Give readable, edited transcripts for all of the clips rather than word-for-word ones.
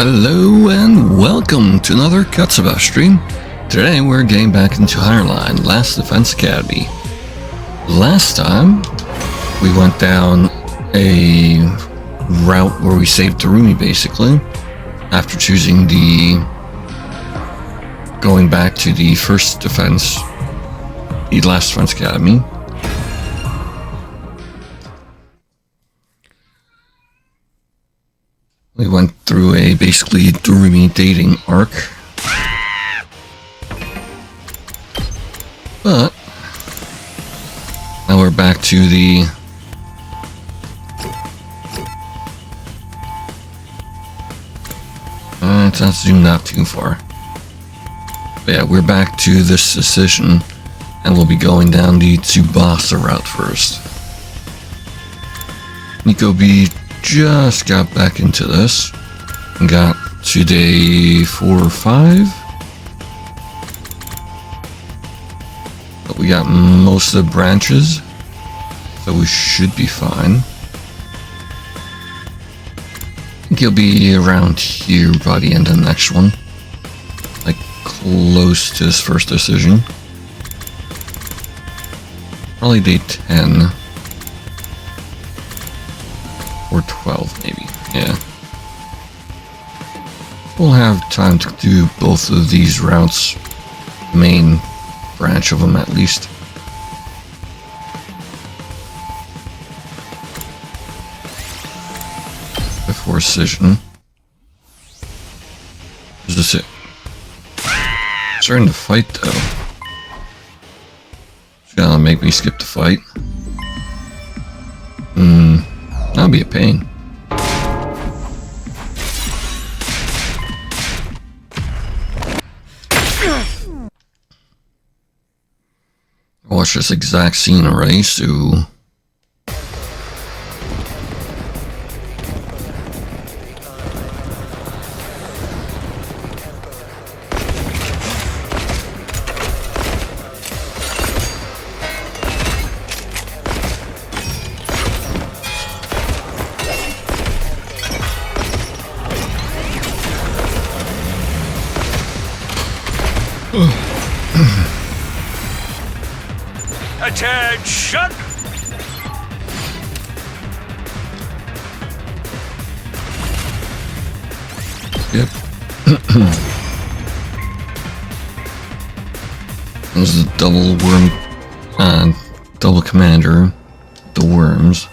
Hello and welcome to another Katsuba stream. Today we're getting back into Higherline, Last Defense Academy. Last time we went down a route where we saved Darumi basically, after choosing going back to the first defense, the Last Defense Academy. We went through a basically Darumi dating arc. But now we're back to the it's not zoomed out too far. But yeah, we're back to this decision, and we'll be going down the Tsubasa route first. Nikobe just got back into this and got to day 4 or 5, but we got most of the branches, so we should be fine. I think he'll be around here by the end of the next one, like close to his first decision, probably day 10 or 12 maybe, yeah. We'll have time to do both of these routes, main branch of them at least. Before Decision. Is this it? Starting to fight though. It's gonna make me skip the fight. That'll be a pain. Watch this exact scene already, so Attention! yep. There's the double worm, double commander, the worms.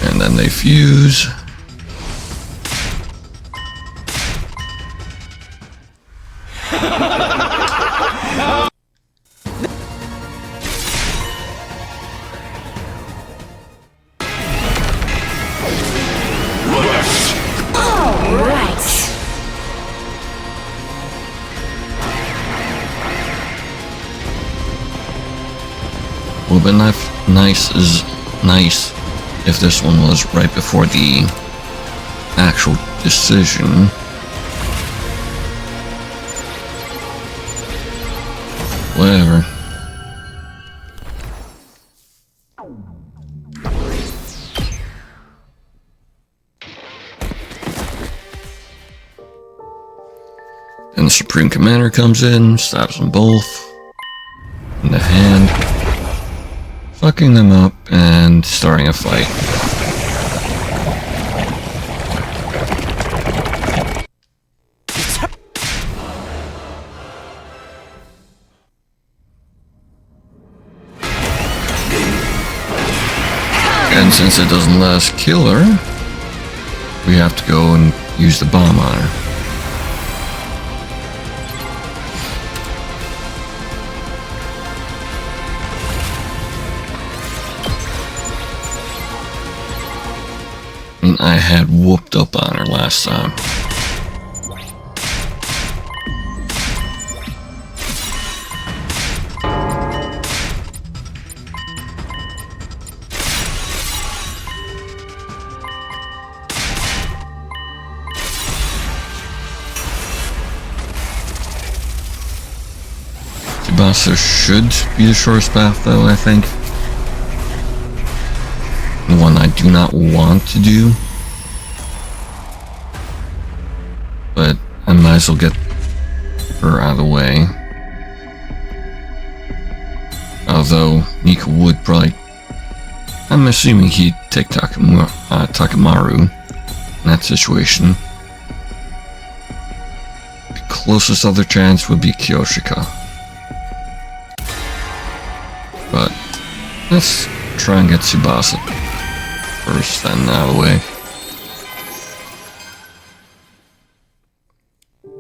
And then they fuse. Would have been nice if this one was right before the actual decision. Whatever. Then the Supreme Commander comes in, stabs them both in the hand, fucking them up and starting a fight. And since it doesn't let us kill her, we have to go and use the bomb on her. I mean, I had whooped up on her last time. Tsubasa should be the shortest path though, I think. do not want to do. But I might as well get her out of the way. Although Nico would probably... I'm assuming he'd take Takemaru in that situation. The closest other chance would be Kyoshika. But let's try and get Tsubasa first, then out of the way.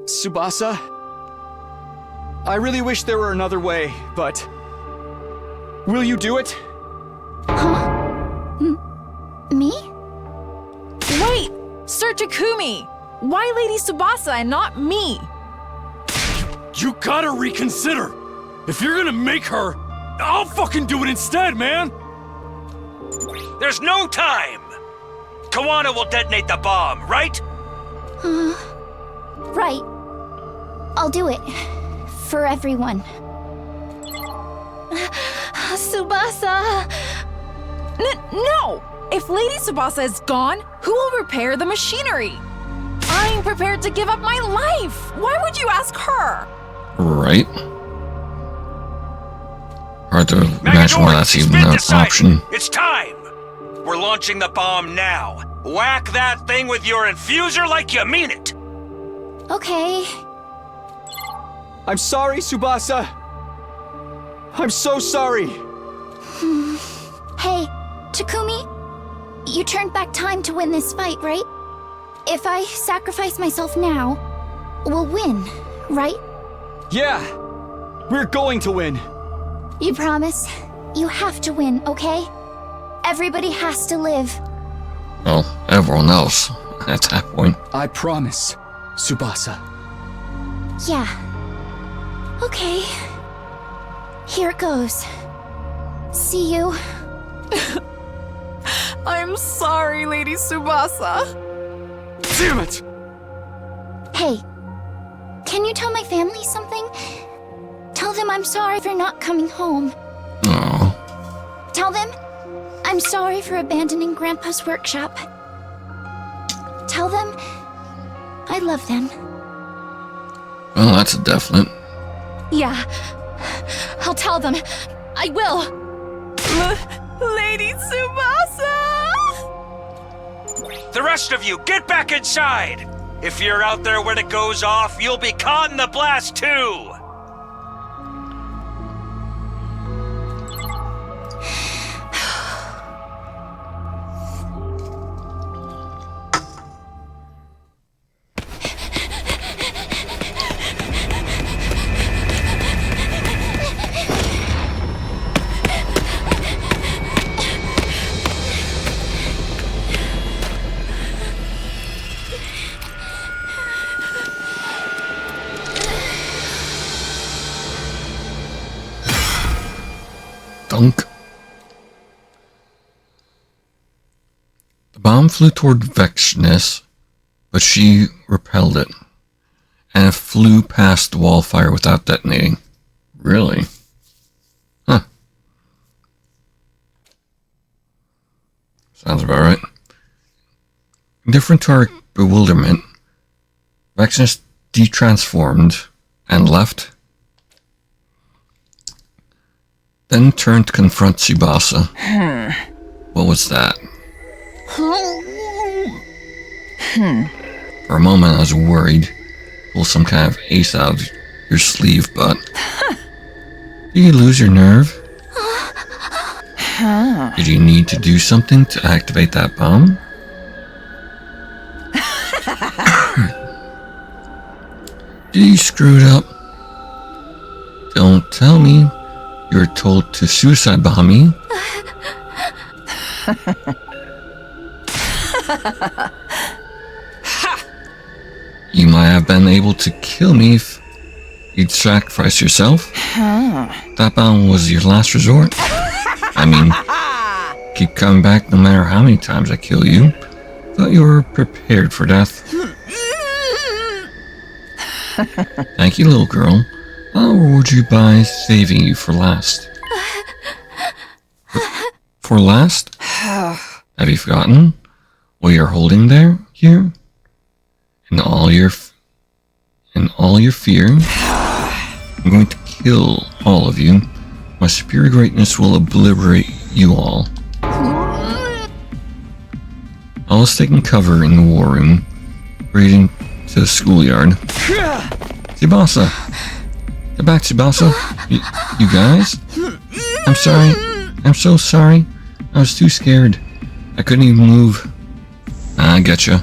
Tsubasa? I really wish there were another way, but... will you do it? Huh? Me? Wait! Sir Takumi! Why Lady Tsubasa and not me? You gotta reconsider. If you're gonna make her, I'll fucking do it instead, man. There's no time. Kawana will detonate the bomb, right? Right. I'll do it. For everyone. Tsubasa! No! If Lady Tsubasa is gone, who will repair the machinery? I'm prepared to give up my life! Why would you ask her? Right. Hard to imagine why that's even an option. It's time! We're launching the bomb now. Whack that thing with your infuser like you mean it! Okay. I'm sorry, Tsubasa. I'm so sorry. Hey, Takumi, you turned back time to win this fight, right? If I sacrifice myself now, we'll win, right? Yeah, we're going to win. You promise? You have to win, okay? Everybody has to live. Well, everyone else at that point. I promise, Tsubasa. Yeah. Okay. Here it goes. See you. I'm sorry, Lady Tsubasa. Damn it! Hey, can you tell my family something? Tell them I'm sorry for not coming home. Oh, Tell them I'm sorry for abandoning Grandpa's workshop. Tell them I love them. well, that's a definite. Yeah, I'll tell them. I will. Lady Tsubasa! The rest of you, get back inside! If you're out there when it goes off, you'll be caught in the blast too! Dunk. The bomb flew toward Vexness, but she repelled it, and it flew past the wall of fire without detonating. Really? Huh. Sounds about right. Different to our bewilderment, Vexness detransformed and left, then turned to confront Tsubasa. What was that? For a moment I was worried. Pull some kind of ace out of your sleeve, but... Did you lose your nerve? Did you need to do something to activate that bomb? Did you screw it up? Don't tell me you were told to suicide bomb me. You might have been able to kill me if you'd sacrifice yourself. That bomb was your last resort. I mean, keep coming back no matter how many times I kill you. Thought you were prepared for death. Thank you, little girl. I'll reward you by saving you for last. For last? Have you forgotten what you're holding here? In all your fear, I'm going to kill all of you. My superior greatness will obliterate you all. I was taking cover in the war room, raiding to the schoolyard. Tsubasa! Get back, Tsubasa! You guys? I'm sorry. I'm so sorry. I was too scared. I couldn't even move. I getcha.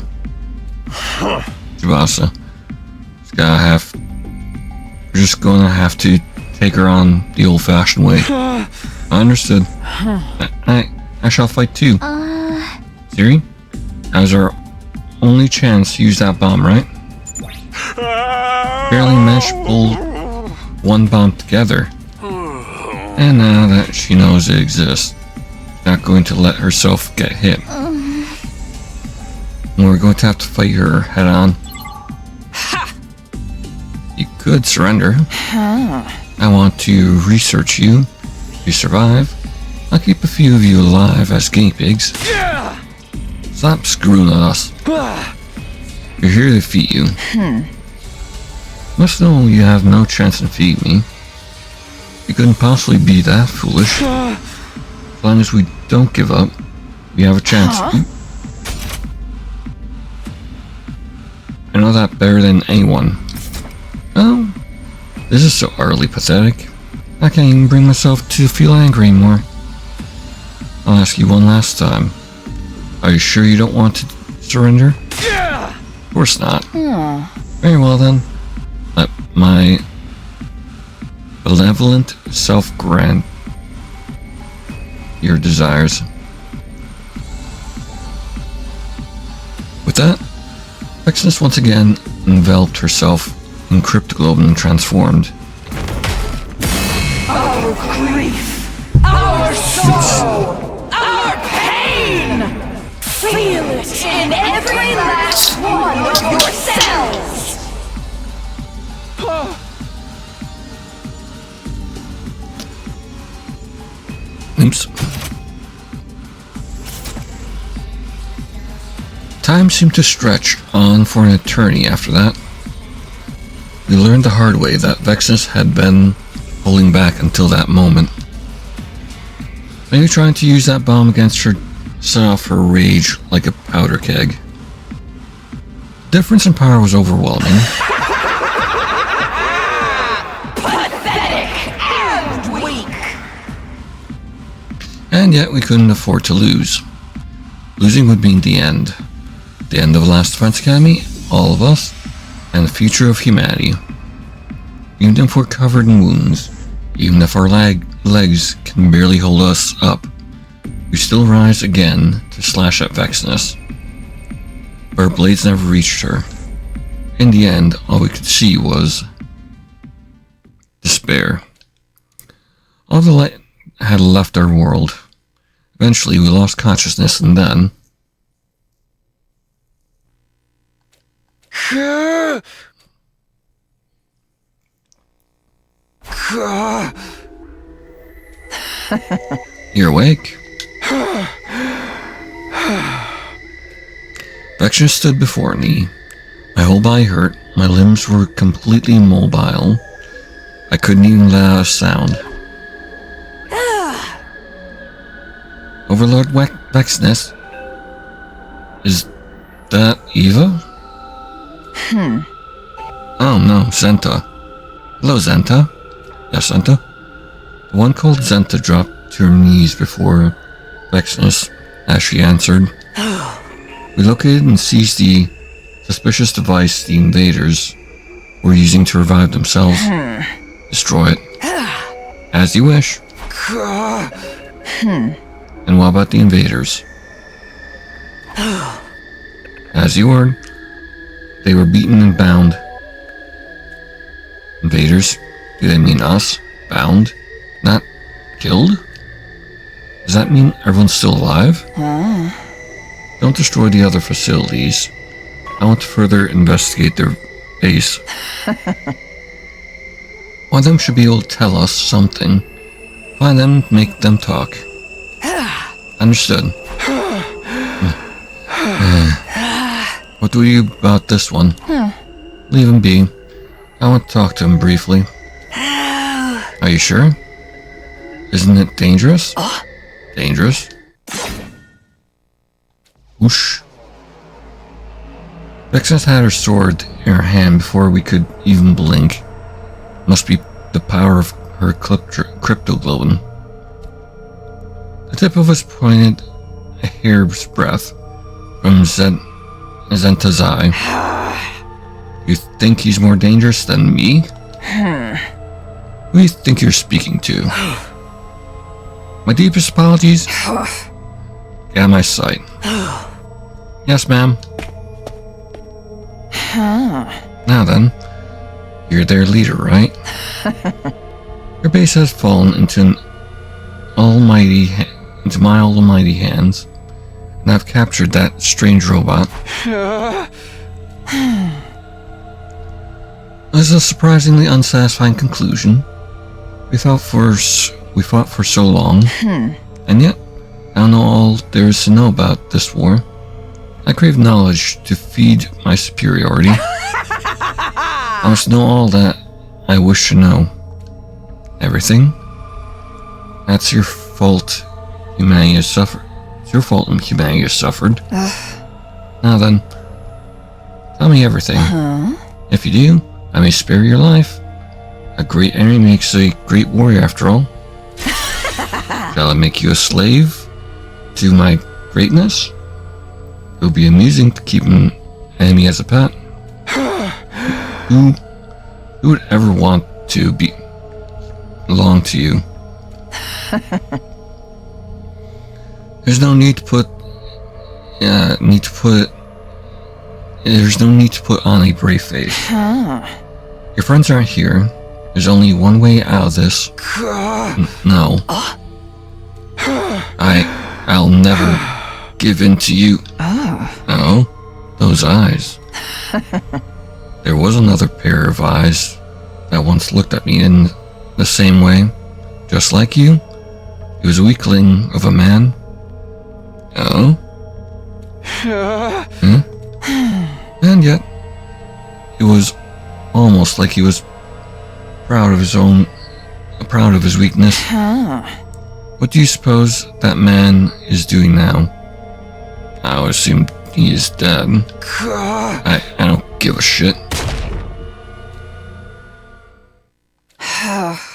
Tsubasa. We're just gonna have to take her on the old-fashioned way. I understood. I shall fight too. Siri? That was our only chance to use that bomb, right? Barely managed to pull one bomb together. And now that she knows it exists, she's not going to let herself get hit. We're going to have to fight her head on. You could surrender. I want to research you. If you survive, I'll keep a few of you alive as guinea pigs. Stop screwing at us. We're here to defeat you. Must know you have no chance to defeat me. You couldn't possibly be that foolish. As long as we don't give up, we have a chance. I know that better than anyone. Oh, this is so utterly pathetic. I can't even bring myself to feel angry anymore. I'll ask you one last time. Are you sure you don't want to surrender? Of course not. Very well then. Let my benevolent self grant your desires. With that, Vexness once again enveloped herself in Cryptoglobe and transformed. Our grief, our sorrow, our pain! Feel it in every last one of your cells! Oops. Time seemed to stretch on for an eternity after that. We learned the hard way that Vexness had been holding back until that moment. Maybe trying to use that bomb against her set off her rage like a powder keg. The difference in power was overwhelming. Pathetic and weak! And yet we couldn't afford to lose. Losing would mean the end. The end of Last Defense Academy, all of us, and the future of humanity. Even if we're covered in wounds, even if our legs can barely hold us up, we still rise again to slash at Vexness. But our blades never reached her. In the end, all we could see was despair. All the light had left our world. Eventually, we lost consciousness, and then... You're awake. Vexness stood before me. My whole body hurt, my limbs were completely immobile. I couldn't even let out a sound. Overlord Vexness? Is that Eva? Oh no, Zenta. Hello, Zenta. Yes, Zenta? The one called Zenta dropped to her knees before Vexness as she answered. We located and seized the suspicious device the invaders were using to revive themselves. Destroy it. As you wish. And what about the invaders? As you were. They were beaten and bound. Invaders? Do they mean us? Bound? Not killed? Does that mean everyone's still alive? Don't destroy the other facilities. I want to further investigate their base. One of them should be able to tell us something. Find them, make them talk. Understood. What do you about this one? Leave him be. I want to talk to him briefly. Are you sure? Isn't it dangerous? Dangerous? Whoosh. Vexus had her sword in her hand before we could even blink. Must be the power of her cryptoglobin. The tip of us pointed a hair's breadth from Zenta's eye. You think he's more dangerous than me? Who do you think you're speaking to? My deepest apologies? Get out of my sight. Yes, ma'am. Now then, you're their leader, right? Your base has fallen into my almighty hands, and I've captured that strange robot. As a surprisingly unsatisfying conclusion. We fought for so long, and yet I don't know all there is to know about this war. I crave knowledge to feed my superiority. I must know all that I wish to know. Everything? That's your fault. Humanity has suffered. It's your fault humanity has suffered. Now then, tell me everything. If you do, I may spare your life. A great enemy makes a great warrior after all. Shall I make you a slave to my greatness? It would be amusing to keep an enemy as a pet. Who would ever want to belong to you? There's no need to put on a brave face. Your friends aren't here. There's only one way out of this. No. I'll never give in to you. No, those eyes. There was another pair of eyes that once looked at me in the same way, just like you. He was a weakling of a man. Oh? And yet, it was almost like he was proud of his weakness. What do you suppose that man is doing now? I would assume he is dead. I don't give a shit.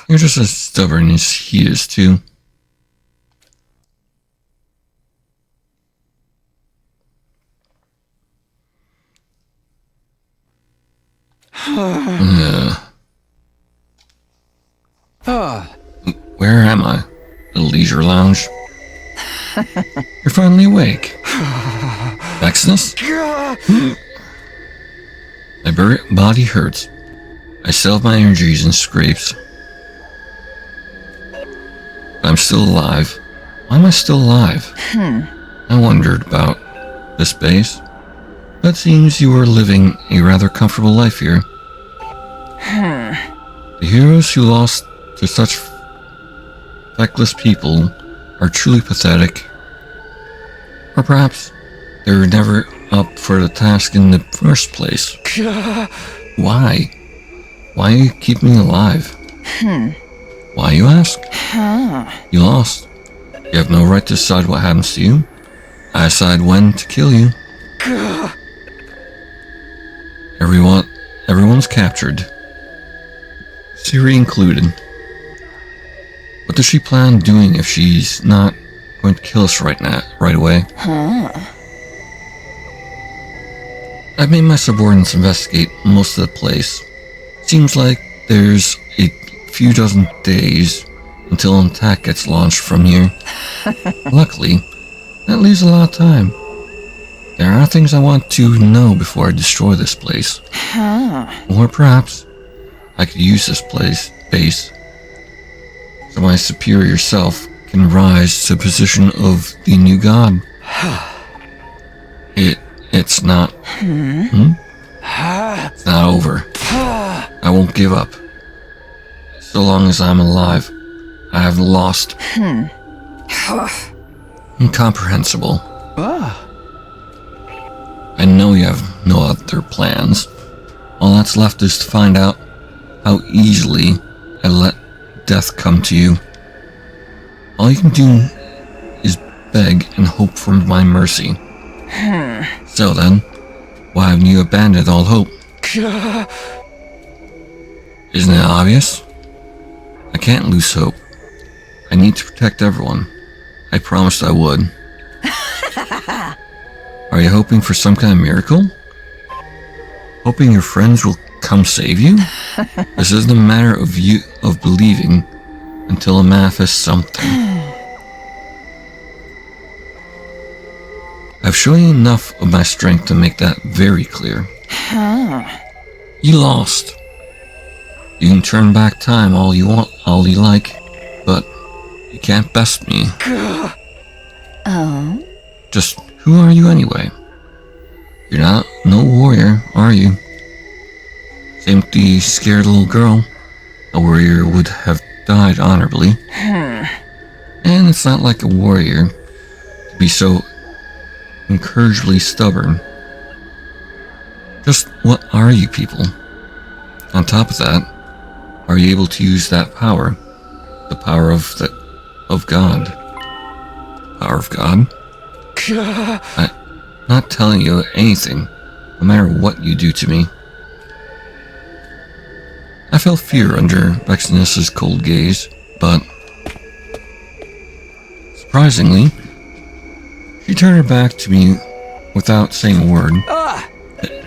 You're just as stubborn as he is, too. Where am I? The leisure lounge? You're finally awake. Vexus? My body hurts. I still have my energies and scrapes. But I'm still alive. Why am I still alive? I wondered about this base. But it seems you are living a rather comfortable life here. The heroes who lost to such feckless people are truly pathetic. Or perhaps they were never up for the task in the first place. Why? Why you keep me alive? Why, you ask? You lost. You have no right to decide what happens to you. I decide when to kill you. Everyone's captured. Siri included. What does she plan doing if she's not going to kill us right away? I've made my subordinates investigate most of the place. Seems like there's a few dozen days until an attack gets launched from here. Luckily, that leaves a lot of time. There are things I want to know before I destroy this place. Or perhaps I could use this base so my superior self can rise to the position of the new god. It's not. It's not over. I won't give up. So long as I'm alive, I have lost. Incomprehensible. I know you have no other plans. All that's left is to find out how easily I let death come to you. All you can do is beg and hope for my mercy. So then, why haven't you abandoned all hope? Isn't it obvious? I can't lose hope. I need to protect everyone. I promised I would. Are you hoping for some kind of miracle? Hoping your friends will come save you? This isn't a matter of you of believing until it manifests something. I've shown you enough of my strength to make that very clear. You lost. You can turn back time all you want, all you like, but you can't best me. Oh? Just who are you anyway? You're not no warrior, are you? Same with the scared little girl. A warrior would have died honorably. And it's not like a warrior to be so incurably stubborn. Just what are you people? On top of that, are you able to use that power? The power of God. Power of God? I'm not telling you anything, no matter what you do to me. I felt fear under Vexinus's cold gaze, but surprisingly, she turned her back to me without saying a word.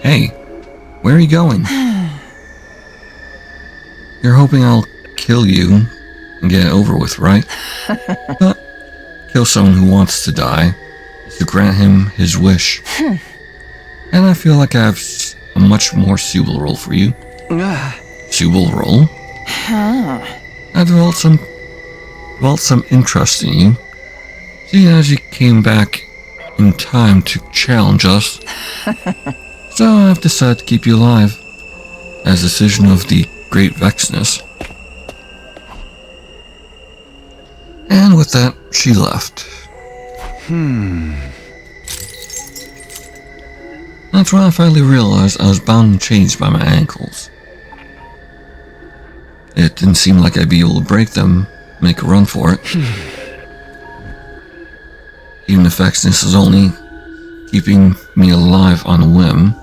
Hey, where are you going? You're hoping I'll kill you and get it over with, right? But kill someone who wants to die is to grant him his wish. And I feel like I have a much more suitable role for you. Suitable role? I developed some interest in you, seeing as you came back in time to challenge us. So I've decided to keep you alive, as a decision of the Great Vexinus. And with that, she left. That's when I finally realized I was bound and chained by my ankles. It didn't seem like I'd be able to break them, make a run for it. Even if Vexinus is only keeping me alive on a whim,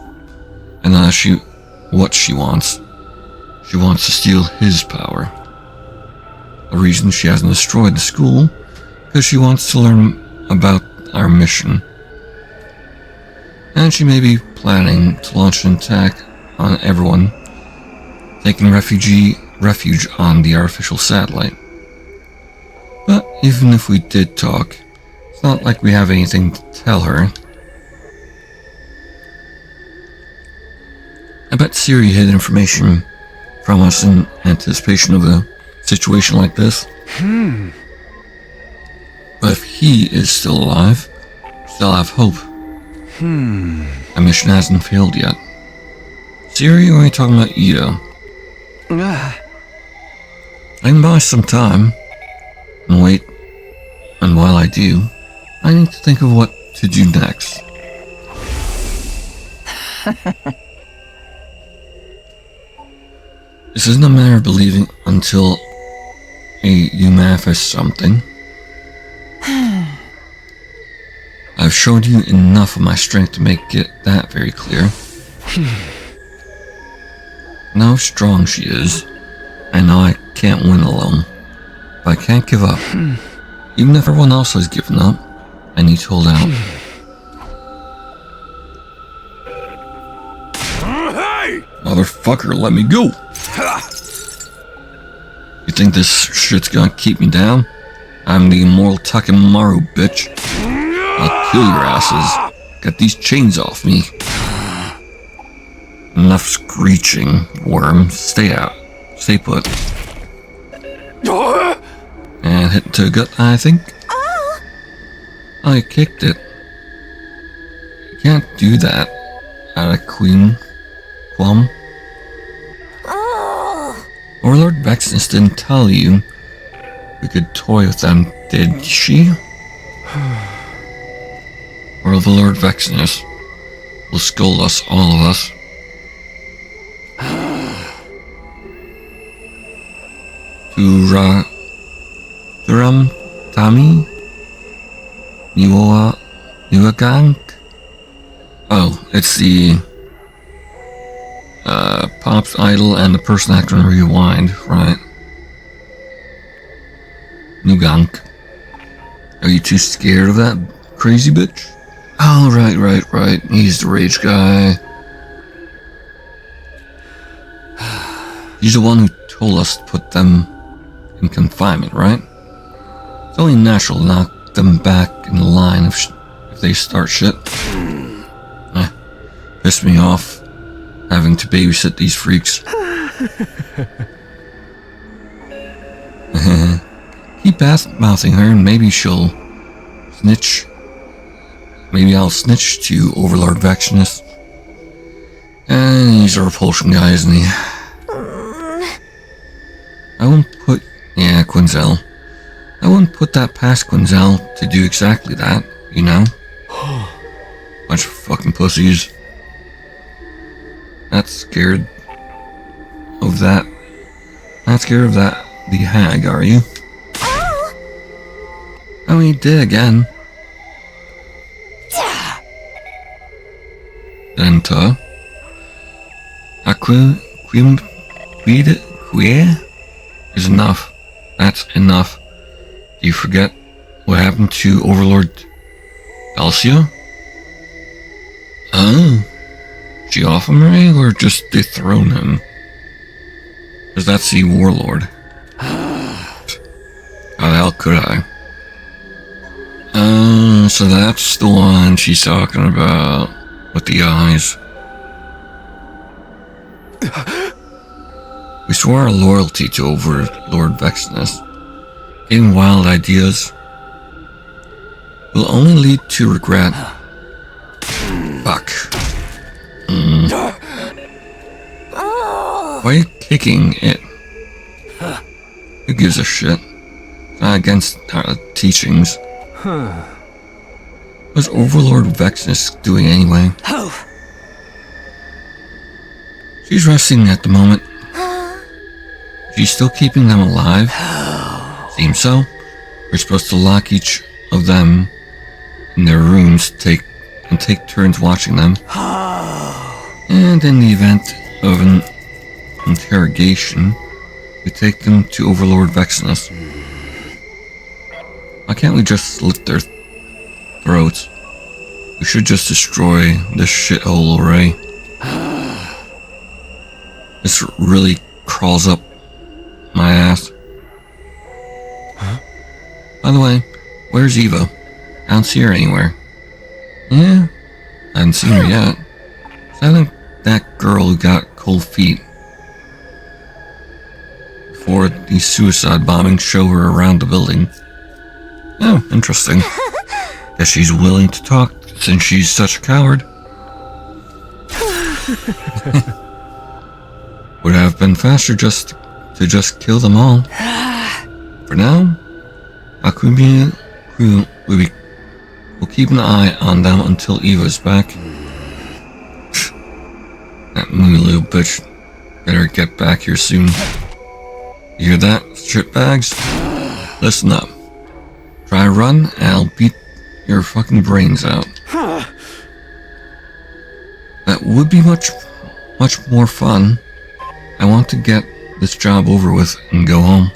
and not what she wants. She wants to steal his power. A reason she hasn't destroyed the school, because she wants to learn about our mission. And she may be planning to launch an attack on everyone, taking refuge on the artificial satellite. But even if we did talk, it's not like we have anything to tell her. I bet Siri hid information from us in anticipation of a situation like this. But if he is still alive, we still have hope. Our mission hasn't failed yet. Siri, or are you talking about Ida? I can buy some time and wait, and while I do, I need to think of what to do next. This isn't a matter of believing until you manifest something. I've shown you enough of my strength to make it that very clear. Know how strong she is. I know I can't win alone, but I can't give up. Even if everyone else has given up, I need to hold out. Hey! Motherfucker, let me go! You think this shit's gonna keep me down? I'm the immortal Takemaru, bitch. I'll kill your asses. Get these chains off me. Enough screeching, worm. Stay out. Stay put. And hit to the gut, I think. I kicked it. You can't do that out of Queen Plum. Overlord Vexinus didn't tell you we could toy with them, did she? Overlord Vexinus, will scold us, all of us. Turam Tami? Niwagang? Oh, it's the Pop's idol and the person actor in Rewind, right? Nugank. Are you too scared of that crazy bitch? Oh, right. He's the rage guy. He's the one who told us to put them in confinement, right? It's only natural to knock them back in line if they start shit. Pissed me off having to babysit these freaks. Keep mouthing her and maybe she'll snitch. Maybe I'll snitch to Overlord Vexinus. And he's a repulsion guy, isn't he? Quinzel. I wouldn't put that past Quinzel to do exactly that, you know? Bunch of fucking pussies. Not scared of that. Not scared of that, the hag, are you? Oh, he did again. Denta. Queer is enough. That's enough. Do you forget what happened to Overlord Alcia? Oh. She off him, right? Or just dethrone him? Because that's the Warlord. How the hell could I? So that's the one she's talking about. With the eyes. We swore our loyalty to Overlord Vexinus. Getting wild ideas will only lead to regret. Fuck. Why are you kicking it? Who gives a shit? It's not against our teachings. What's Overlord Vexinus doing anyway? She's resting at the moment. She's still keeping them alive. Seems so. We're supposed to lock each of them in their rooms, take turns watching them. And in the event of an interrogation, we take them to Overlord Vexinus. Why can't we just slit their throats? We should just destroy this shithole array. This really crawls up my ass. By the way, where's Eva? I don't see her anywhere. Yeah, I haven't seen her yet. So I think that girl who got cold feet before the suicide bombings show her around the building. Oh, interesting. Guess she's willing to talk since she's such a coward. Would have been faster to just kill them all. For now, we'll keep an eye on them until Eva's back. That moody little bitch better get back here soon. You hear that, shitbags? Listen up. Try run, and I'll beat your fucking brains out. That would be much more fun. I want to get this job over with and go home.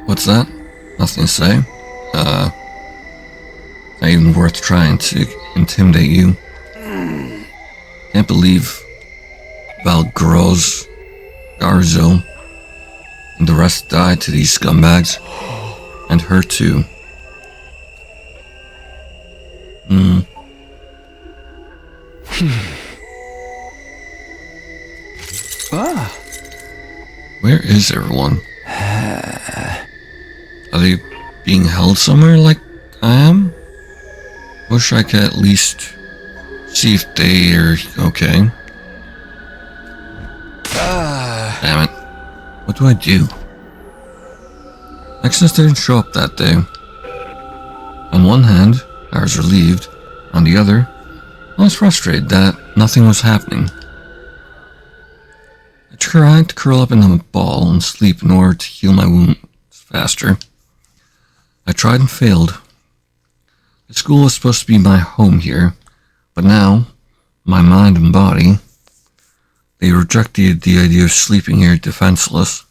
What's that? Nothing to say? Not even worth trying to intimidate you. Can't believe Valgroz, Garzo, and the rest died to these scumbags. And her too. Where is everyone? Are they being held somewhere like I am? Wish I could at least see if they are okay. Damn it. What do I do? Vexinus didn't show up that day. On one hand, I was relieved. On the other, I was frustrated that nothing was happening. I tried to curl up in a ball and sleep in order to heal my wounds faster. I tried and failed. The school was supposed to be my home here, but now, my mind and body, they rejected the idea of sleeping here defenseless.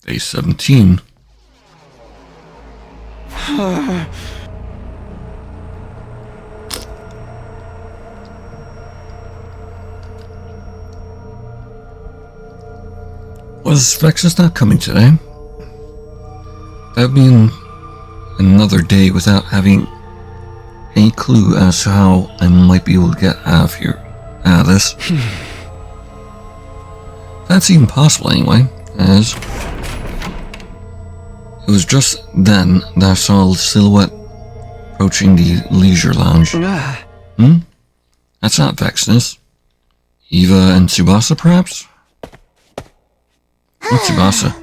Day 17. Was Vexus not coming today? That would mean another day without having any clue as to how I might be able to get out of this. That's even possible anyway, as it was just then that I saw a silhouette approaching the leisure lounge. That's not Vexus. Eva and Tsubasa, perhaps? What Tsubasa?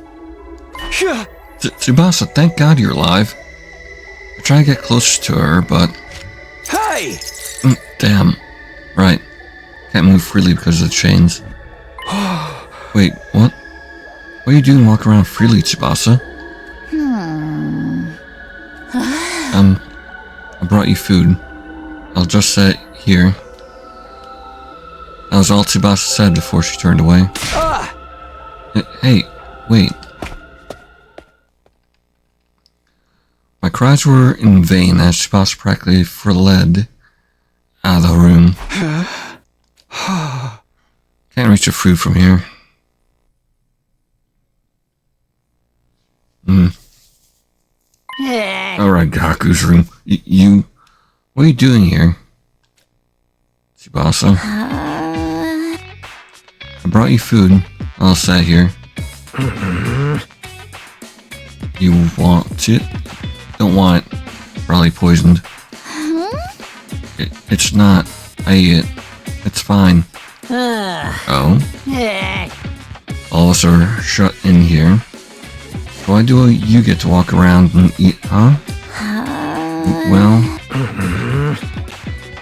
Tsubasa, thank God you're alive. I try to get closer to her, but... Hey! Damn. Right. Can't move freely because of the chains. Wait, what? What are you doing walking around freely, Tsubasa? I brought you food. I'll just set it here. That was all Tsubasa said before she turned away. Hey, wait. My cries were in vain as Tsubasa practically fled out of the room. Can't reach the food from here. Alright, Gaku's room. What are you doing here? Tsubasa? I brought you food. I'll sit here. You want it? Don't want it. Probably poisoned. It's not. I ate it. It's fine. Oh? All of us are shut in here. Why do you get to walk around and eat, huh? Well...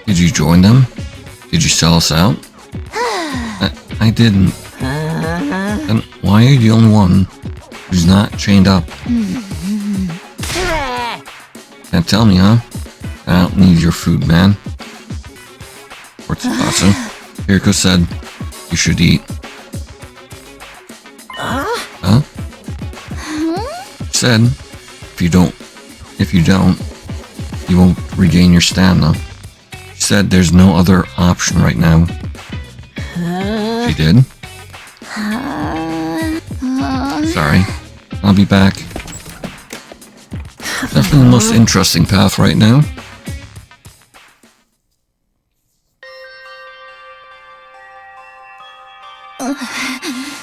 Did you join them? Did you sell us out? I didn't. Then why are you the only one who's not chained up? Can't tell me, huh? I don't need your food, man. Or Tsubasa. Hiriko said you should eat. Huh? Said if you don't, you won't regain your stamina. She said there's no other option right now. She did? Sorry. I'll be back. Definitely the most interesting path right now.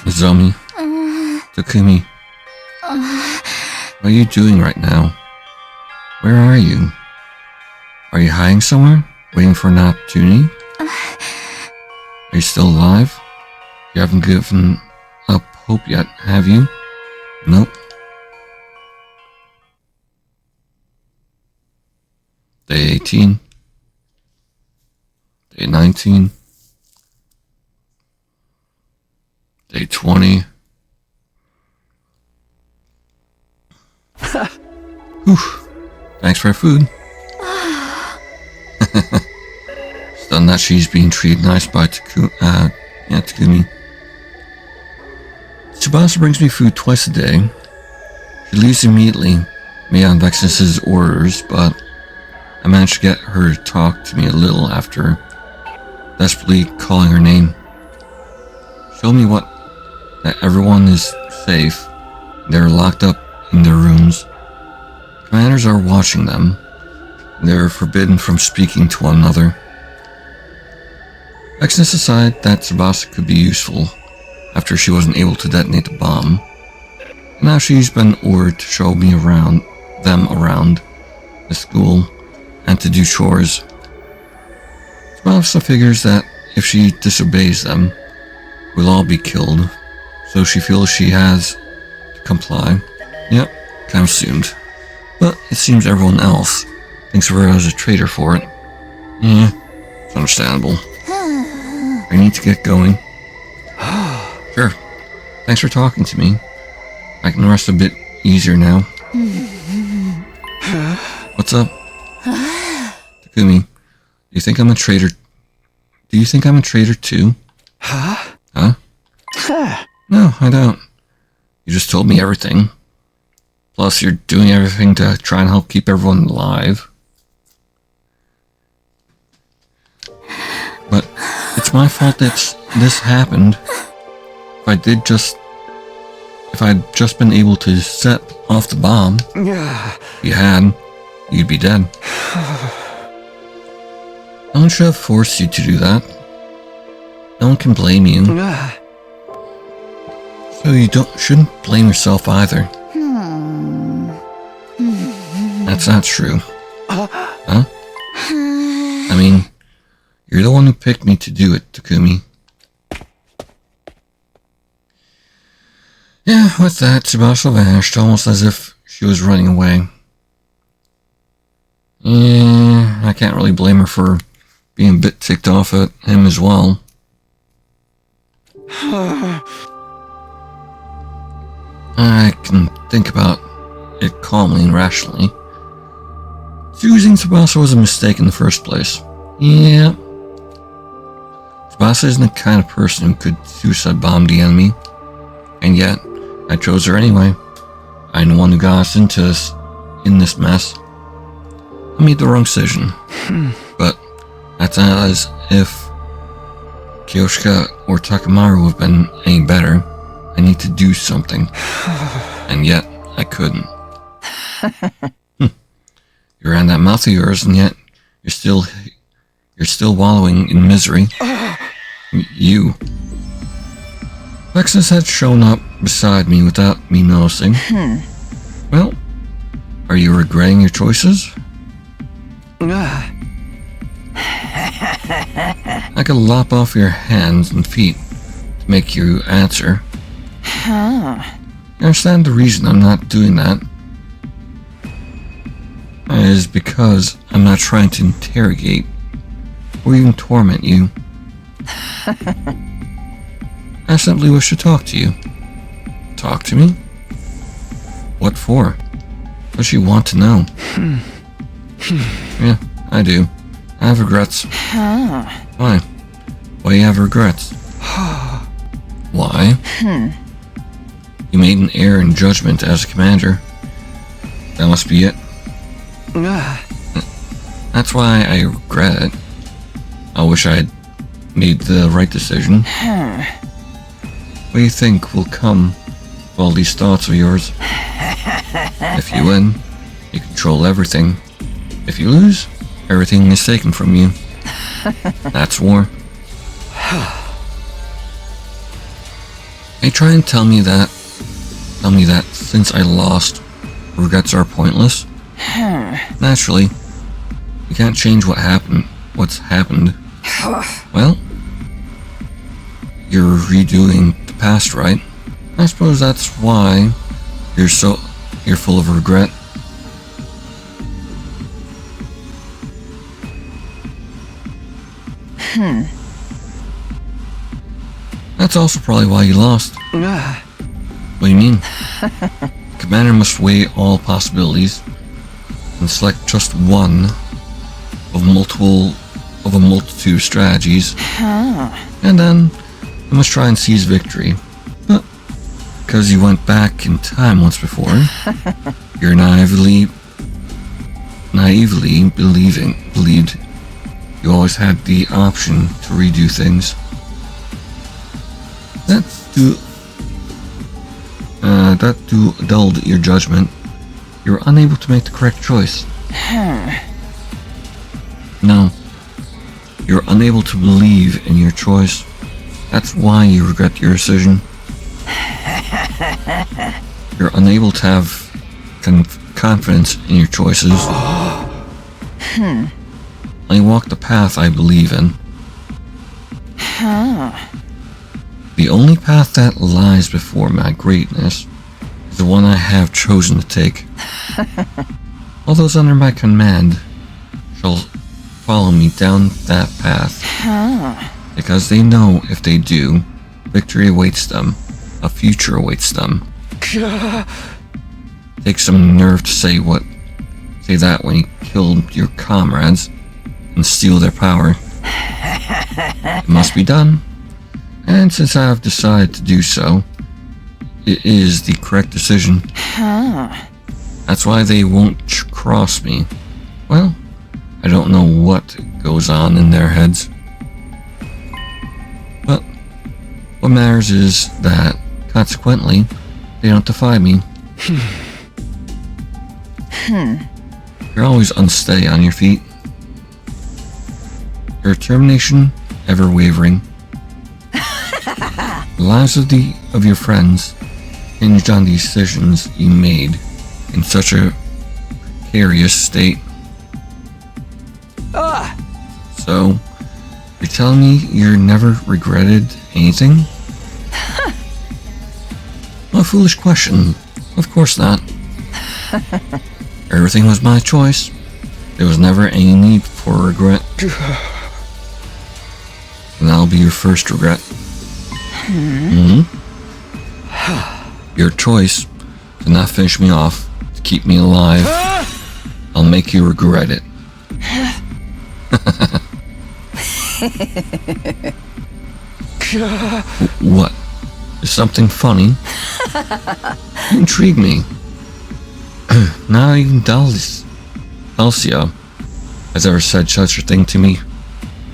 Nozomi. Takumi. What are you doing right now? Where are you? Are you hiding somewhere? Waiting for an opportunity? Are you still alive? You haven't given up hope yet, have you? Nope. Day 18. Day 19. Day 20. Whew. Thanks for food. Stunned that she's being treated nice by Takumi. Tsubasa brings me food twice a day. She leaves immediately, me on Vexus's orders, but I managed to get her to talk to me a little after desperately calling her name. Show me that everyone is safe. They're locked up in their rooms. Commanders are watching them. They're forbidden from speaking to one another. Vexus decided that Tsubasa could be useful after she wasn't able to detonate the bomb. And now she's been ordered to show me around the school and to do chores. Tsubasa figures that if she disobeys them, we'll all be killed, so she feels she has to comply. Yep, kind of assumed. But it seems everyone else thinks of her as a traitor for it. Yeah, it's understandable. I need to get going. Sure. Thanks for talking to me. I can rest a bit easier now. What's up? Takumi, do you think I'm a traitor? Do you think I'm a traitor too? Huh? No, I don't. You just told me everything. Plus, you're doing everything to try and help keep everyone alive. But it's my fault that this happened. If I'd just been able to set off the bomb, if you had, you'd be dead. No one should have forced you to do that. No one can blame you. So you shouldn't blame yourself either. That's not true. Huh? I mean, you're the one who picked me to do it, Takumi. Yeah, with that, Tsubasa vanished almost as if she was running away. Yeah, I can't really blame her for being a bit ticked off at him as well. I can think about it calmly and rationally. Choosing Tsubasa was a mistake in the first place. Yeah. Tsubasa isn't the kind of person who could suicide bomb the enemy. And yet, I chose her anyway. I'm the one who got us into this mess. I made the wrong decision. But that's not as if Kyoshika or Takamaru would have been any better. I need to do something. And yet, I couldn't. You're around that mouth of yours, and yet you're still wallowing in misery. You. Lexus had shown up beside me without me noticing. Well, are you regretting your choices? I could lop off your hands and feet to make you answer. You understand the reason I'm not doing that? Is because I'm not trying to interrogate or even torment you. I simply wish to talk to you. Talk to me? What for? What does she want to know? Yeah, I do. I have regrets. Why? Why do you have regrets? Why? You made an error in judgment as a commander. That must be it. That's why I regret it. I wish I had made the right decision. What do you think will come with all these thoughts of yours? If you win, you control everything. If you lose, everything is taken from you. That's war. They try and tell me that since I lost, regrets are pointless. Naturally, you can't change what's happened. Well, you're redoing the past, right? I suppose that's why you're full of regret. That's also probably why you lost. What do you mean? Commander must weigh all possibilities and select just one of a multitude of strategies. And then you must try and seize victory. But because you went back in time once before, you're naively believed you always had the option to redo things. That dulled your judgment. You were unable to make the correct choice. No. You're unable to believe in your choice. That's why you regret your decision. You're unable to have confidence in your choices. I walk the path I believe in. The only path that lies before my greatness is the one I have chosen to take. All those under my command shall follow me down that path. Because they know if they do, victory awaits them. A future awaits them. Takes some nerve to say that when you killed your comrades and steal their power. It must be done. And since I have decided to do so, it is the correct decision. That's why they won't cross me. Well, I don't know what goes on in their heads. But what matters is that, consequently, they don't defy me. You're always unsteady on your feet. Your determination ever wavering. The lives of your friends hinged on the decisions you made in such a precarious state. So, you're telling me you never regretted anything? A foolish question. Of course not. Everything was my choice. There was never any need for regret. And that'll be your first regret. Your choice to not finish me off, to keep me alive. I'll make you regret it. What? Is something funny? You intrigue me. Not even Dulcia has ever said such a thing to me.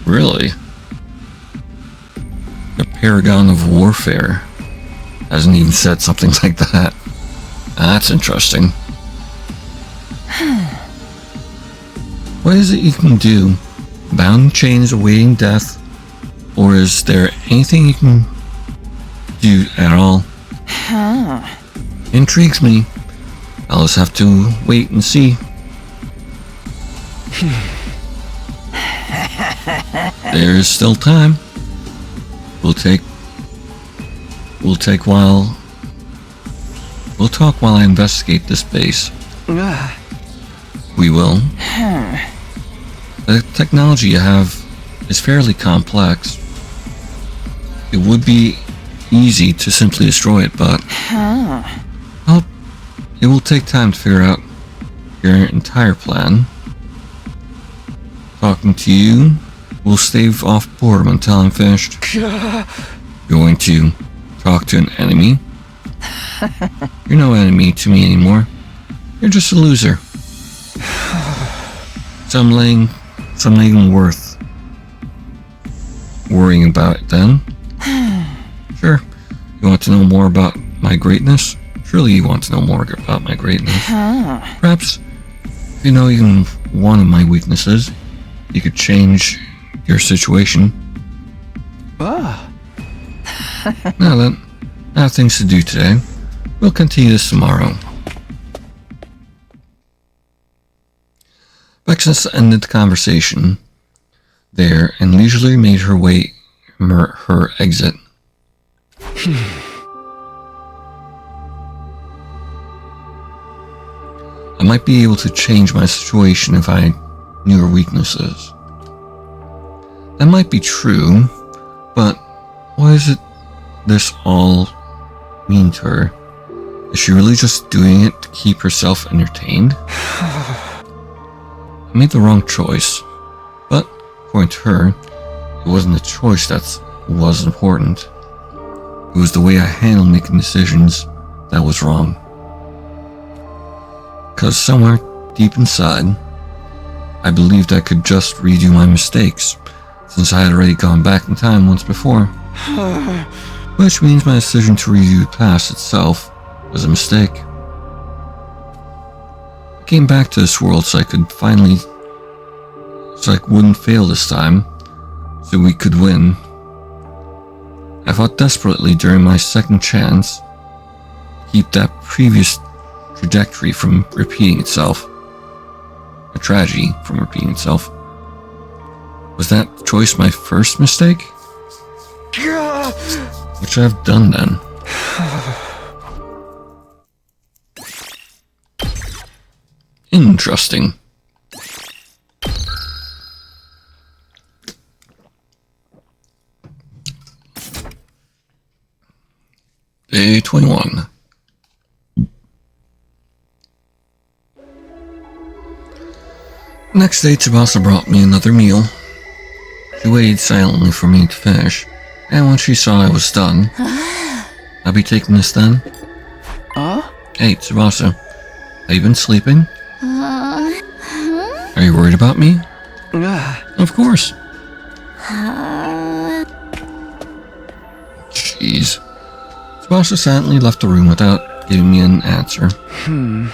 Really? The paragon of warfare hasn't even said something like that. That's interesting. What is it you can do? Bound in chains awaiting death? Or is there anything you can do at all? Intrigues me. I'll just have to wait and see. There is still time. We'll talk while I investigate this base. We will. The technology you have is fairly complex. It would be easy to simply destroy it, but it will take time to figure out your entire plan. Talking to you will stave off boredom until I'm finished. Going to talk to an enemy? You're no enemy to me anymore. You're just a loser. Something worth worrying about it then. Sure. You want to know more about my greatness? Surely you want to know more about my greatness. Perhaps, if you know even one of my weaknesses, you could change your situation. Now then, I have things to do today. We'll continue this tomorrow. Vexus ended the conversation there and leisurely made her way her exit. I might be able to change my situation if I knew her weaknesses. That might be true, but why is it this all mean to her? Is she really just doing it to keep herself entertained? I made the wrong choice, but according to her, it wasn't the choice that was important. It was the way I handled making decisions that was wrong. Because somewhere deep inside, I believed I could just redo my mistakes, since I had already gone back in time once before. Which means my decision to redo the past itself was a mistake. I came back to this world so I wouldn't fail this time, so we could win. I fought desperately during my second chance to keep that previous trajectory from repeating itself. A tragedy from repeating itself. Was that choice my first mistake? What should I have done then? Interesting. Day 21. Next day, Tsubasa brought me another meal. She waited silently for me to finish, and when she saw I was done, I'll be taking this then. Hey, Tsubasa, have you been sleeping? Are you worried about me? Of course. Jeez. Tsubasa silently left the room without giving me an answer. I'm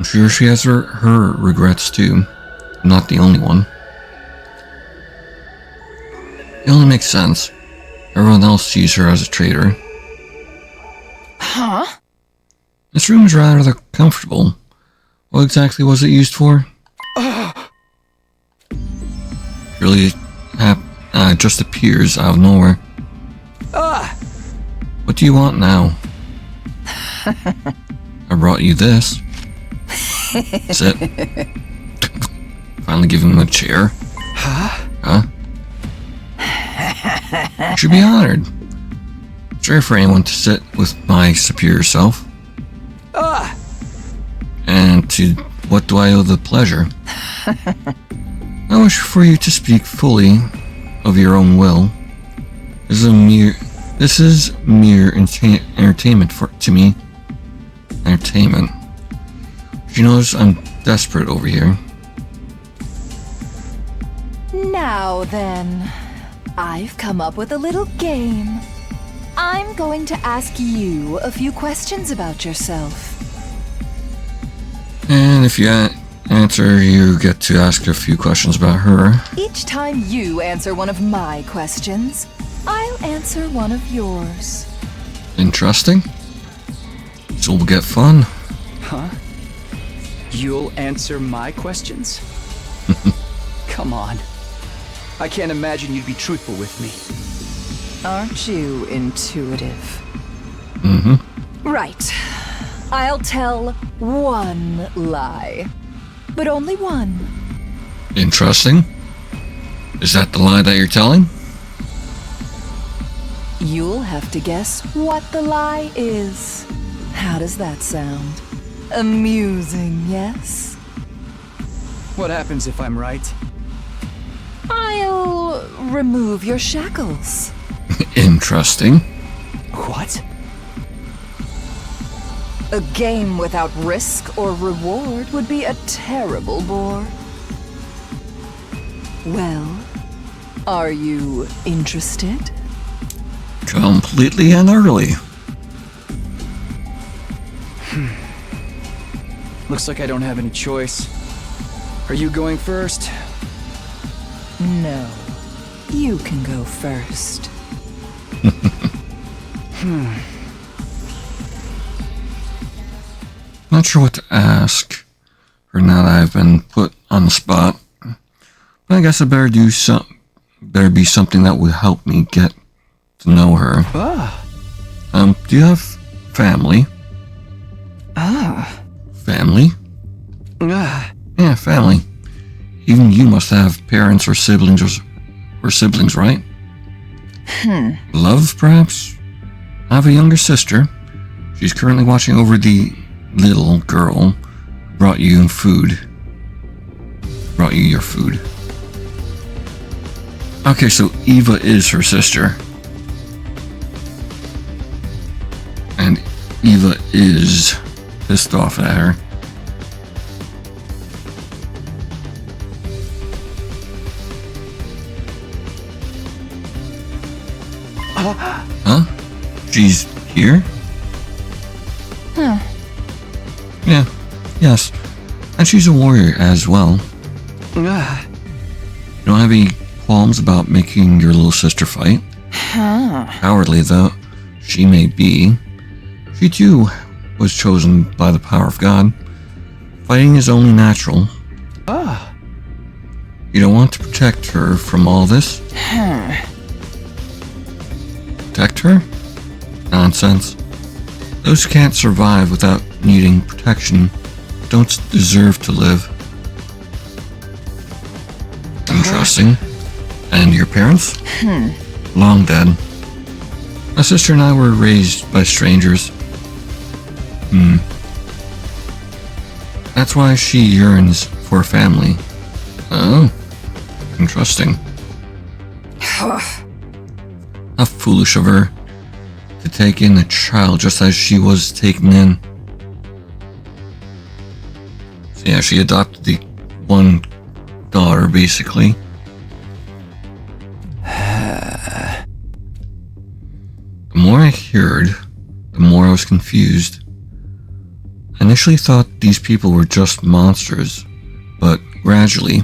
sure she has her regrets too. I'm not the only one. It only makes sense. Everyone else sees her as a traitor. Huh? This room is rather comfortable. What exactly was it used for? Really just appears out of nowhere. What do you want now? I brought you this. Sit. Finally give him a chair. Huh? You should be honored. It's rare for anyone to sit with my superior self. And to what do I owe the pleasure? I wish for you to speak fully of your own will. This is mere entertainment to me. Entertainment. She knows I'm desperate over here. Now then, I've come up with a little game. I'm going to ask you a few questions about yourself. And if you answer, you get to ask a few questions about her. Each time you answer one of my questions, I'll answer one of yours. Interesting. So we'll get fun. Huh? You'll answer my questions? Come on. I can't imagine you'd be truthful with me. Aren't you intuitive? Mm-hmm. Right. I'll tell one lie. But only one. Interesting. Is that the lie that you're telling? You'll have to guess what the lie is. How does that sound? Amusing, yes? What happens if I'm right? I'll remove your shackles. Interesting. What? A game without risk or reward would be a terrible bore. Well, are you interested? Completely and utterly. Looks like I don't have any choice. Are you going first? No. You can go first. Not sure what to ask for now that I've been put on the spot. But I guess I better be something that would help me get to know her. Do you have family? Family? Yeah, family. Even you must have parents or siblings, right? Love, perhaps? I have a younger sister. She's currently watching over the little girl who brought you your food. Okay, so Eva is her sister. And Eva is pissed off at her. Huh? She's here? Yeah, yes. And she's a warrior as well. You don't have any qualms about making your little sister fight? Cowardly though she may be, she too was chosen by the power of God. Fighting is only natural. You don't want to protect her from all this? Protect her? Nonsense. Those who can't survive without needing protection don't deserve to live. Interesting. And your parents? Long dead. My sister and I were raised by strangers. That's why she yearns for a family. Oh, interesting. How foolish of her to take in a child just as she was taken in. So yeah, she adopted the one daughter, basically. The more I heard, the more I was confused. I initially thought these people were just monsters, but gradually,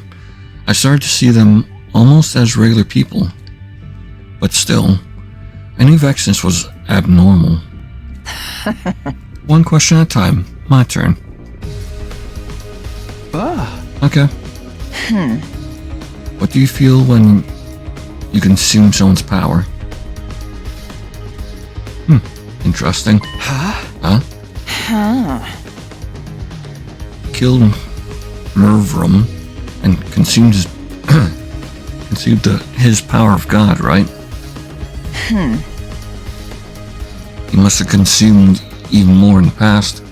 I started to see them almost as regular people. But still, I knew Vexus was abnormal. One question at a time. My turn. Okay. What do you feel when you consume someone's power? Interesting. Huh? Killed Mervrum and consumed his power of God, right? He must have consumed even more in the past.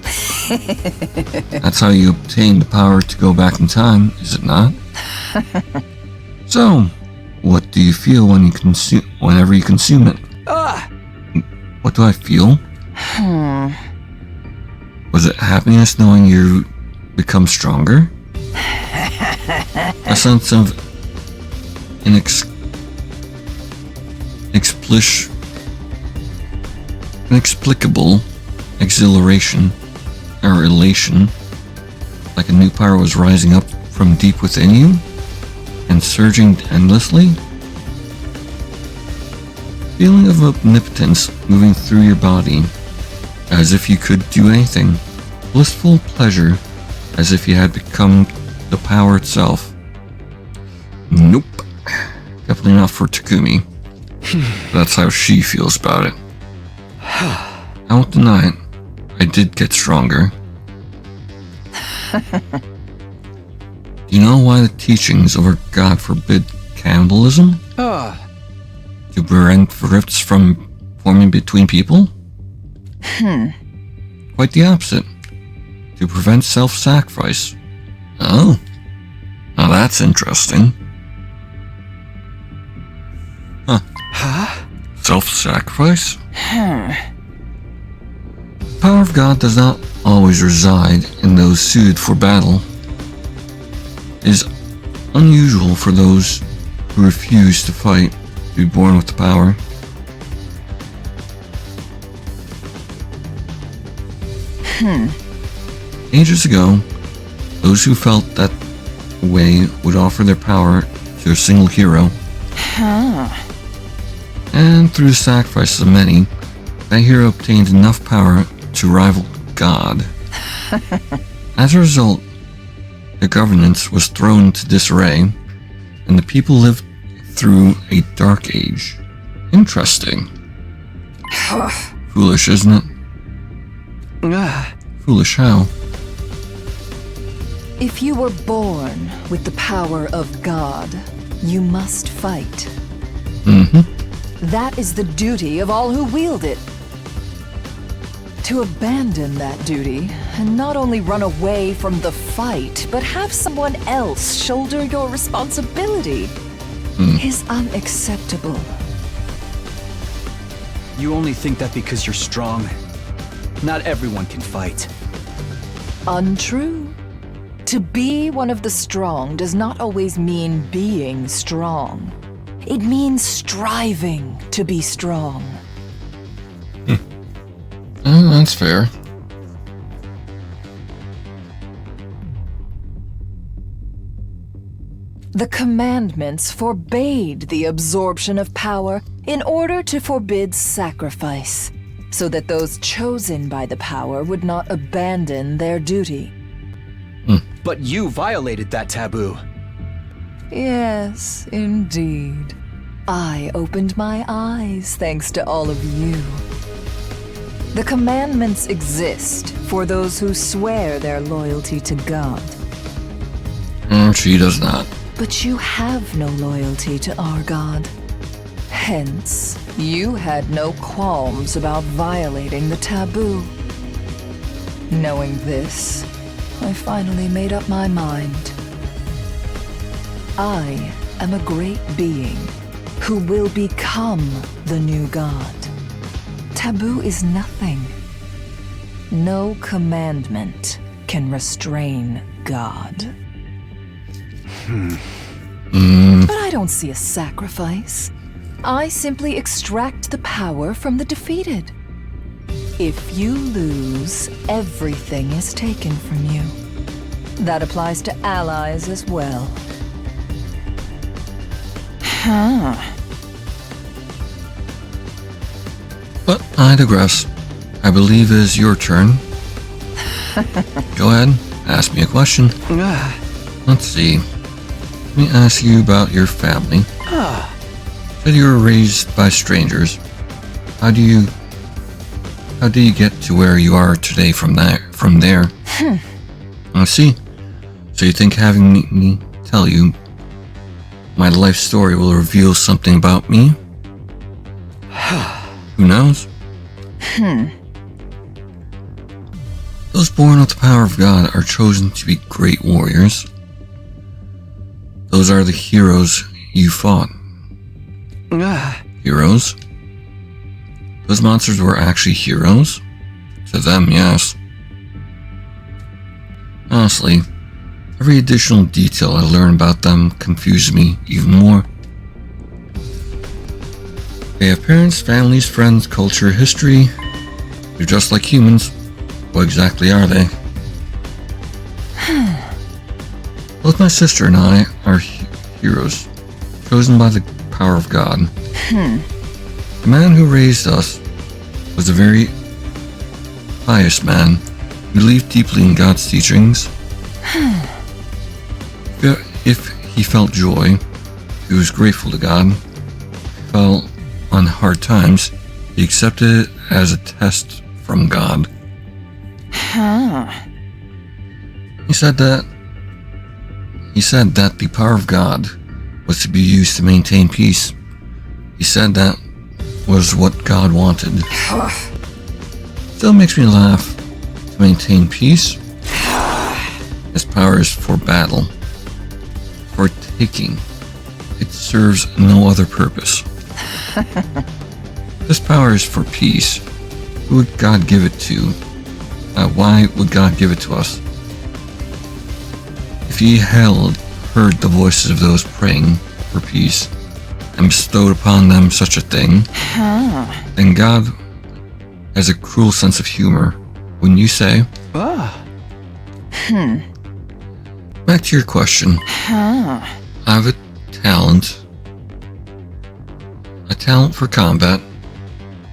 That's how you obtain the power to go back in time, is it not? So, what do you feel when you whenever you consume it? What do I feel? Was it happiness knowing you become stronger? A sense of inexplicable exhilaration or elation, like a new power was rising up from deep within you and surging endlessly? Feeling of omnipotence moving through your body, as if you could do anything. Blissful pleasure, as if you had become the power itself. Nope. Definitely not for Takumi. That's how she feels about it. I won't deny it. I did get stronger. Do you know why the teachings of our God forbid cannibalism? To prevent rifts from forming between people? Quite the opposite. To prevent self-sacrifice. Oh. Now that's interesting. Self-sacrifice? The power of God does not always reside in those suited for battle. It is unusual for those who refuse to fight to be born with the power. Ages ago, those who felt that way would offer their power to a single hero. And through the sacrifices of many, that hero obtained enough power to rival God. As a result, the governance was thrown into disarray, and the people lived through a dark age. Interesting. Foolish, isn't it? Foolish how? If you were born with the power of God, you must fight. That is the duty of all who wield it. To abandon that duty, and not only run away from the fight, but have someone else shoulder your responsibility, is unacceptable. You only think that because you're strong. Not everyone can fight. Untrue. To be one of the strong does not always mean being strong. It means striving to be strong. That's fair. The commandments forbade the absorption of power in order to forbid sacrifice, so that those chosen by the power would not abandon their duty. But you violated that taboo. Yes, indeed. I opened my eyes thanks to all of you. The commandments exist for those who swear their loyalty to God. She does not. But you have no loyalty to our God. Hence, you had no qualms about violating the taboo. Knowing this, I finally made up my mind. I am a great being who will become the new God. Taboo is nothing. No commandment can restrain God. But I don't see a sacrifice. I simply extract the power from the defeated. If you lose, everything is taken from you. That applies to allies as well. But I digress. I believe it is your turn. Go ahead, ask me a question. Let's see. Let me ask you about your family. Said you were raised by strangers. How do you get to where you are today from there? I see. So you think having me tell you my life story will reveal something about me? Who knows? Those born with the power of God are chosen to be great warriors. Those are the heroes you fought. Heroes? Those monsters were actually heroes? To them, yes. Honestly, every additional detail I learn about them confuses me even more. They have parents, families, friends, culture, history. They're just like humans. What exactly are they? Both my sister and I are heroes, chosen by the power of God. The man who raised us was a very pious man who believed deeply in God's teachings. If he felt joy, he was grateful to God. If he fell on hard times, he accepted it as a test from God. He said that the power of God was to be used to maintain peace. He said that was what God wanted. Still makes me laugh. To maintain peace, his power is for battle, for taking. It serves no other purpose. This power is for peace. Who would God give it to? Why would God give it to us? If he heard the voices of those praying for peace and bestowed upon them such a thing, then God has a cruel sense of humor, wouldn't you say? Back to your question. I have a talent for combat.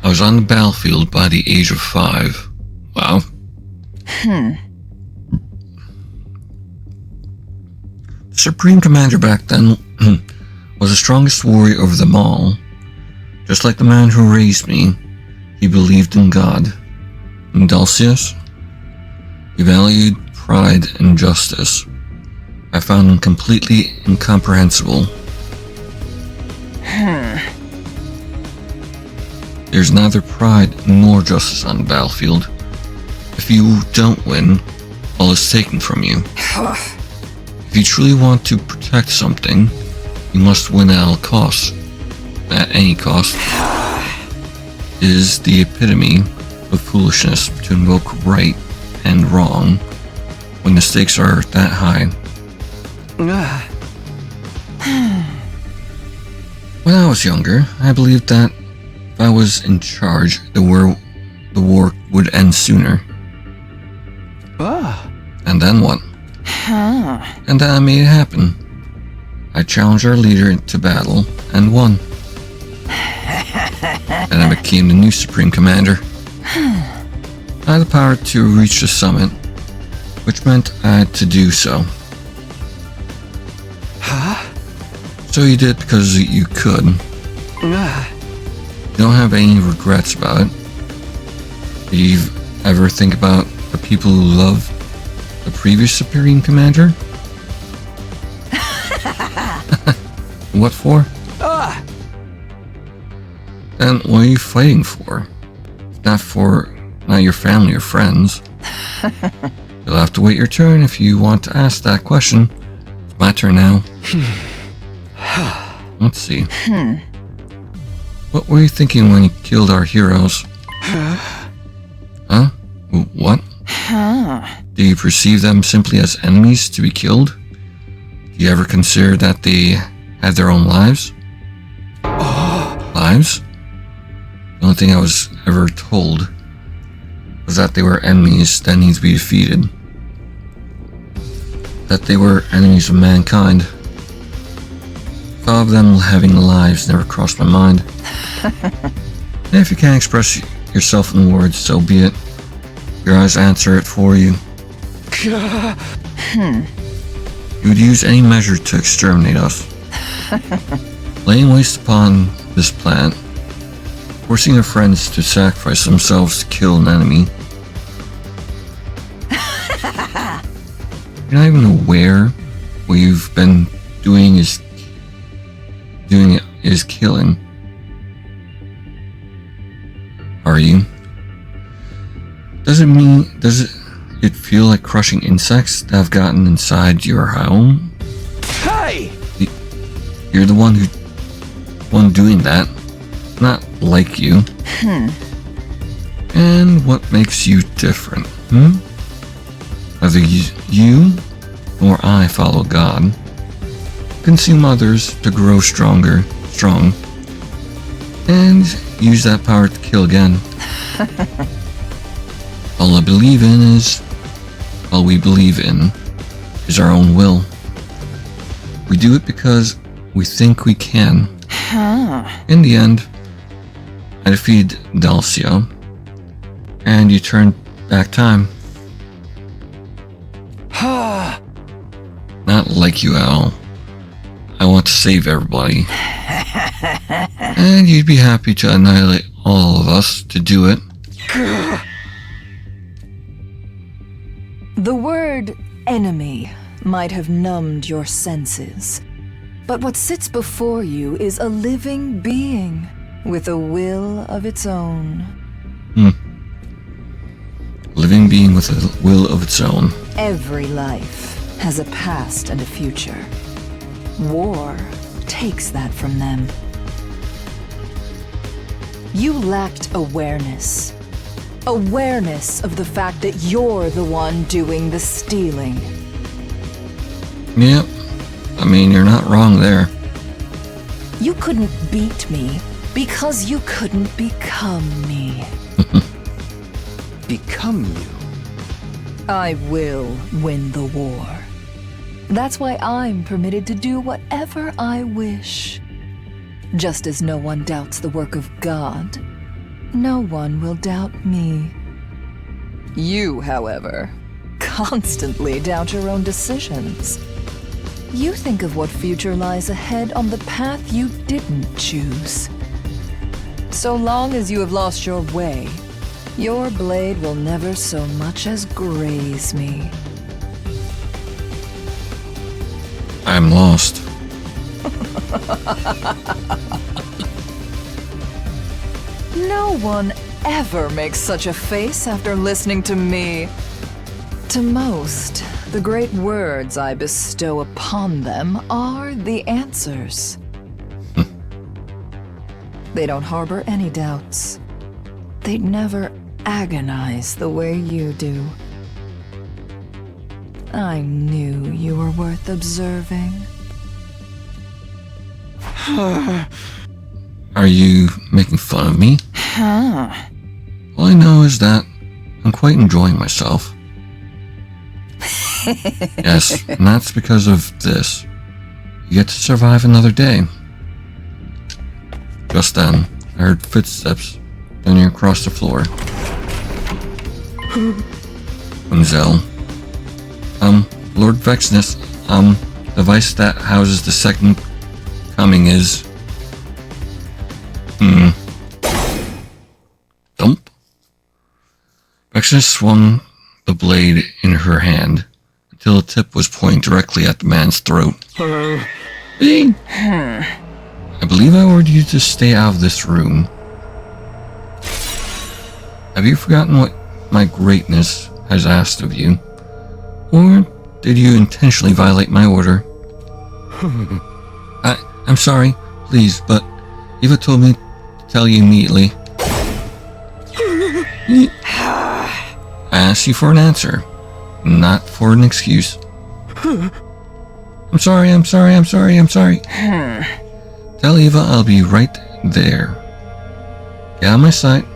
I was on the battlefield by the age of 5. Wow. The Supreme Commander back then was the strongest warrior over them all. Just like the man who raised me, he believed in God. And Dulcius? He valued pride and justice. I found him completely incomprehensible. There's neither pride nor justice on the battlefield. If you don't win, all is taken from you. If you truly want to protect something, you must win at all costs. At any cost. It is the epitome of foolishness to invoke right and wrong when the stakes are that high. When I was younger, I believed that if I was in charge, the war would end sooner. And then what? And then I made it happen. I challenged our leader to battle and won. And I became the new Supreme Commander. I had the power to reach the summit, which meant I had to do so. So you did because you could. You don't have any regrets about it. Do you ever think about the people who love the previous Supreme Commander? What for? Then what are you fighting for? Not your family or friends. You'll have to wait your turn if you want to ask that question. It's my turn now. Let's see. What were you thinking when you killed our heroes? Huh? What? Do you perceive them simply as enemies to be killed? Do you ever consider that they had their own lives? Lives? The only thing I was ever told was that they were enemies that need to be defeated. That they were enemies of mankind. Thought of them having lives never crossed my mind. And if you can't express yourself in words, so be it. Your eyes answer it for you. You would use any measure to exterminate us. Laying waste upon this planet, forcing your friends to sacrifice themselves to kill an enemy. You're not even aware what you've been doing is killing. Are you? Does it feel like crushing insects that have gotten inside your home? Hey! You're the one doing that, not like you. And what makes you different? Neither you nor I follow God. Consume others to grow strong, and use that power to kill again. All we believe in is our own will. We do it because we think we can. In the end, I defeated Dhalsia, and you turned back time. Not like you at all. I want to save everybody. And you'd be happy to annihilate all of us to do it. The word enemy might have numbed your senses, but what sits before you is a living being with a will of its own. Living being with a will of its own. Every life has a past and a future. War takes that from them. You lacked awareness. Awareness of the fact that you're the one doing the stealing. Yep. I mean, you're not wrong there. You couldn't beat me because you couldn't become me. Become you? I will win the war. That's why I'm permitted to do whatever I wish. Just as no one doubts the work of God, no one will doubt me. You, however, constantly doubt your own decisions. You think of what future lies ahead on the path you didn't choose. So long as you have lost your way, your blade will never so much as graze me. I'm lost. No one ever makes such a face after listening to me. To most, the great words I bestow upon them are the answers. They don't harbor any doubts. They'd never agonize the way you do. I knew you were worth observing. Are you making fun of me? All I know is that I'm quite enjoying myself. Yes, and that's because of this. You get to survive another day. Just then, I heard footsteps running across the floor. Zell. Lord Vexnus, the device that houses the second coming is... Thump. Vexus swung the blade in her hand until the tip was pointing directly at the man's throat. Hey. I believe I ordered you to stay out of this room. Have you forgotten what my greatness has asked of you? Or did you intentionally violate my order? I'm sorry, please, but Eva told me to tell you immediately. I asked you for an answer, not for an excuse. I'm sorry. Tell Eva I'll be right there. Get out of my sight.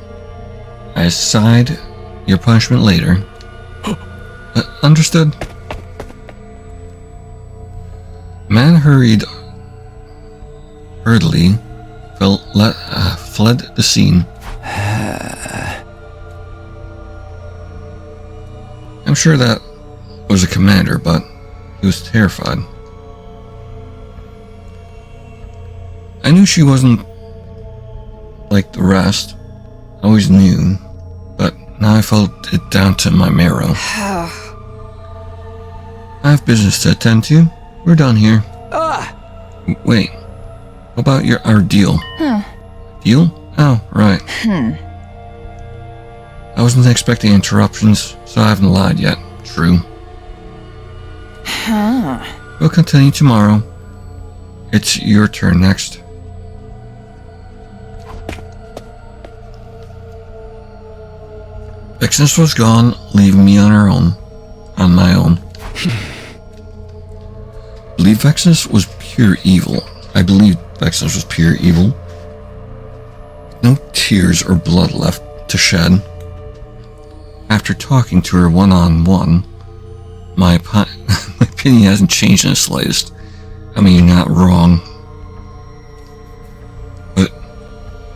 I decide your punishment later. Understood. Man hurriedly fled the scene. I'm sure that was a commander, but he was terrified. I knew she wasn't like the rest. I always knew, but now I felt it down to my marrow. I have business to attend to. We're done here. Wait, what about our deal? Deal? Oh, right. I wasn't expecting interruptions, so I haven't lied yet. True. We'll continue tomorrow. It's your turn next. Vexus was gone, leaving me on my own. I believe Vexus was pure evil. No tears or blood left to shed. After talking to her one-on-one, my opinion hasn't changed in the slightest. I mean, you're not wrong. But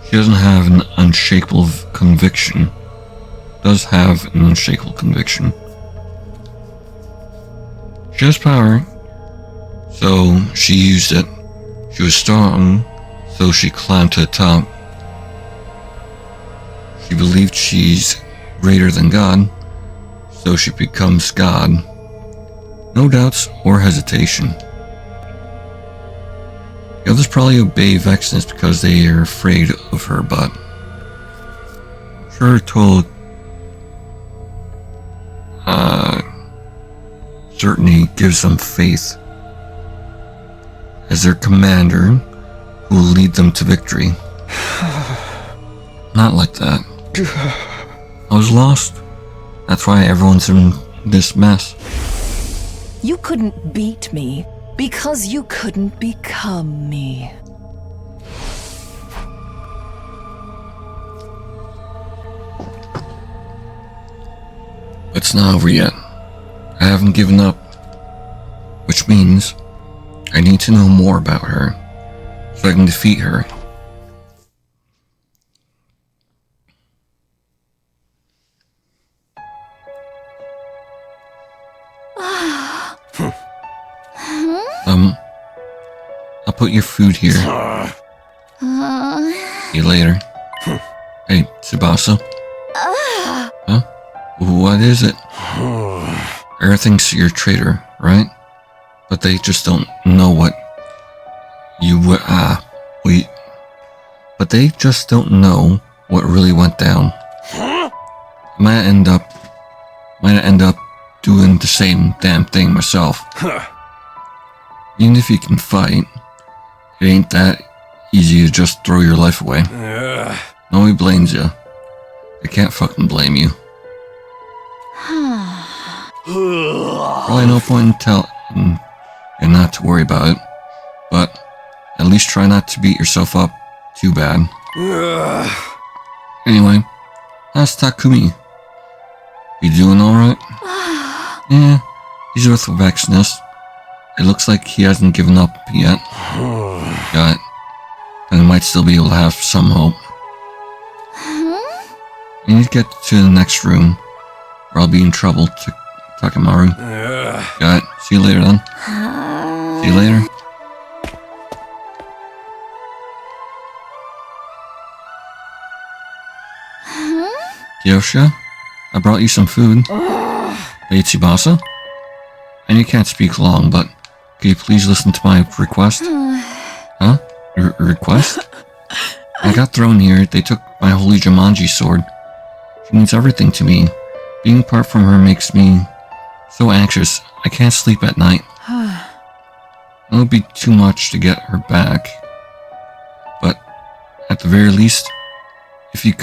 she doesn't have an unshakable conviction. Does have an unshakable conviction. She has power, so she used it. She was strong, so she climbed to the top. She believed she's greater than God, so she becomes God. No doubts or hesitation. The others probably obey Vexus because they are afraid of her, but sure told certainly gives them faith as their commander who will lead them to victory. Not like that. I was lost. That's why everyone's in this mess. You couldn't beat me because you couldn't become me. It's not over yet. I haven't given up, which means I need to know more about her so I can defeat her. I'll put your food here. See you later. Hey, Tsubasa. Huh? What is it? Earth thinks you're a traitor, right? But they just don't know what you would. But they just don't know what really went down. Might end up doing the same damn thing myself. Even if you can fight, it ain't that easy to just throw your life away. Nobody blames you. They can't fucking blame you. Probably no point in telling you not to worry about it, but at least try not to beat yourself up too bad. Anyway, how's Takumi? You doing alright? Yeah, he's with Vexus. It looks like he hasn't given up yet. Got it. And he might still be able to have some hope. You need to get to the next room, or I'll be in trouble, Takemaru. Got it. See you later then. See you later. Kyosha? I brought you some food. Hey, Tsubasa. I know you can't speak long, but could you please listen to my request? Huh? Request? I got thrown here. They took my holy Jumanji sword. She means everything to me. Being apart from her makes me so anxious. I can't sleep at night. It would be too much to get her back. But at the very least, if you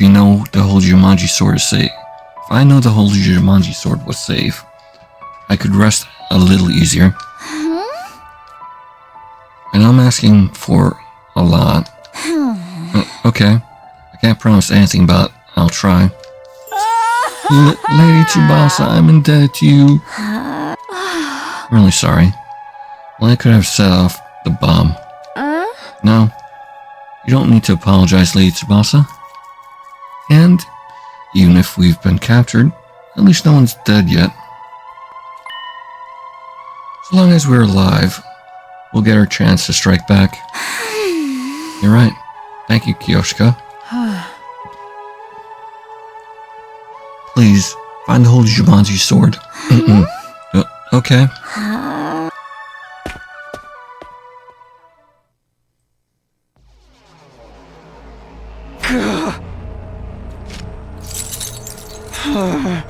know the holy Jumanji sword is safe. If I know the holy Jumanji sword was safe, I could rest a little easier. And I'm asking for a lot. Okay, I can't promise anything, but I'll try. Lady Tsubasa, I'm indebted to you. I'm really sorry. Well, I could have set off the bomb. No, you don't need to apologize, Lady Tsubasa. And even if we've been captured, at least no one's dead yet. As long as we're alive, we'll get our chance to strike back. You're right. Thank you, Kiyoshika. Please, find the holy Jumanji sword. Okay.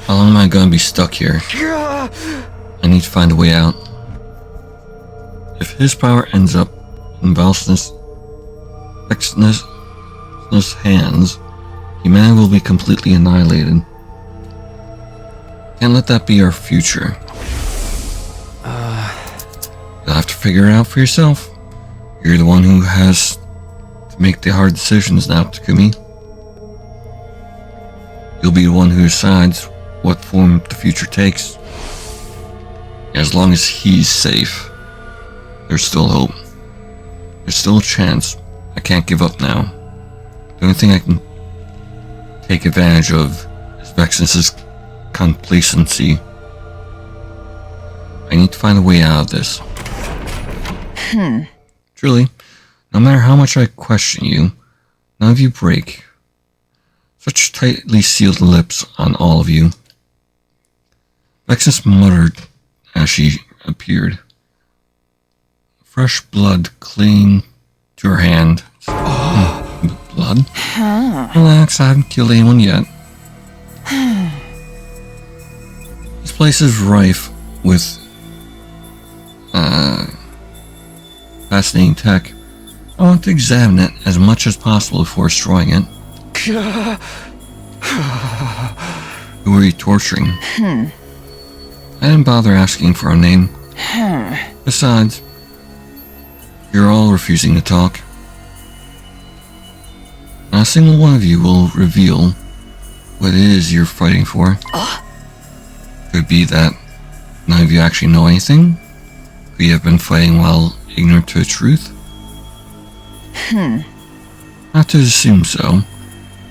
How long am I gonna be stuck here? I need to find a way out. If his power ends up in Vexnus' hands, humanity will be completely annihilated. Can't let that be our future. You'll have to figure it out for yourself. You're the one who has to make the hard decisions now, Takumi. You'll be the one who decides what form the future takes. As long as he's safe, there's still hope. There's still a chance. I can't give up now. The only thing I can take advantage of is Vexnus' complacency. I need to find a way out of this. Truly, no matter how much I question you, none of you break. Such tightly sealed lips on all of you. Vexnus muttered as she appeared. Fresh blood clinging to her hand. Blood? Relax, I haven't killed anyone yet. This place is rife with fascinating tech. I want to examine it as much as possible before destroying it. Who are you torturing? I didn't bother asking for a name. Besides, you're all refusing to talk. Not a single one of you will reveal what it is you're fighting for. Could be that none of you actually know anything. Could you have been fighting while ignorant to the truth? Not to assume so,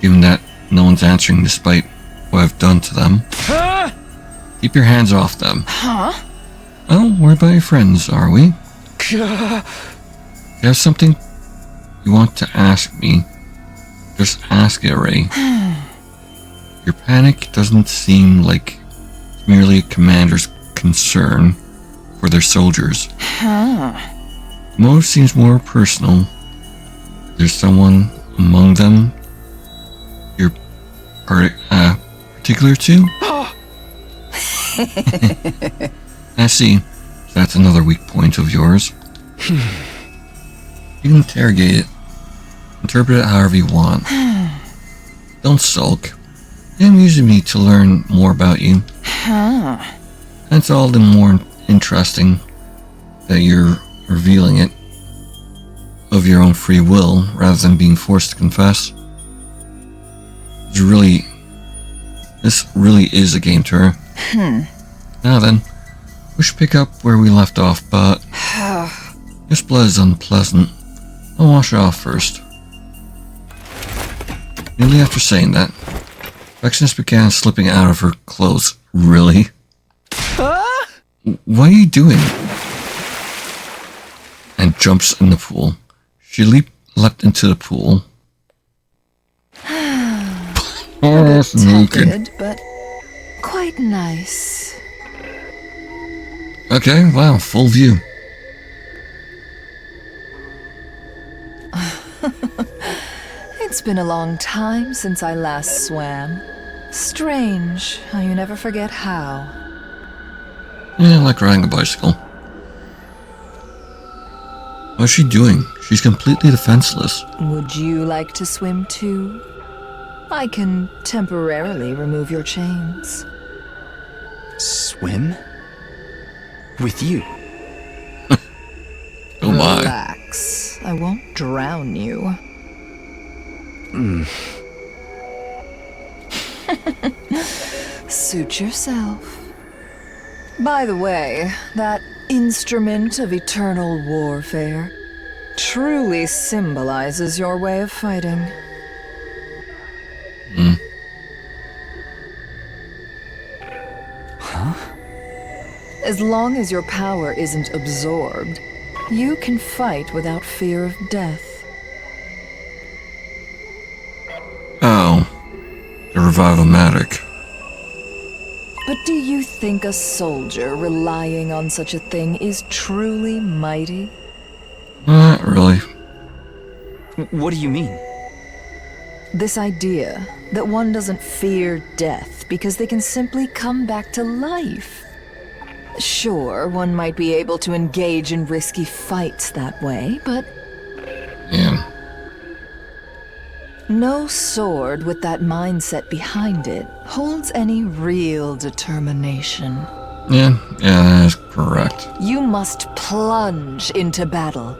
given that no one's answering despite what I've done to them. Keep your hands off them. Oh, we're about your friends, are we? If you have something you want to ask me, just ask it already. Your panic doesn't seem like it's merely a commander's concern for their soldiers. The motive seems more personal. There's someone among them you're particular to? I see. So that's another weak point of yours. You can interrogate it. Interpret it however you want. Don't sulk. It amuses me to learn more about you. And it's all the more interesting that you're revealing it of your own free will rather than being forced to confess. This really is a game to her. Now then, we should pick up where we left off, but this blood is unpleasant. I'll wash it off first. Nearly after saying that, Vexnus began slipping out of her clothes. Really? What are you doing? And jumps in the pool. She leapt into the pool. A bit naked. tepid, but quite nice. Okay, wow, full view. It's been a long time since I last swam. Strange how you never forget how. Yeah, like riding a bicycle. What's she doing? She's completely defenseless. Would you like to swim too? I can temporarily remove your chains. Swim? With you? Oh my. Relax. I won't drown you. Suit yourself. By the way, that instrument of eternal warfare truly symbolizes your way of fighting. As long as your power isn't absorbed, you can fight without fear of death. Oh. The Revival-matic. But do you think a soldier relying on such a thing is truly mighty? Not really. What do you mean? This idea that one doesn't fear death because they can simply come back to life. Sure, one might be able to engage in risky fights that way, but Yeah. no sword with that mindset behind it holds any real determination. Yeah, that is correct. You must plunge into battle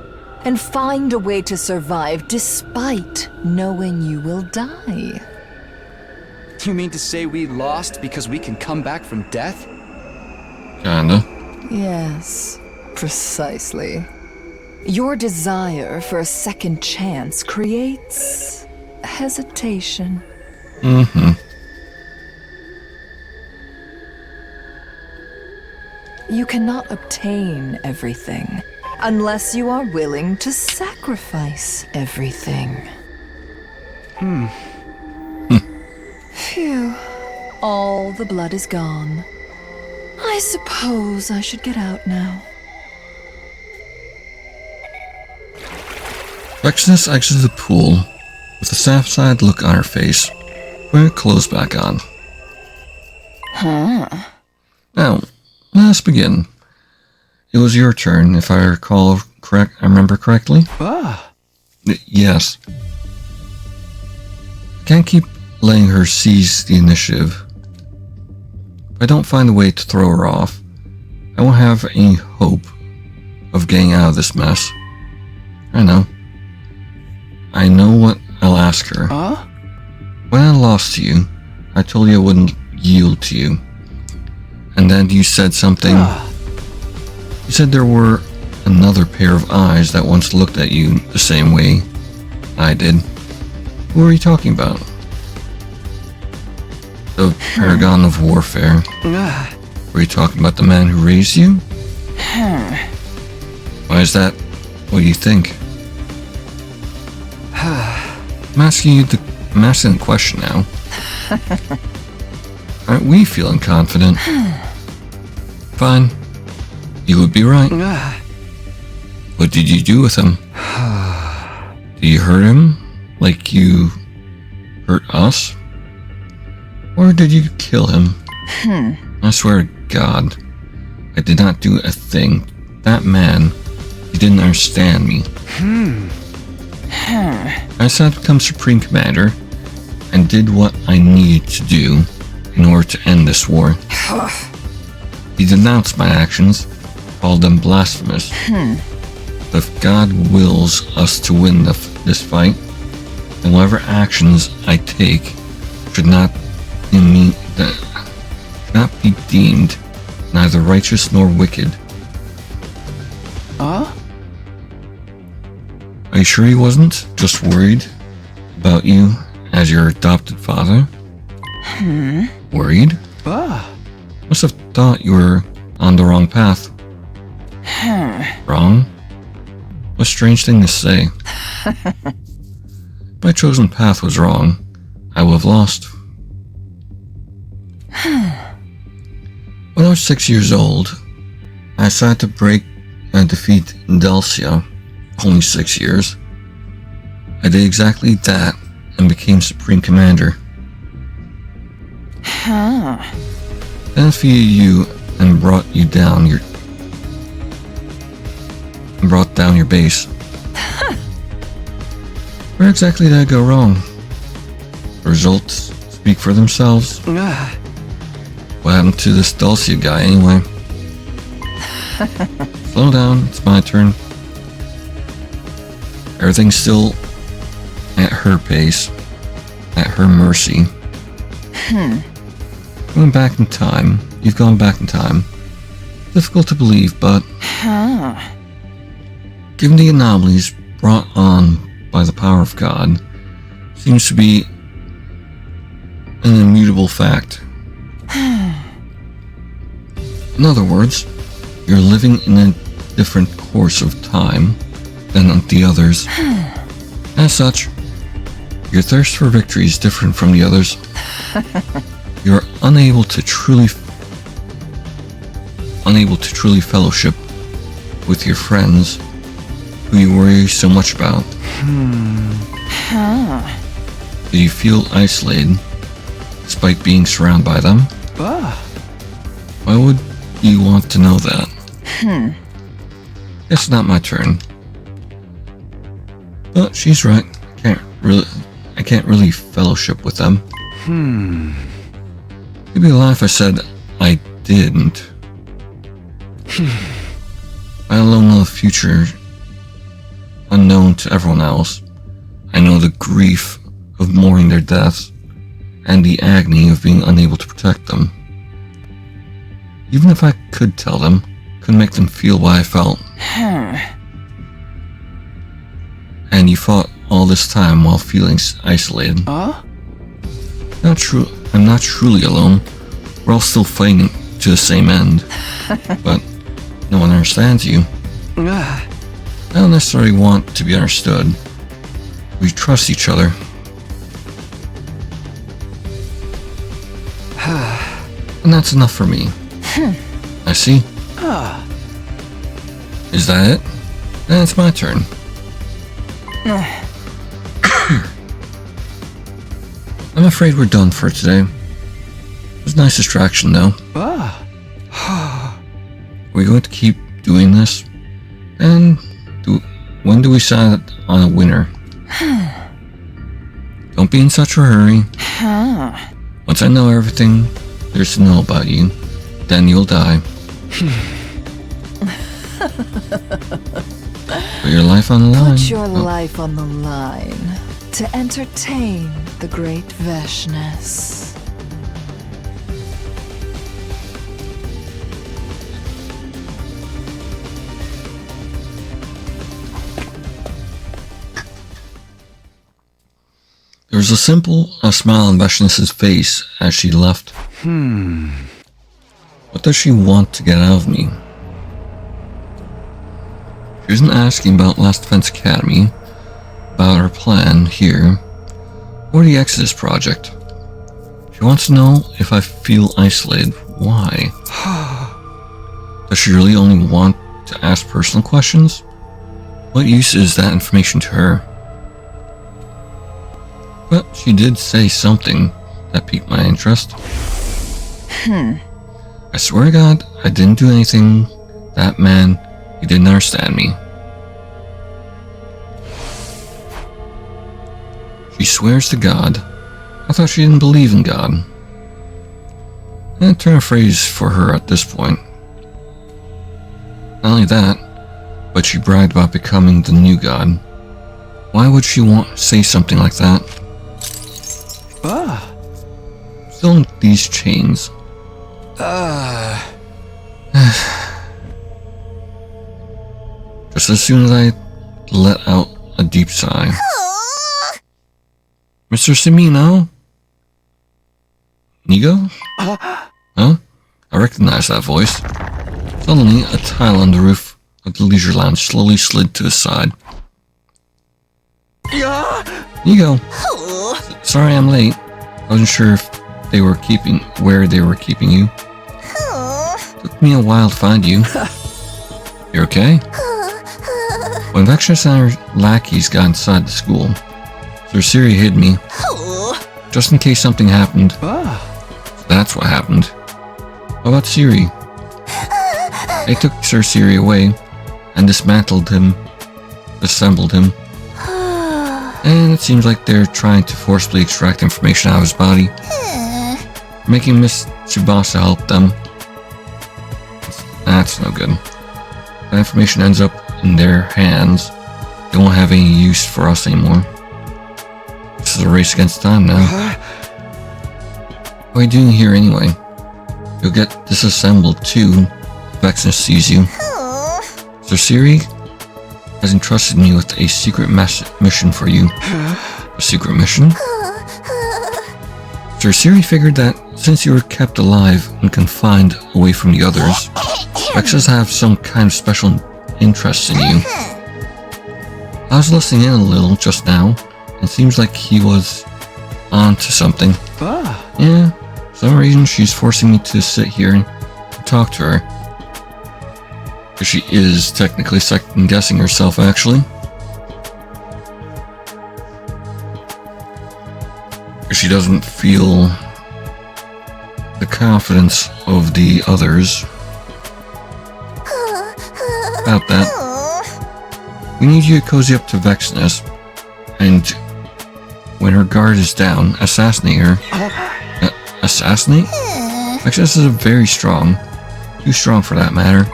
and find a way to survive despite knowing you will die. You mean to say we lost because we can come back from death? Kinda. Yes, precisely. Your desire for a second chance creates hesitation. Mm-hmm. You cannot obtain everything unless you are willing to sacrifice everything. Phew. All the blood is gone. I suppose I should get out now. Vexnus exited the pool with a satisfied look on her face, putting her clothes back on. Now, let's begin. It was your turn, if I remember correctly. Yes. I can't keep letting her seize the initiative. If I don't find a way to throw her off, I won't have any hope of getting out of this mess. I know. I know what I'll ask her. When I lost to you, I told you I wouldn't yield to you. And then you said something. You said there were another pair of eyes that once looked at you the same way I did. Who are you talking about? The Paragon of Warfare. Were you talking about the man who raised you? Why is that? What do you think? I'm asking the question now. Aren't we feeling confident? Fine. You would be right. What did you do with him? Did you hurt him like you hurt us? Or did you kill him? I swear to God, I did not do a thing. That man, he didn't understand me. I decided to become Supreme Commander and did what I needed to do in order to end this war. He denounced my actions, called them blasphemous. But if God wills us to win this fight, then whatever actions I take should not be deemed neither righteous nor wicked. Are you sure he wasn't just worried about you as your adopted father? Worried? Must have thought you were on the wrong path. Wrong? What a strange thing to say. If my chosen path was wrong, I would have lost. When I was 6 years old, I decided to break and defeat Delcia. Only 6 years. I did exactly that and became Supreme Commander. Huh. Then defeated you and brought down your base. Where exactly did I go wrong? The results speak for themselves. What happened to this Dulcia guy anyway? Slow down, it's my turn. Everything's still at her pace, at her mercy. Going back in time, you've gone back in time. Difficult to believe, but given the anomalies brought on by the power of God, seems to be an immutable fact. In other words, you're living in a different course of time than the others. As such, your thirst for victory is different from the others. You're unable to truly fellowship with your friends who you worry so much about. Do you feel isolated despite being surrounded by them? Why would you want to know that? It's not my turn. But she's right. I can't really fellowship with them. You'd be a lie if I said I didn't. I alone know the future unknown to everyone else. I know the grief of mourning their deaths and the agony of being unable to protect them. Even if I could tell them, couldn't make them feel what I felt. And you fought all this time while feeling isolated. Not true. I'm not truly alone. We're all still fighting to the same end. But no one understands you. I don't necessarily want to be understood. We trust each other. And that's enough for me. I see. Is that it? Then it's my turn. I'm afraid we're done for today. It was a nice distraction though. We're going to keep doing this. And when do we decide on a winner? Don't be in such a hurry. Once I know everything there's to know about you, then you'll die. Put your life on the line. Put your life on the line to entertain the great Veshness. There was a smile on Veshness's face as she left. What does she want to get out of me? She wasn't asking about Last Defense Academy, about her plan here, or the Exodus project. She wants to know if I feel isolated. Why? Does she really only want to ask personal questions? What use is that information to her? But she did say something that piqued my interest. I swear to God, I didn't do anything. That man, he didn't understand me. She swears to God. I thought she didn't believe in God. And turn a phrase for her at this point. Not only that, but she bragged about becoming the new God. Why would she say something like that? Still in these chains. Just as soon as I let out a deep sigh. Mr. Semino? Nigo? Huh? I recognize that voice. Suddenly, a tile on the roof of the leisure lounge slowly slid to his side. Nigo! Sorry I'm late. I wasn't sure if they were keeping you. Took me a while to find you. You okay? When Vexness and her lackeys got inside the school, Sir Siri hid me. Just in case something happened. So that's what happened. How about Siri? They took Sir Siri away and disassembled him. And it seems like they're trying to forcibly extract information out of his body. Making Miss Tsubasa help them. That's no good. That information ends up in their hands. They won't have any use for us anymore. This is a race against time now. What are you doing here anyway? You'll get disassembled too if Vexness sees you. Sir Siri has entrusted me with a secret mission for you. A secret mission? Sir Siri figured that since you were kept alive and confined away from the others, Vexness have some kind of special interest in you. I was listening in a little just now, and it seems like he was on to something. Yeah, for some reason she's forcing me to sit here and talk to her. Because she is technically second-guessing herself, actually. Because she doesn't feel the confidence of the others. About that. We need you to cozy up to Vexness, and when her guard is down, assassinate her. Assassinate? Vexness is very strong. Too strong for that matter.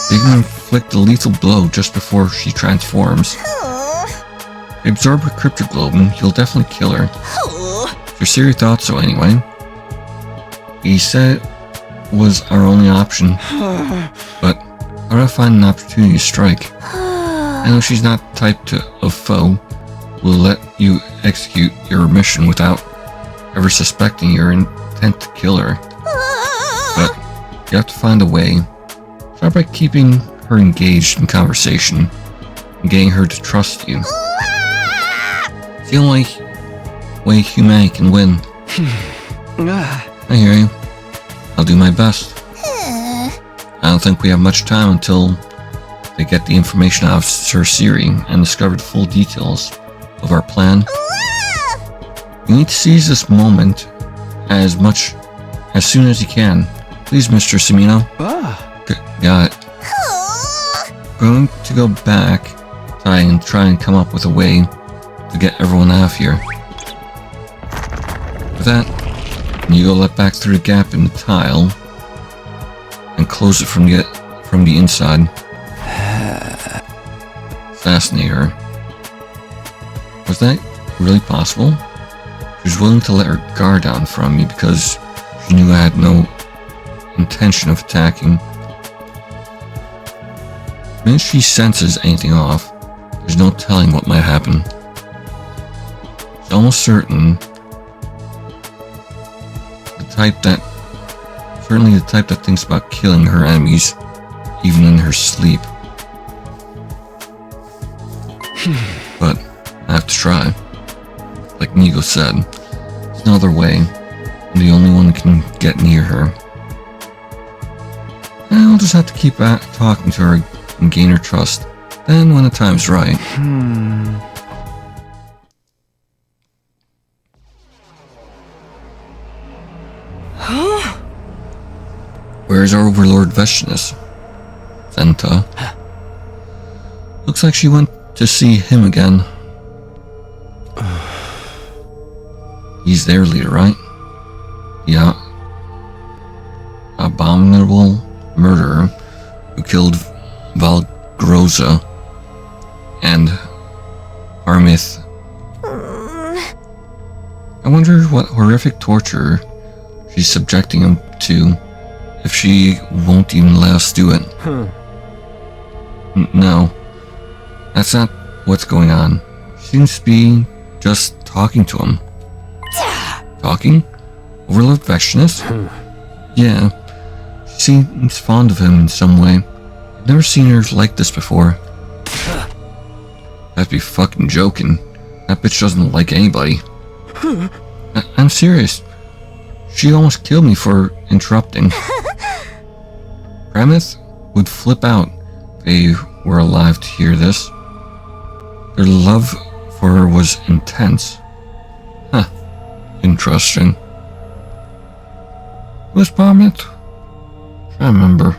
They can inflict a lethal blow just before she transforms. If you absorb her cryptoglobin, you'll definitely kill her. Sir Siri thought so anyway. He said it was our only option. But how do I find an opportunity to strike? I know she's not the type of foe who will let you execute your mission without ever suspecting your intent to kill her. But you have to find a way. Start by keeping her engaged in conversation and getting her to trust you. It's the only way humanity can win. I hear you. I'll do my best. I don't think we have much time until they get the information out of Sir Siri and discover the full details of our plan. You need to seize this moment as soon as you can. Please, Mr. Semino. Got it. Going to go back and try and come up with a way to get everyone out of here. With that, you go let back through the gap in the tile and close it from the inside. Assassinate her. Was that really possible? She was willing to let her guard down from me because she knew I had no intention of attacking. The minute she senses anything off, there's no telling what might happen. It's almost certain certainly the type that thinks about killing her enemies, even in her sleep. But I have to try. Like Nigo said, there's no other way. I'm the only one who can get near her. And I'll just have to keep talking to her and gain her trust. Then, when the time's right. Where's our Overlord Vexness? Zenta. Looks like she went to see him again. He's their leader, right? Yeah. Abominable murderer who killed Valgroza and Armith. I wonder what horrific torture she's subjecting him to if she won't even let us do it. No, that's not what's going on. She seems to be just talking to him. Talking? Overlord Vexness? Yeah, she seems fond of him in some way. I've never seen her like this before. That'd be fucking joking. That bitch doesn't like anybody. I'm serious. She almost killed me for interrupting. Pramith would flip out if they were alive to hear this. Their love for her was intense. Huh. Interesting. Who's Pramith? I remember.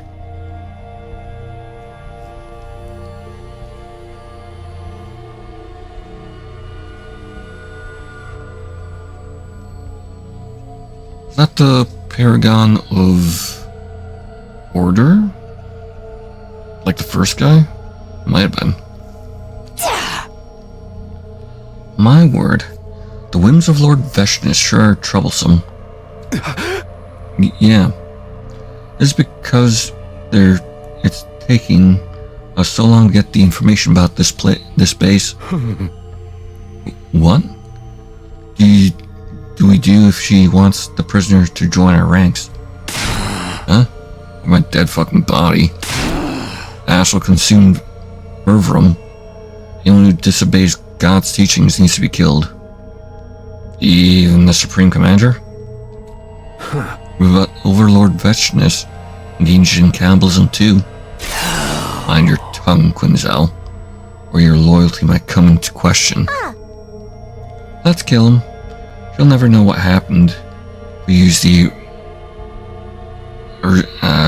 Is that the Paragon of Order? Like the first guy? Might have been. My word, the whims of Lord Veshnis sure are troublesome. Yeah. It's because it's taking us so long to get the information about this base. What? Do we do if she wants the prisoner to join our ranks? Huh? Or my dead fucking body. Asshole consumed Mervrum. Anyone who disobeys God's teachings needs to be killed. Even the Supreme Commander? But Overlord Veshnis engaged in cannibalism too. Mind your tongue, Quinzel, or your loyalty might come into question. Let's kill him. She'll never know what happened. We use the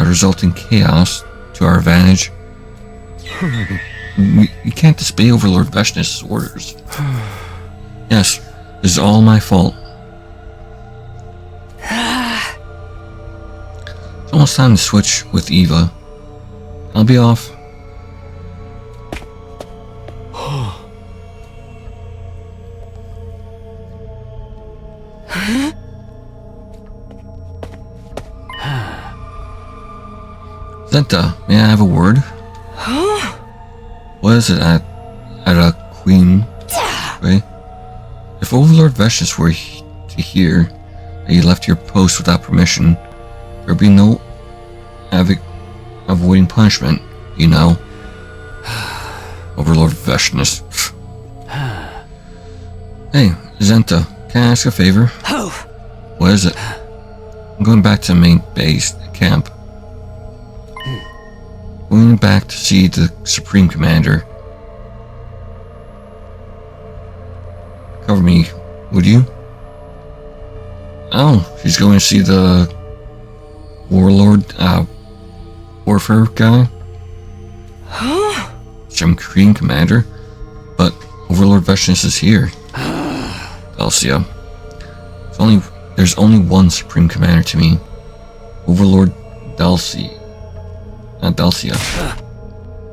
resulting chaos to our advantage. We can't disobey Overlord Veshnis' orders. Yes, this is all my fault. It's almost time to switch with Eva. I'll be off. Zenta, may I have a word? What is it at a queen? Right? If Overlord Veshnis were to hear that you left your post without permission, there'd be no avoiding punishment, you know. Overlord Veshnis. Hey, Zenta, can I ask a favor? What is it? I'm going back to the main base, the camp. Going back to see the Supreme Commander. Cover me, would you? Oh, she's going to see the Warlord, Warfare guy? Supreme Commander? But Overlord Veshnis is here. Dalcia. There's only one Supreme Commander to me. Overlord Dalcia. Not Dalcia.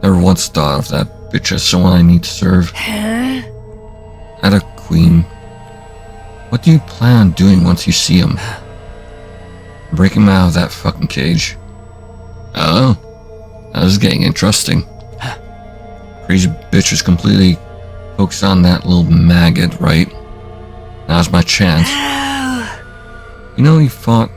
Never once thought of that bitch as someone I need to serve. Ada Queen. What do you plan on doing once you see him? Break him out of that fucking cage. Oh, that is getting interesting. Crazy bitch is completely focused on that little maggot, right? Now's my chance. You know he fought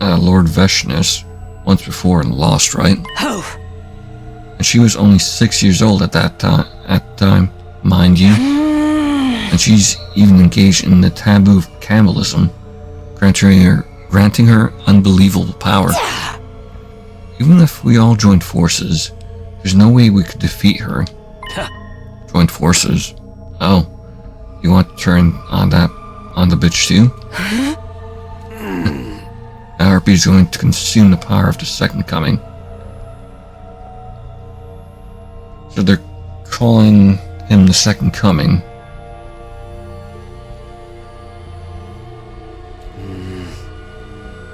Lord Veshnis once before and lost, right? And she was only 6 years old at that time, mind you. And she's even engaged in the taboo of cannibalism, granting her unbelievable power. Even if we all joined forces, there's no way we could defeat her. Join forces? Oh, you want to turn on the bitch too? That harpy is going to consume the power of the Second Coming. So they're calling him the Second Coming.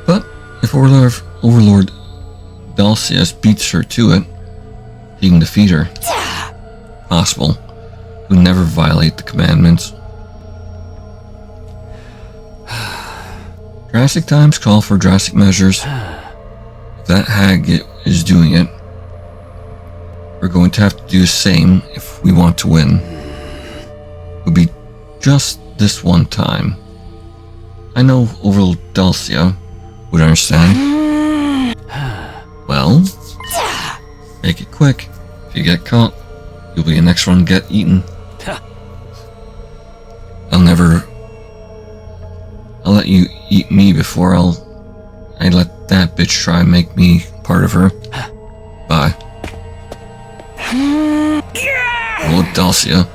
But if Overlord Dalcius beats her to it, he can defeat her. Possible. Who never violate the commandments. Drastic times call for drastic measures. If that hag is doing it, we're going to have to do the same if we want to win. It would be just this one time. I know Overlord Dalcia would understand. Well, make it quick. If you get caught, you'll be the next one to get eaten. I'll let you eat me before I let that bitch try and make me part of her. Bye. Oh, Dulcia.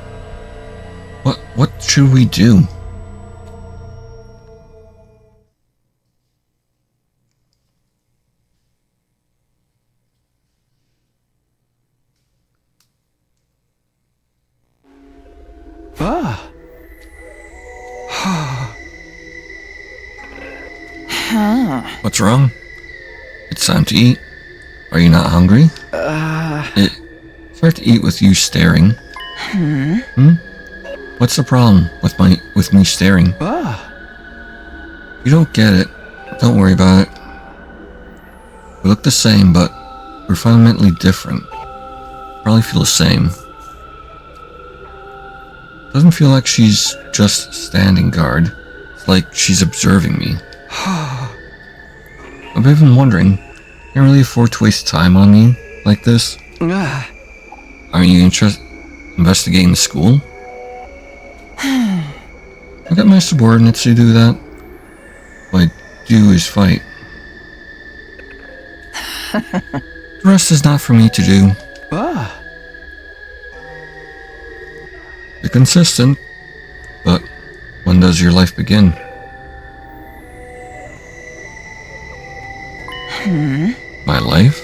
What should we do? What's wrong? It's time to eat. Are you not hungry? It's hard to eat with you staring. What's the problem with me staring? You don't get it. Don't worry about it. We look the same, but we're fundamentally different. Probably feel the same. Doesn't feel like she's just standing guard. It's like she's observing me. I've been wondering, can't really afford to waste time on me like this. Aren't you investigating the school? I got my subordinates to do that. What I do is fight. The rest is not for me to do. Be consistent, but when does your life begin? My life?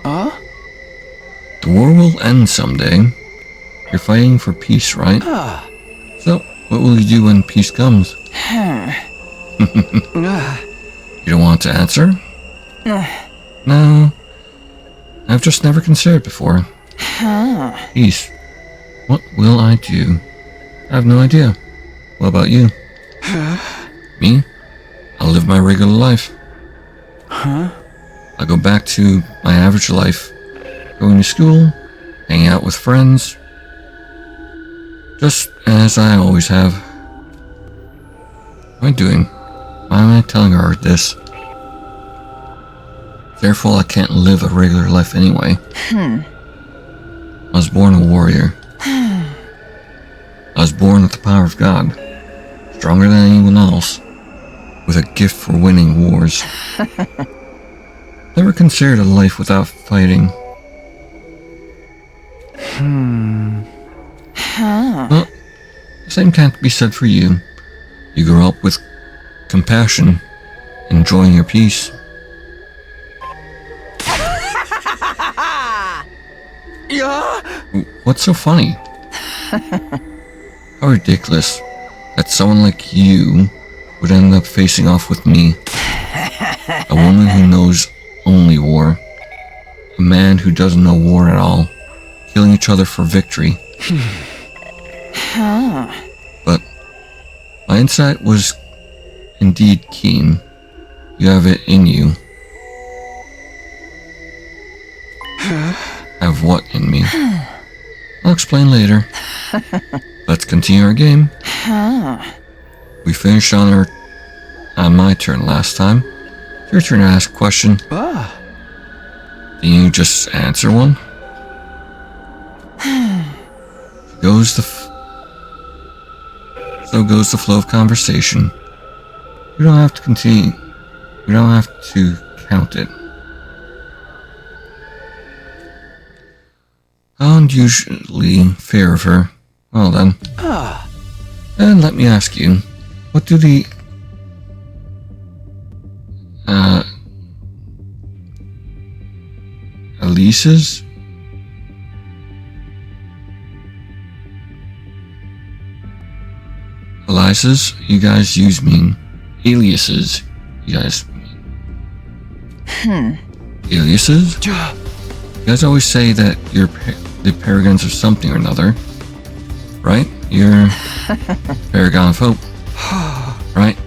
The war will end someday. You're fighting for peace, right? So, what will you do when peace comes? You don't want to answer? No. I've just never considered before. Peace. What will I do? I have no idea. What about you? Me? I'll live my regular life. I'll go back to my average life. Going to school, hanging out with friends. Just as I always have. What am I doing? Why am I telling her this? Therefore, I can't live a regular life anyway. I was born a warrior. I was born with the power of God. Stronger than anyone else. With a gift for winning wars. Never considered a life without fighting. Well, the same can't be said for you. You grew up with compassion, enjoying your peace. What's so funny? How ridiculous that someone like you would end up facing off with me. A woman who knows only war. A man who doesn't know war at all. Killing each other for victory. But my insight was indeed keen. You have it in you. Have what in me? I'll explain later. Let's continue our game. We finished on my turn last time. It's your turn to ask a question. Can you just answer one? So goes the flow of conversation. We don't have to continue. We don't have to count it. How unusually fair of her. Well then. And let me ask you, what do the Elises? Elises, you guys use mean. Aliases, you guys mean. Aliases? You guys always say that you're the paragons of something or another. Right? You're Paragon of Hope. Right?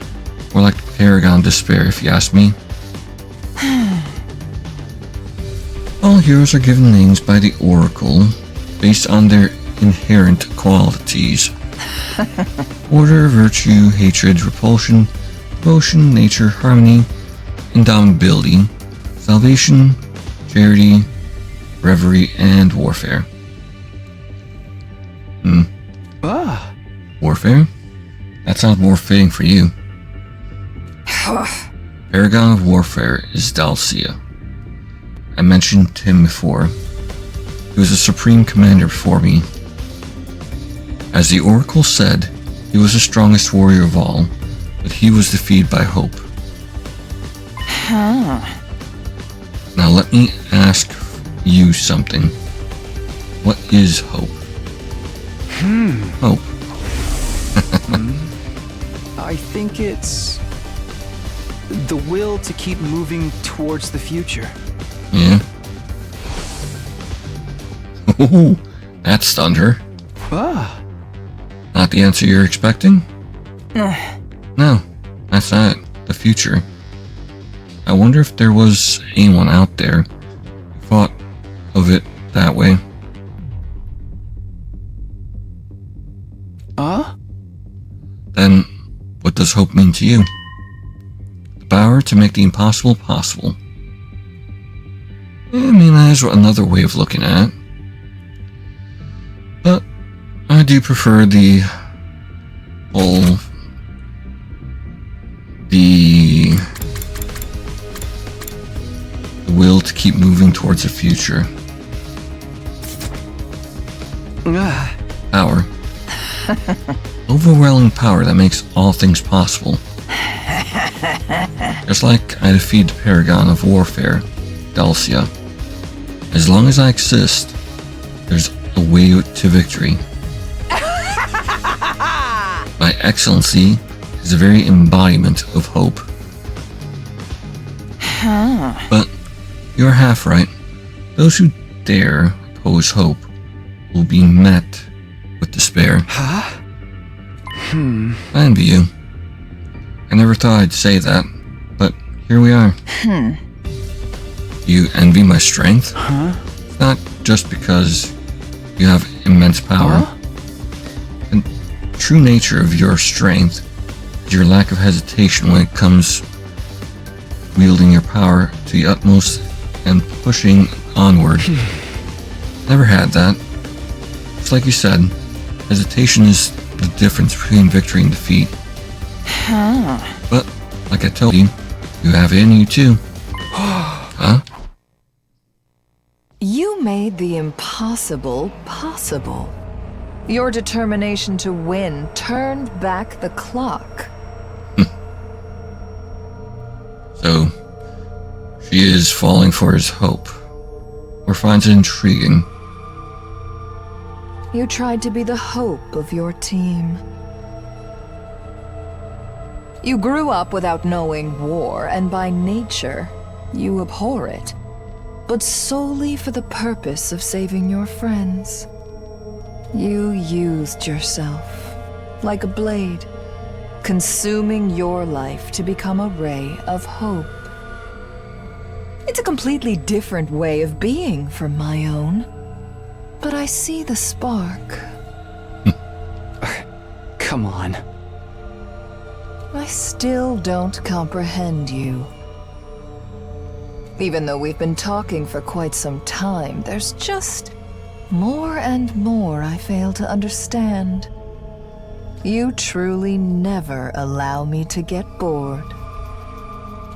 More like Paragon of Despair, if you ask me. All heroes are given names by the Oracle based on their inherent qualities. Order, virtue, hatred, repulsion, devotion, nature, harmony, indomitability, salvation, charity, reverie, and warfare. Warfare? That sounds more fitting for you. Paragon of Warfare is Dalcia. I mentioned him before. He was a supreme commander before me. As the Oracle said, he was the strongest warrior of all, but he was defeated by hope. Now let me ask you something. What is hope? Hope. I think it's the will to keep moving towards the future. Yeah. Ooh, that stunned her. Ah. Not the answer you're expecting? No, that's not it. The future. I wonder if there was anyone out there who thought of it that way. Then, what does hope mean to you? The power to make the impossible possible. I mean, that is another way of looking at it. But I do prefer the whole the will to keep moving towards the future. Power. Overwhelming power that makes all things possible. Just like I defeat the Paragon of Warfare, Dalcia. As long as I exist, there's a way to victory. My excellency is the very embodiment of hope. But you're half right. Those who dare oppose hope will be met with despair. I envy you. I never thought I'd say that, but here we are. You envy my strength? Not just because you have immense power. The true nature of your strength is your lack of hesitation when it comes wielding your power to the utmost and pushing onward. Never had that. It's like you said, hesitation is the difference between victory and defeat. But, like I told you, you have it in you too. Huh? You made the impossible possible. Your determination to win turned back the clock. So, she is falling for his hope, or finds it intriguing. You tried to be the hope of your team. You grew up without knowing war, and by nature, you abhor it, but solely for the purpose of saving your friends. You used yourself like a blade, consuming your life to become a ray of hope. It's a completely different way of being from my own, but I see the spark. Come on. I still don't comprehend you. Even though we've been talking for quite some time, there's just more and more I fail to understand. You truly never allow me to get bored.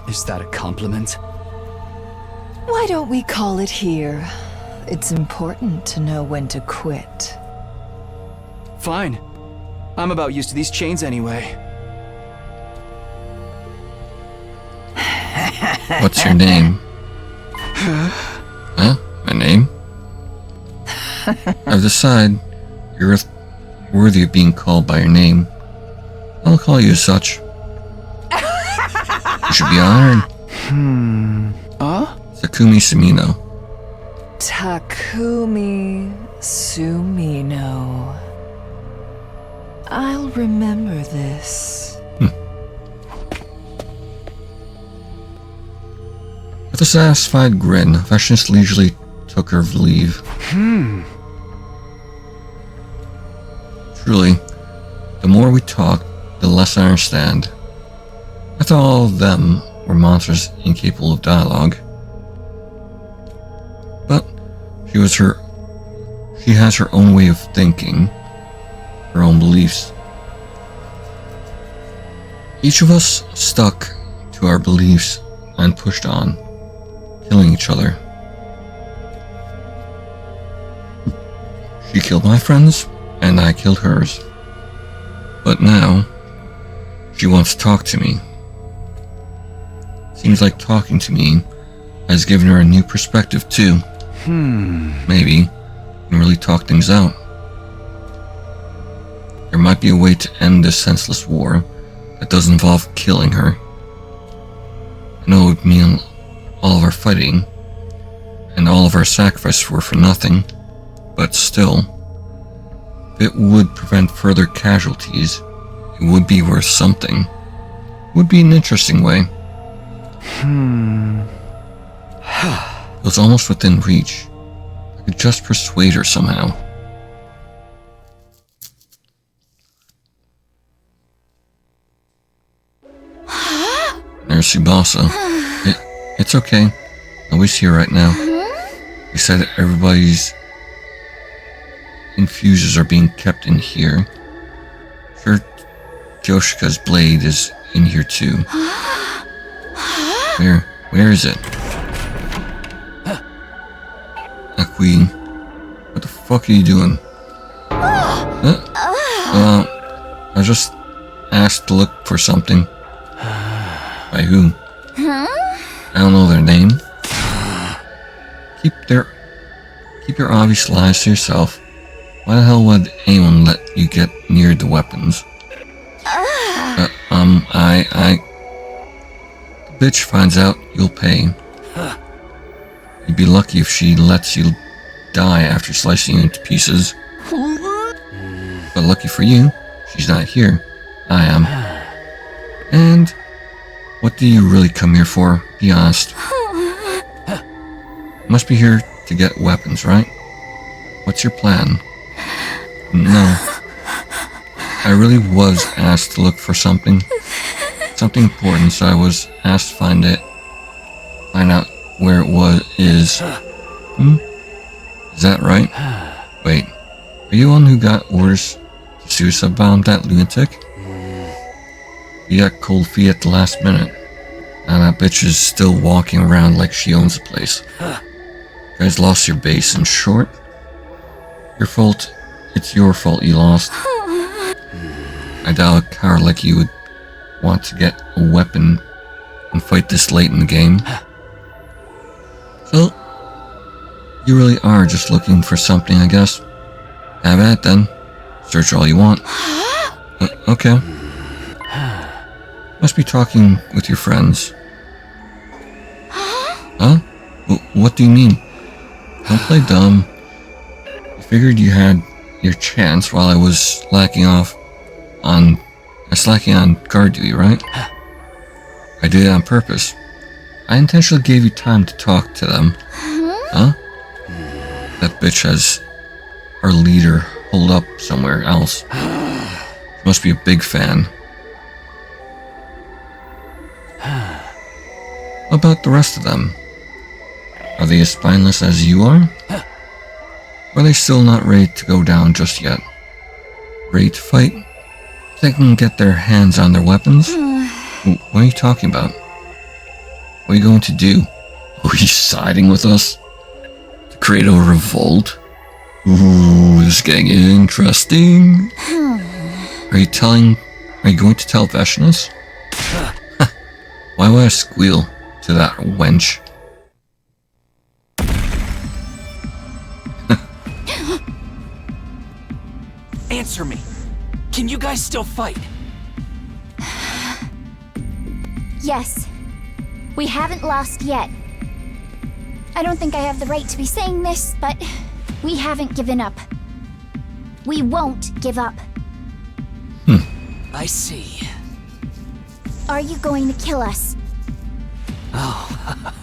Is that a compliment? Why don't we call it here? It's important to know when to quit. Fine. I'm about used to these chains anyway. What's your name? Huh? My name? I've decided you're worthy of being called by your name. I'll call you as such. You should be honored. Takumi Sumino. Takumi Sumino. I'll remember this. With a satisfied grin, Vashnis leisurely took her leave. Truly, the more we talk, the less I understand. I thought all of them were monsters incapable of dialogue. But she has her own way of thinking, her own beliefs. Each of us stuck to our beliefs and pushed on, killing each other. She killed my friends, and I killed hers. But now, she wants to talk to me. Seems like talking to me has given her a new perspective too. Maybe we can really talk things out. There might be a way to end this senseless war that doesn't involve killing her. I know it would mean all of our fighting and all of our sacrifices were for nothing, but still, if it would prevent further casualties, it would be worth something. It would be an interesting way. It was almost within reach. I could just persuade her somehow. There's Tsubasa. It's okay. Nobody's here right now. He said everybody's infusers are being kept in here. Sure, Yoshika's blade is in here too. Where is it? Akui, what the fuck are you doing? I just asked to look for something. By who? I don't know their name. Keep your obvious lies to yourself. Why the hell would anyone let you get near the weapons? The bitch finds out, you'll pay. You'd be lucky if she lets you die after slicing you into pieces. But lucky for you, she's not here. I am. And what do you really come here for? Be honest. You must be here to get weapons, right? What's your plan? No. I really was asked to look for something. Something important, so I was asked to find out where it is. Is that right? Wait, are you the one who got orders to suicide bomb that lunatic? You got cold feet at the last minute. Now that bitch is still walking around like she owns the place. You guys lost your base. In short, your fault. It's your fault you lost. I doubt a coward like you would want to get a weapon and fight this late in the game. So, you really are just looking for something, I guess. Have at it then. Search all you want. Okay. Must be talking with your friends. Huh? What do you mean? Don't play dumb. You figured you had your chance while I was slacking on guard duty, right? I did it on purpose. I intentionally gave you time to talk to them. Huh? That bitch has our leader holed up somewhere else. She must be a big fan. What about the rest of them? Are they as spineless as you are? Or are they still not ready to go down just yet? Ready to fight? They can get their hands on their weapons? What are you talking about? What are you going to do? Are you siding with us? To create a revolt? Ooh, this is getting interesting. Are you going to tell Veshnas? Why would I squeal to that wench? Answer me. Can you guys still fight? Yes. We haven't lost yet. I don't think I have the right to be saying this, but we haven't given up. We won't give up. I see. Are you going to kill us? Oh,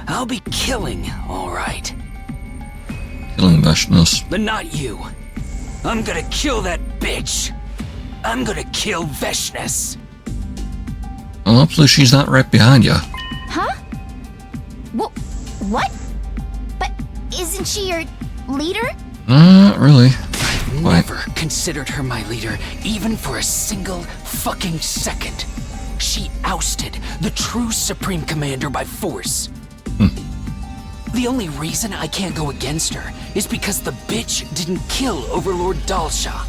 I'll be killing, all right. Killing Veshnas. But not you. I'm gonna kill that bitch. I'm gonna kill Veshnas. Well, hopefully she's not right behind you. Huh? What? But isn't she your leader? Not really. Never considered her my leader, even for a single fucking second. She ousted the true Supreme Commander by force. The only reason I can't go against her is because the bitch didn't kill Overlord Dalsha.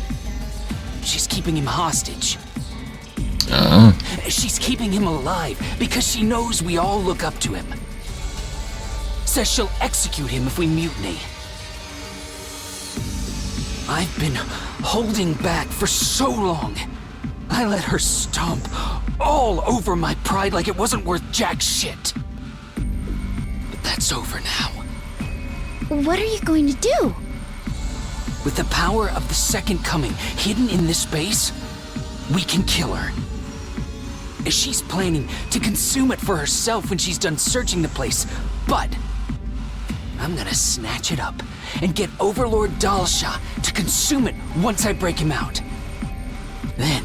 She's keeping him hostage. She's keeping him alive because she knows we all look up to him. Says she'll execute him if we mutiny. I've been holding back for so long. I let her stomp all over my pride like it wasn't worth jack shit. But that's over now. What are you going to do? With the power of the Second Coming hidden in this space, we can kill her. She's planning to consume it for herself when she's done searching the place, but I'm gonna snatch it up and get Overlord Dalsha to consume it once I break him out. Then,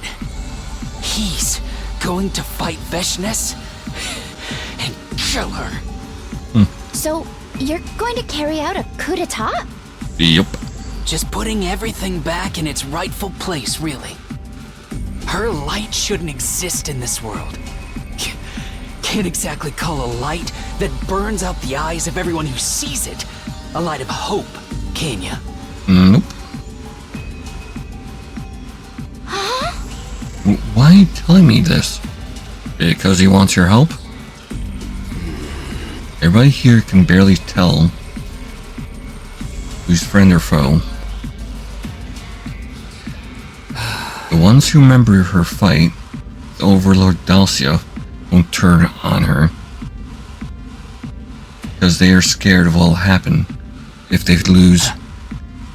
he's going to fight Veshness and kill her. So, you're going to carry out a coup d'etat? Yep. Just putting everything back in its rightful place, really. Her light shouldn't exist in this world. Can't exactly call a light that burns out the eyes of everyone who sees it a light of hope, can ya? Nope. Why are you telling me this? Because he wants your help? Everybody here can barely tell who's friend or foe. The ones who remember her fight with Overlord Dalsha won't turn on her. Because they are scared of what will happen if they lose.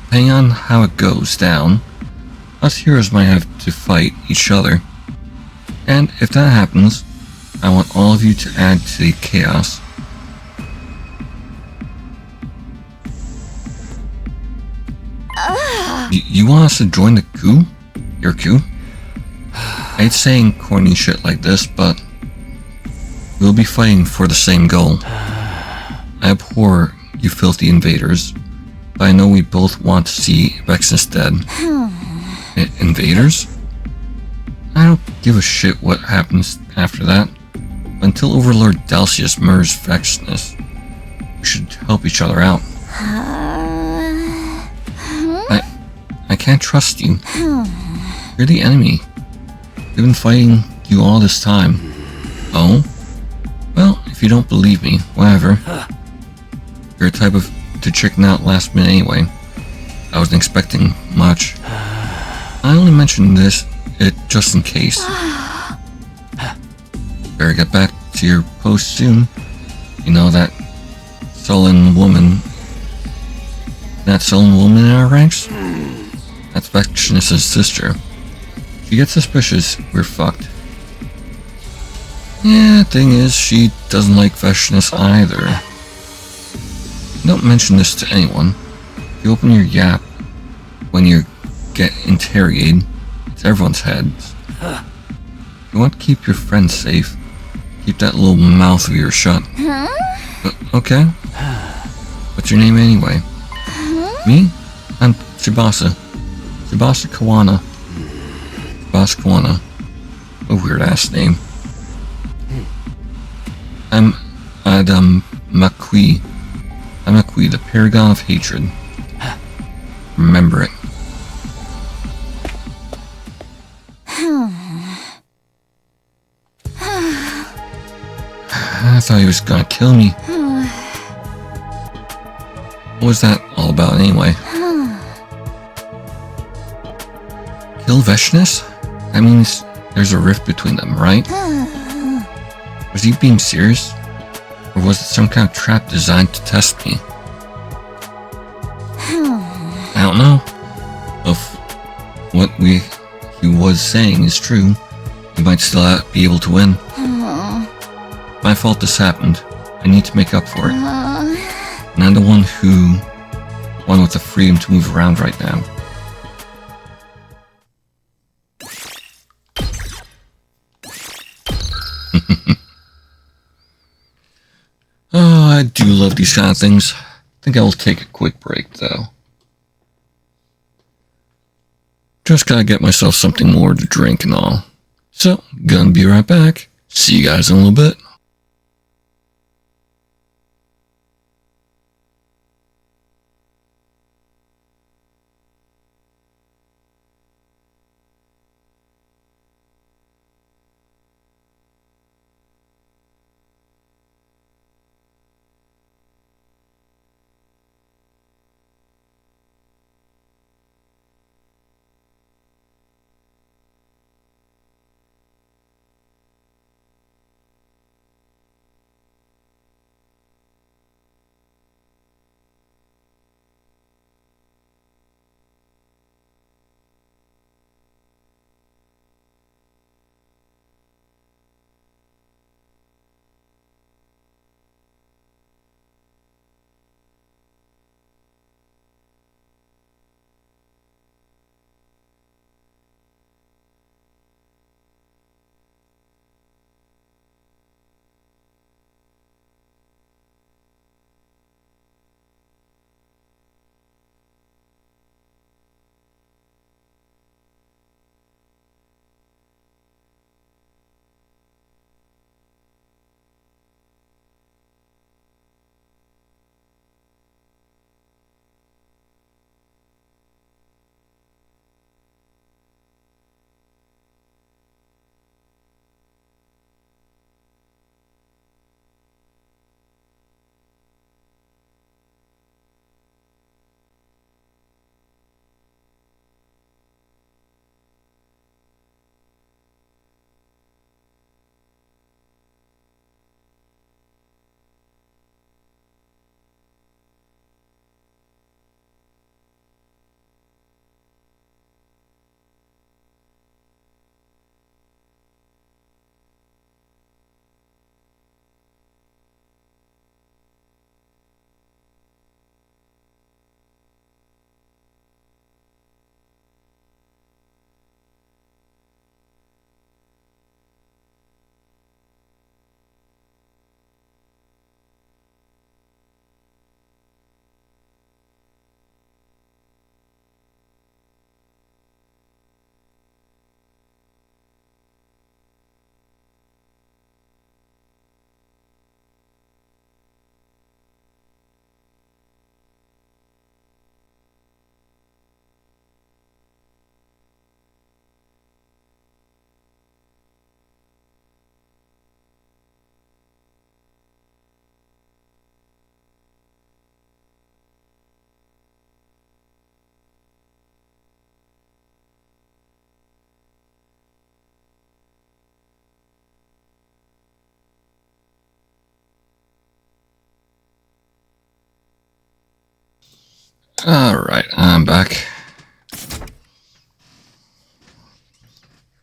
Depending on how it goes down, us heroes might have to fight each other. And if that happens, I want all of you to add to the chaos. You want us to join the coup? Your coup? I hate saying corny shit like this, but we'll be fighting for the same goal. I abhor you filthy invaders, but I know we both want to see Veshness dead. Invaders? I don't give a shit what happens after that. But until Overlord Dalsha murders Veshness, we should help each other out. I can't trust you. You're the enemy. We've been fighting you all this time. Oh? Well, if you don't believe me, whatever. You're a type of to chicken out last minute anyway. I wasn't expecting much. I only mentioned it just in case. Better get back to your post soon. You know that sullen woman in our ranks? That's Veshness' sister. If you get suspicious, we're fucked. Yeah, thing is, she doesn't like Veshness either. Don't mention this to anyone. If you open your yap when you get interrogated, it's everyone's heads. If you want to keep your friends safe, keep that little mouth of yours shut. Okay. What's your name anyway? Me? I'm Tsubasa. Tsubasa Kawana. Tsubasa Kawana. A weird ass name. I'm Adam Makui. I'm Makui, the paragon of hatred. Remember it. I thought he was gonna kill me. What was that all about anyway? Kill Veshness? That means there's a rift between them, right? Was he being serious? Or was it some kind of trap designed to test me? I don't know. If what he was saying is true, he might still be able to win. My fault this happened. I need to make up for it. And I'm the one with the freedom to move around right now. Oh, I do love these kind of things. I think I will take a quick break, though. Just gotta get myself something more to drink and all. So, gonna be right back. See you guys in a little bit. Alright, I'm back.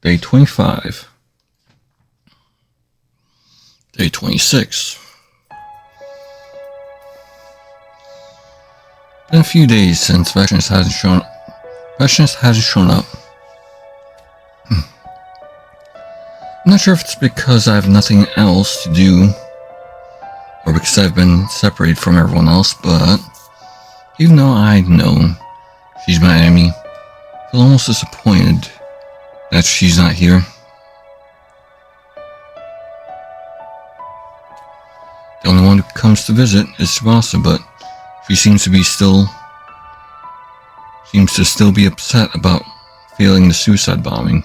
Day 25. Day 26. Been a few days since Vectionist hasn't shown up. I'm not sure if it's because I have nothing else to do, or because I've been separated from everyone else, but even though I know she's my enemy, I feel almost disappointed that she's not here. The only one who comes to visit is Tsubasa, but she seems to still be upset about failing the suicide bombing.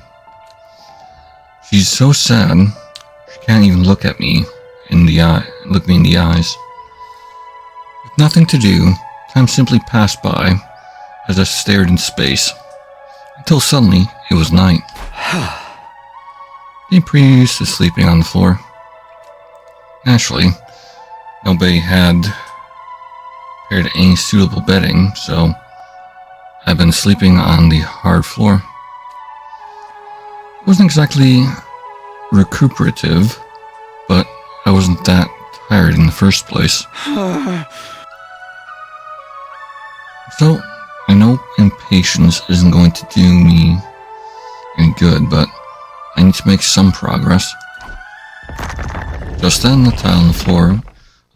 She's so sad, she can't even look me in the eyes. With nothing to do, time simply passed by as I stared in space, until suddenly it was night. Getting pretty used to sleeping on the floor. Naturally, nobody had prepared any suitable bedding, so I've been sleeping on the hard floor. It wasn't exactly recuperative, but I wasn't that tired in the first place. So, I know impatience isn't going to do me any good, but I need to make some progress. Just then, the tile on the floor of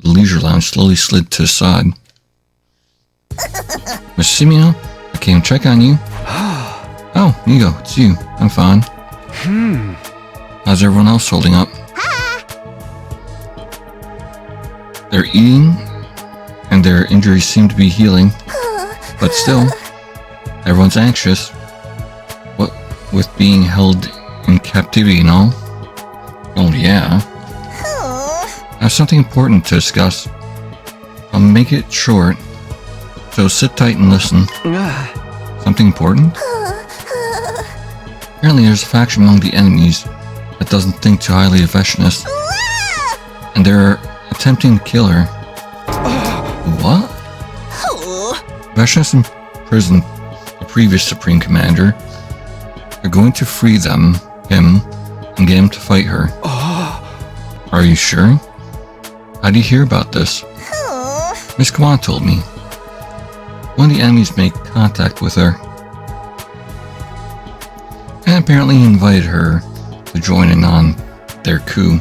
the leisure lounge slowly slid to the side. Miss Simio, I came to check on you. Oh, Nigo, it's you. I'm fine. How's everyone else holding up? They're eating, and their injuries seem to be healing. But still, everyone's anxious. What with being held in captivity and all? Oh yeah. I have something important to discuss. I'll make it short, so sit tight and listen. Something important? Apparently there's a faction among the enemies that doesn't think too highly of Veshness, and they're attempting to kill her. What? Veshness imprisoned the previous Supreme Commander. They're going to free him, and get him to fight her. Are you sure? How did you hear about this? Miss Kawan told me. One of the enemies made contact with her, and apparently invited her to join in on their coup.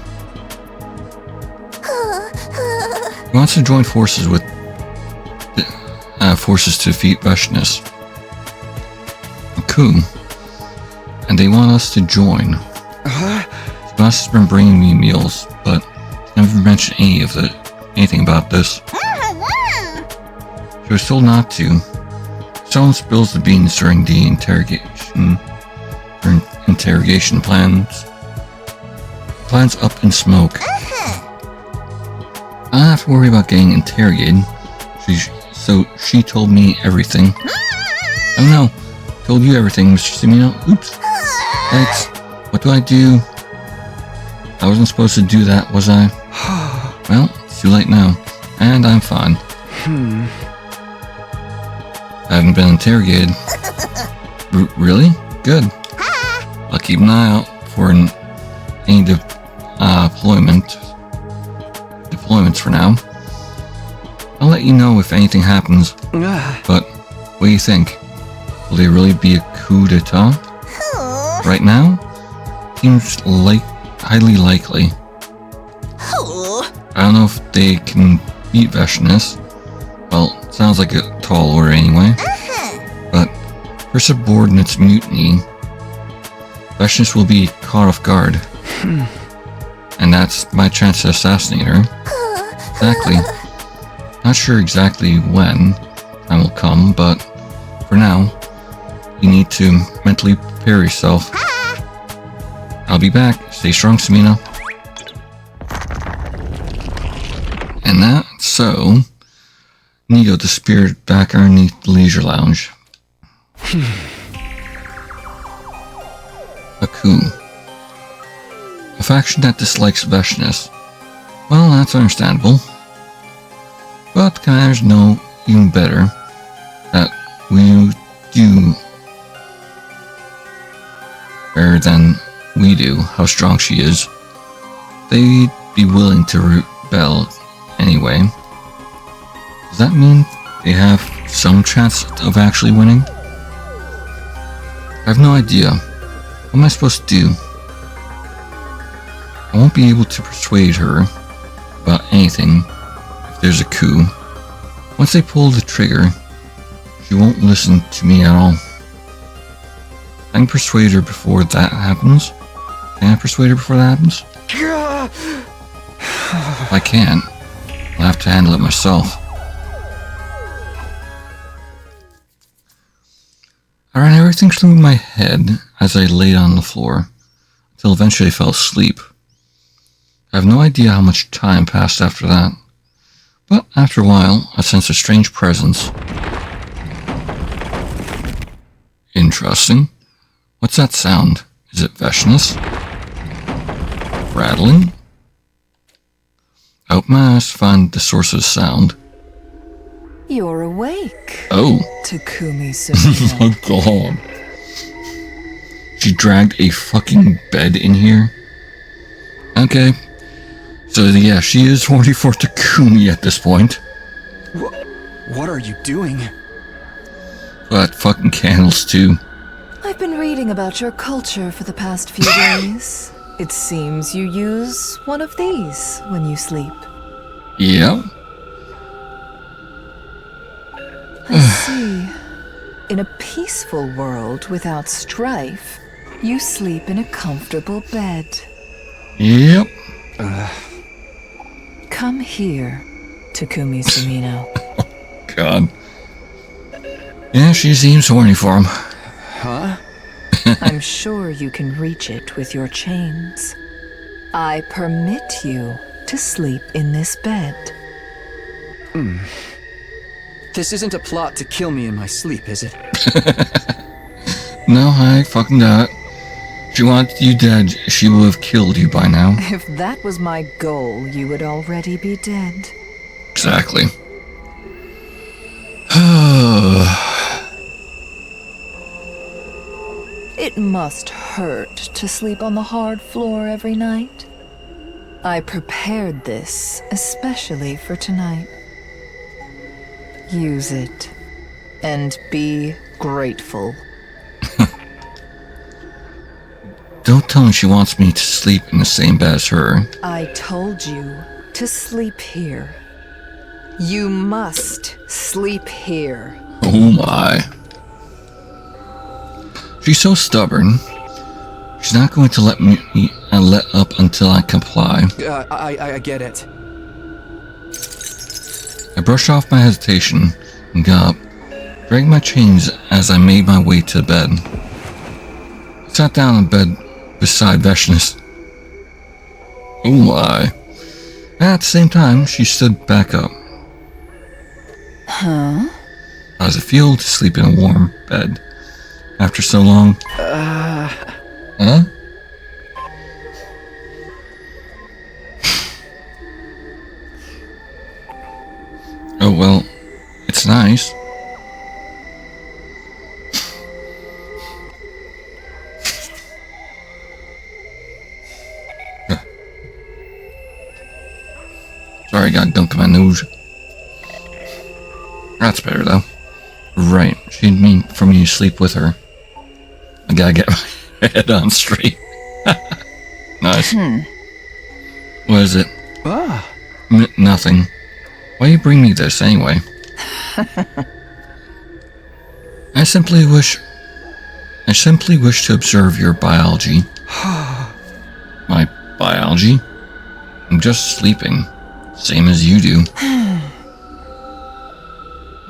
He wants to join forces with forces to defeat Veshness. A coup. And they want us to join. Boss has been bringing me meals, but never mentioned anything about this. She was told not to. Someone spills the beans during the interrogation plans. Plans up in smoke. I don't have to worry about getting interrogated. So she told me everything. Oh no, told you everything, Mr. Semino. Oops. Thanks. What do I do? I wasn't supposed to do that, was I? Well, it's too late now. And I'm fine. I haven't been interrogated. Really? Good. I'll keep an eye out for any deployments for now. I'll let you know if anything happens. But what do you think? Will there really be a coup d'etat? Right now? Seems highly likely. I don't know if they can beat Veshness. Well, sounds like a tall order anyway. But for subordinates mutiny, Veshness will be caught off guard. And that's my chance to assassinate her. Exactly. Not sure exactly when time will come, but for now, you need to mentally prepare yourself. I'll be back. Stay strong, Semino. And that, so, Nigo disappeared back underneath the leisure lounge. A coup. A faction that dislikes Veshness. Well, that's understandable. But the commanders know even better that we do better than we do how strong she is. They'd be willing to rebel anyway. Does that mean they have some chance of actually winning? I have no idea. What am I supposed to do? I won't be able to persuade her about anything if there's a coup. Once they pull the trigger, she won't listen to me at all. I can persuade her before that happens. Can I persuade her before that happens? If I can't, I'll have to handle it myself. I ran everything through my head as I laid on the floor, until eventually I fell asleep. I have no idea how much time passed after that, but after a while, I sensed a strange presence. Interesting. What's that sound? Is it Veshness? Rattling? I opened my eyes to find the source of the sound. You're awake. Oh. Takumi Semino. Oh god. She dragged a fucking bed in here? Okay. So yeah, she is 44 Takumi at this point. What are you doing? But fucking candles too. I've been reading about your culture for the past few days. It seems you use one of these when you sleep. Yeah. I see. In a peaceful world without strife, you sleep in a comfortable bed. Yep. Come here, Takumi Sumino. God. Yeah, she seems horny for him. Huh? I'm sure you can reach it with your chains. I permit you to sleep in this bed. This isn't a plot to kill me in my sleep, is it? No, I fucking doubt it. If she wanted you dead, she would have killed you by now. If that was my goal, you would already be dead. Exactly. It must hurt to sleep on the hard floor every night. I prepared this especially for tonight. Use it and be grateful. Don't tell me she wants me to sleep in the same bed as her. I told you to sleep here. You must sleep here. Oh my. She's so stubborn. She's not going to let me let up until I comply. I get it. I brushed off my hesitation and got up, dragged my chains as I made my way to bed. I sat down in bed beside Veshnus. Oh my. At the same time, she stood back up. Huh? How does it feel to sleep in a warm bed after so long? Huh? Oh well, it's nice. Sorry, I got dunked in my nose. That's better though. Right, she'd mean for me to sleep with her. I gotta get my head on straight. Nice. What is it? Nothing. Why you bring me this anyway? I simply wish to observe your biology. My biology? I'm just sleeping. Same as you do.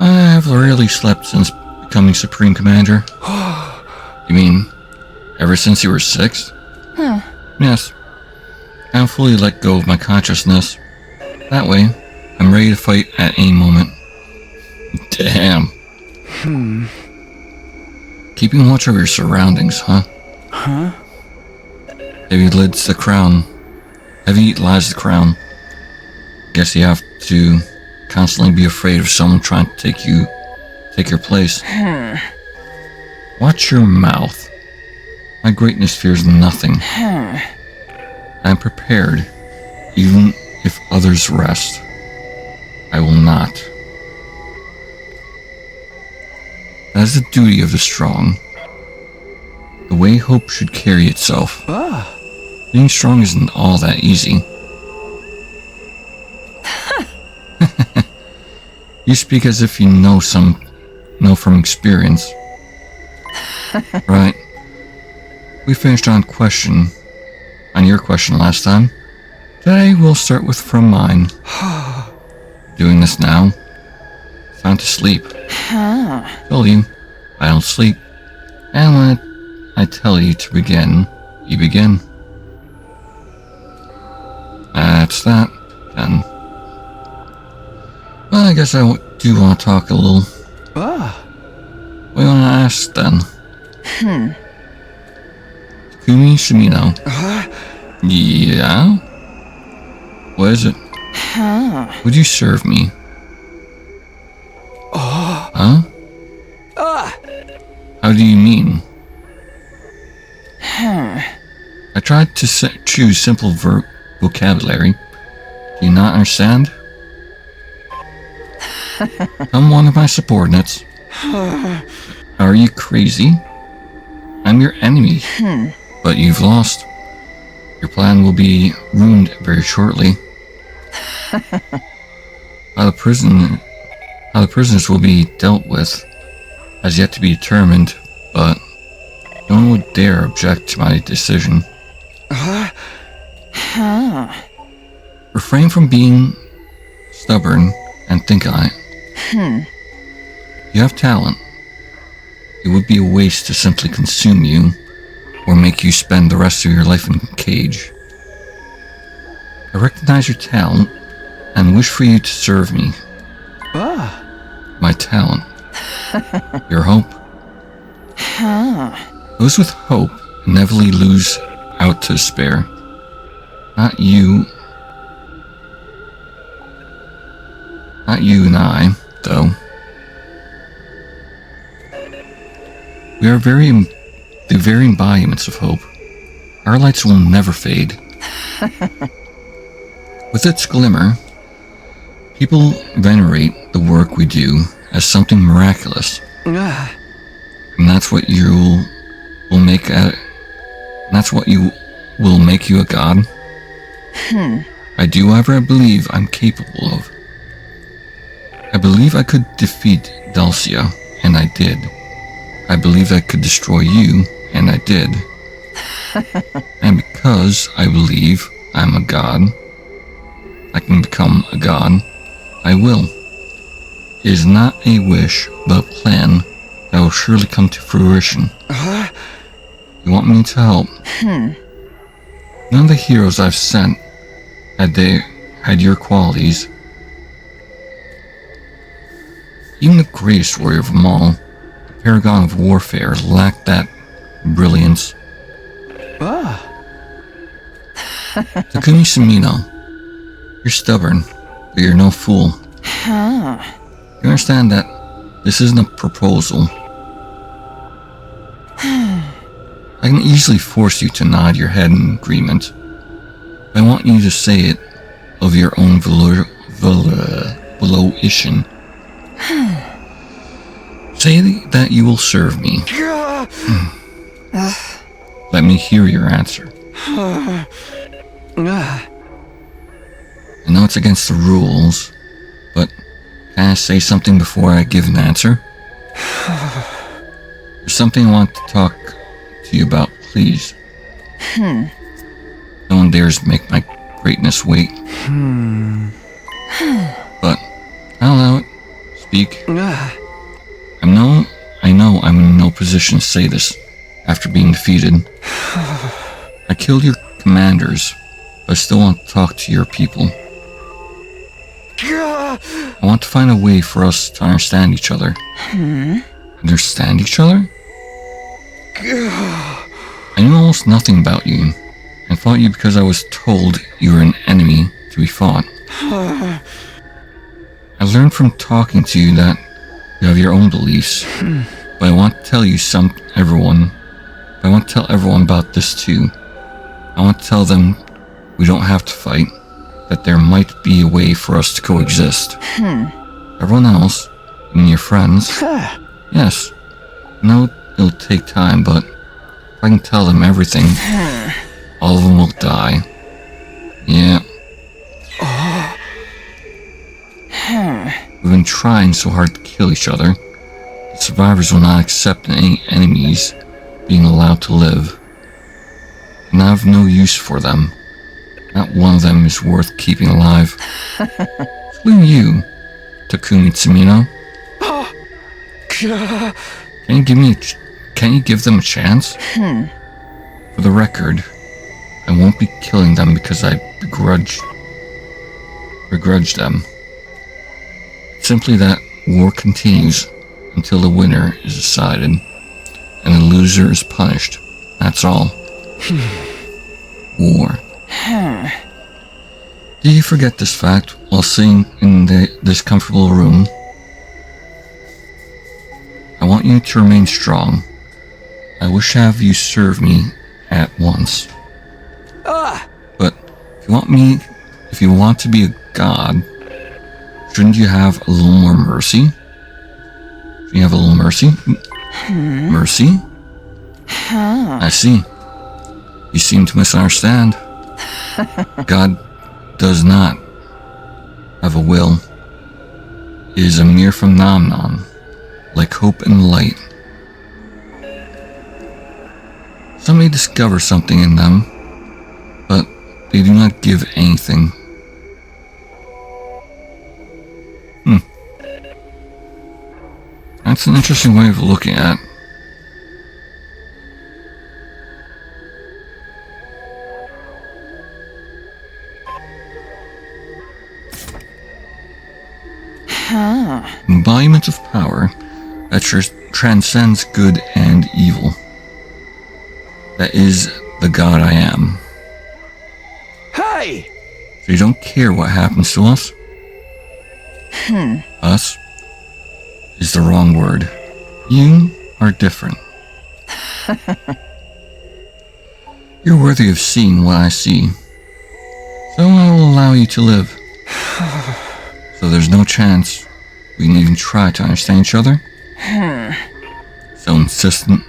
I have rarely slept since becoming Supreme Commander. You mean, ever since you were 6? Yes. I have fully let go of my consciousness. That way, I'm ready to fight at any moment. Damn. Keeping watch over your surroundings, huh? Heavy lies the crown. Guess you have to constantly be afraid of someone trying to take your place. Watch your mouth. My greatness fears nothing. I am prepared, even if others rest. I will not. That is the duty of the strong. The way hope should carry itself. Being strong isn't all that easy. You speak as if you know from experience. Right. We finished on your question last time. Today we'll start with from mine. Doing this now. Time to sleep. Told you, I don't sleep. And when I tell you to begin, you begin. That's that, then. Well, I guess I do want to talk a little. What do you want to ask, then? Takumi Sumino. Yeah? What is it? Would you serve me? Huh? How do you mean? I tried to choose simple vocabulary. Do you not understand? I'm one of my subordinates. Are you crazy? I'm your enemy. But you've lost. Your plan will be ruined very shortly. How the prisoners will be dealt with has yet to be determined, but no one would dare object to my decision. Refrain from being stubborn and think on it. You have talent. It would be a waste to simply consume you or make you spend the rest of your life in a cage. I recognize your talent and wish for you to serve me. My talent. Your hope. Those with hope inevitably lose out to despair. Not you. Not you and I, though. We are the very embodiments of hope. Our lights will never fade. With its glimmer, people venerate the work we do as something miraculous. And that's what you will make you a god. I do however I believe I'm capable of. I believe I could defeat Dulcia, and I did. I believed I could destroy you, and I did. And because I believe I'm a god, I can become a god, I will. It is not a wish, but a plan that will surely come to fruition. You want me to help? None of the heroes I've sent had your qualities. Even the greatest warrior of them all, the paragon of warfare, lacked that brilliance. Takumi Sumino, you're stubborn, but you're no fool. You understand that this isn't a proposal. I can easily force you to nod your head in agreement. I want you to say it of your own volition. Say that you will serve me. Let me hear your answer. I know it's against the rules, but can I say something before I give an answer? There's something I want to talk to you about, please. No one dares make my greatness wait. But I'll allow it. Speak. I know I'm in no position to say this after being defeated. I killed your commanders, but I still want to talk to your people. I want to find a way for us to understand each other. Understand each other? I knew almost nothing about you, and fought you because I was told you were an enemy to be fought. I learned from talking to you that you have your own beliefs, but I want to tell everyone about this too. I want to tell them we don't have to fight, that there might be a way for us to coexist. Everyone else, I mean your friends, yes, I know it'll take time, but if I can tell them everything, all of them will die. Yeah. We've been trying so hard to kill each other. The survivors will not accept any enemies being allowed to live. And I have no use for them. Not one of them is worth keeping alive. Including you, Takumi Sumino. Can you give them a chance? For the record, I won't be killing them because I begrudge them. It's simply that war continues until the winner is decided and the loser is punished. That's all. War. Did you forget this fact while sitting in this comfortable room? I want you to remain strong. I wish to have you serve me at once. But if you want to be a god, shouldn't you have a little more mercy? Shouldn't you have a little mercy? Mercy? I see. You seem to misunderstand. God does not have a will. It is a mere phenomenon, like hope and light. Some may discover something in them, but they do not give anything. That's an interesting way of looking at it. Embodiment of power that transcends good and evil. That is the God I am. Hey! So you don't care what happens to us? Us is the wrong word. You are different. You're worthy of seeing what I see. So I will allow you to live. So there's no chance we can even try to understand each other? So insistent.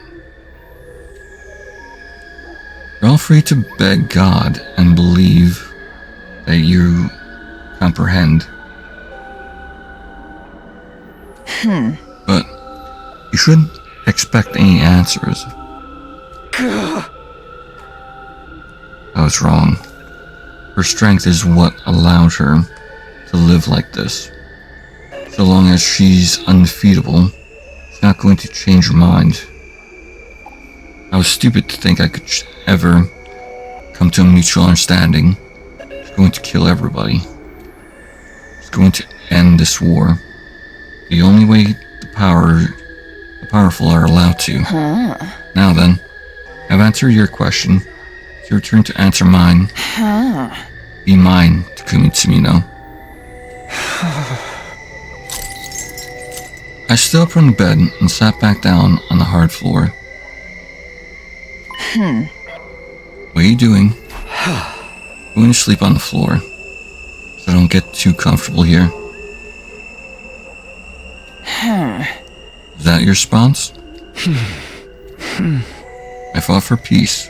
You're all free to beg God and believe that you comprehend. But you shouldn't expect any answers. I was wrong. Her strength is what allowed her to live like this. So long as she's undefeatable, she's not going to change her mind. I was stupid to think I could ever come to a mutual understanding. She's going to kill everybody. She's going to end this war. The only way the powerful are allowed to. Now then, I've answered your question. It's your turn to answer mine. Be mine, Takumi Tsumino. I stood up from the bed and sat back down on the hard floor. What are you doing? I'm going to sleep on the floor, so I don't get too comfortable here. Is that your response? I fought for peace.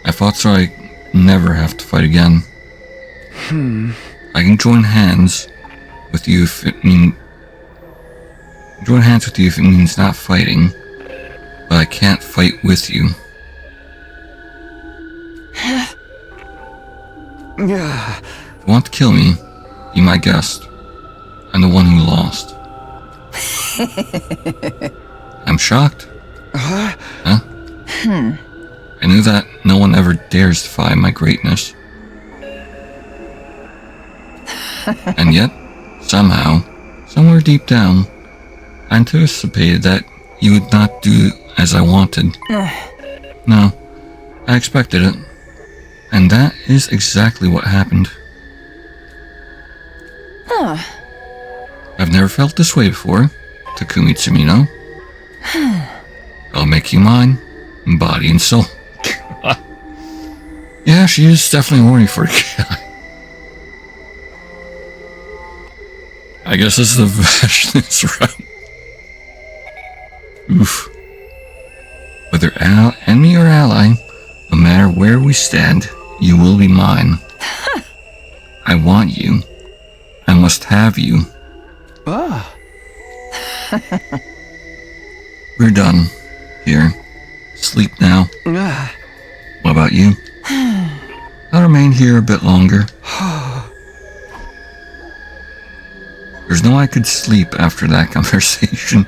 I fought so I never have to fight again. I can join hands with you if it means not fighting, but I can't fight with you. If you want to kill me, be my guest. I'm the one who lost. I'm shocked. Huh? I knew that no one ever dares defy my greatness. And yet, somehow, somewhere deep down, I anticipated that you would not do as I wanted. No, I expected it. And that is exactly what happened. I've never felt this way before, Takumi Tsumino. I'll make you mine, body and soul. Yeah, she is definitely horny for a guy. I guess this is the Vashnis route. Oof. Whether enemy or ally, no matter where we stand, you will be mine. I want you. I must have you. We're done. Here. Sleep now. What about you? I'll remain here a bit longer. There's no way I could sleep after that conversation.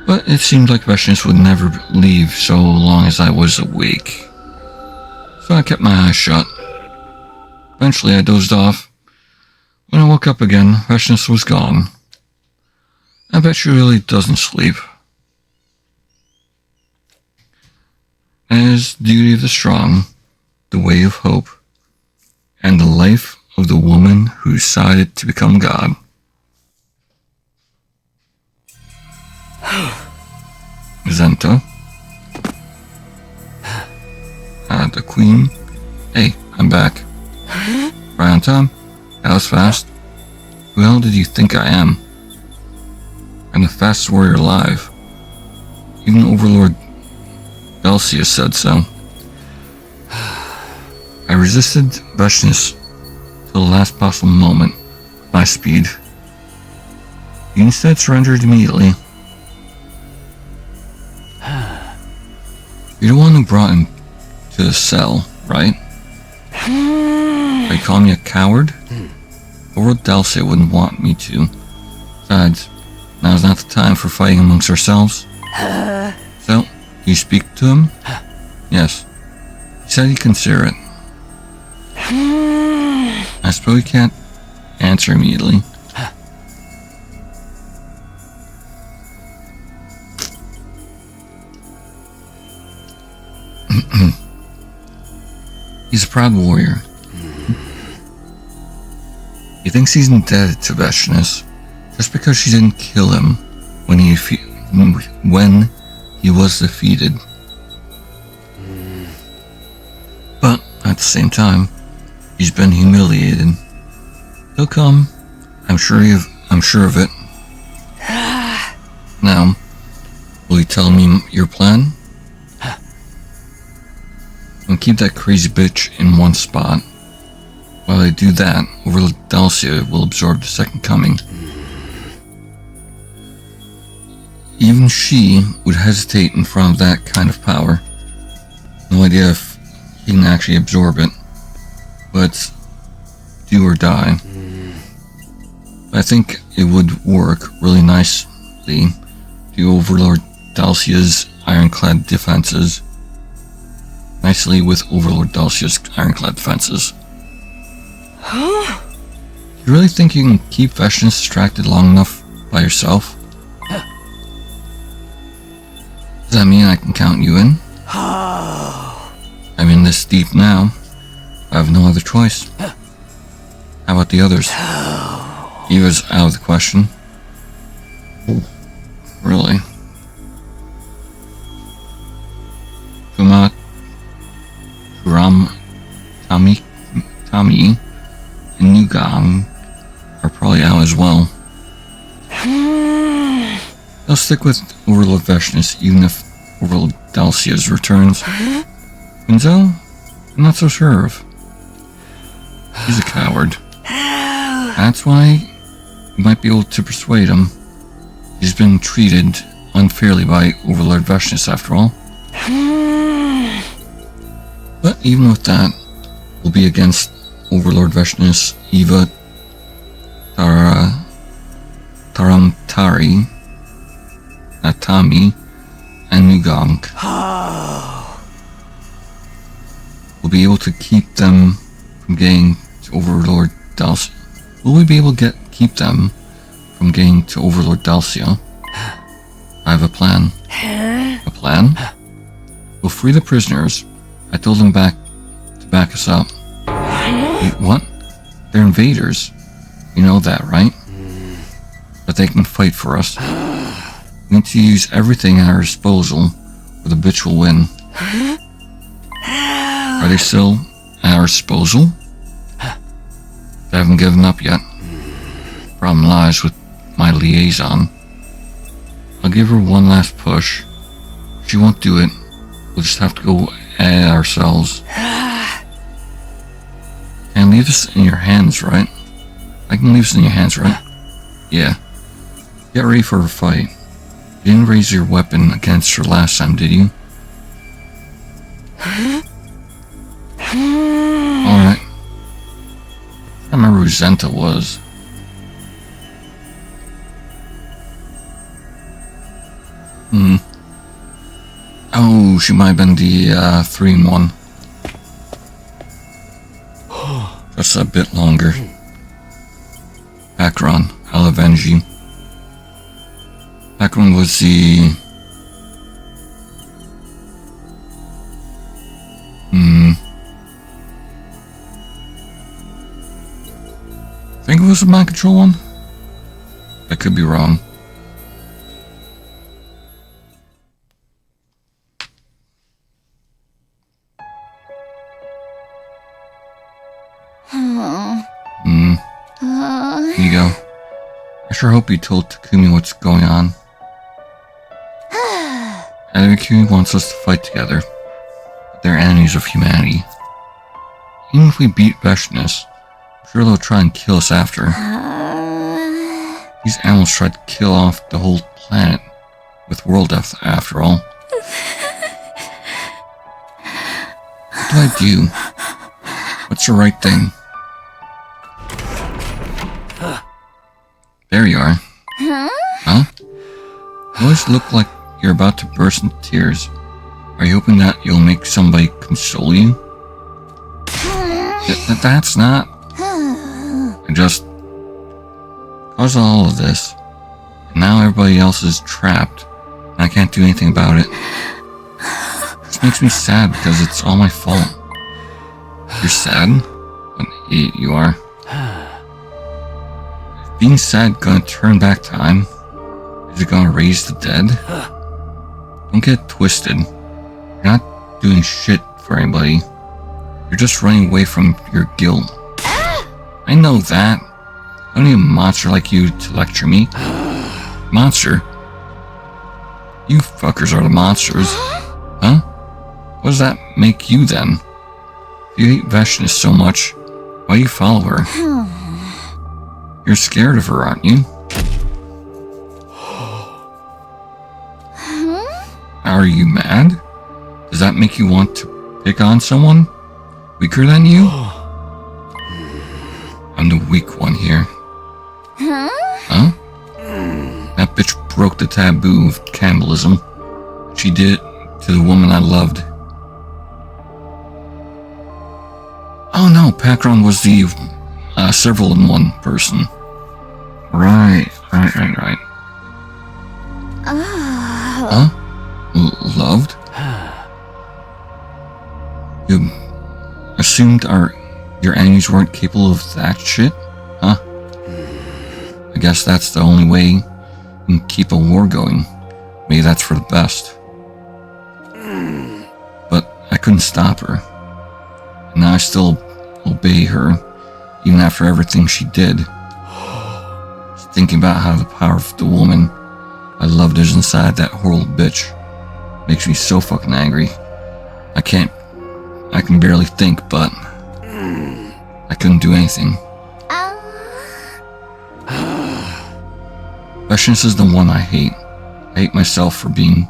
But it seemed like Vashnis would never leave so long as I was awake. So I kept my eyes shut. Eventually I dozed off. When I woke up again, Vashnis was gone. I bet she really doesn't sleep. As the duty of the strong, the way of hope, and the life of the woman who decided to become God. Zenta. The Queen. Hey, I'm back. Right on time? That was fast. Who the hell did you think I am? I'm the fastest warrior alive. Even Overlord Belsius said so. I resisted Vashnis till the last possible moment with my speed. He instead surrendered immediately. You're the one who brought him to the cell, right? Are you calling me a coward? Overlord Dalcia wouldn't want me to. Besides, now's not the time for fighting amongst ourselves. So, you speak to him? Yes. He said he'd consider it. I suppose you can't answer immediately. He's a proud warrior. He thinks he's indebted to Vestinus just because she didn't kill him when he was defeated. But at the same time, he's been humiliated. He'll come. I'm sure of it. Now, will you tell me your plan? And keep that crazy bitch in one spot. While I do that, Overlord Dalcia will absorb the second coming. Even she would hesitate in front of that kind of power. No idea if he can actually absorb it, but do or die. I think it would work really nicely to Overlord Dalcia's ironclad defenses. Nicely with Overlord Dalcia's ironclad defenses. You really think you can keep Vestinus distracted long enough by yourself? Does that mean I can count you in? I'm in this deep now. I have no other choice. How about the others? Eva's out of the question. Really? Kuma, Kuram, Tommy, and Nugang are probably out as well. I'll stick with Overlord Vestinus even if Overlord Dalcia's returns. Quinzel? I'm not so sure of. He's a coward. That's why you might be able to persuade him. He's been treated unfairly by Overlord Vestinus after all. But even with that, we'll be against Overlord Vestinus, Eva, Taramtari, Natami, and Nugang. We'll be able to keep them from getting to Overlord Dalcia. Will we be able to keep them from getting to Overlord Dalcia? I have a plan. A plan? We'll free the prisoners. I told them to back us up. Wait, what? They're invaders. You know that, right? But they can fight for us. We need to use everything at our disposal, or the bitch will win. Are they still at our disposal? They haven't given up yet. Problem lies with my liaison. I'll give her one last push. If she won't do it, we'll just have to go at it ourselves. And leave this in your hands, right? I can leave this in your hands, right? Yeah. Get ready for a fight. You didn't raise your weapon against her last time, did you? Alright. I remember who Zenta was. Oh, she might have been the 3-in-1. Just a bit longer. Akron, I'll avenge you. Akron was the... I think it was the mind control one? I could be wrong. Here you go. I sure hope you told Takumi what's going on. Takumi wants us to fight together, but they're enemies of humanity. Even if we beat Vestinus, I'm sure they'll try and kill us after. These animals tried to kill off the whole planet with world death after all. What do I do? What That's the right thing. There you are. Huh? You always look like you're about to burst into tears. Are you hoping that you'll make somebody console you? That's not. I just caused all of this. And now everybody else is trapped. And I can't do anything about it. This makes me sad because it's all my fault. You're sad? What an idiot you are. Is being sad gonna turn back time? Is it gonna raise the dead? Don't get twisted. You're not doing shit for anybody. You're just running away from your guilt. I know that. I don't need a monster like you to lecture me. Monster? You fuckers are the monsters. Huh? What does that make you then? If you hate Vashnis so much, why do you follow her? You're scared of her, aren't you? Are you mad? Does that make you want to pick on someone weaker than you? I'm the weak one here. Huh? That bitch broke the taboo of cannibalism. She did it to the woman I loved. Oh no, Pakron was the several in one person. Right. Huh? Loved? You assumed your enemies weren't capable of that shit? Huh? I guess that's the only way you can keep a war going. Maybe that's for the best. But I couldn't stop her. And now I still obey her, even after everything she did. Just thinking about how the power of the woman I loved is inside that horrible bitch makes me so fucking angry. I can barely think, but I couldn't do anything. Vashnis is the one I hate. I hate myself for being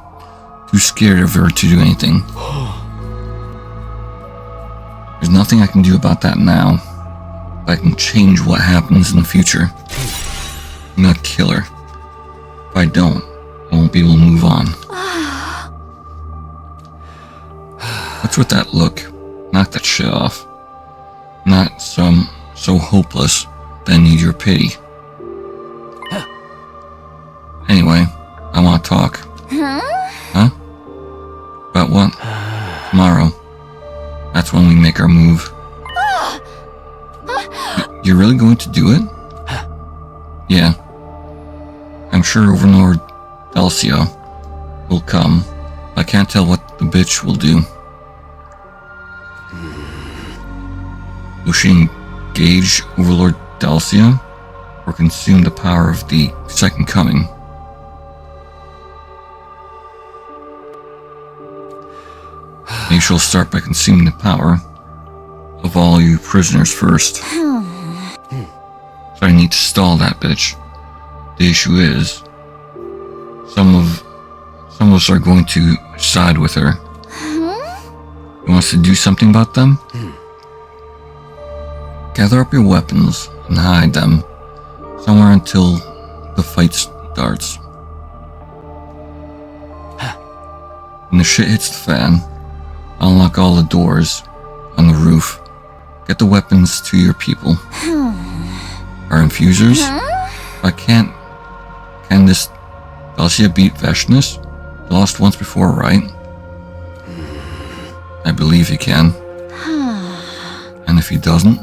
too scared of her to do anything. There's nothing I can do about that now, but I can change what happens in the future. I'm gonna kill her. If I don't, I won't be able to move on. What's with that look? Knock that shit off. I'm not so hopeless that I need your pity. Anyway, I want to talk. Huh? About what? Tomorrow. That's when we make our move. You're really going to do it? Yeah. I'm sure Overlord Delcia will come. I can't tell what the bitch will do. Will she engage Overlord Delcia or consume the power of the Second Coming? Maybe she'll start by consuming the power of all you prisoners first. So I need to stall that bitch. The issue is, some of us are going to side with her. You want us to do something about them? Gather up your weapons and hide them somewhere until the fight starts. When the shit hits the fan, unlock all the doors on the roof. Get the weapons to your people. Our infusers? Can this Delcia beat Vashnis? He lost once before, right? I believe he can. And if he doesn't?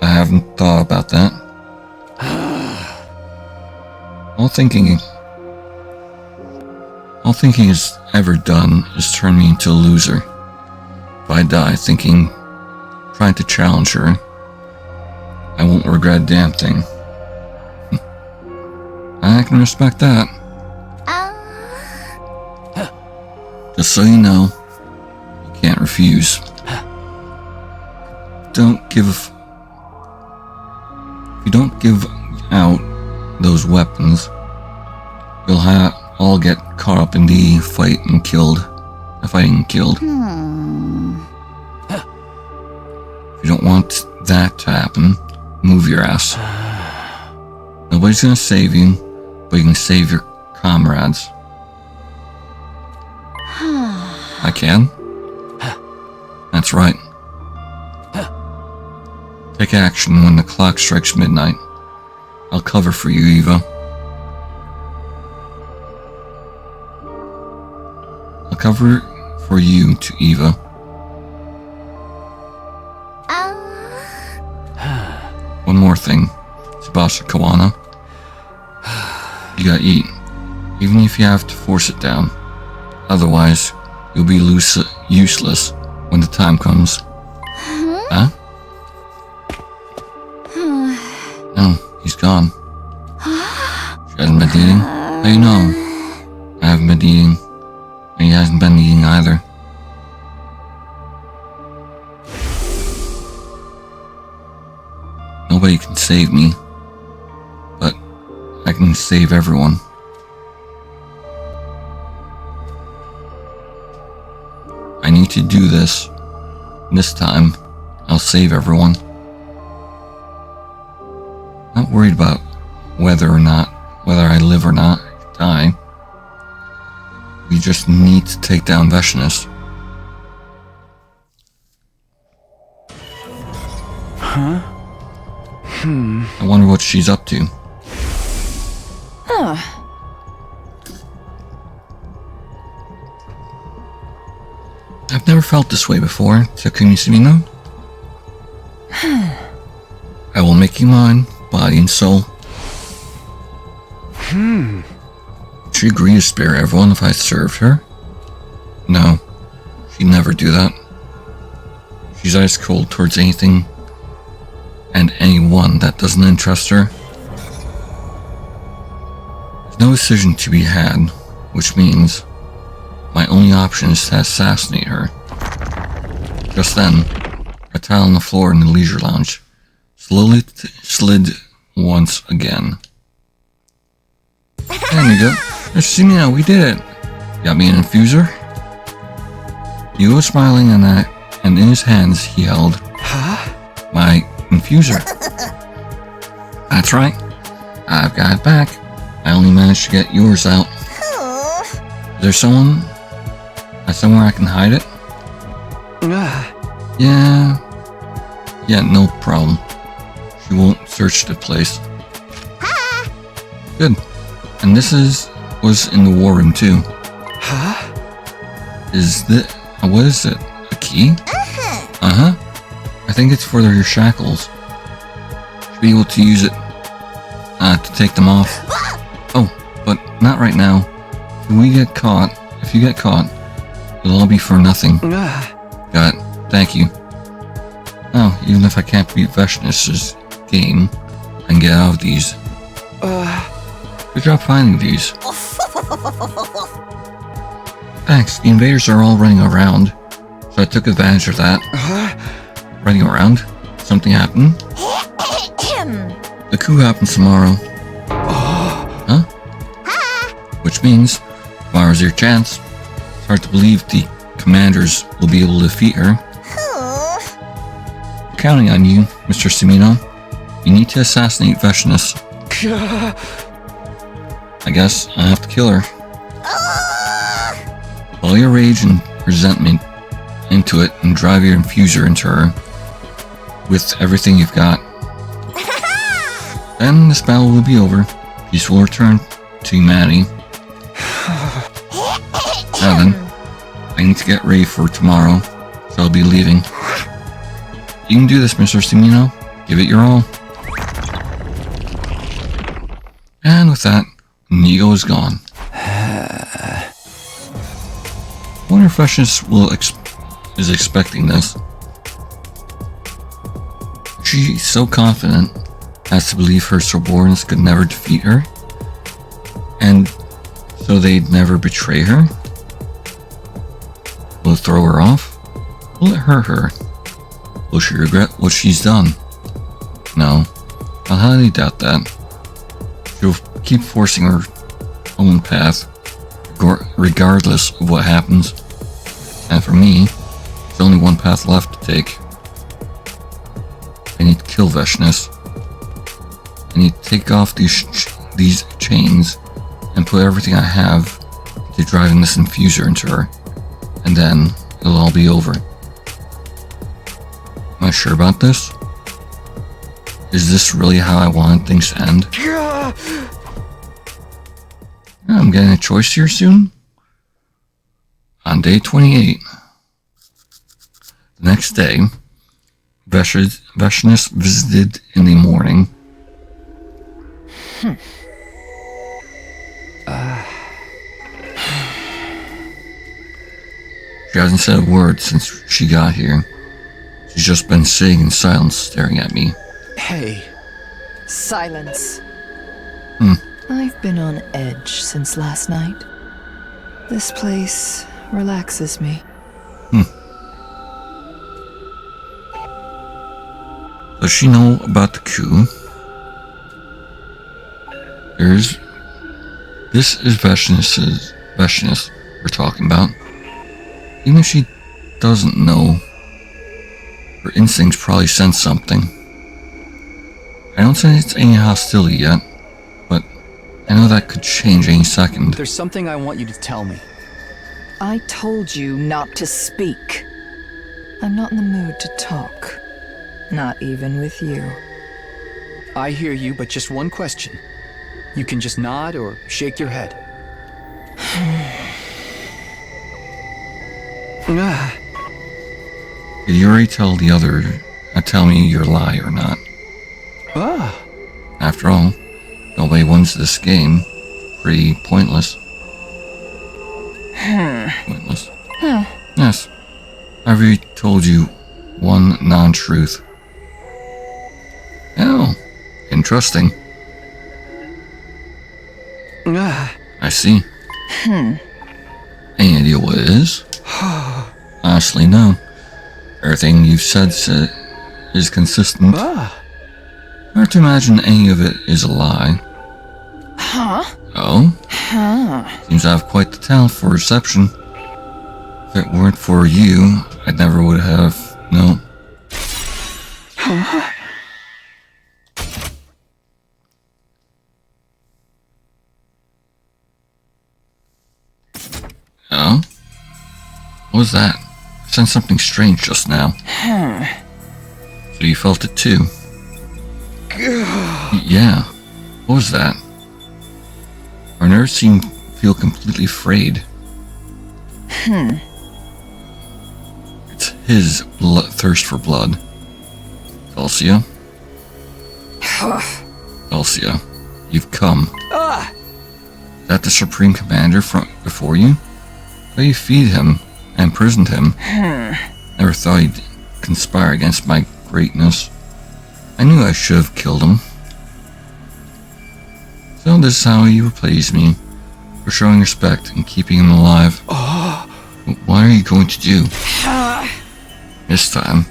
I haven't thought about that. All thinking has ever done is turn me into a loser. If I die trying to challenge her, I won't regret a damn thing. I can respect that. Just so you know, you can't refuse. If you don't give out those weapons, you'll all get caught up in the fighting and killed. If you don't want that to happen, move your ass. Nobody's gonna save you, but you can save your comrades. I can? That's right. Take action when the clock strikes midnight. I'll cover for you, Eva. I'll cover for you to Eva. One more thing, Tsubasa Kawana. You gotta eat, even if you have to force it down. Otherwise, you'll be useless when the time comes. Huh? No, he's gone. She hasn't been eating? How do you know? I haven't been eating, and he hasn't been eating either. Nobody can save me, but I can save everyone. I need to do this. This time, I'll save everyone. Not worried about whether I live or not, die. We just need to take down Veshinus. Huh? I wonder what she's up to. I've never felt this way before, Takumi Sumino. I will make you mine, body and soul. Would she agree to spare everyone if I served her? No, she'd never do that. She's ice cold towards anything and anyone that doesn't interest her. There's no decision to be had, which means my only option is to assassinate her. Just then, a tile on the floor in the leisure lounge slowly slid once again. There you go. Mr. Sumino, we did it. Got me an infuser? He was smiling and in his hands he held my infuser. That's right. I've got it back. I only managed to get yours out. Is there somewhere I can hide it? Yeah, no problem. She won't search the place. Good. And this was in the war room too. What is it? A key? I think it's for your shackles. Should be able to use it to take them off. Oh, but not right now. If you get caught, it'll all be for nothing. Got it. Thank you. Oh, even if I can't beat Veshinus' game, I can get out of these. Good job finding these. Thanks, the invaders are all running around, so I took advantage of that. Running around? Something happened? The coup happens tomorrow. Huh? Which means tomorrow's your chance. It's hard to believe the commanders will be able to defeat her. I'm counting on you, Mr. Sumino. You need to assassinate Veshinus. I guess I have to kill her. All your rage and resentment into it and drive your infuser into her with everything you've got. Then this battle will be over. Peace will return to humanity. Now then, I need to get ready for tomorrow, so I'll be leaving. You can do this, Mr. Sumino. Give it your all. And with that, Nigo is gone. I wonder if Veshinus is expecting this. She's so confident as to believe her subordinates could never defeat her, and so they'd never betray her. Will it throw her off? Will it hurt her? Will she regret what she's done? No, I highly doubt that. She'll keep forcing her own path, regardless of what happens. And for me, there's only one path left to take. I need to kill Veshness. I need to take off these chains and put everything I have into driving this infuser into her. And then it'll all be over. Am I sure about this? Is this really how I wanted things to end? I'm getting a choice here soon. On day 28. The next day, Veshness visited in the morning. She hasn't said a word since she got here. She's just been sitting in silence, staring at me. Hey. Silence. I've been on edge since last night. This place relaxes me. Does she know about the coup? This is Veshness we're talking about. Even if she doesn't know, her instincts probably sense something. I don't sense any hostility yet, but I know that could change any second. There's something I want you to tell me. I told you not to speak. I'm not in the mood to talk. Not even with you. I hear you, but just one question. You can just nod or shake your head. Did you already tell the other, tell me your lie or not? After all, nobody wins this game. Pretty pointless. Pointless. Yes. I've already told you one non-truth. Oh, interesting. I see. Any idea what it is? Honestly, no. Everything you've said is consistent. Hard to imagine any of it is a lie. Oh? Seems I have quite the talent for reception. If it weren't for you, I never would have. No. Oh? What was that? I sensed something strange just now. So you felt it too? Yeah. What was that? Our nerves feel completely frayed. It's his thirst for blood. Elsia? Elsia, you've come. Is that the Supreme Commander before you? Why you feed him and imprisoned him? Never thought he'd conspire against my greatness. I knew I should have killed him. So this is how you replace me, for showing respect and keeping him alive. What are you going to do? This time,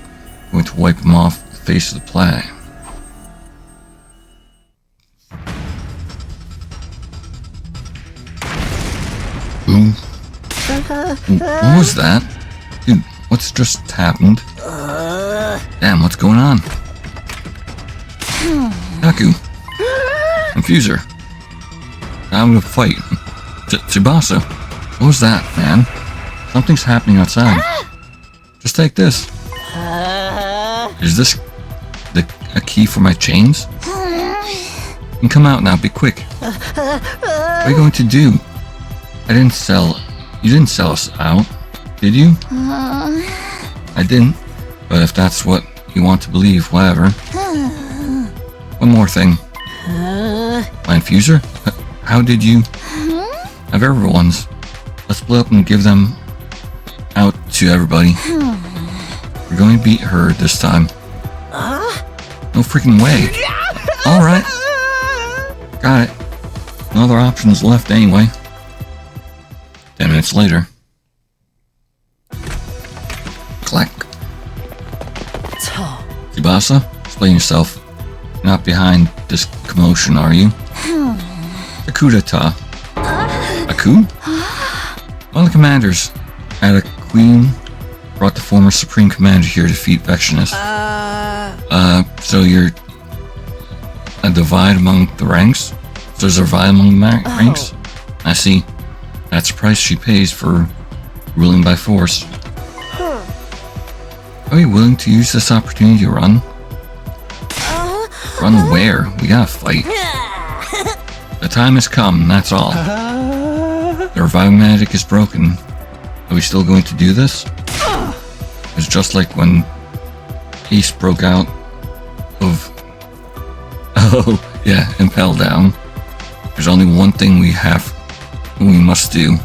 I'm going to wipe him off the face of the planet. What was that? Dude, what's just happened? Damn, what's going on? Haku. Infuser. Time to fight. Tsubasa. What was that, man? Something's happening outside. Just take this. Is this a key for my chains? You can come out now, be quick. What are you going to do? You didn't sell us out, did you? I didn't, but if that's what you want to believe, whatever. One more thing. My infuser? How did you? I have everyone's. Let's split up and give them out to everybody. We're going to beat her this time. No freaking way. Alright. Got it. No other options left anyway. 10 minutes later. Clack. Tsubasa, explain yourself. You're not behind this commotion, are you? A coup d'etat. A coup? One of the commanders at a queen brought the former Supreme Commander here to defeat Veshness. So you're a divide among the ranks? So there's a divide among the ranks? I see. That's the price she pays for ruling by force. Are you willing to use this opportunity to run? Run where? We gotta fight. The time has come, that's all. The reviving magic is broken. Are we still going to do this? It's just like when Ace broke out of... Oh, yeah, Impel Down. There's only one thing we must do.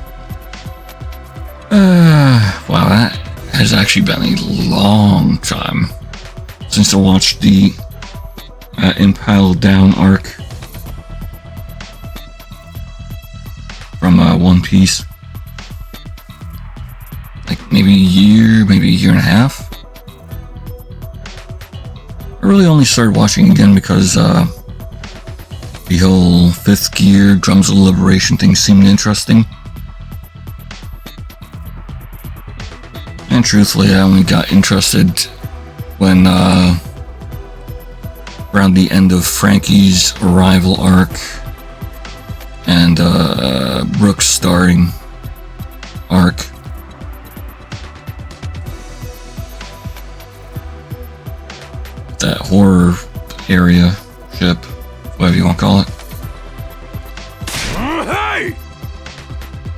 Wow, that has actually been a long time since I watched the Impel Down arc from One Piece. Like maybe a year and a half. I really only started watching again because the whole Fifth Gear Drums of Liberation thing seemed interesting. And truthfully, I only got interested when around the end of Frankie's arrival arc and Brooks starring arc. That horror area ship, whatever you want to call it. Hey!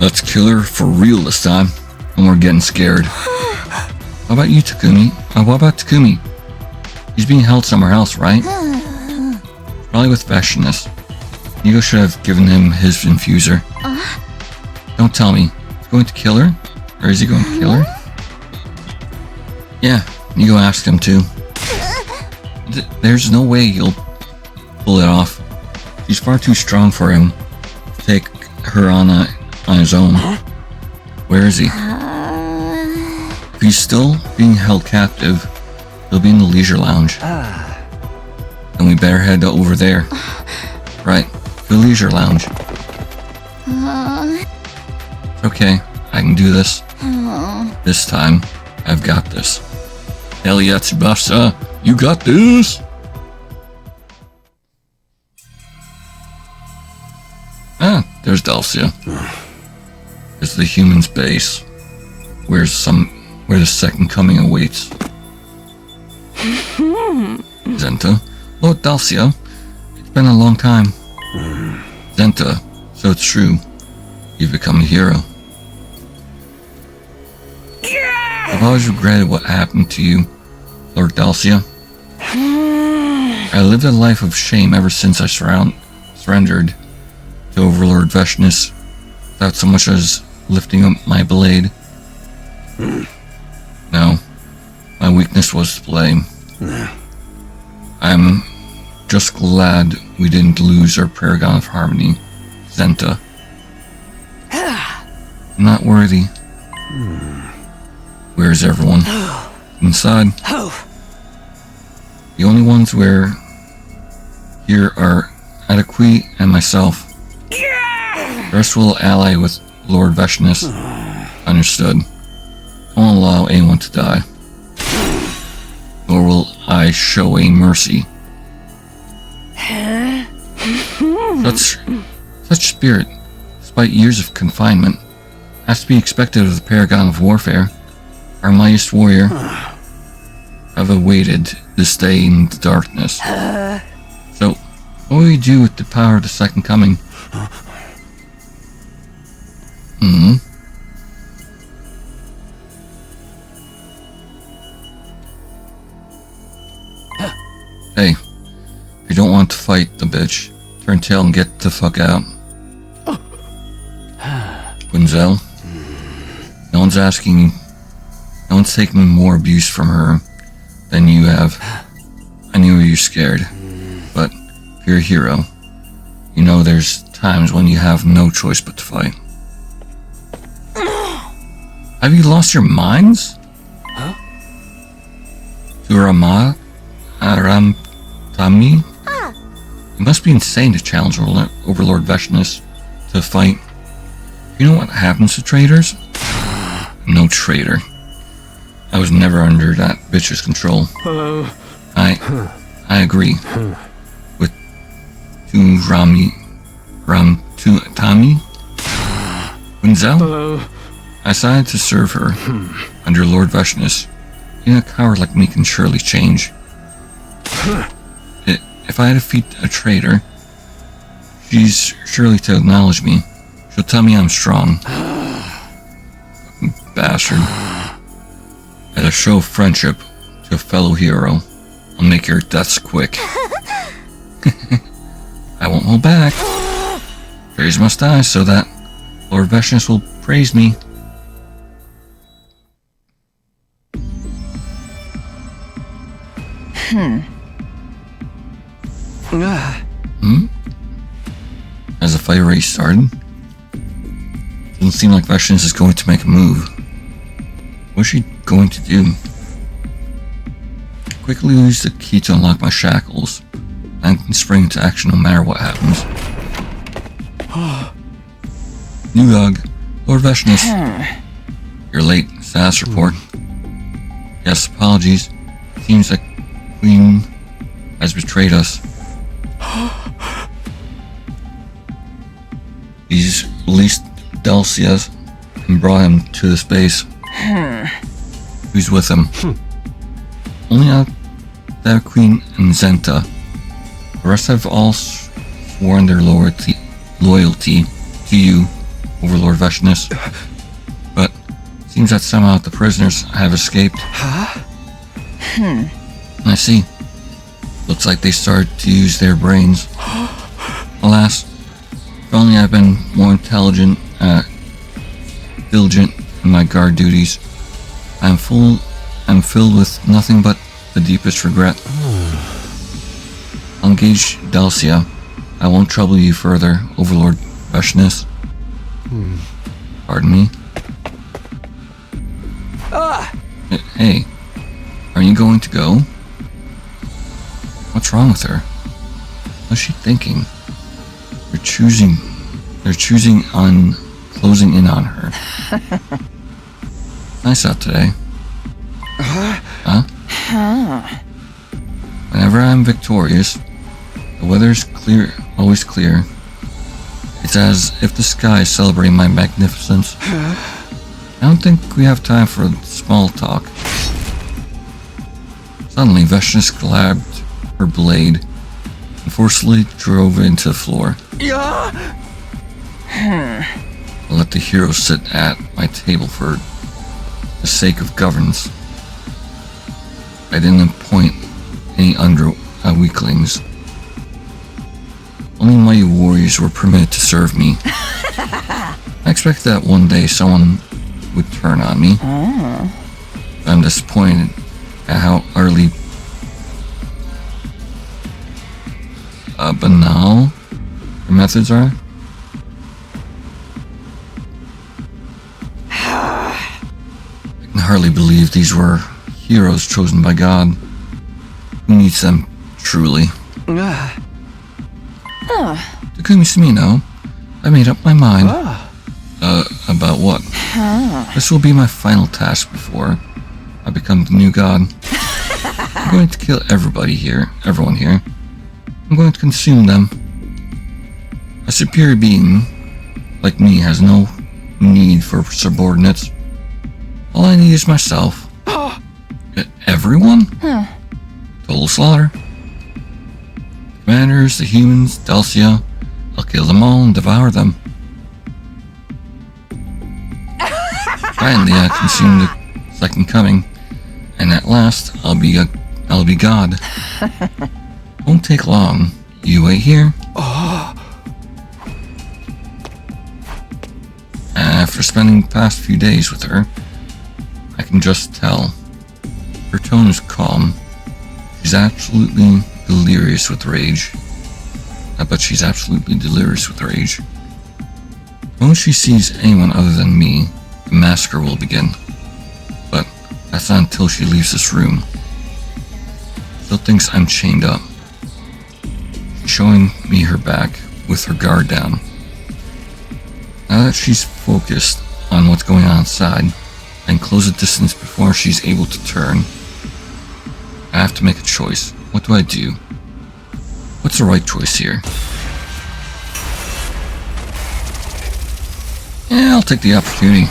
Let's kill her for real this time, and we're getting scared. How about you, Takumi? What about Takumi? He's being held somewhere else, right? Probably with Vashtinus. Nigo should have given him his infuser. Don't tell me. He's going to kill her? Or is he going to kill her? Yeah, Nigo asked him to. There's no way he'll pull it off. She's far too strong for him to take her on his own. Where is he? If he's still being held captive, he'll be in the leisure lounge. Then we better head over there. Right, the leisure lounge. Okay, I can do this. This time, I've got this. Hell yeah, Tsubasa, you got this! Ah, there's Delcia. It's the human's base. Where the second coming awaits. Zenta. Lord Delcia, it's been a long time. Zenta, so it's true. You've become a hero. I've always regretted what happened to you, Lord Delcia. I lived a life of shame ever since I surrendered to Overlord Vashtinus without so much as lifting up my blade. No, my weakness was to blame. I'm just glad we didn't lose our Paragon of Harmony, Zenta. I'm not worthy. Where is everyone? Inside. The only ones here are Adequi and myself. The rest will ally with Lord Vashtinus. Understood. I won't allow anyone to die. Nor will I show any mercy. Such spirit, despite years of confinement, has to be expected of the Paragon of Warfare. Our mightiest warrior have awaited this day in the darkness. So, what will we do with the power of the Second Coming? Hey, if you don't want to fight the bitch, turn tail and get the fuck out. Quinzel, no one's taking more abuse from her than you have. I knew you were scared, but if you're a hero, you know there's times when you have no choice but to fight. Have you lost your minds? Turama? Aramtami? You must be insane to challenge Overlord Vashtinus to fight. You know what happens to traitors? I'm no traitor. I was never under that bitch's control. I agree with Tommy Quinzel. I decided to serve her under Lord Veshnus. Even a coward like me can surely change. If I defeat a traitor, she's surely to acknowledge me. She'll tell me I'm strong. Fucking bastard. As a show of friendship to a fellow hero, I'll make your deaths quick. I won't hold back. Traitors must die so that Lord Veshnus will praise me. As the fight already started, doesn't seem like Veshnus is going to make a move. What's she going to do? Quickly use the key to unlock my shackles. I can spring into action no matter what happens. New dog, Lord Veshnus. You're late. Status report. Yes, apologies. Seems like Queen has betrayed us. He's released Delcias and brought him to this base. Who's with him? Only that Queen and Zenta. The rest have all sworn their loyalty to you, Overlord Veshnus. But it seems that somehow the prisoners have escaped. I see. Looks like they started to use their brains. Alas, if only I've been more intelligent, diligent in my guard duties. I'm filled with nothing but the deepest regret. I'll engage Delcia. I won't trouble you further, Overlord Veshnus. Pardon me? Hey, are you going to go? What's wrong with her? What's she thinking? They're choosing on closing in on her. Nice out today. Huh? Whenever I'm victorious, the weather's clear, always clear. It's as if the sky is celebrating my magnificence. I don't think we have time for small talk. Suddenly, Veshnus grabbed her blade and forcefully drove it into the floor. I let the hero sit at my table for the sake of governance. I didn't appoint any weaklings. Only mighty warriors were permitted to serve me. I expected that one day someone would turn on me. I'm disappointed at how utterly banal her methods are. I can hardly believe these were heroes chosen by God. Who needs them, truly? Takumi Sumino, I made up my mind. About what? This will be my final task before I become the new god. I'm going to kill everyone here. I'm going to consume them. A superior being like me has no need for subordinates. All I need is myself. Everyone? Total slaughter. The commanders, the humans, Delcia. I'll kill them all and devour them. Finally, I consume the second coming, and at last, I'll be God. Won't take long. You wait here. After spending the past few days with her, I can just tell. Her tone is calm. She's absolutely delirious with rage. I bet she's absolutely delirious with rage. When she sees anyone other than me, the massacre will begin. But that's not until she leaves this room. Still thinks I'm chained up. She's showing me her back with her guard down. Now that she's focused on what's going on inside, I can close the distance before she's able to turn. I have to make a choice. What do I do? What's the right choice here? Yeah, I'll take the opportunity.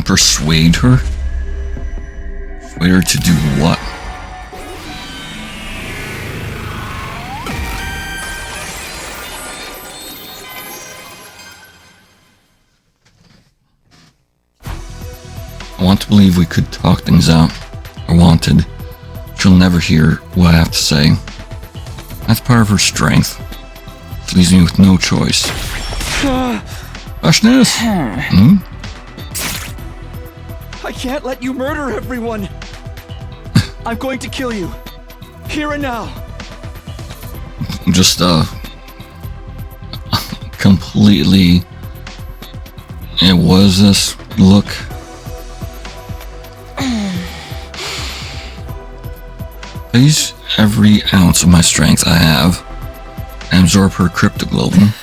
Persuade her? Persuade her to do what? I want to believe we could talk things out, or wanted. She'll never hear what I have to say. That's part of her strength. It leaves me with no choice. Ashness! I can't let you murder everyone. I'm going to kill you. Here and now. Just, completely... And what is this look? I use every ounce of my strength I have and absorb her cryptoglobin.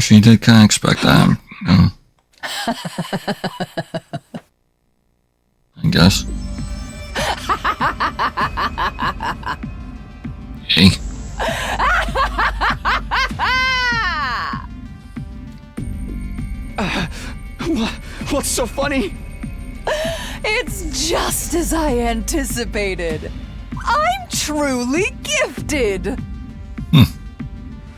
She did kind of expect that. I guess. Hey. What's so funny? It's just as I anticipated. I'm truly gifted.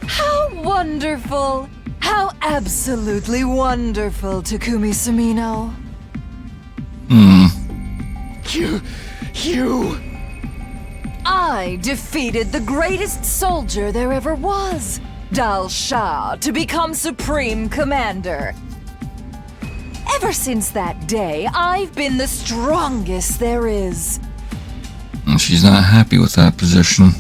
How wonderful. How absolutely wonderful, Takumi Sumino. You... I defeated the greatest soldier there ever was, Dal Shah, to become Supreme Commander. Ever since that day, I've been the strongest there is. And she's not happy with that position.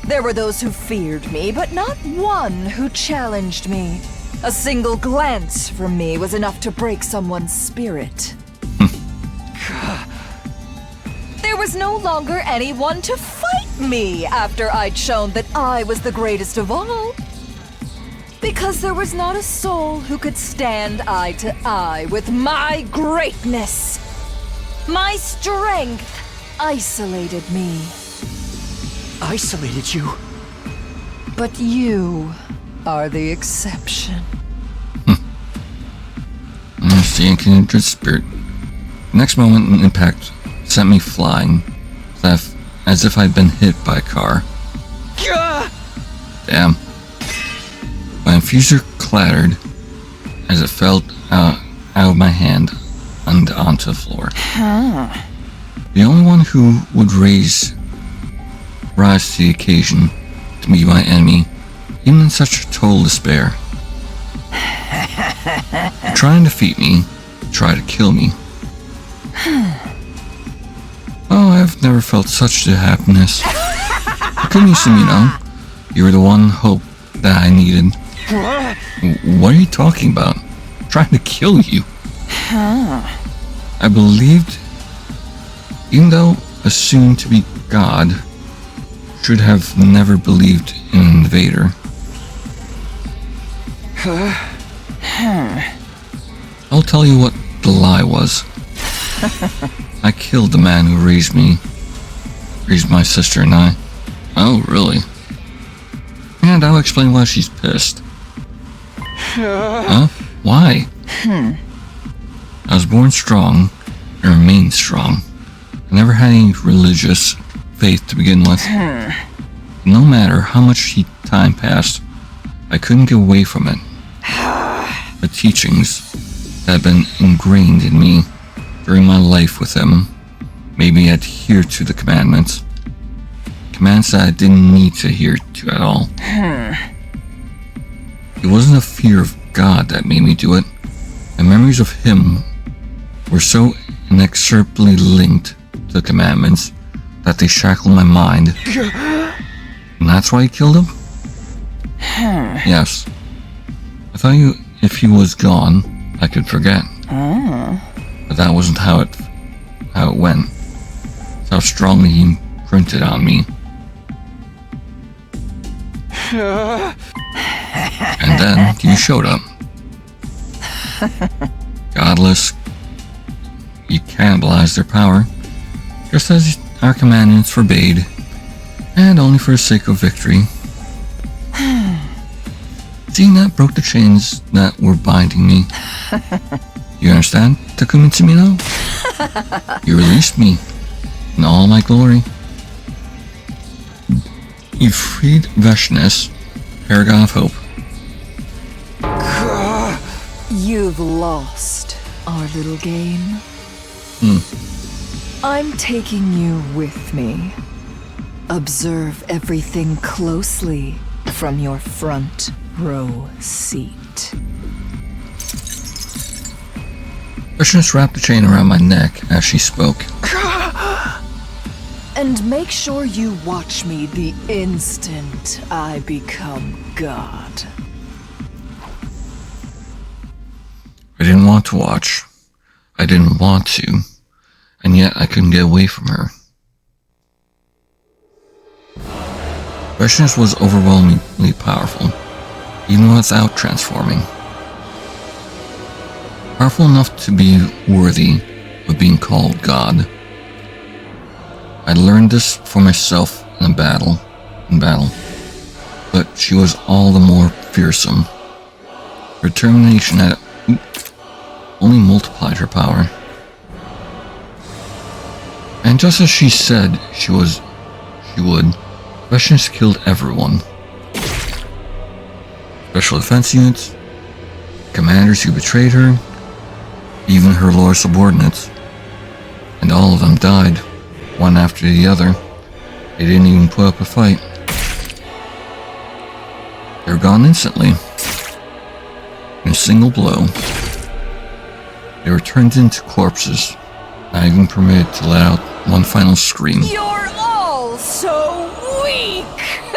There were those who feared me, but not one who challenged me. A single glance from me was enough to break someone's spirit. There was no longer anyone to fight me after I'd shown that I was the greatest of all. Because there was not a soul who could stand eye to eye with my greatness. My strength isolated me. Isolated you? But you are the exception. Seeing kindred spirit. Next moment, an impact sent me flying, as if I'd been hit by a car. Damn. My infuser clattered as it fell out of my hand and onto the floor. The only one who would rise to the occasion to meet my enemy, even in such total despair. Try and defeat me, try to kill me. Oh, I've never felt such happiness. Takumi Sumino, you were the one hope that I needed. What are you talking about? I'm trying to kill you. I believed, even though a soon-to-be god, should have never believed in an invader. I'll tell you what the lie was. I killed the man who raised my sister and I. Oh, really? And I'll explain why she's pissed. Huh? Why? I was born strong and remain strong. I never had any religious faith to begin with. No matter how much time passed, I couldn't get away from it. The teachings that had been ingrained in me during my life with him made me adhere to the commandments. Commands that I didn't need to adhere to at all. It wasn't a fear of God that made me do it. My memories of him were so inexorably linked to the commandments that they shackled my mind. And that's why you killed him? Yes. I thought if he was gone, I could forget. But that wasn't how it went. It's how strongly he imprinted on me. And then you showed up. Godless, you cannibalized their power, just as our commandments forbade, and only for the sake of victory. Seeing that broke the chains that were binding me. You understand, Takumi Tsushima? You released me in all my glory. You freed Veshness, paragon of hope. You've lost our little game. I'm taking you with me. Observe everything closely from your front row seat. Veshness wrapped the chain around my neck as she spoke. And make sure you watch me the instant I become God. I didn't want to watch. I didn't want to. And yet I couldn't get away from her. Veshness was overwhelmingly powerful, even without transforming. Powerful enough to be worthy of being called God. I learned this for myself in battle, but she was all the more fearsome. Her determination had only multiplied her power. And just as she said she would, Veshness killed everyone. Special defense units, commanders who betrayed her, even her loyal subordinates. And all of them died, one after the other. They didn't even put up a fight. They were gone instantly. In a single blow. They were turned into corpses, not even permitted to let out one final scream. You're all so weak!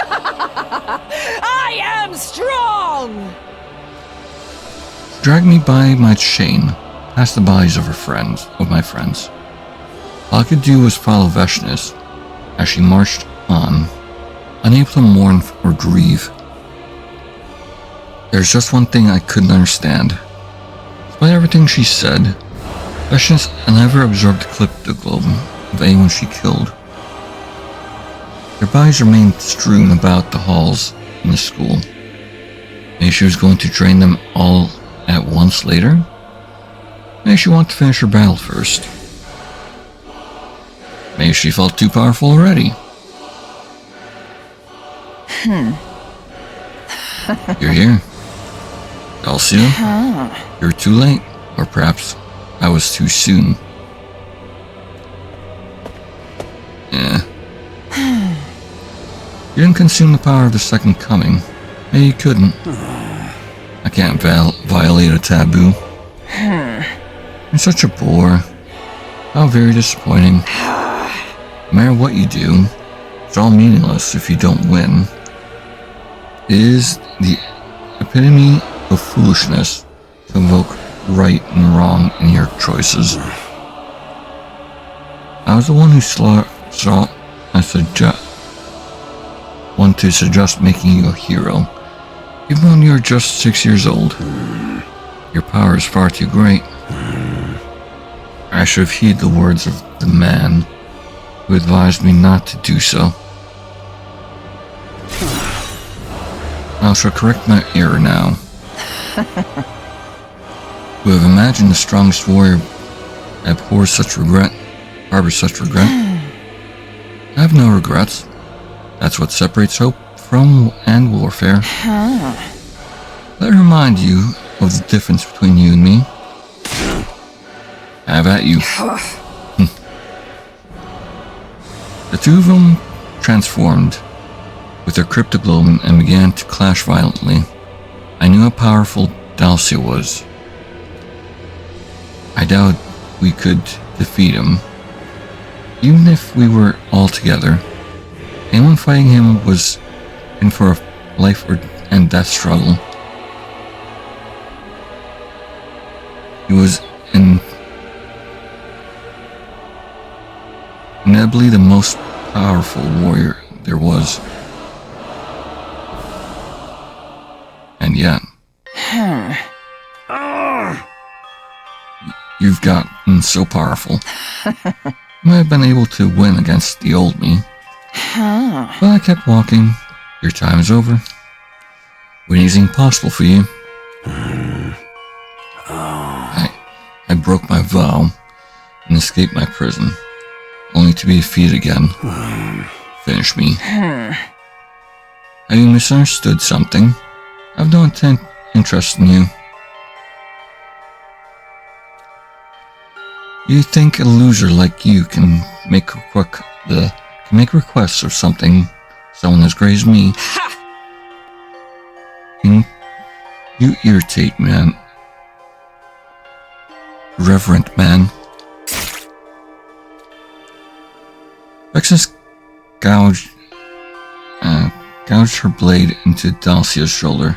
I am strong! She dragged me by my chain, past the bodies of my friends. All I could do was follow Veshness as she marched on, unable to mourn or grieve. There's just one thing I couldn't understand. Despite everything she said, Veshness never observed the cryptoglobe of anyone she killed. Their bodies remained strewn about the halls in the school. Maybe she was going to drain them all at once later? Maybe she wanted to finish her battle first. Maybe she felt too powerful already. You're here. Dulcia, you're too late. Or perhaps I was too soon. Yeah. You didn't consume the power of the second coming. Maybe you couldn't. I can't violate a taboo. You're such a bore. How very disappointing. No matter what you do, it's all meaningless if you don't win. It is the epitome of foolishness to invoke right and wrong in your choices. I was the one who to suggest making you a hero, even when you're just 6 years old. Your power is far too great. I should have heeded the words of the man who advised me not to do so. I shall correct my error now. Who have imagined the strongest warrior abhors such regret, harbors such regret? I have no regrets. That's what separates hope from and warfare. Let me remind you of the difference between you and me. Have at you. The two of them transformed with their cryptoglobe and began to clash violently. I knew how powerful Dulcia was. I doubted we could defeat him. Even if we were all together, anyone fighting him was in for a life and death struggle. He was inevitably the most powerful warrior there was. And yet, you've gotten so powerful. You might have been able to win against the old me. But I kept walking. Your time is over. Winning is impossible for you. I broke my vow and escaped my prison, only to be defeated again. Finish me. Having misunderstood something, I have no interest in you. You think a loser like you can make requests of something someone as great as me? You irritate, man. Reverent man. Vexenus gouged her blade into Dalcia's shoulder.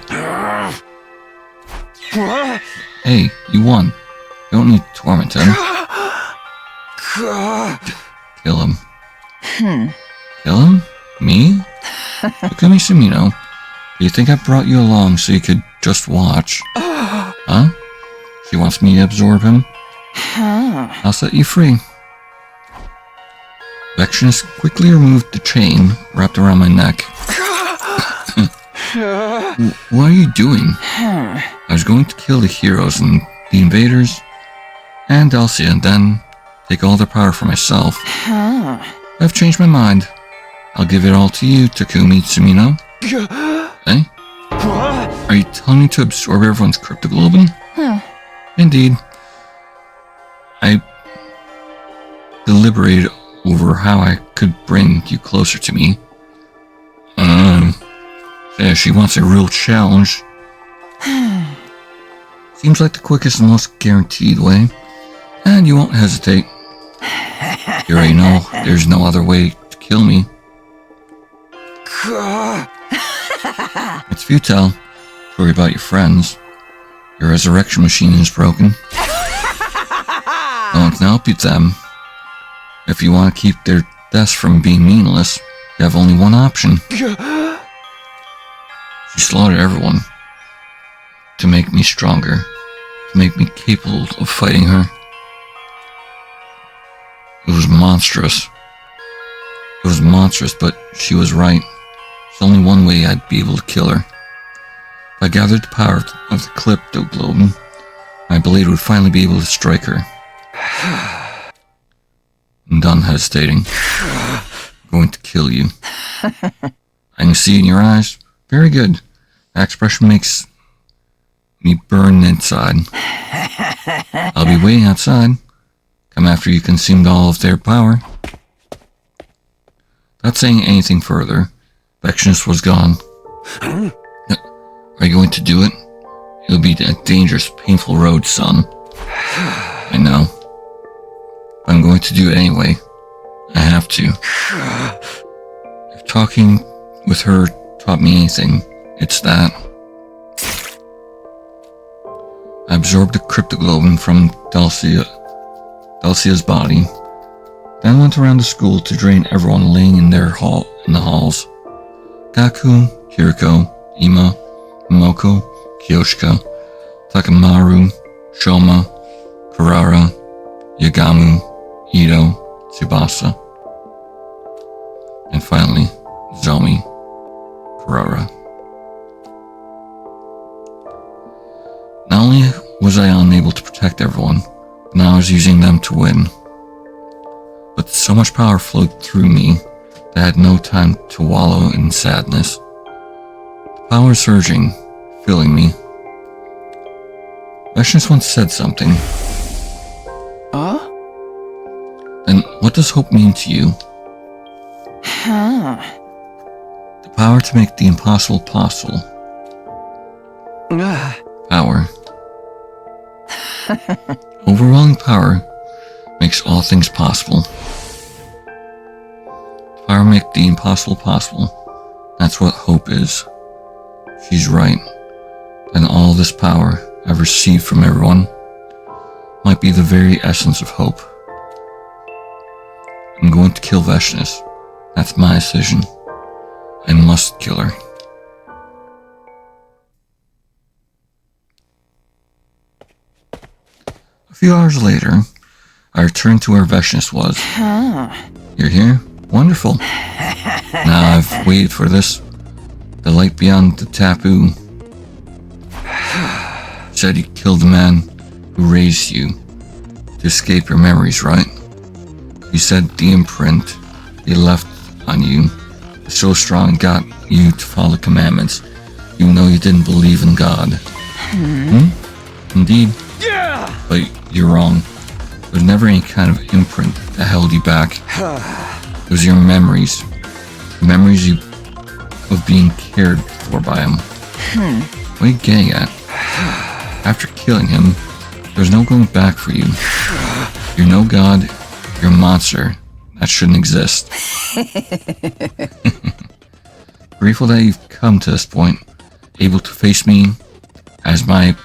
Hey, you won. You don't need to torment him. Kill him. Kill him? Me? Look at me, Sumino. Do you think I brought you along so you could just watch? Huh? She wants me to absorb him? I'll set you free. Vexenus quickly removed the chain wrapped around my neck. What are you doing? I was going to kill the heroes and the invaders and Dalcia and then take all their power for myself. I've changed my mind. I'll give it all to you, Takumi Sumino. Eh? Are you telling me to absorb everyone's cryptoglobin? Indeed. I deliberated over how I could bring you closer to me. Yeah, she wants a real challenge. Seems like the quickest and most guaranteed way. And you won't hesitate. You already know there's no other way to kill me. It's futile to worry about your friends. Your resurrection machine is broken. No one can help you them. If you want to keep their deaths from being meaningless, you have only one option. She slaughtered everyone to make me stronger, to make me capable of fighting her. It was monstrous. It was monstrous, but she was right. There's only one way I'd be able to kill her. If I gathered the power of the cryptoglobin, my blade would finally be able to strike her. I'm done hesitating. I'm going to kill you. I can see in your eyes. Very good. That expression makes me burn inside. I'll be waiting outside. Come after you consumed all of their power. Without saying anything further, Vexenus was gone. Are you going to do it? It'll be a dangerous, painful road, son. I know. But I'm going to do it anyway. I have to. If talking with her taught me anything, it's that. I absorbed the cryptoglobin from Dalcia's body, then went around the school to drain everyone laying in the halls. Gaku, Kiriko, Ima, Momoko, Kyoshika, Takamaru, Shoma, Kurara, Yagamu, Ito, Tsubasa, and finally, Zomi, Kurara. Not only was I unable to protect everyone, but now I was using them to win. But so much power flowed through me that I had no time to wallow in sadness. The power surging, filling me. Vexenus once said something. Then what does hope mean to you? The power to make the impossible possible. Power. Overwhelming power makes all things possible. Power make the impossible possible. That's what hope is. She's right. And all this power I've received from everyone might be the very essence of hope. I'm going to kill Vexenus. That's my decision. I must kill her. few hours later, I returned to where Veshnis was. You're here? Wonderful. Now I've waited for this. The light beyond the taboo. Said you killed the man who raised you to escape your memories, right? You said the imprint he left on you was so strong it got you to follow the commandments, even though you didn't believe in God. Indeed. Yeah! But you're wrong. There was never any kind of imprint that held you back. It was your memories. Memories of being cared for by him. What are you getting at? After killing him, there's no going back for you. You're no god, you're a monster. That shouldn't exist. Grateful that you've come to this point, able to face me as my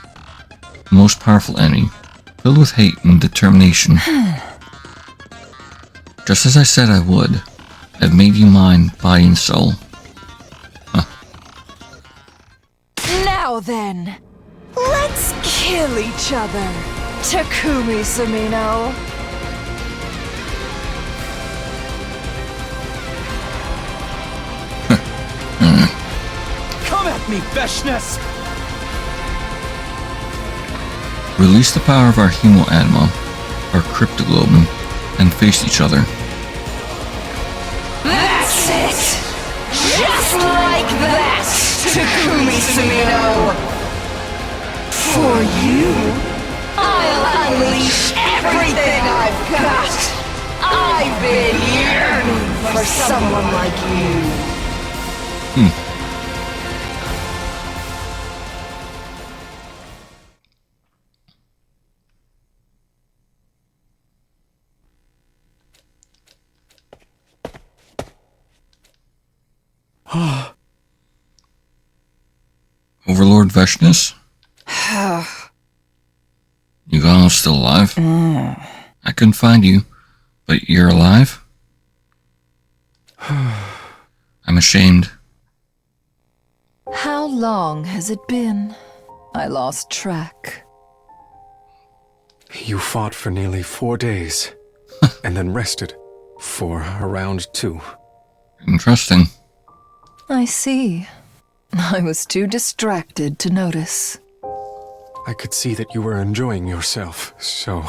most powerful enemy, filled with hate and determination. Just as I said I would, I've made you mine, body and soul. Now then, let's kill each other, Takumi Sumino. Come at me, Veshnis! Release the power of our Hemoanima, our Cryptoglobin, and face each other. That's it! Just like that, Takumi Sumino! For you, I'll unleash everything I've got! I've been yearning for someone like you. Overlord Veshnis? You gone still alive? I couldn't find you, but you're alive? I'm ashamed. How long has it been? I lost track. You fought for nearly 4 days, and then rested for around 2. Interesting. I see. I was too distracted to notice. I could see that you were enjoying yourself, so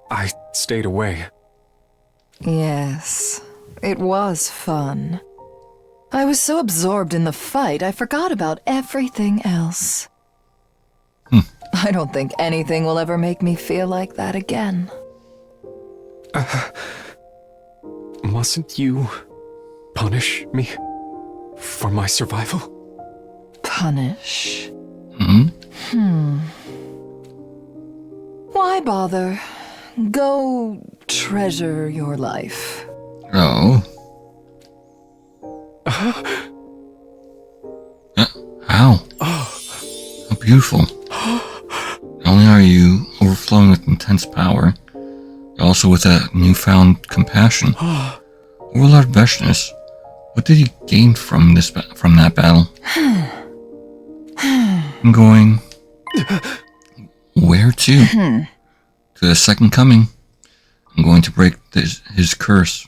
I stayed away. Yes, it was fun. I was so absorbed in the fight, I forgot about everything else. I don't think anything will ever make me feel like that again. Mustn't you punish me for my survival? Punish? Why bother? Go treasure your life. Oh. How? How beautiful. Not only are you overflowing with intense power, but also with a newfound compassion. Overlord Veshnis, what did you gain from that battle? I'm going... Where to? To the second coming. I'm going to break his curse.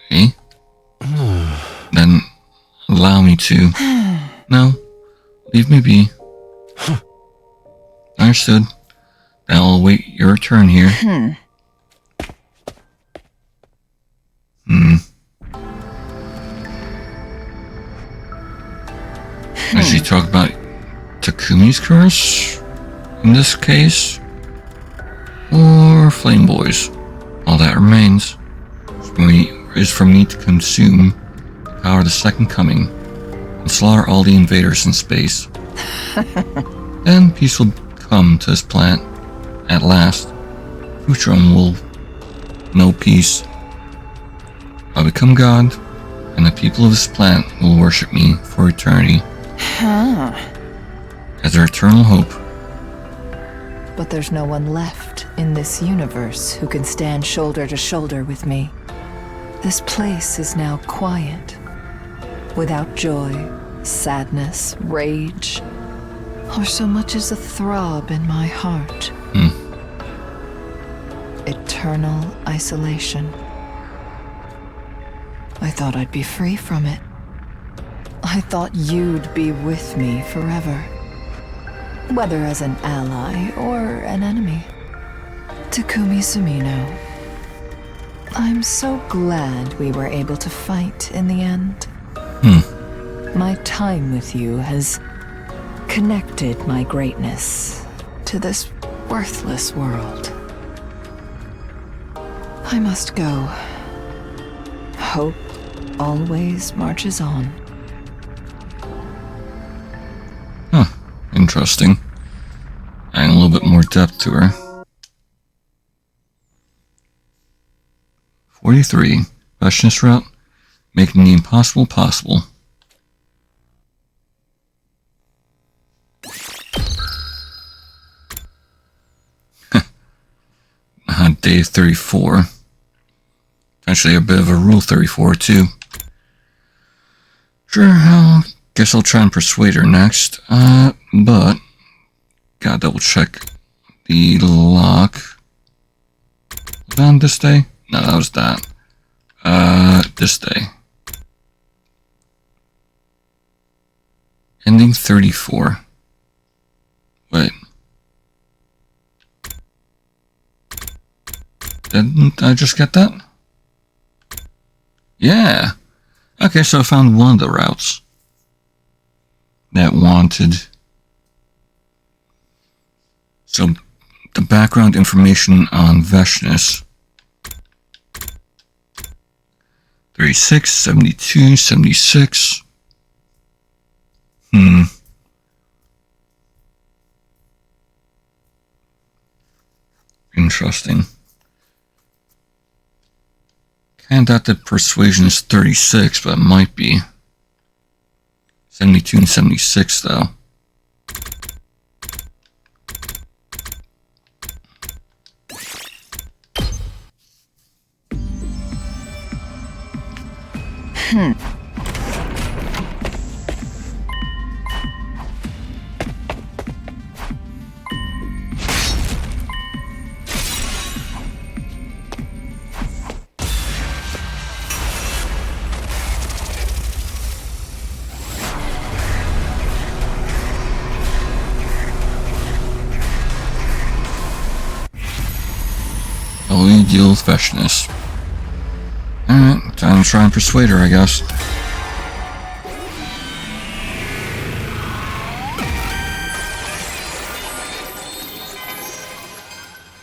Okay? Then allow me to... No, leave me be. Understood. Then I'll await your turn here. As you talk about Takumi's curse, in this case, or Flame Boys, all that remains is for me to consume the power of the Second Coming and slaughter all the invaders in space. Then peace will come to this planet. At last, Futron will know peace. I'll become God, and the people of this planet will worship me for eternity. As their eternal hope. But there's no one left in this universe who can stand shoulder to shoulder with me. This place is now quiet, without joy, sadness, rage. or so much as a throb in my heart. Eternal isolation. I thought I'd be free from it. I thought you'd be with me forever. Whether as an ally or an enemy. Takumi Sumino. I'm so glad we were able to fight in the end. My time with you has connected my greatness to this worthless world. I must go. Hope always marches on. Huh. Interesting. Adding a little bit more depth to her. 43. Freshness route. Making the impossible possible. Day 34. Actually a bit of a Rule 34 too. Sure, I guess I'll try and persuade her next. But gotta double check the lock. Was that on this day? No, that was that. This day. Ending 34. Wait. Didn't I just get that? Yeah. Okay, so I found one of the routes that wanted. So, the background information on Vashnis. 36, 72, 76. Interesting. Can't doubt that persuasion is 36, but it might be. 72 and 76, though. Only deal with Vashnis. Alright, time to try and persuade her, I guess.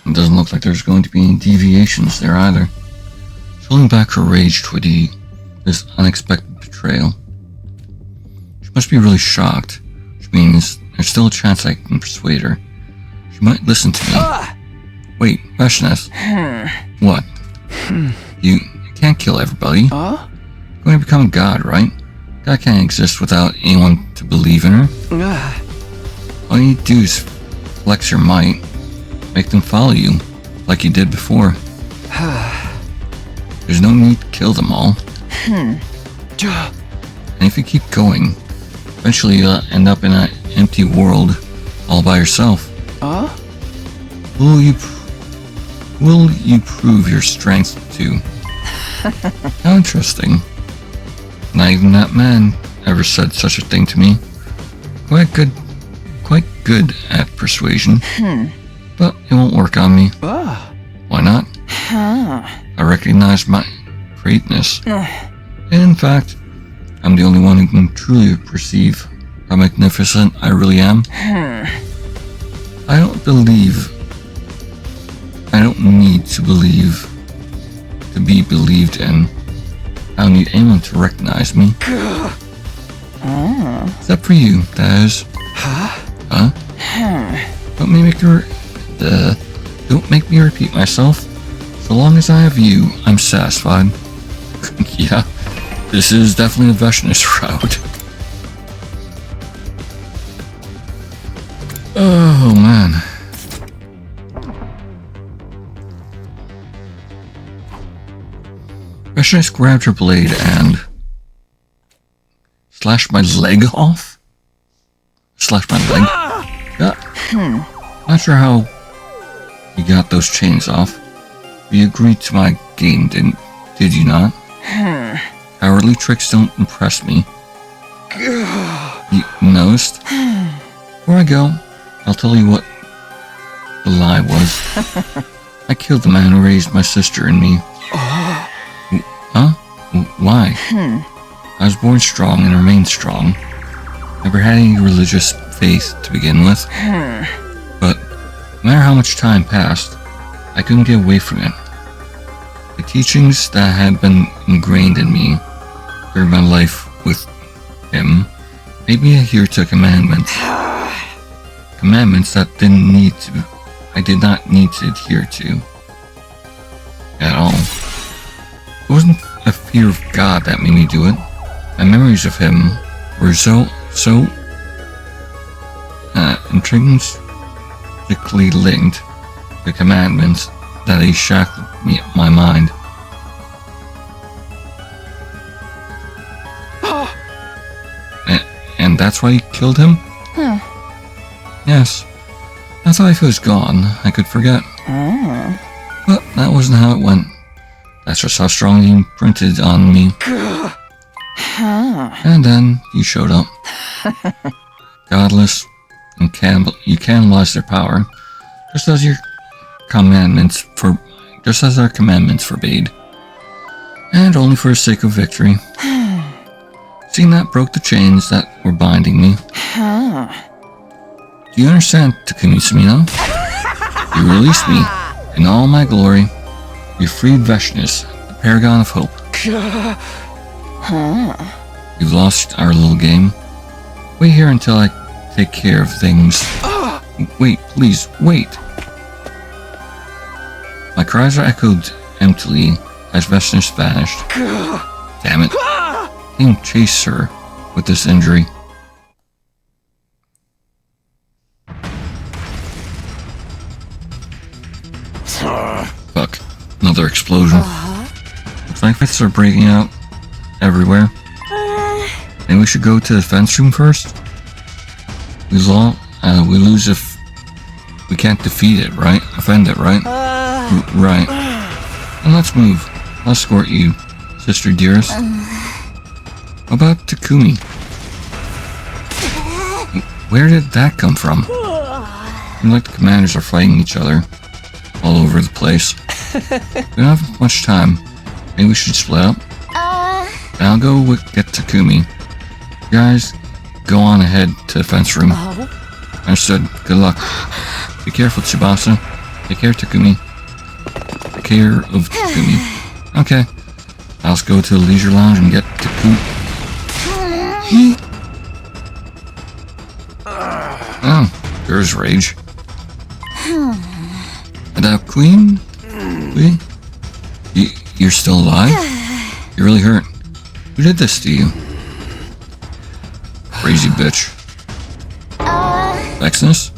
It doesn't look like there's going to be any deviations there either. She's holding back her rage toward this unexpected betrayal. She must be really shocked, which means there's still a chance I can persuade her. She might listen to me. Wait, Vashnis. What? You can't kill everybody. You're going to become a god, right? God can't exist without anyone to believe in her. All you need to do is flex your might. Make them follow you, like you did before. There's no need to kill them all. And if you keep going, eventually you'll end up in an empty world all by yourself. Will you prove your strength too? How interesting. Not even that man ever said such a thing to me. Quite good at persuasion. But it won't work on me. Why not? I recognize my greatness. And in fact, I'm the only one who can truly perceive how magnificent I really am. I don't need to believe to be believed in. I don't need anyone to recognize me. Except for you, that is. Huh? Don't make me repeat myself. So long as I have you, I'm satisfied. Yeah, this is definitely a Vashnis route. Oh man. Vashnis grabbed her blade and slashed my leg off? Slashed my leg? Not sure how you got those chains off. You agreed to my game, did you not? Cowardly tricks don't impress me. You noticed? Before I go, I'll tell you what the lie was. I killed the man who raised my sister and me. Huh? Why? I was born strong and remain strong. Never had any religious faith to begin with. But no matter how much time passed, I couldn't get away from it. The teachings that had been ingrained in me during my life with him made me adhere to commandments. Commandments that I did not need to adhere to at all. It wasn't a fear of God that made me do it. My memories of him were so intrinsically linked to commandments that they shackled my mind. And that's why you killed him? Yes. I thought if he was gone, I could forget. But that wasn't how it went. That's just how strongly he imprinted on me. And then you showed up. Godless, and you cannibalized their power, just as our commandments forbade. And only for the sake of victory. Seeing that broke the chains that were binding me. Do you understand, Takumi Sumino? You released me in all my glory. You freed Veshnus, the paragon of hope. You've lost our little game. Wait here until I take care of things. Wait, please, wait. My cries are echoed emptily as Veshnus vanished. Damn it. I didn't chase her with this injury. Fuck. Another explosion. Looks like fights are breaking out everywhere. Maybe we should go to the fence room first? We lose if we can't defeat it, right? Offend it, right? Right. And let's move. I'll escort you, sister dearest. How about Takumi? Where did that come from? Seems like the commanders are fighting each other all over the place. We don't have much time. Maybe we should split up? And I'll go get Takumi. You guys, go on ahead to the fence room. Understood. Good luck. Be careful, Tsubasa. Take care, Takumi. Take care of Takumi. Okay. I'll just go to the leisure lounge and get Takumi. Oh, there's rage. Queen? You're still alive? You're really hurt. Who did this to you? Crazy bitch. Vexnus?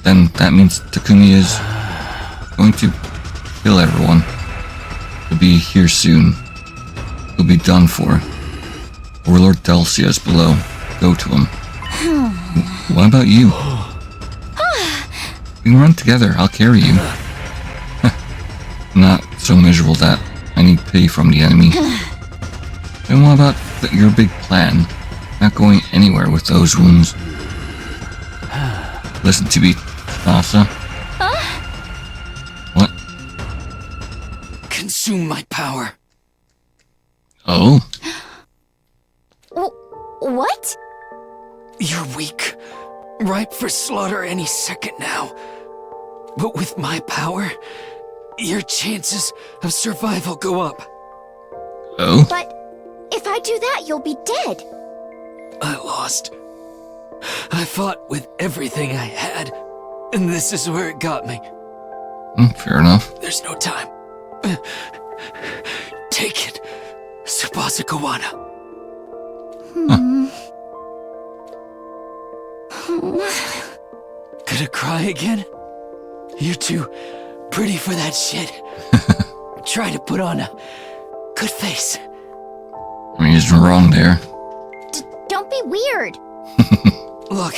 Then that means Takumi is going to kill everyone. He'll be here soon. He'll be done for. Overlord Delcia is below. Go to him. What about you? We can run together. I'll carry you. Not so miserable that I need pity from the enemy. And what about your big plan? Not going anywhere with those wounds. Listen to me, Tsubasa. What? Consume my power. Oh? What? You're weak. Ripe for slaughter any second now. But with my power, your chances of survival go up. Oh? But if I do that, you'll be dead. I lost. I fought with everything I had, and this is where it got me. Fair enough. There's no time. Take it, Tsubasa Kawana. Gonna cry again? You're too pretty for that shit. Try to put on a good face. I mean, he's wrong there. Don't be weird. Look,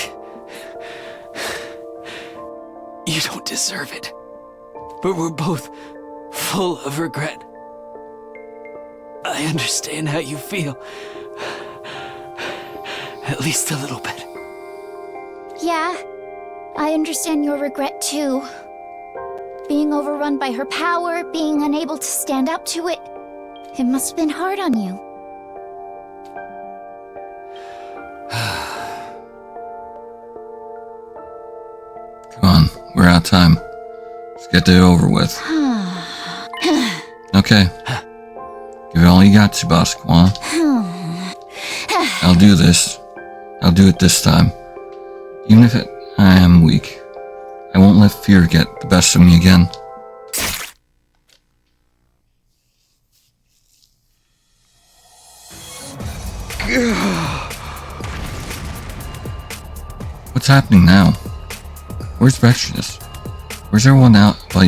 You don't deserve it. But we're both full of regret. I understand how you feel. At least a little bit. Yeah, I understand your regret too. Being overrun by her power, being unable to stand up to it. It must have been hard on you. Come on, we're out of time. Let's get it over with. Okay. Give it all you got, Tsubasa, come on. I'll do this. I'll do it this time. Even if I am weak, I won't let fear get the best of me again. What's happening now? Where's Vexus? Where's everyone else? Well,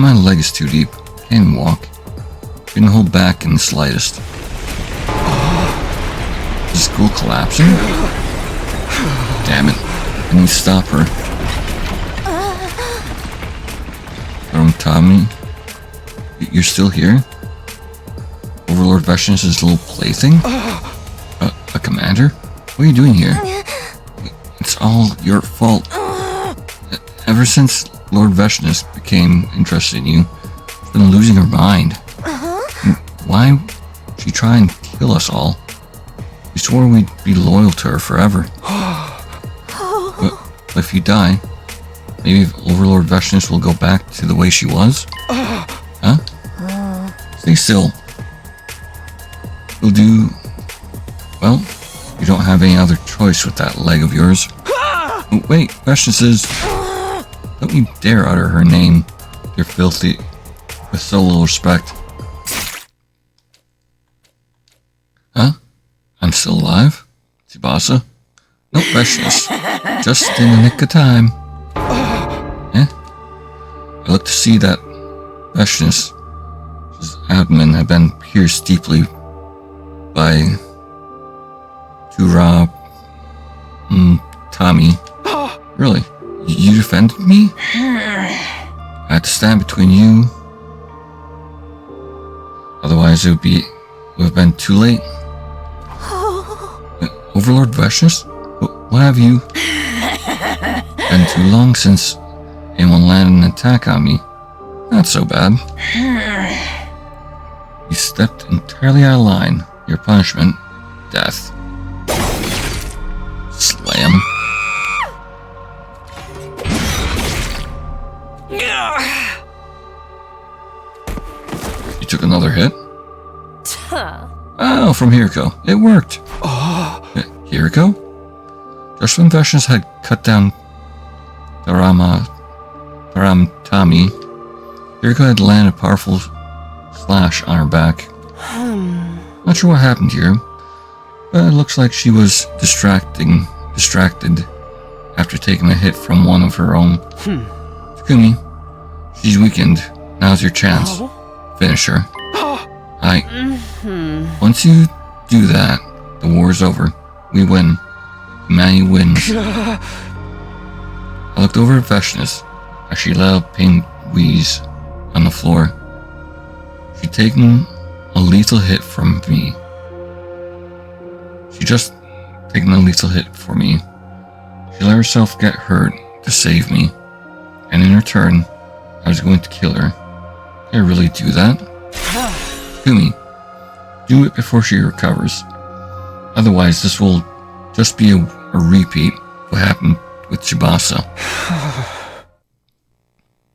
my leg is too deep. Can't even walk. Couldn't hold back in the slightest. Is the school collapsing? Damn it. I need to stop her. Tommy, you're still here? Overlord Vexus' little plaything? A commander? What are you doing here? It's all your fault. Ever since Lord Vexus became interested in you, she's been losing her mind. Why would she try and kill us all? We swore we'd be loyal to her forever. But if you die, maybe Overlord Vexus will go back to the way she was? Huh? Stay still. You'll do... well, you don't have any other choice with that leg of yours. Oh, wait, Vexus is... don't you dare utter her name. You're filthy. With so little respect. Huh? I'm still alive? Tsubasa? Nope, Vexus. Just in the nick of time. Eh? I looked to see that Vexus' abdomen had been pierced deeply by Tura... Tommy. Really? You defended me? I had to stand between you. Otherwise it would have been too late. Overlord Vexus? What have you? Been too long since anyone landed an attack on me. Not so bad. You stepped entirely out of line. Your punishment, death. Slam. You took another hit? Oh, from Hiriko. It worked. Hiriko? Just when Vexus had cut down Tommy, Hiriko had landed a powerful slash on her back. Not sure what happened here, but it looks like she was distracted after taking a hit from one of her own. Takumi, she's weakened. Now's your chance. Finish her. Once you do that, the war's over. We win. Humanity wins. I looked over at Vexus as she let out a pain wheeze on the floor. She'd taken a lethal hit from me. She just taken a lethal hit for me. She let herself get hurt to save me. And in return, I was going to kill her. Did I really do that? Takumi, do it before she recovers. Otherwise, this will just be a repeat of what happened with Tsubasa.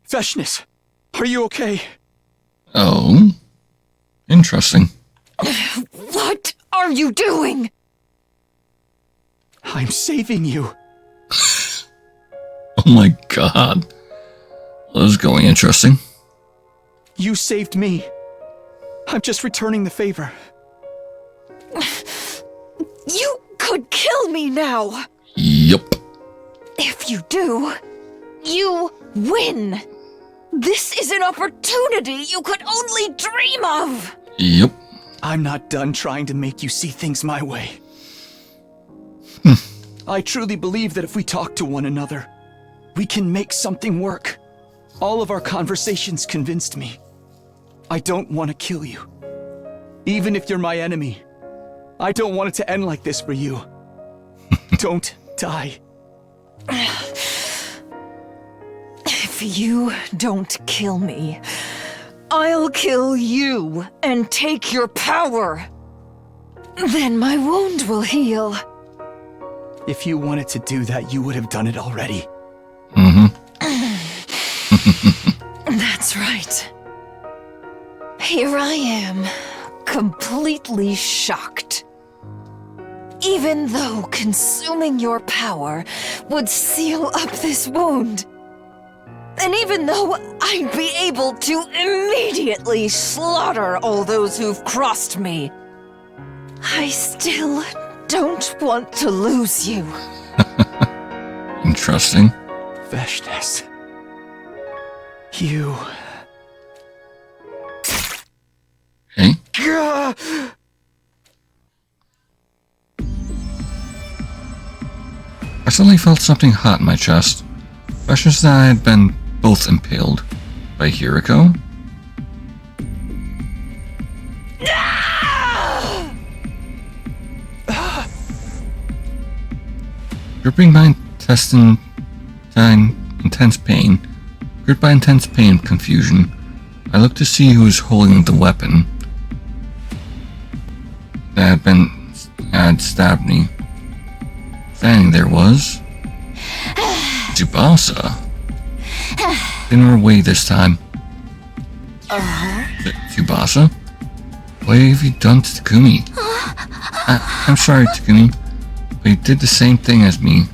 Vexus, are you okay? Oh? Interesting. What are you doing? I'm saving you. Oh my god. Well, this is going interesting. You saved me. I'm just returning the favor. You could kill me now. Yup. If you do, you win. This is an opportunity you could only dream of. Yup. I'm not done trying to make you see things my way. I truly believe that if we talk to one another, we can make something work. All of our conversations convinced me. I don't want to kill you. Even if you're my enemy, I don't want it to end like this for you. Don't die. If you don't kill me, I'll kill you and take your power. Then my wound will heal. If you wanted to do that, you would have done it already. That's right. Here I am, completely shocked. Even though consuming your power would seal up this wound, and even though I'd be able to immediately slaughter all those who've crossed me, I still don't want to lose you. Interesting. Vashnis. You... Hey? Gah! I suddenly felt something hot in my chest. Vashnis and I had been both impaled by Hiriko. Gripping by intense pain, gripped by intense pain and confusion, I looked to see who was holding the weapon that had stabbed me. Standing there was Tsubasa. Didn't run away this time. Tsubasa? What have you done to Takumi? I'm sorry, Takumi, but you did the same thing as me.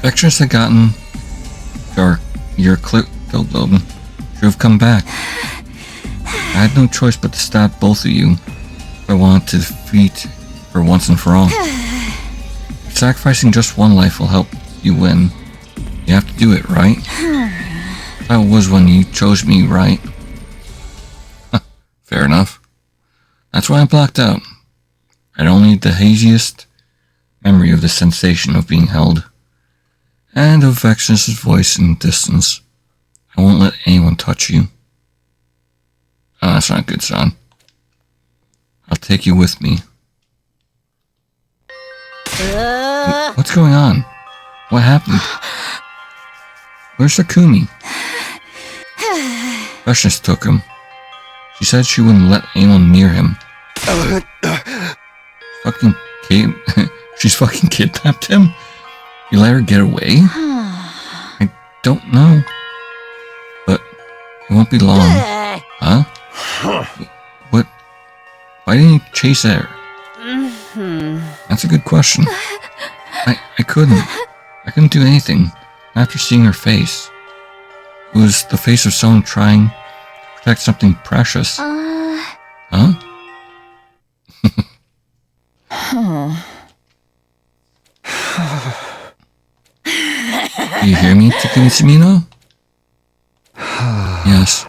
Vectress had gotten your killed Logan. Should have come back. I had no choice but to stab both of you if I wanted to defeat her once and for all. If sacrificing just one life will help you win, you have to do it, right? That was when you chose me, right? Fair enough. That's why I blocked out. I had only the haziest memory of the sensation of being held, and of Vexnus' voice in the distance. I won't let anyone touch you. Oh, that's not good, son. I'll take you with me. What's going on? What happened? Where's Takumi? Vexnus took him. She said she wouldn't let anyone near him. She's fucking kidnapped him? You let her get away? I don't know. But it won't be long. Huh? What? Why didn't you chase her? That's a good question. I couldn't do anything after seeing her face. It was the face of someone trying to protect something precious. Huh? Do you hear me, Takumi Sumino? Yes.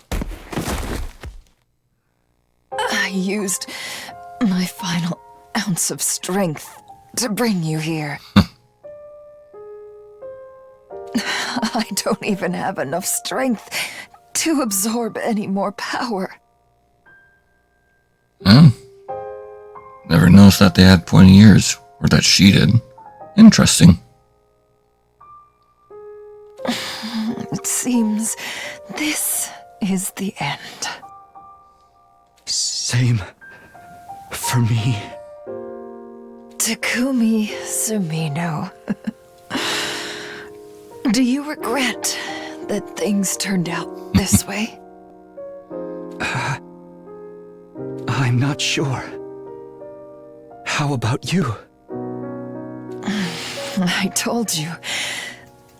I used my final ounce of strength to bring you here. I don't even have enough strength to absorb any more power. Oh. Never noticed that they had pointy ears, or that she did. Interesting. It seems this is the end. Same for me. Takumi Sumino. Do you regret that things turned out this way? I'm not sure. How about you? I told you,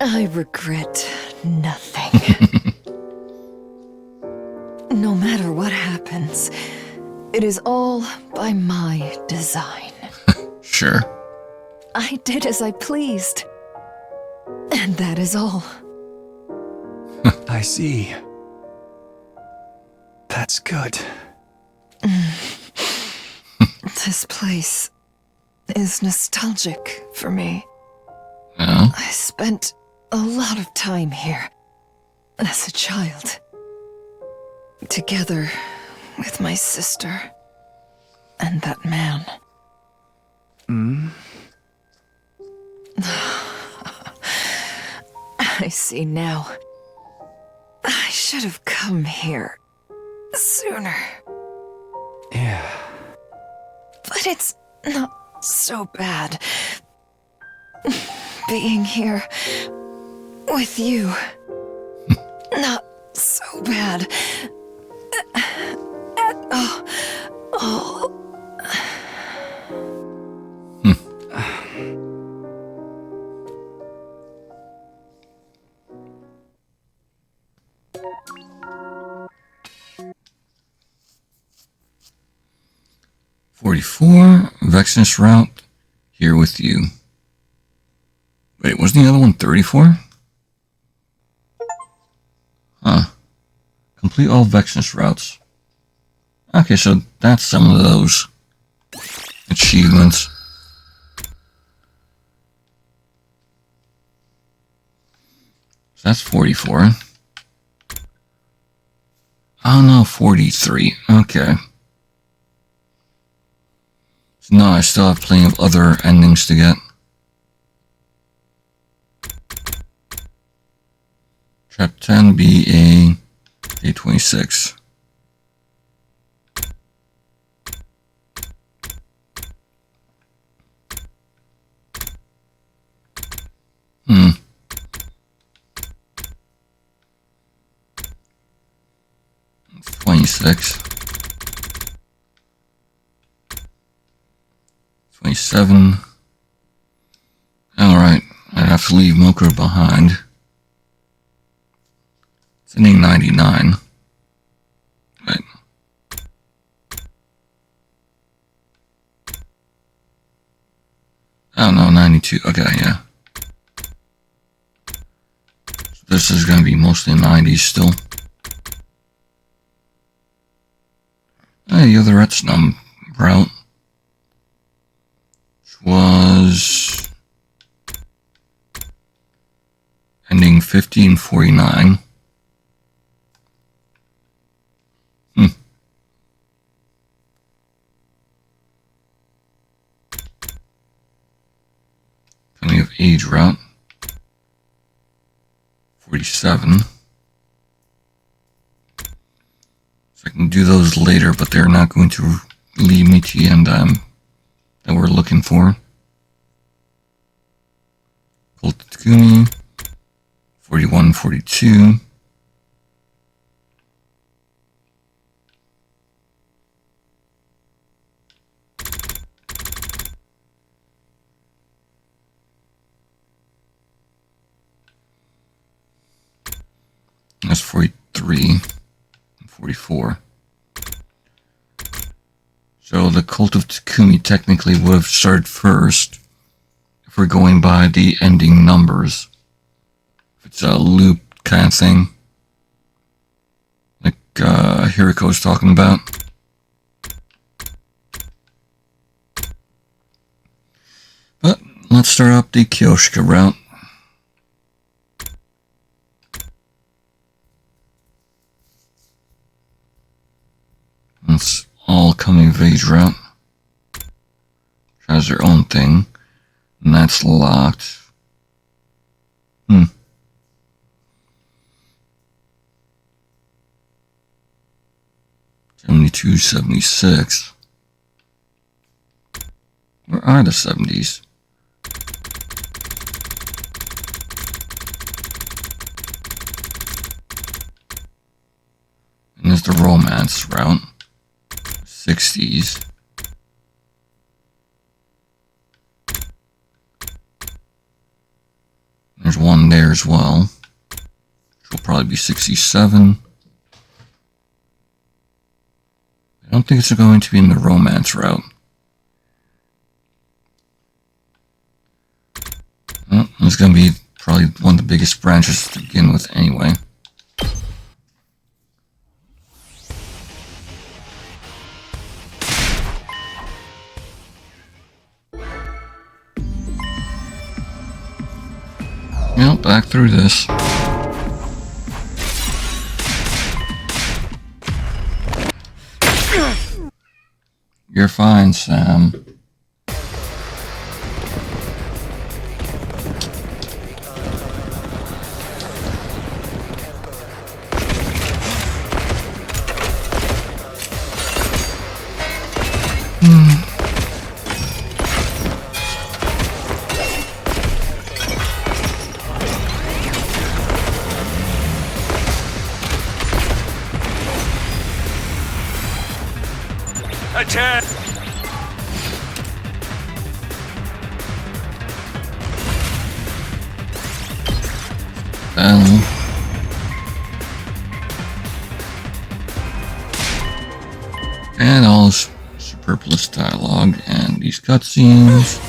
I regret nothing. No matter what happens, it is all by my design. Sure. I did as I pleased. And that is all. I see. That's good. This place is nostalgic for me. Yeah. I spent a lot of time here as a child, together with my sister and that man. I see now. I should have come here sooner. Yeah. But it's not so bad being here with you. Not so bad at all. $44, Vexenus route, here with you. Wait, wasn't the other one 34? Huh. Complete all Vexenus routes. Okay, so that's some of those achievements. So that's 44. Oh no, 43. Okay. So now I still have plenty of other endings to get. Trap 10, BA, A26. Hmm. It's 26. 27. Alright, I'd have to leave Milker behind. It's ending 99. Right. Oh no, 92. Okay, yeah. So this is going to be mostly 90s still. Hey, the other Etznum route. Which was ending 1549. Coming of age route. 47. So I can do those later, but they're not going to lead me to the end that we're looking for. Cult of Takumi. 41, 42. That's 43 and 44. So the Cult of Takumi technically would have started first if we're going by the ending numbers. If it's a loop kind of thing, like Hiriko's talking about. But let's start up the Kyoshika route. It's all coming of age route. Has their own thing. And that's locked. 72, 76. Where are the 70s? And there's the romance route. 60s. There's one there as well. Which will probably be 67. I don't think it's going to be in the romance route. Well, it's going to be probably one of the biggest branches to begin with anyway. back through this. You're fine, Sam. Attack! Battle. And all this superfluous dialogue and these cutscenes.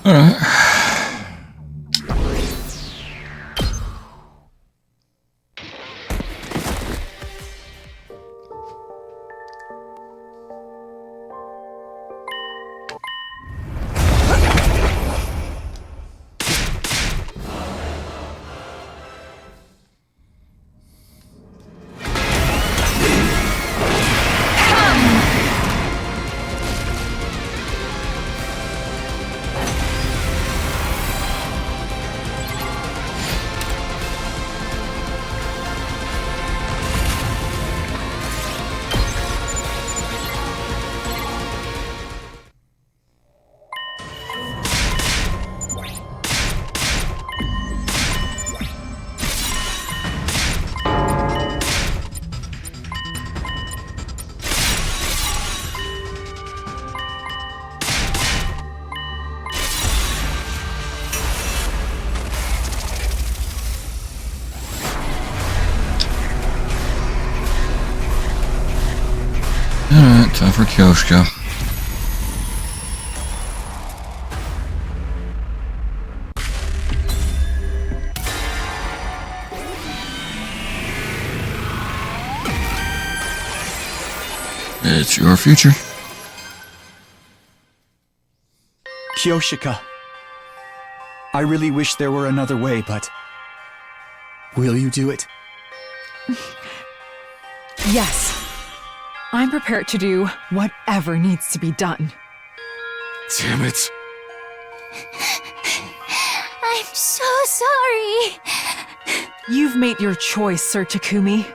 Alright. Alright, time for Kyoshka. It's your future. Kyoshika. I really wish there were another way, but... will you do it? Yes. I'm prepared to do whatever needs to be done. Damn it. I'm so sorry. You've made your choice, Sir Takumi.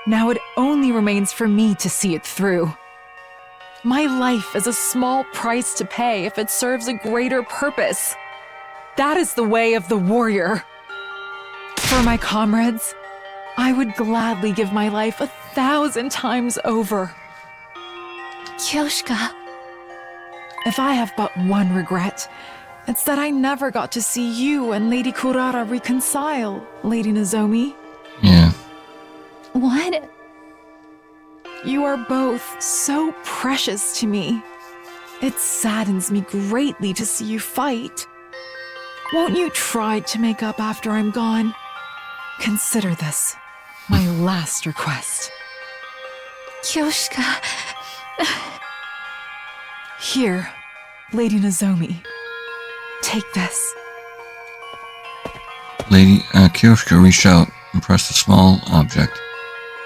Now it only remains for me to see it through. My life is a small price to pay if it serves a greater purpose. That is the way of the warrior. For my comrades, I would gladly give my life 1,000 times over. Kyoshika. If I have but one regret, it's that I never got to see you and Lady Kurara reconcile, Lady Nozomi. Yeah. What? You are both so precious to me. It saddens me greatly to see you fight. Won't you try to make up after I'm gone? Consider this my last request. Kyoshika. Here, Lady Nozomi. Take this. Lady Kyoshka reached out and pressed a small object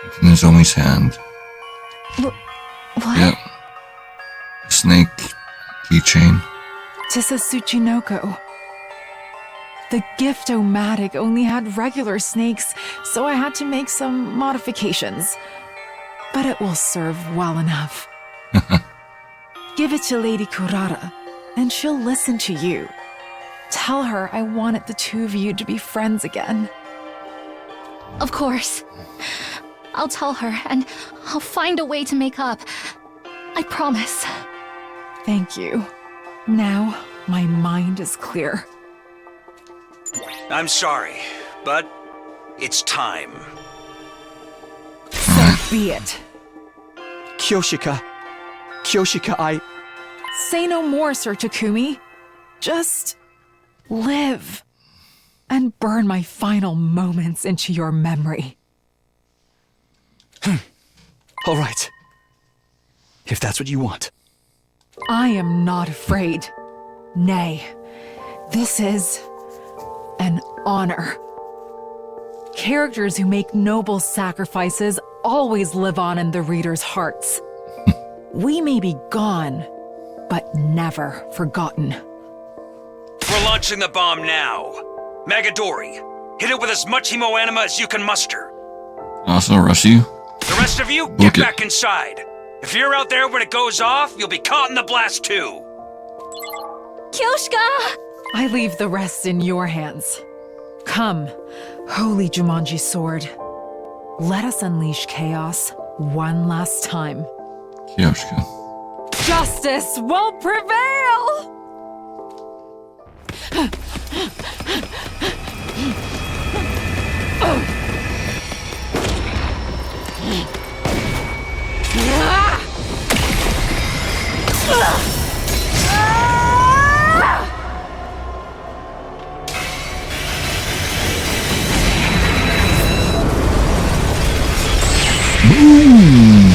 into Nozomi's hand. What? Yep. A snake keychain. Tissa Tsuchinoko. The gift-o-matic only had regular snakes, so I had to make some modifications. But it will serve well enough. Give it to Lady Kurara, and she'll listen to you. Tell her I wanted the two of you to be friends again. Of course. I'll tell her, and I'll find a way to make up. I promise. Thank you. Now, my mind is clear. I'm sorry, but it's time. So be it. Kyoshika, I... Say no more, Sir Takumi. Just live and burn my final moments into your memory. All right. If that's what you want. I am not afraid. Nay, this is an honor. Characters who make noble sacrifices always live on in the reader's hearts. We may be gone, but never forgotten. We're launching the bomb now. Magadori, hit it with as much hemoanima as you can muster. Also, rush you. The rest of you, get back inside. If you're out there when it goes off, you'll be caught in the blast too. Kyoshika! I leave the rest in your hands. Come, holy Jumanji sword. Let us unleash chaos one last time. Kyoshika. Justice will prevail!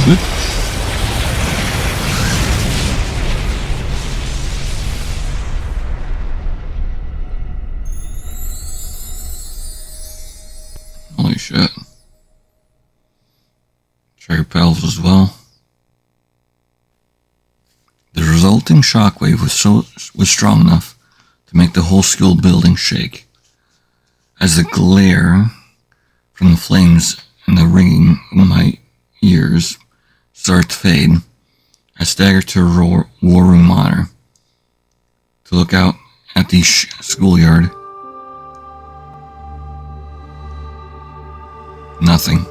Good. Holy shit. Cherry Pals as well. The resulting shockwave was strong enough to make the whole school building shake. As the glare from the flames and the ringing in my ears started to fade, I staggered to a war room monitor to look out at the schoolyard. Nothing.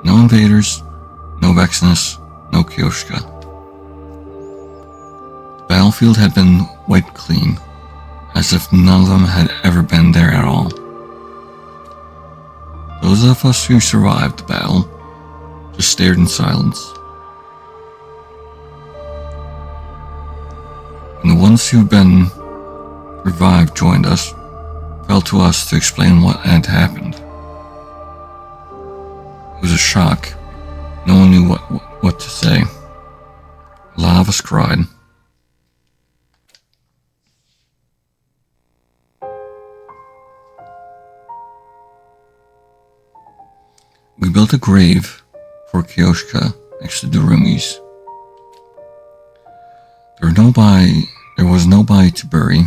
No invaders, no Vexnus, no Kyoshika. The battlefield had been wiped clean, as if none of them had ever been there at all. Those of us who survived the battle just stared in silence. And the ones who'd been revived joined us, fell to us to explain what had happened. It was a shock. No one knew what to say. A lot of us cried. We built a grave for Kyoshika next to Darumi's. There was nobody to bury,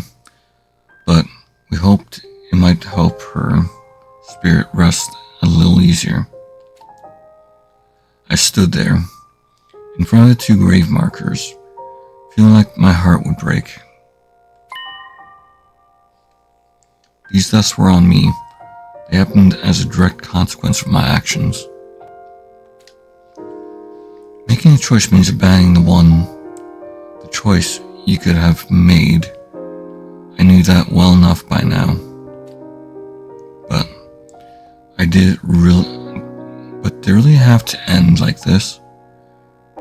but we hoped it might help her spirit rest a little easier. I stood there, in front of the two grave markers, feeling like my heart would break. These deaths were on me. They happened as a direct consequence of my actions. Making a choice means abandoning the choice you could have made. I knew that well enough by now. But did it really have to end like this?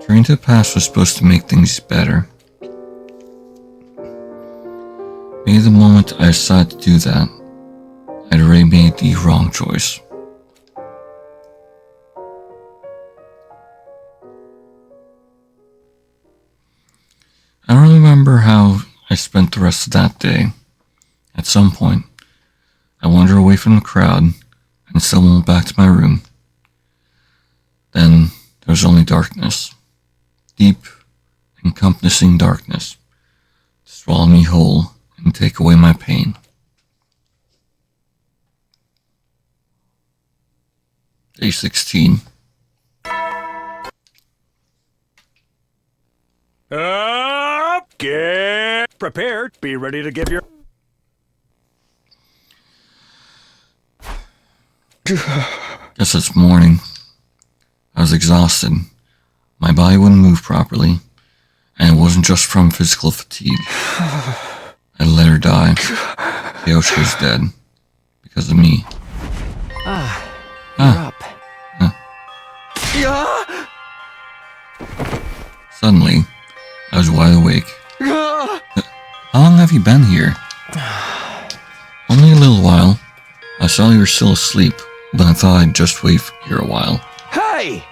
Turning to the past was supposed to make things better. Maybe the moment I decided to do that, I'd already made the wrong choice. I don't remember how I spent the rest of that day. At some point, I wandered away from the crowd and stumbled back to my room. Then there was only darkness. Deep, encompassing darkness to swallow me whole and take away my pain. Day 16. Up, get prepared. Be ready to give your... Guess it's morning. I was exhausted. My body wouldn't move properly, and it wasn't just from physical fatigue. I let her die. Kyoshika's dead. Because of me. You're up. Suddenly, I was wide awake. How long have you been here? Only a little while. I saw you were still asleep, but I thought I'd just wait here a while. Hey!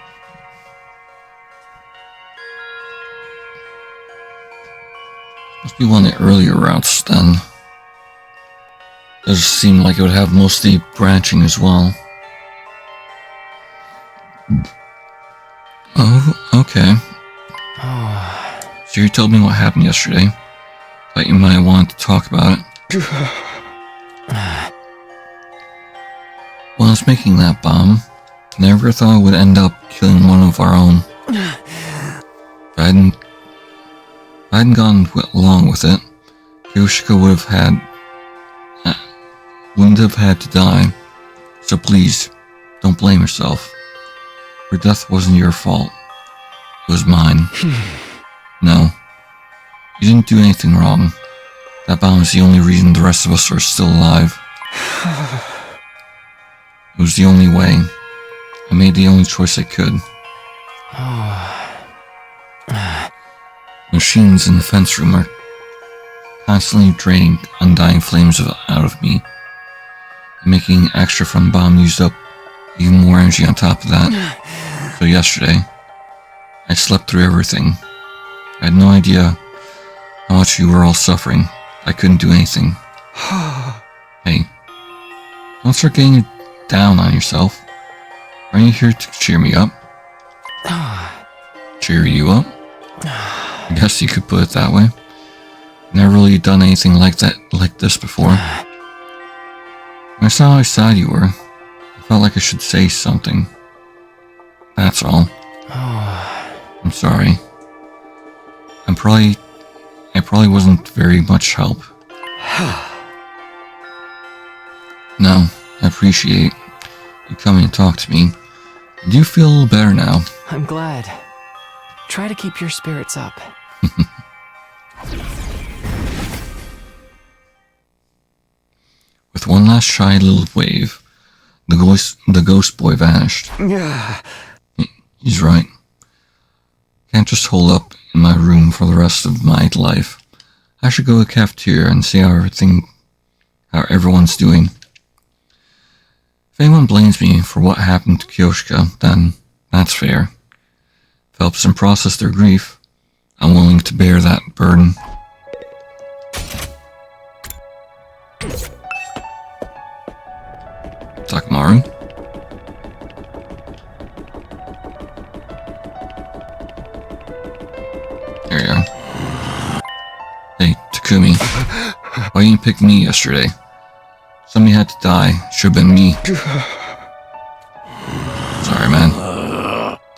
Must be one of the earlier routes, then. Does seem like it would have mostly branching as well. Oh, okay. So you told me what happened yesterday. Thought you might want to talk about it. When I was making that bomb, I never thought I would end up killing one of our own. If I hadn't gone along with it, Kyoshika wouldn't have had to die. So please, don't blame yourself. Her death wasn't your fault. It was mine. No. You didn't do anything wrong. That bomb is the only reason the rest of us are still alive. It was the only way. I made the only choice I could. Machines in the fence room are constantly draining undying flames out of me. And making extra from the bomb used up even more energy on top of that. So yesterday, I slept through everything. I had no idea how much you were all suffering. I couldn't do anything. Hey, don't start getting down on yourself. Aren't you here to cheer me up? Cheer you up? I guess you could put it that way. Never really done anything like this before. When I saw how sad you were, I felt like I should say something. That's all. I'm sorry. I probably wasn't very much help. No, I appreciate you coming to talk to me. I do feel a little better now. I'm glad. Try to keep your spirits up. With one last shy little wave, the ghost boy vanished. He's right. Can't just hold up in my room for the rest of my life. I should go to the cafeteria and see how everyone's doing. If anyone blames me for what happened to Kyoshika, then that's fair. If it helps them process their grief, I'm willing to bear that burden. Takamaru? There you are. Hey, Takumi. Why didn't you pick me yesterday? Somebody had to die. Should've been me. Sorry, man.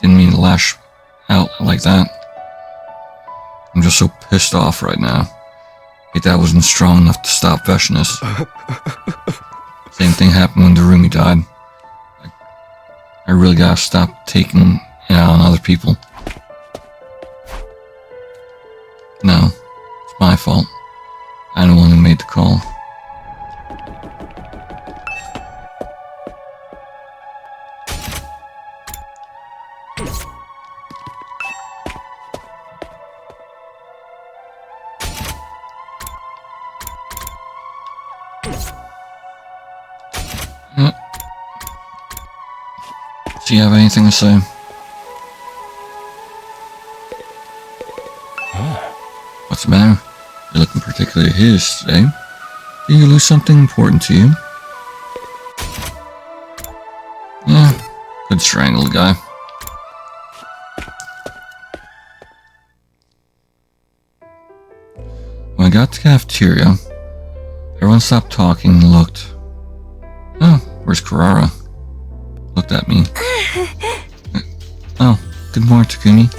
Didn't mean to lash out like that. I'm just so pissed off right now. Hate that I wasn't strong enough to stop Veshinus. Same thing happened when Darumi died. I really gotta stop taking it out on other people. No, it's my fault. I'm the one who made the call. Do you have anything to say? What's the matter? You're looking particularly hideous today. Did you lose something important to you? Yeah, could strangle the guy. When I got to the cafeteria, everyone stopped talking and looked. Oh, where's Kurara? Looked at me. Oh, good morning, Takumi.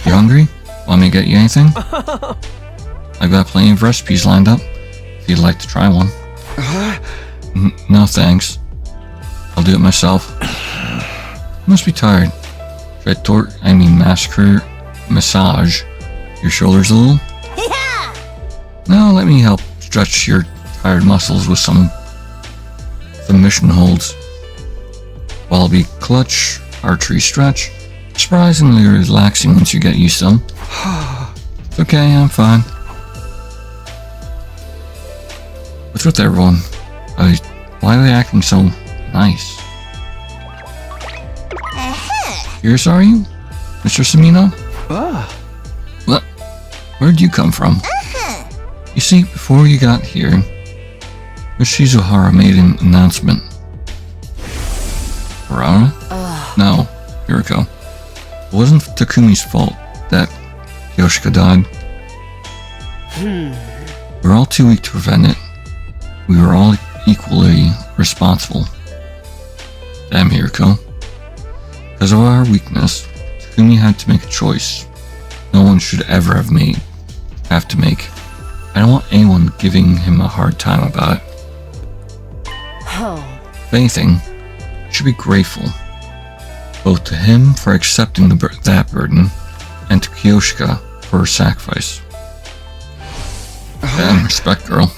You hungry? Want me to get you anything? I've got plenty of recipes lined up, if you'd like to try one. No thanks. I'll do it myself. You must be tired. Should I massage your shoulders a little? Yeah! Now let me help stretch your tired muscles with some submission holds. Wallaby clutch, archery stretch. Surprisingly relaxing once you get used to them. It's okay, I'm fine. What's with everyone? Why are they acting so nice? Curious, are you, Mr. Samino? What? Where'd you come from? You see, before you got here, Miss Shizuhara made an announcement. Harara? No, Yuriko. It wasn't Takumi's fault that Yoshika died. We were all too weak to prevent it. We were all equally responsible. Damn, Yuriko. Because of our weakness, Takumi had to make a choice no one should ever have to make. I don't want anyone giving him a hard time about it. If anything, you should be grateful, both to him for accepting that burden, and to Kiyoshika for her sacrifice. Damn, respect, girl.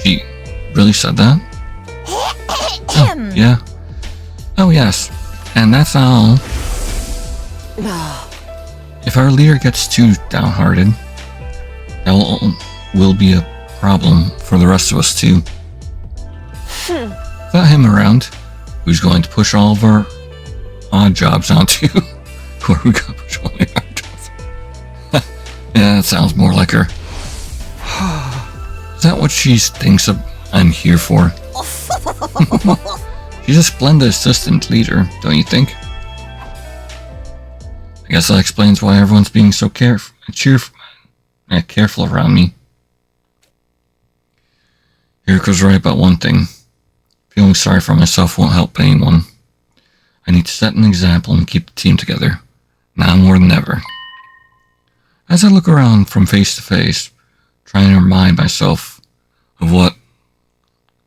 She really said that? Oh, yeah. Oh, yes. And that's all. If our leader gets too downhearted, that will be a problem for the rest of us too. Without him around, who's going to push all of our odd jobs onto you? Who are we going to push all the odd jobs? Yeah, that sounds more like her. Is that what she thinks I'm here for? She's a splendid assistant leader, don't you think? I guess that explains why everyone's being so careful around me. Yuriko's right about one thing. Feeling sorry for myself won't help anyone. I need to set an example and keep the team together, now more than ever. As I look around from face to face, trying to remind myself of what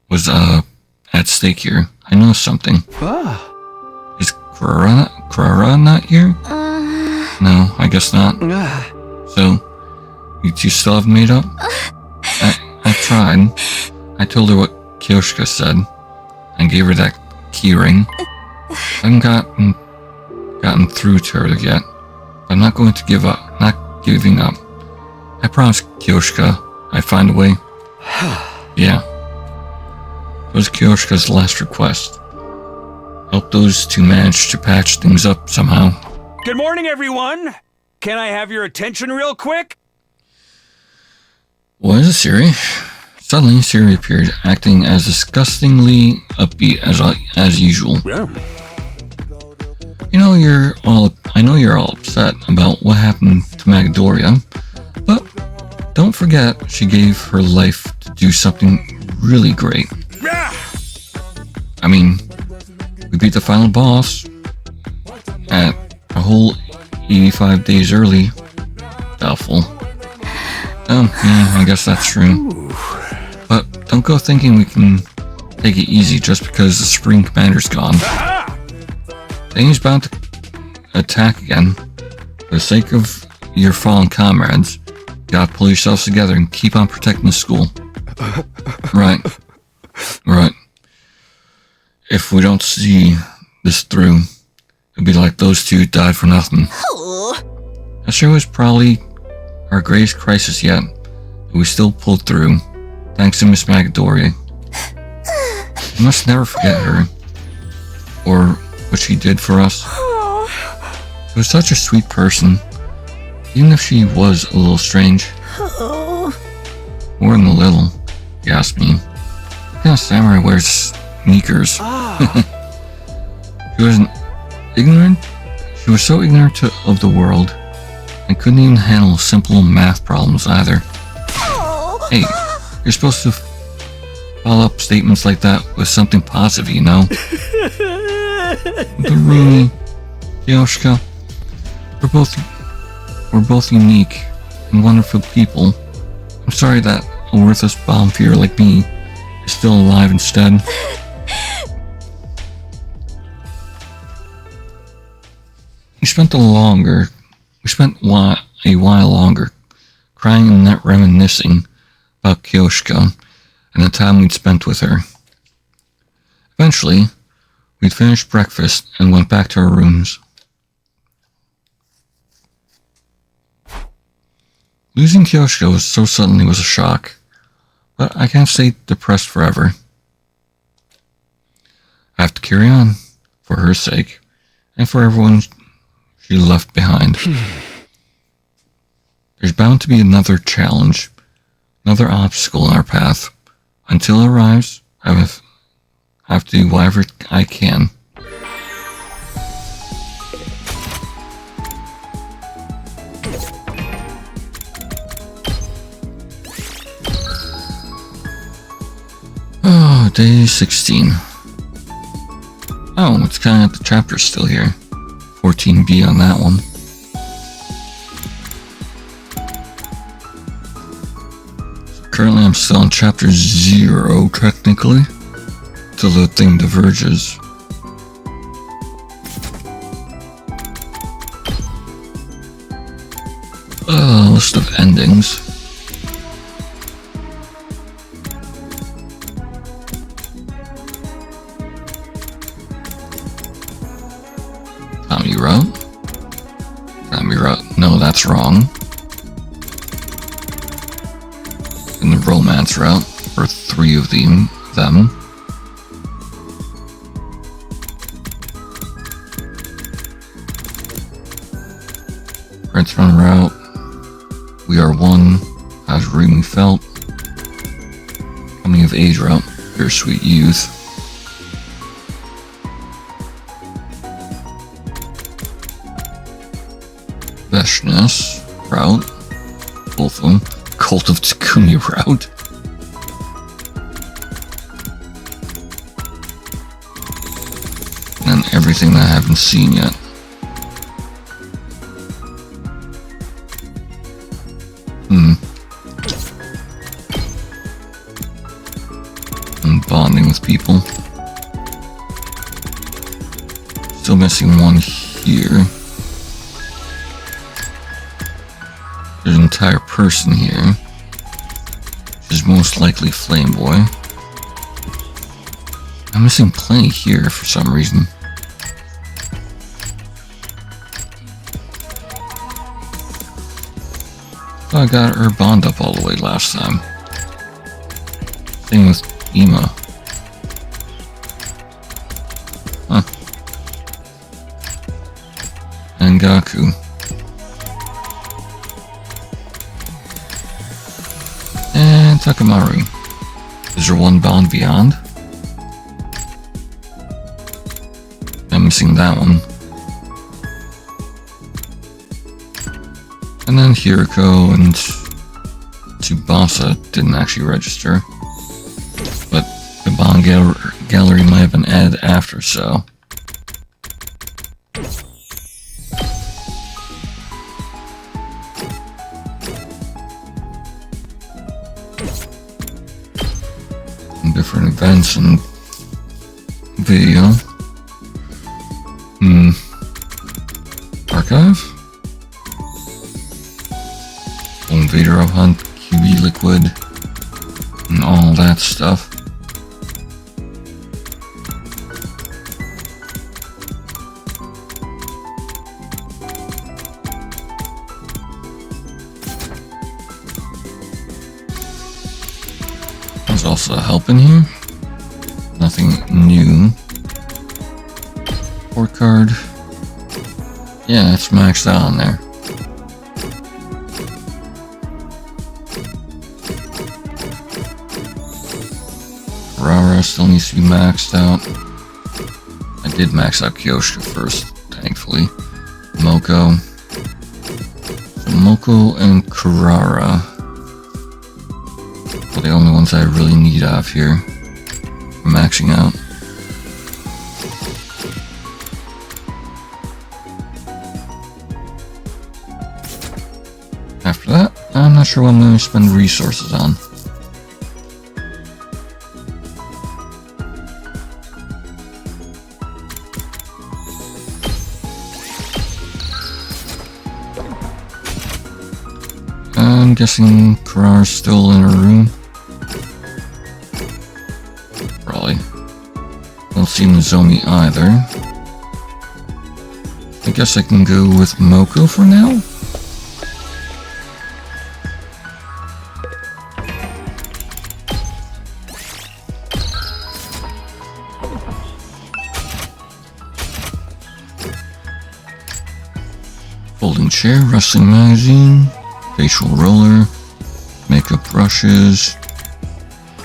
was at stake here, I noticed something. Is Kurara not here? No, I guess not. So, you two still haven't made up? I tried. I told her what Kiyoshika said, and gave her that key ring. I haven't gotten through to her yet. I'm not going to give up. Not giving up. I promised Kiyoshika I'd find a way. Yeah. It was Kiyoshika's last request. Help those two manage to patch things up somehow. Good morning, everyone! Can I have your attention real quick? What is it, Siri? Suddenly, Siri appeared, acting as disgustingly upbeat as usual. Yeah. I know you're all upset about what happened to Magadoria, but don't forget she gave her life to do something really great. Yeah. I mean, we beat the final boss at a whole 85 days early. Doubtful. Oh, yeah, I guess that's true. But don't go thinking we can take it easy just because the Supreme Commander's gone. Then he's bound to attack again. For the sake of your fallen comrades, you gotta pull yourselves together and keep on protecting the school. Right. If we don't see this through, it'll be like those two died for nothing. That sure was probably our greatest crisis yet, but we still pulled through, thanks to Miss Magadoria. We must never forget her, or what she did for us. She was such a sweet person, even if she was a little strange. More than a little, if you ask me. What kind of samurai wears sneakers? She was so ignorant of the world, and couldn't even handle simple math problems either. Hey, you're supposed to follow up statements like that with something positive, you know? But really, Kiyoshika, we're both unique and wonderful people I'm sorry that a worthless bomb feeder like me is still alive instead. We spent a while longer crying and reminiscing about Kyoshiko and the time we'd spent with her. Eventually, we'd finished breakfast and went back to our rooms. Losing Kyoshiko so suddenly was a shock, but I can't stay depressed forever. I have to carry on, for her sake, and for everyone she left behind. There's bound to be another challenge, another obstacle in our path. Until it arrives, I have to do whatever I can. Oh, day 16. Oh, it's kind of the chapter's still here. 14B on that one. Currently I'm still on chapter 0, technically, till the thing diverges. List of endings. Tommy route. No, that's wrong. In the romance route, for 3 of them. Princeton route, We Are One, How's Remy Felt, Coming of Age route, Bittersweet Youth. Veshness route, both of them. Cult of Takumi route. And everything that I haven't seen yet. I'm bonding with people. Still missing one here. There's an entire person here, which is most likely Flame Boy. I'm missing plenty here for some reason. Oh, I got her bond up all the way last time. Same with Ima. Huh. And Gaku. And Takamaru. Is there one bond beyond? I'm missing that one. And then Hiriko and Tsubasa didn't actually register. But the bond gallery might have been added after, so. Different events and video. Archive? Invader of Hunt, QB Liquid, and all that stuff. There's also help in here. Nothing new. Port card. Yeah, it's maxed out on there. Rara still needs to be maxed out. I did max out Kyoshiko first, thankfully. Moko. So Moko and Kurara are the only ones I really need out of here for maxing out. After that, I'm not not sure what I'm going to spend resources on. I'm guessing Karar's still in her room. Probably. Don't see Nozomi either. I guess I can go with Moko for now. Folding chair, wrestling magazine, facial roller, makeup brushes,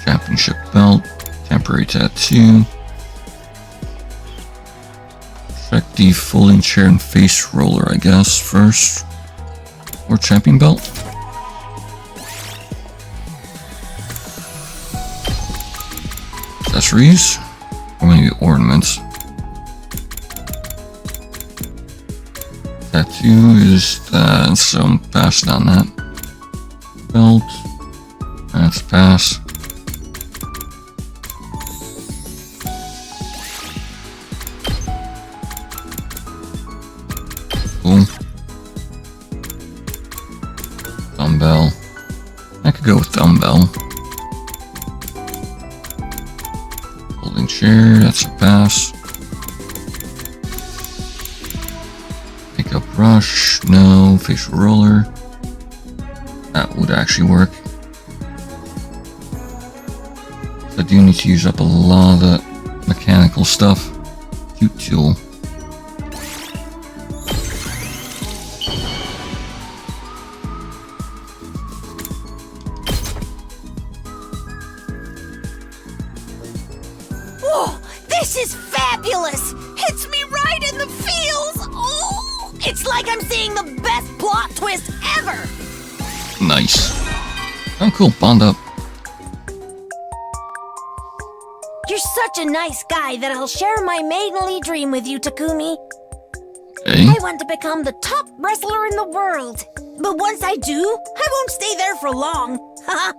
championship belt, temporary tattoo. Check the folding chair and face roller, I guess, first. Or champion belt. Accessories. Or maybe ornaments. Tattoo is that, so I'm passing on that. Belt. That's a pass. Cool. Dumbbell. I could go with dumbbell. Folding chair, that's a pass. Makeup brush, no. Facial roller. That would actually work. I do need to use up a lot of the mechanical stuff. Cute tool. This is fabulous! Hits me right in the feels! Oh, it's like I'm seeing the best plot twist ever! Nice. Oh, cool. Bond up. You're such a nice guy that I'll share my maidenly dream with you, Takumi. Okay. I want to become the top wrestler in the world. But once I do, I won't stay there for long. Haha.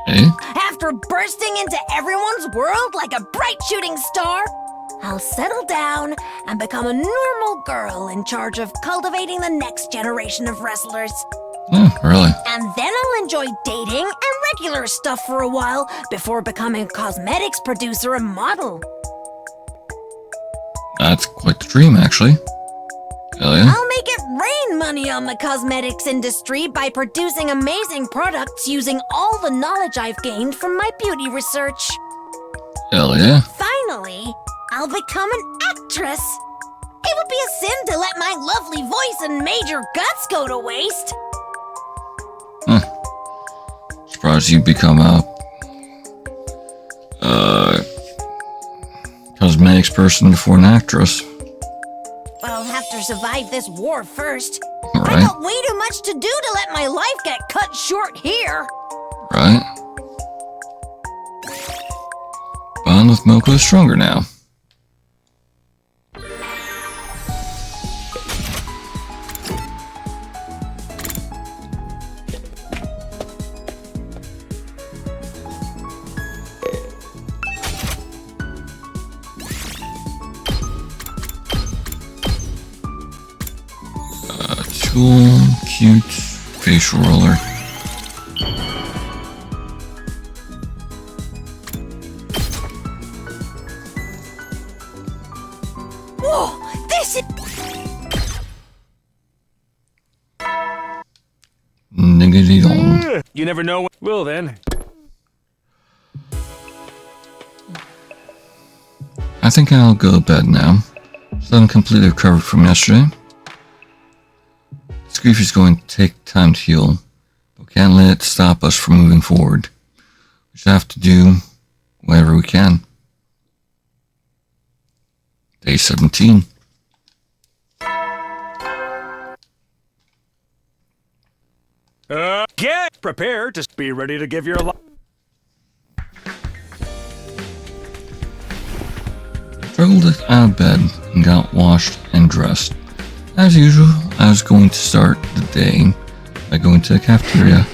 Okay. After bursting into everyone's world like a bright shooting star, I'll settle down and become a normal girl in charge of cultivating the next generation of wrestlers. Oh, really? And then I'll enjoy dating and regular stuff for a while before becoming a cosmetics producer and model. That's quite the dream, actually. Hell yeah. I'll make it rain money on the cosmetics industry by producing amazing products using all the knowledge I've gained from my beauty research. Hell yeah. Finally, I'll become an actress. It would be a sin to let my lovely voice and major guts go to waste. Surprised you become a cosmetics person before an actress. I'll have to survive this war first. Right. I got way too much to do to let my life get cut short here. Right. Bond with Moko is stronger now. Tool, cute, facial roller. Whoa, this is... Niggity dong. You never know. Well then. I think I'll go to bed now. So I'm completely recovered from yesterday. This grief is going to take time to heal, but we can't let it stop us from moving forward. We just have to do whatever we can. Day 17. Get prepared to be ready to give your life. Struggled out of bed and got washed and dressed. As usual, I was going to start the day by going to the cafeteria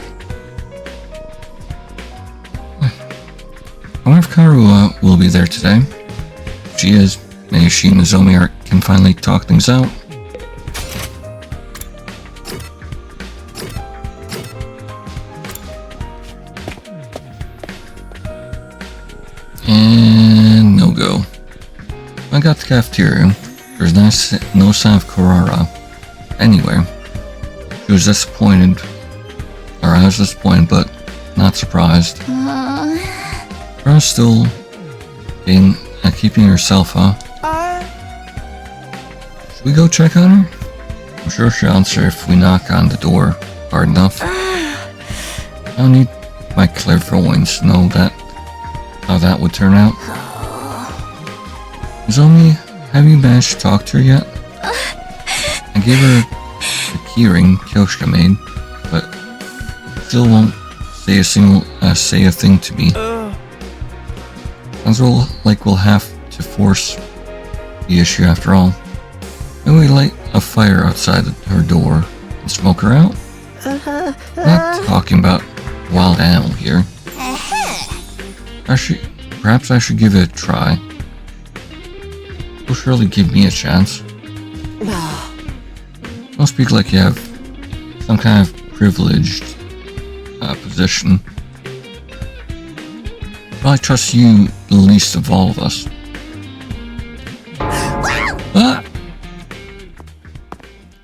I wonder if Karua will be there today. If she is, maybe she and Nozomi can finally talk things out. And no go. I got the cafeteria. There's no sign of Karara anywhere. She was disappointed. Or I was disappointed, but not surprised. Kara's still keeping herself, huh? Should we go check on her? I'm sure she'll answer if we knock on the door hard enough. I don't need my clairvoyance to know how that would turn out. Nozomi, have you managed to talk to her yet? I gave her the keyring Kyoshka made, but still won't say a thing to me. Sounds like we'll have to force the issue after all. Maybe we light a fire outside her door and smoke her out? I'm not talking about wild animal here. Perhaps I should give it a try. You'll surely give me a chance. Don't speak like you have some kind of privileged position. Probably trust you the least of all of us. Ah!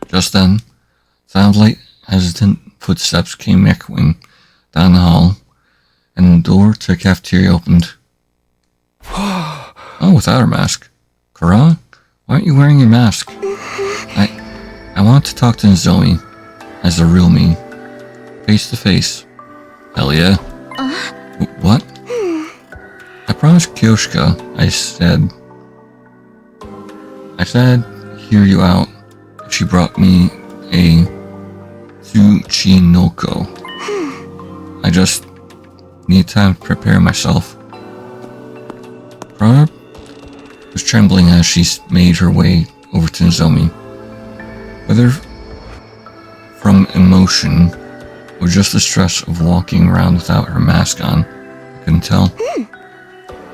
Just then, sounds like hesitant footsteps came echoing down the hall, and the door to the cafeteria opened. Oh, without her mask. Kara, why aren't you wearing your mask? I want to talk to Nozomi as the real me, face to face. Hell yeah. What? I promised Kyoshka, I said hear you out if she brought me a Tsuchinoko. I just need time to prepare myself. Kara was trembling as she made her way over to Nozomi. Whether from emotion or just the stress of walking around without her mask on, I couldn't tell.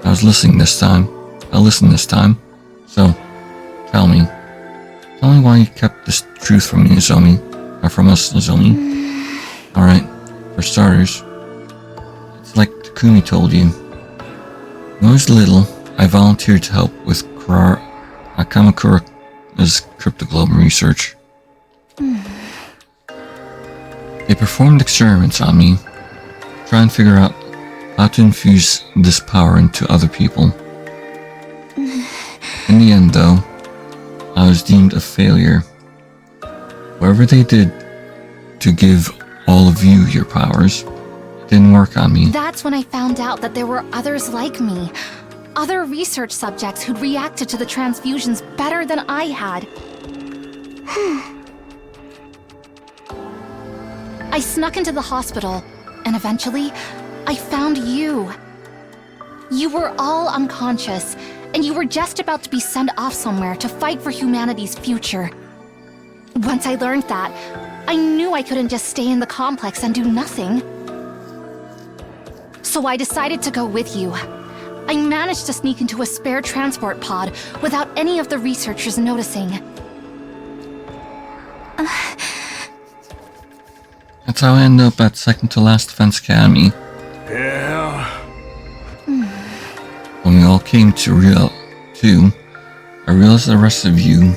I was listening this time. I'll listen this time. So, tell me why you kept this truth from me, Nozomi. Or from us, Nozomi. Alright, for starters, it's like Takumi told you. When I was little, I volunteered to help with Kamakura's cryptoglobe research. They performed experiments on me, trying to figure out how to infuse this power into other people. In the end, though, I was deemed a failure. Whatever they did to give all of you your powers, it didn't work on me. That's when I found out that there were others like me. Other research subjects who'd reacted to the transfusions better than I had. I snuck into the hospital, and eventually, I found you. You were all unconscious, and you were just about to be sent off somewhere to fight for humanity's future. Once I learned that, I knew I couldn't just stay in the complex and do nothing. So I decided to go with you. I managed to sneak into a spare transport pod without any of the researchers noticing. That's how I ended up at second to last Defense Academy. Yeah. When we all came to Real 2, I realized the rest of you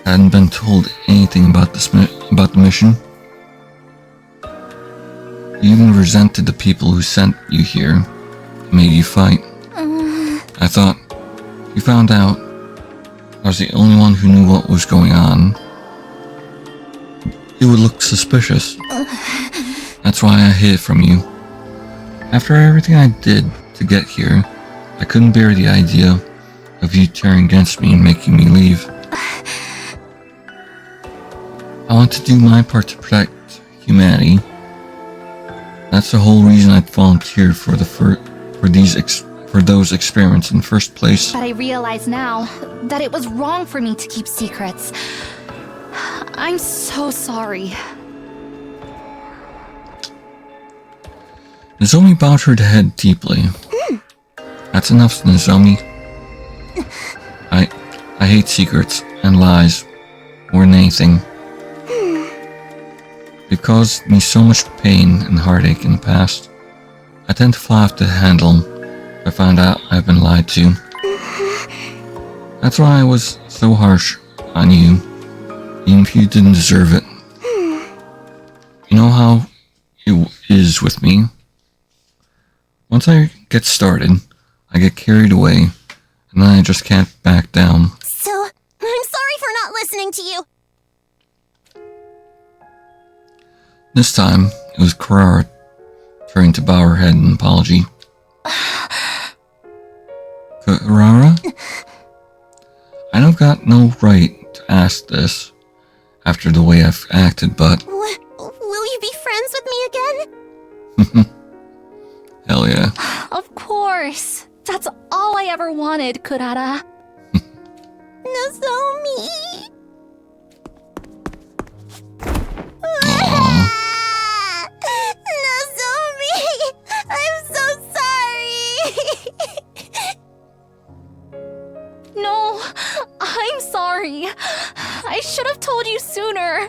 hadn't been told anything about the mission. You even resented the people who sent you here and made you fight. I thought, if you found out I was the only one who knew what was going on, it would look suspicious. That's why I hid it from you. After everything I did to get here, I couldn't bear the idea of you turning against me and making me leave. I want to do my part to protect humanity. That's the whole reason I volunteered for those experiments in the first place. But I realize now that it was wrong for me to keep secrets. I'm so sorry. Nozomi bowed her head deeply. That's enough, Nozomi. I hate secrets and lies more than anything. They've caused me so much pain and heartache in the past. I tend to fly off the handle if I find out I've been lied to. That's why I was so harsh on you, even if you didn't deserve it. You know how it is with me. Once I get started, I get carried away, and then I just can't back down. So, I'm sorry for not listening to you. This time, it was Karara turning to bow her head in apology. Karara? I know I've got no right to ask this after the way I've acted, but... Will you be friends with me again? Hell yeah. Of course. That's all I ever wanted, Kurara. Nozomi! Aww. Nozomi! I'm so sorry! No, I'm sorry. I should have told you sooner.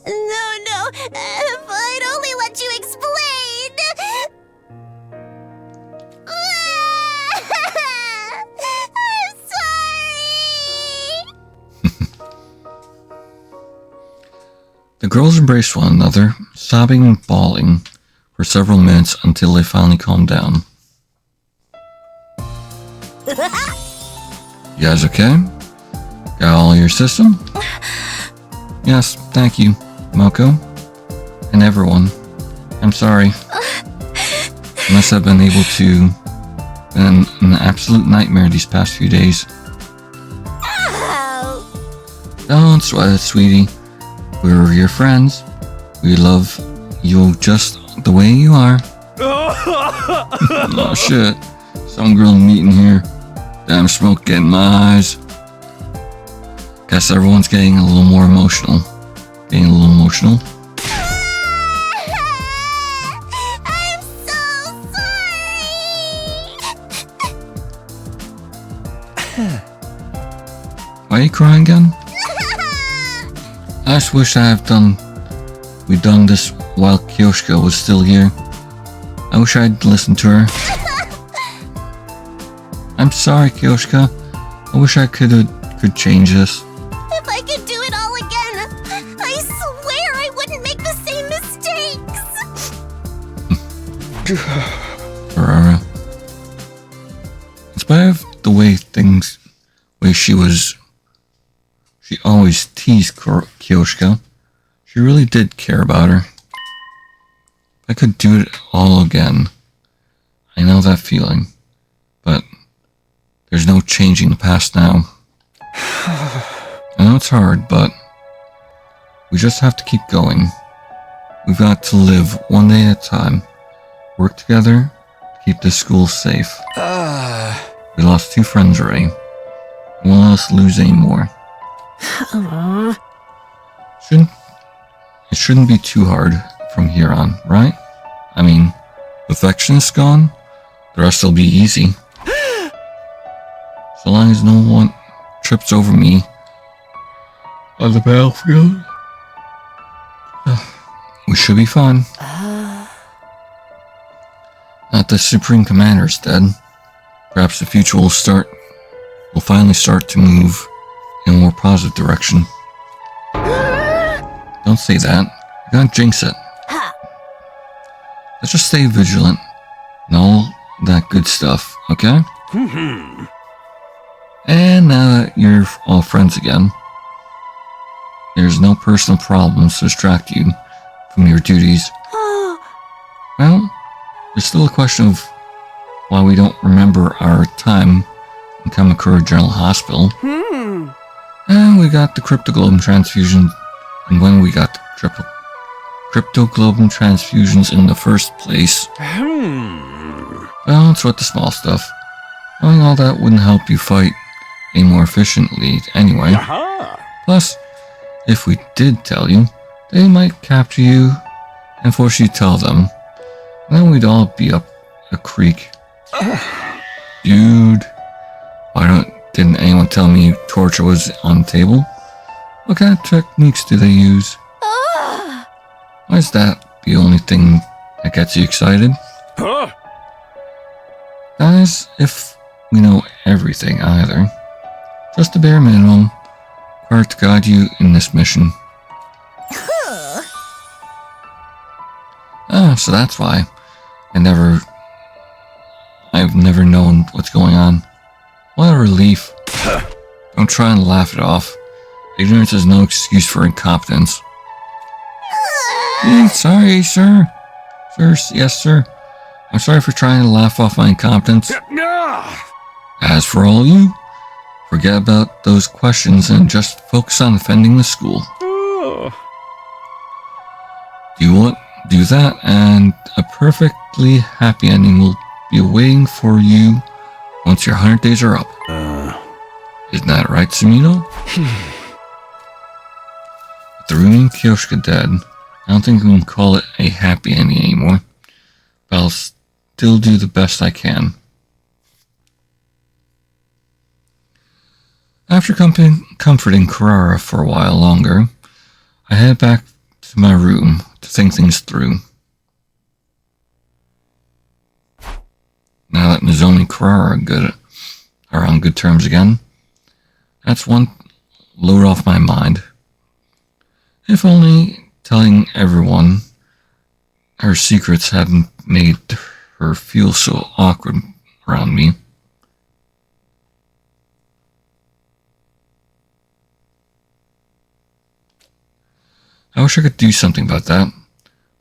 No, if I'd only let you explain! I'm sorry! The girls embraced one another, sobbing and bawling for several minutes until they finally calmed down. You guys okay? Got all your system? Yes, thank you, Moko. And everyone. I'm sorry. Unless I've been able to... been an absolute nightmare these past few days. Don't sweat it, sweetie. We're your friends. We love you just the way you are. Oh shit. Some girl meeting here. Damn smoke getting my eyes. Guess everyone's getting a little more emotional. Getting a little emotional. I'm so sorry! Why are you crying again? I just wish we'd done this while Kyoshka was still here. I wish I'd listened to her. I'm sorry, Kyoshka. I wish I could change this. If I could do it all again, I swear I wouldn't make the same mistakes! Karara. In spite of the way she always teased Kyoshka, she really did care about her. If I could do it all again, I know that feeling, but there's no changing the past now. I know it's hard, but we just have to keep going. We've got to live one day at a time, work together to keep this school safe. We lost 2 friends already. Won't let us lose any more. It shouldn't be too hard from here on, right? I mean, affection is gone, the rest will be easy. So long as no one trips over me on the battlefield, we should be fine. Now the Supreme Commander's dead, perhaps the future will finally start to move in a more positive direction. Don't say that. You're gonna jinx it. Let's just stay vigilant and all that good stuff, okay? And now that you're all friends again, there's no personal problems to distract you from your duties. Well, there's still a question of why we don't remember our time in Kamakura General Hospital. And we got the cryptoglobin transfusion, and when we got the cryptoglobin transfusions in the first place. Well, it's what the small stuff. Knowing all that wouldn't help you fight any more efficiently anyway. Plus, if we did tell you, they might capture you and force you to tell them. And then we'd all be up a creek. Dude. Didn't anyone tell me torture was on the table? What kind of techniques do they use? Why is that the only thing that gets you excited? Huh? Guys, if we know everything either, just the bare minimum required to guide you in this mission. So that's why I've never known what's going on. What a relief. Don't try and laugh it off. Ignorance is no excuse for incompetence. Sorry, sir. Yes, sir. I'm sorry for trying to laugh off my incompetence. As for all of you, forget about those questions and just focus on defending the school. Do that, and a perfectly happy ending will be waiting for you once your 100 days are up. Isn't that right, Sumino? With Rumi and Kyoshka dead, I don't think we can call it a happy ending anymore, but I'll still do the best I can. After comforting Kurara for a while longer, I headed back to my room to think things through. Now that Nozomi and Kurara are on good terms again, that's one load off my mind. If only telling everyone her secrets hadn't made her feel so awkward around me. I wish I could do something about that,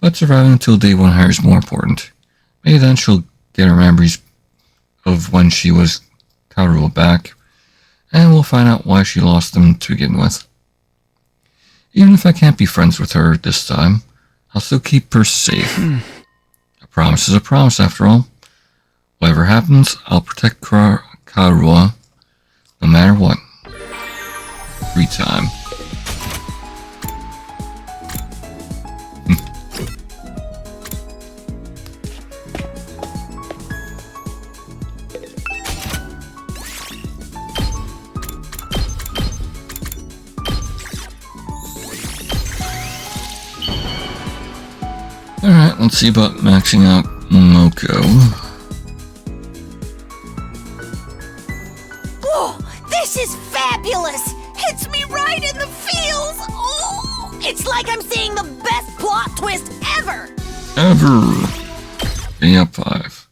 but surviving until day 100 is more important. Maybe then she'll get her memories of when she was Kaoru back, and we'll find out why she lost them to begin with. Even if I can't be friends with her this time, I'll still keep her safe. A promise is a promise, after all. Whatever happens, I'll protect Kaoru no matter what. Free time. Alright, let's see about maxing out Momoko. Whoa, this is fabulous! Hits me right in the feels! Oh, it's like I'm seeing the best plot twist ever! Getting up 5.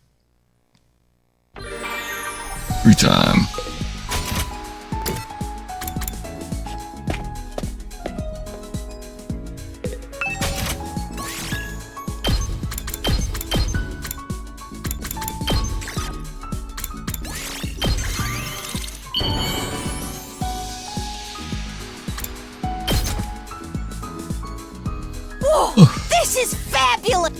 Free time. This is fabulous!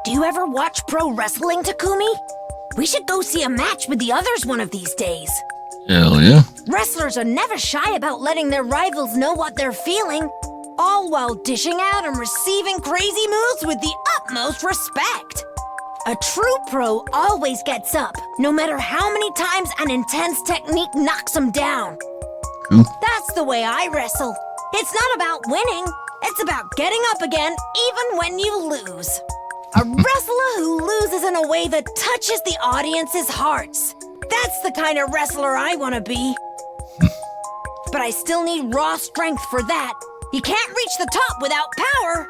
Do you ever watch pro wrestling, Takumi? We should go see a match with the others one of these days. Hell yeah. Wrestlers are never shy about letting their rivals know what they're feeling, all while dishing out and receiving crazy moves with the utmost respect. A true pro always gets up, no matter how many times an intense technique knocks them down. Cool. That's the way I wrestle. It's not about winning, it's about getting up again even when you lose. A wrestler who loses in a way that touches the audience's hearts. That's the kind of wrestler I want to be. But I still need raw strength for that. You can't reach the top without power.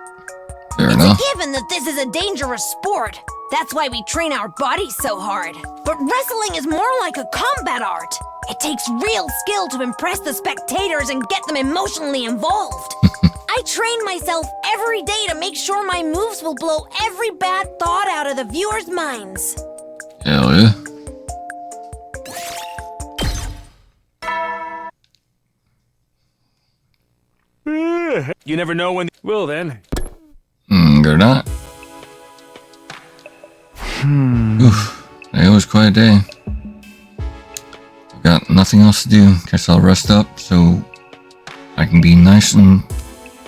Fair It's enough. a given that this is a dangerous sport. That's why we train our bodies so hard. But wrestling is more like a combat art. It takes real skill to impress the spectators and get them emotionally involved. I train myself every day to make sure my moves will blow every bad thought out of the viewers' minds. Hell yeah. You never know when. Well then. They're not. Oof. Today was quite a day. I've got nothing else to do. Guess I'll rest up so I can be nice and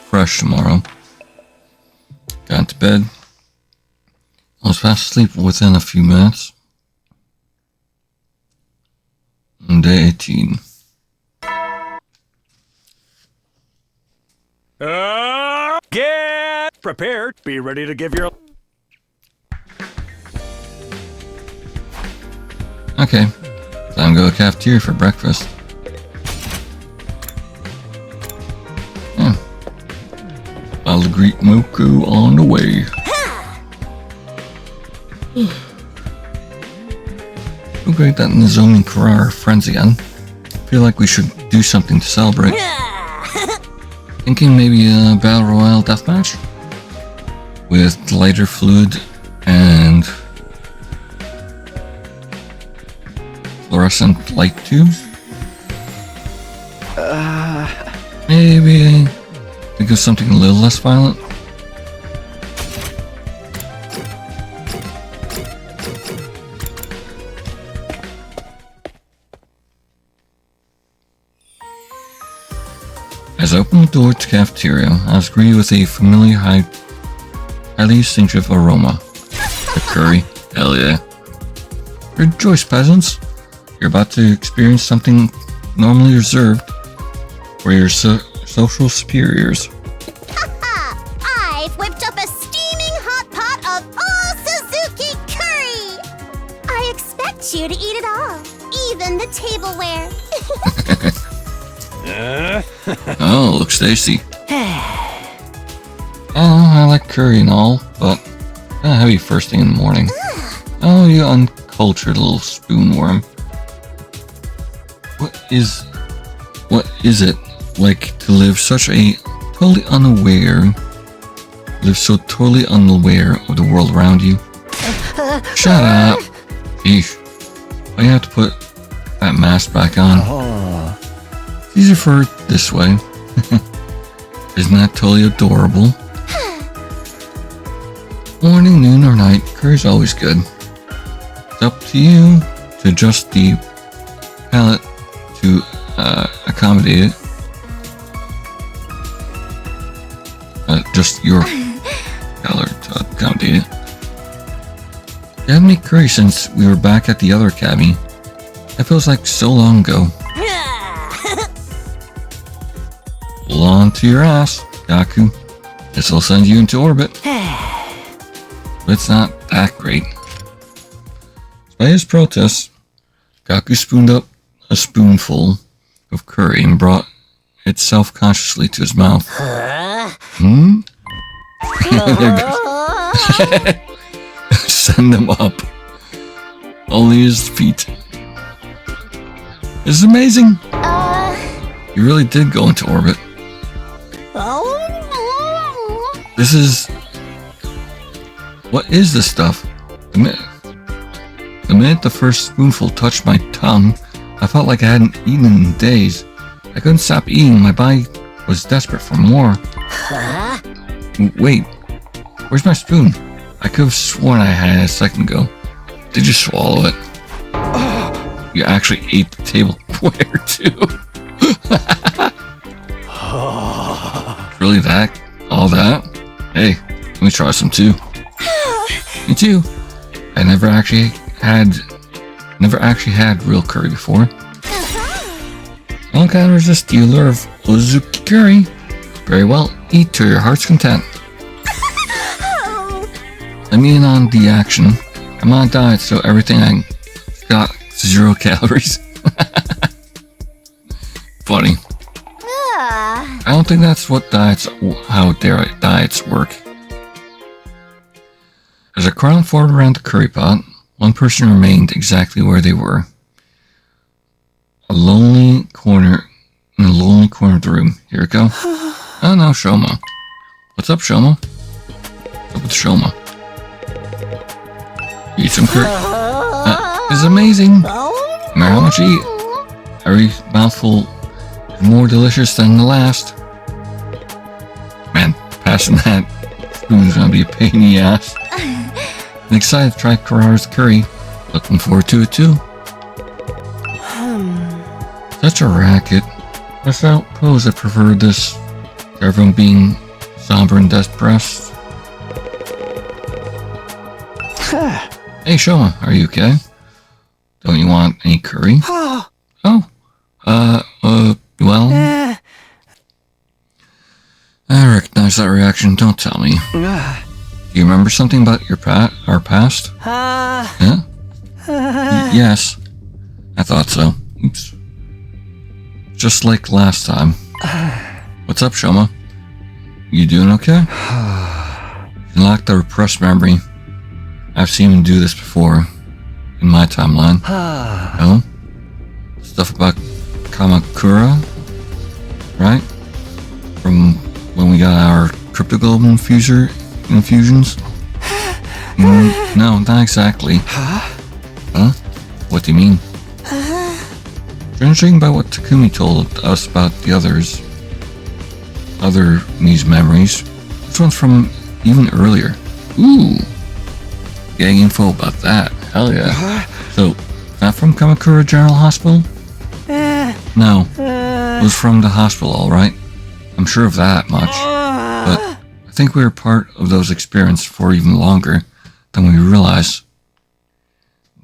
fresh tomorrow. Got to bed. I was fast asleep within a few minutes. Day 18. Get prepared. Be ready to give your... Okay, time to go to the cafeteria for breakfast. I'll greet Moku on the way. So great that Nozomi and Kurara are friends again. Feel like we should do something to celebrate. Thinking maybe a Battle Royale deathmatch? With lighter fluid and fluorescent light tubes? Maybe think of something a little less violent? As I opened the door to the cafeteria, I was greeted with a familiar highly distinctive aroma. The curry. Hell yeah. Rejoice, peasants. You're about to experience something normally reserved for your social superiors. I've whipped up a steaming hot pot of all Suzuki curry! I expect you to eat it all, even the tableware. Oh, looks tasty. I like curry and all, but kind of heavy first thing in the morning. Oh, you uncultured little spoonworm. What is it like to live so totally unaware of the world around you? Shut up. Sheesh. Why you have to put that mask back on? It's easier for it this way. Isn't that totally adorable? Morning, noon, or night, curry's always good. It's up to you to adjust the palate to accommodate it. Just your color to accommodate it. You haven't made curry since we were back at the other academy. That feels like so long ago. Hold on to your ass, Gaku. This'll send you into orbit. But it's not that great. Despite his protests, Gaku spooned up a spoonful of curry and brought it self-consciously to his mouth. Send him up. Only his feet. This is amazing. You really did go into orbit. What is this stuff? The minute the first spoonful touched my tongue, I felt like I hadn't eaten in days. I couldn't stop eating. My body was desperate for more. Wait, where's my spoon? I could have sworn I had it a second ago. Did you swallow it? You actually ate the tableware too. Really that? All that? Hey, let me try some too. Me too. I never actually had real curry before. I can't resist the allure of Ozuki curry. Very well, eat to your heart's content. Let me in on the action. I'm on a diet, so everything I got 0 calories. Funny. I don't think that's how diets work. As a crowd formed around the curry pot, one person remained exactly where they were. In a lonely corner of the room. Here we go. Oh no, Shoma. What's up, Shoma? What's up with Shoma? Eat some curry. This is amazing. No matter how much you eat, every mouthful is more delicious than the last. Man, passing that spoon is gonna be a pain in the ass. I'm excited to try Kurara's curry. Looking forward to it too. Such a racket. I suppose I prefer this to everyone being somber and depressed. Hey, Shoma, are you okay? Don't you want any curry? Oh. Oh. Well... I recognize that reaction, don't tell me. Do you remember something about our past? Yeah? Yes. I thought so. Oops. Just like last time. What's up, Shoma? You doing okay? Unlock the repressed memory. I've seen him do this before. In my timeline. Oh? Stuff about Kamakura? Right? From when we got our cryptoglobin infusions? No, not exactly. Huh? What do you mean? Judging by what Takumi told us about the other Mii's memories, this one's from even earlier. Ooh. Getting info about that. Hell yeah. So, not from Kamakura General Hospital? No. It was from the hospital, alright. I'm sure of that much. But I think we were part of those experiences for even longer than we realize.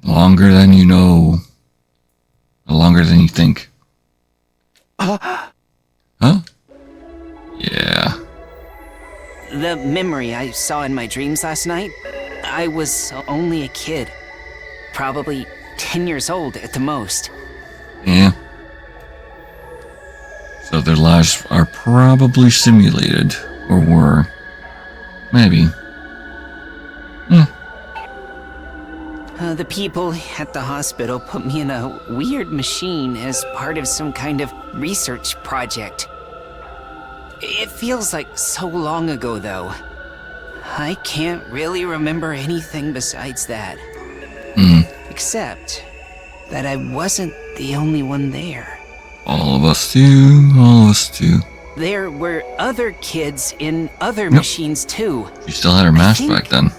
Longer than you know. Longer than you think. Huh? Yeah. The memory I saw in my dreams last night, I was only a kid. Probably 10 years old at the most. Yeah. So their lives are probably simulated, or were. Maybe. The people at the hospital put me in a weird machine as part of some kind of research project. It feels like so long ago, though. I can't really remember anything besides that. Except that I wasn't the only one there. All of us do. There were other kids in other machines, too. She still had her mask back then.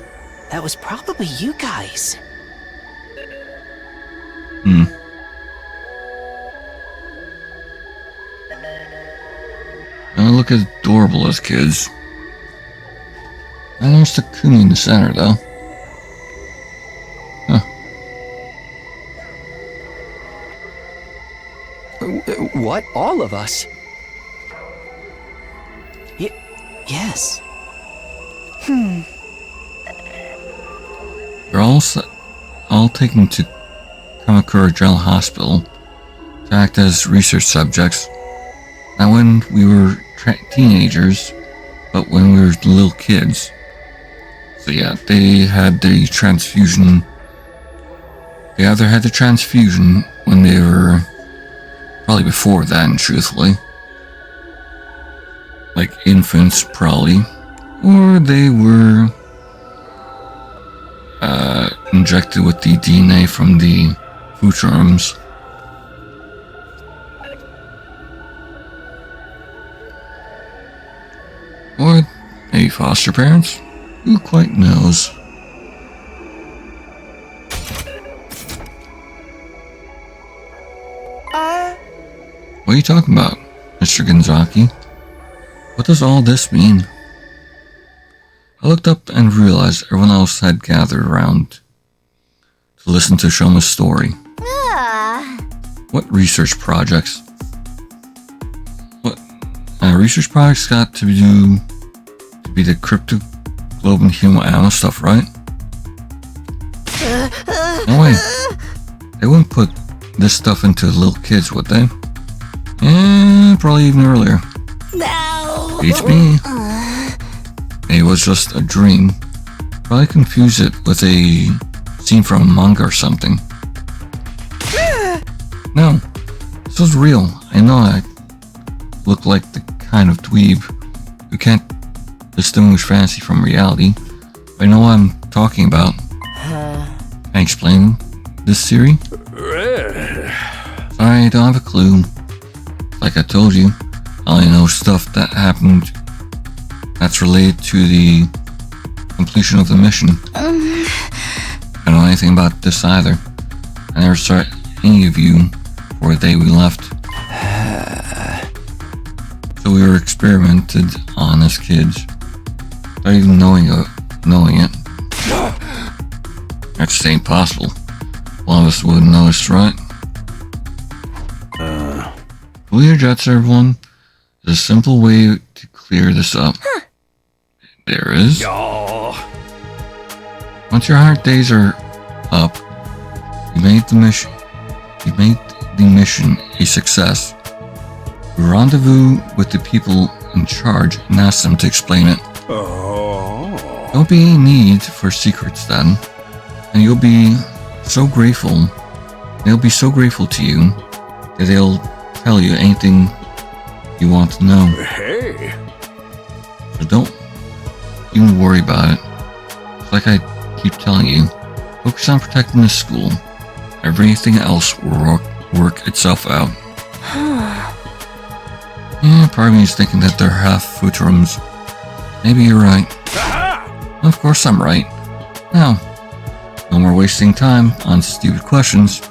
That was probably you guys. They look as adorable as kids. And there's Takumi in the center, though. What? All of us? Yes. We're all taken to Kamakura General Hospital to act as research subjects. Not when we were teenagers, but when we were little kids. So yeah, they had the transfusion. They either had the transfusion when they were probably before then, truthfully. Like infants, probably. Or they were injected with the DNA from the Futurums. Or maybe foster parents? Who quite knows? What are you talking about, Mr. Gonzaki? What does all this mean? I looked up and realized everyone else had gathered around to listen to Shoma's story. What research projects? What research projects got to be the cryptoglobin human animal stuff, right? No way. They wouldn't put this stuff into little kids, would they? Probably even earlier. No. Beats me. It was just a dream. Probably confuse it with a scene from a manga or something. No, this was real. I know I look like the kind of dweeb who can't distinguish fantasy from reality. But I know what I'm talking about. Can I explain this theory? Sorry, I don't have a clue. Like I told you, I only know stuff that happened that's related to the completion of the mission. I don't know anything about this either. I never saw any of you before the day we left. So we were experimented on as kids, without even knowing it. That just ain't possible. One of us wouldn't notice, right? Cool your jets, everyone. There's a simple way to clear this up. There is. Once your 100 days are up, you made the mission. You made the mission a success. Rendezvous with the people in charge and ask them to explain it. Don't be any need for secrets then, and you'll be so grateful. They'll be so grateful to you that they'll tell you anything you want to know. Hey! So don't even worry about it. It's like I keep telling you, focus on protecting the school. Everything else will work itself out. Yeah, part of me is thinking that they're half Futurums. Maybe you're right. Of course I'm right. Now, no more wasting time on stupid questions.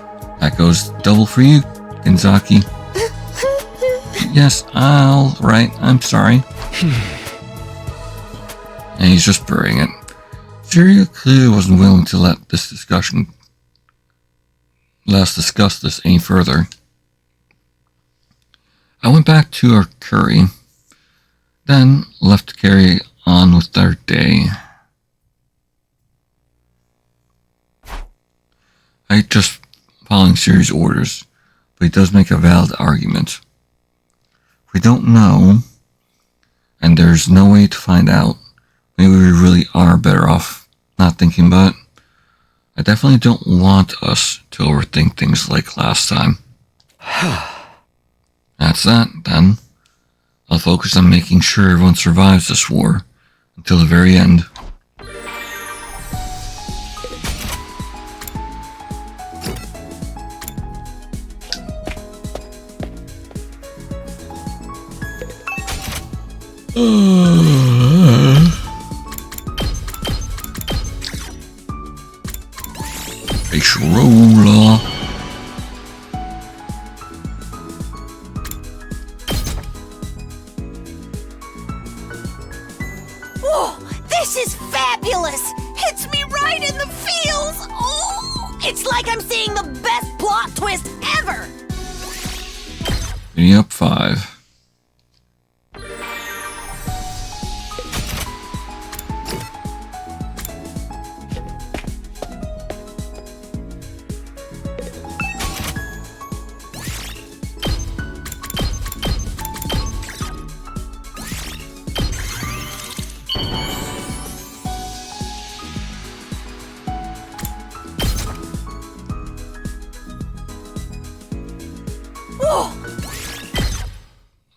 That goes double for you, Genzaki. Yes, right, I'm sorry. And he's just burying it. Syria clearly wasn't willing to let us discuss this any further. I went back to our curry, then left to carry on with our day. I just following Siri's orders, but he does make a valid argument. If we don't know, and there's no way to find out, maybe we really are better off not thinking about it. I definitely don't want us to overthink things like last time. That's that, then. I'll focus on making sure everyone survives this war until the very end. Facial roller. Whoa, this is fabulous! Hits me right in the feels! Oh, it's like I'm seeing the best plot twist ever! Getting up 5.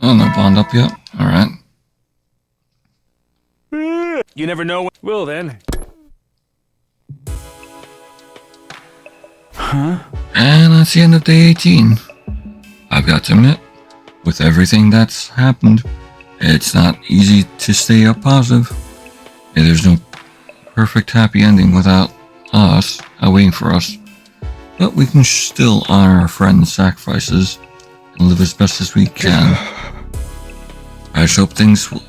Oh, no bond up yet? Alright. You never know. Well then. And that's the end of day 18. I've got to admit, with everything that's happened, it's not easy to stay up positive. And there's no perfect happy ending without us waiting for us. But we can still honor our friends' sacrifices and live as best as we can. I just hope things will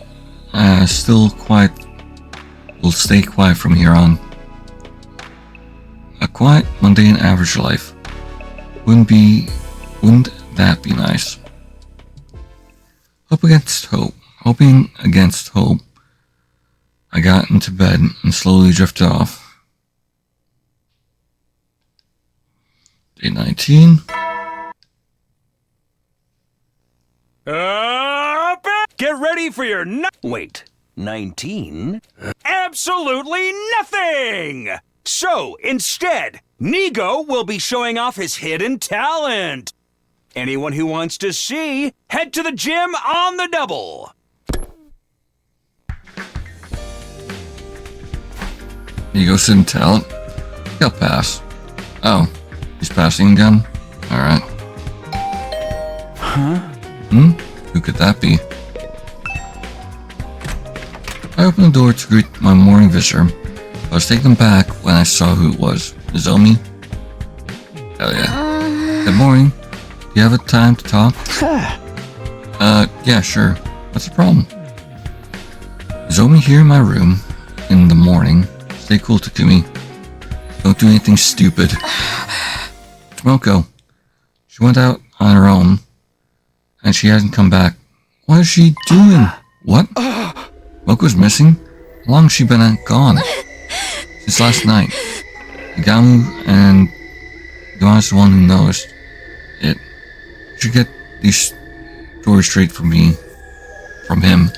stay quiet from here on. A quiet, mundane, average life. Wouldn't that be nice? Hoping against hope, I got into bed and slowly drifted off. Day 19. Get ready for your Wait, 19? Absolutely nothing! So, instead, Nigo will be showing off his hidden talent. Anyone who wants to see, head to the gym on the double. Nigo's hidden talent? He'll pass. Oh, he's passing again? Alright. Who could that be? I opened the door to greet my morning visitor. I was taken back when I saw who it was. Nozomi? Hell yeah. Good morning. Do you have a time to talk? Yeah, sure. What's the problem? Nozomi here in my room in the morning. Stay cool, Takumi. Don't do anything stupid. Tomoko. She went out on her own, and she hasn't come back. What is she doing? What? Moko's missing? How long has she been gone? Since last night. Igamu and Igamu's the one who noticed it. You should get these stories straight from me. From him.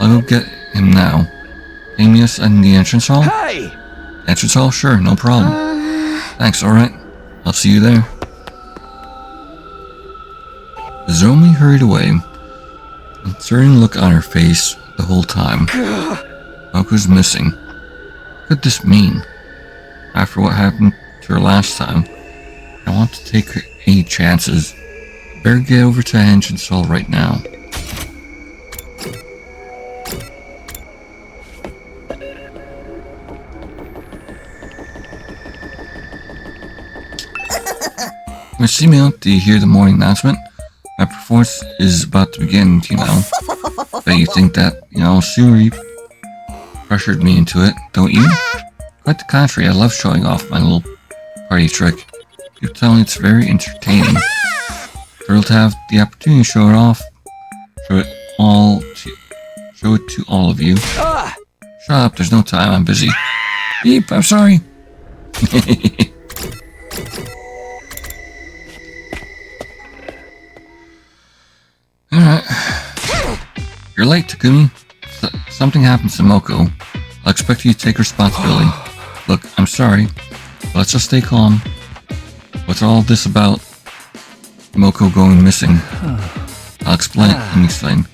I'll go get him now. Amius in the entrance hall? Hey! Entrance hall? Sure, no problem. Thanks, alright. I'll see you there. Nozomi hurried away, a certain look on her face the whole time. Moko's missing. What could this mean? After what happened to her last time, I want to take any chances. Better get over to entrance hall right now. Miss Simeon, do you hear the morning announcement? My performance is about to begin, you know. Bet you think that, Suri pressured me into it, don't you? Quite the contrary, I love showing off my little party trick. People tell me it's very entertaining. Thrilled to have the opportunity to show it off. Show it to all of you. Shut up, there's no time, I'm busy. Beep, I'm sorry. Alright. You're late, Takumi. Something happened to Moko. I'll expect you to take responsibility. Look, I'm sorry. Let's just stay calm. What's all this about? Moko going missing. I'll explain. Let me explain.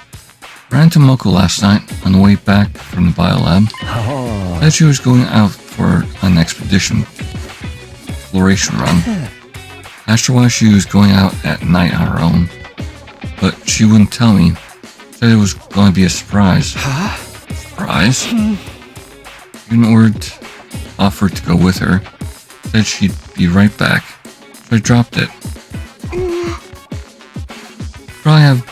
Ran into Moko last night on the way back from the biolab. Said she was going out for an expedition. Exploration run. Asked her why she was going out at night on her own. But she wouldn't tell me. Said it was going to be a surprise. Surprise? Even offered to go with her. Said she'd be right back. So I dropped it. Probably have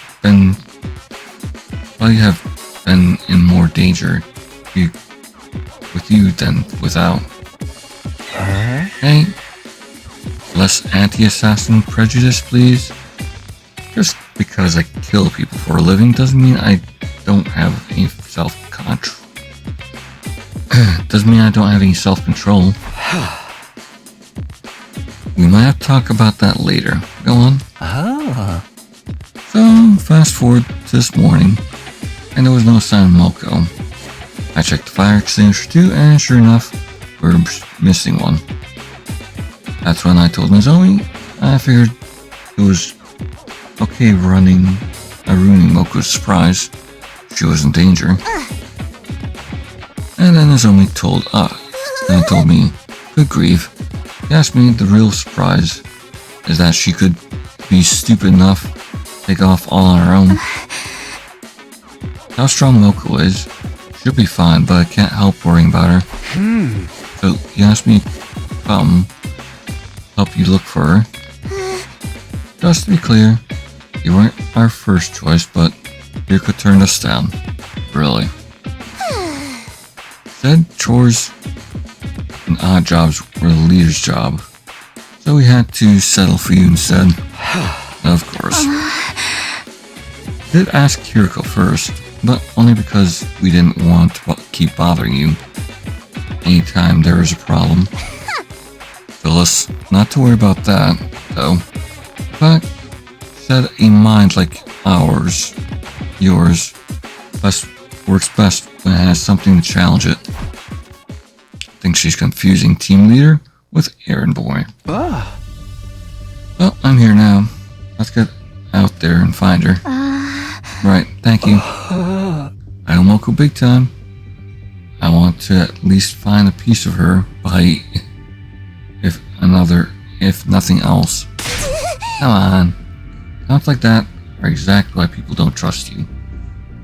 been in more danger with you than without. Hey, less anti-assassin prejudice, please. Just because I kill people for a living doesn't mean I don't have any self-control. Doesn't mean I don't have any self-control. We might have to talk about that later. Go on. So, fast forward to this morning, and there was no sign of Moko. I checked the fire extinguisher too, and sure enough, we're missing one. That's when I told Nozomi. I figured it was okay ruining Moko's surprise. She was in danger. And then Nozomi told me, good grief. He asked me the real surprise is that she could be stupid enough to take off all on her own. How strong Moko is, she'll be fine, but I can't help worrying about her. So he asked me to come help you look for her. Just to be clear, you weren't our first choice, but Yuriko turned us down. Really. Said chores and odd jobs were the leader's job, so we had to settle for you instead. Of course. Did ask Yuriko first, but only because we didn't want to keep bothering you anytime there was a problem. Told us not to worry about that, though. But said a mind like yours, works best when it has something to challenge it. Think she's confusing team leader with errand boy. Well, I'm here now. Let's get out there and find her. Right, thank you. I owe Moko big time. I want to at least find a piece of her by, if nothing else. Come on. Comments like that are exactly why people don't trust you.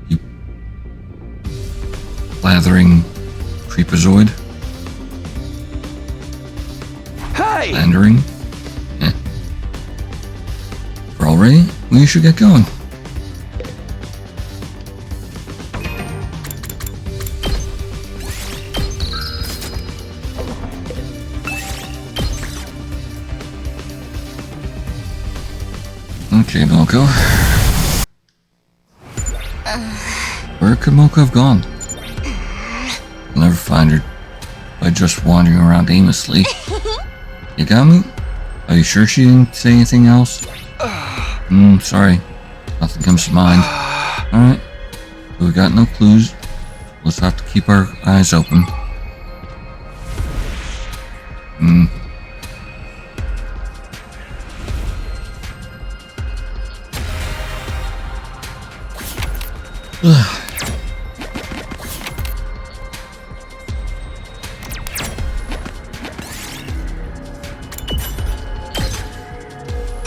You blathering creepazoid. Hey! Landering. We're all ready? We should get going. Okay, Moko. Where could Moko have gone? I'll never find her by just wandering around aimlessly. You got me? Are you sure she didn't say anything else? Sorry. Nothing comes to mind. Alright. We got no clues. Let's have to keep our eyes open.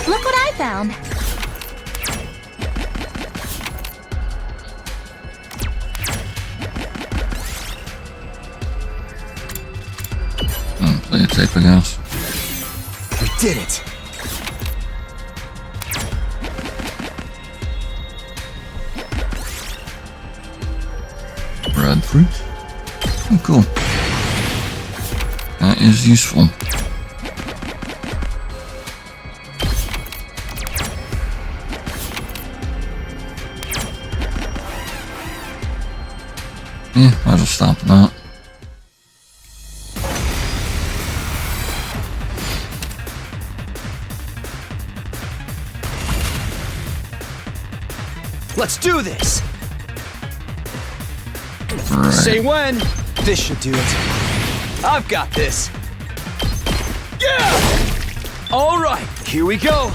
Look what I found. Play it safe, I guess. We did it! Red fruit? Oh, cool. That is useful. Yeah, might as well stop that. Let's do this! Right. Say when! This should do it. I've got this! Yeah! Alright, here we go!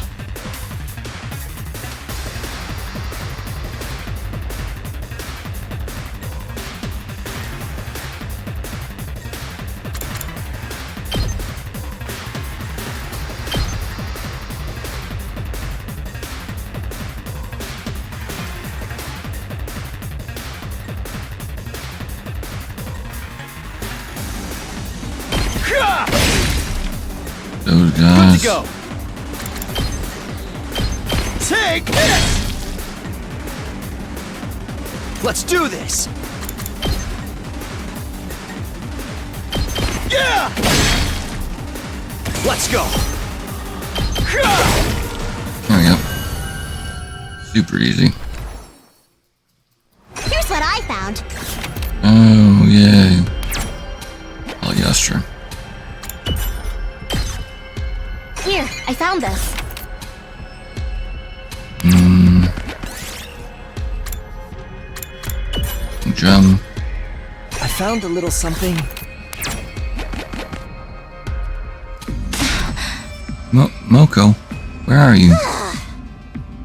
Those Good guys. to go! Take this! Let's do this! Yeah! Let's go! There we go. Super easy. Here's what I found. Oh, yay. Polyester. Here, I found this. Gem. I found a little something. Moko, where are you?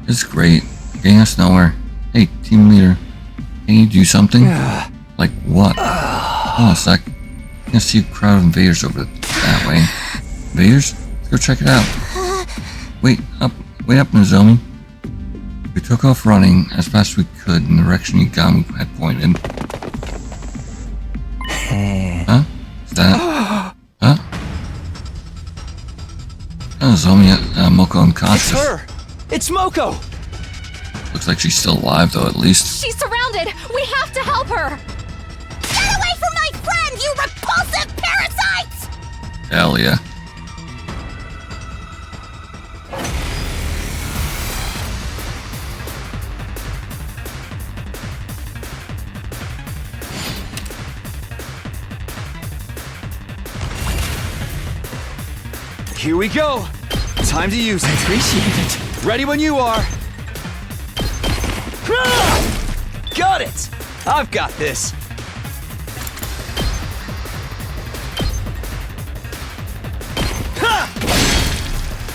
It's great. Getting us nowhere. Hey, team leader. Can you do something? Like what? Oh, a sec. I can see a crowd of invaders over that way. Invaders? Let's go check it out. Wait up, Nozomi. We took off running as fast as we could in the direction Yagami had pointed. Huh? Is that? Huh? Nozomi, Moko unconscious. It's her! It's Moko! Looks like she's still alive though, at least. She's surrounded! We have to help her! Get away from my friend, you repulsive parasites! Hell yeah. Here we go! Time to use it. Appreciate it. Ready when you are. Got it! I've got this.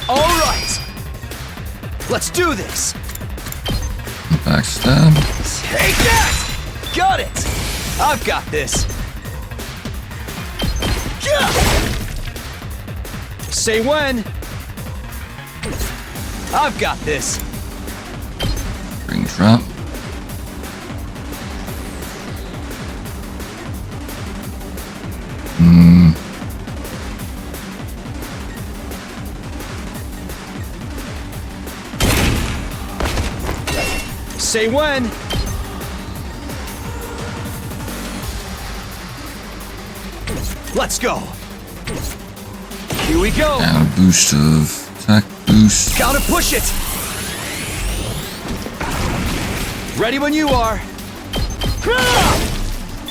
All right. Let's do this. Backstab. Take that! Got it! I've got this. Say when. I've got this. Ring trap. Say when. Let's go. Here we go. Down a boost of attack boost. Gotta push it. Ready when you are.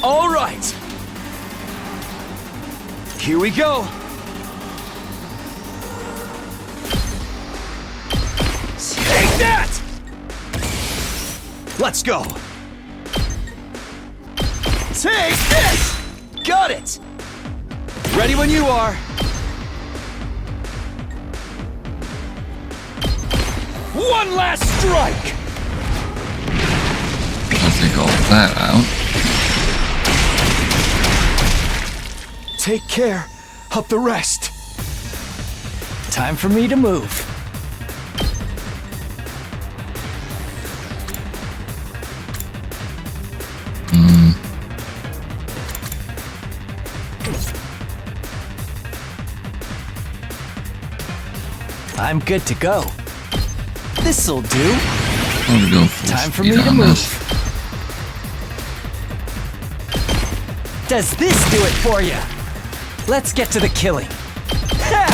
All right. Here we go. Take that! Let's go. Take this! Got it! Ready when you are. One last strike! I'll take all that out. Take care of the rest. Time for me to move. I'm good to go. This'll do. I'm gonna go full Time for speed me to on move. this. Does this do it for you? Let's get to the killing. Ha!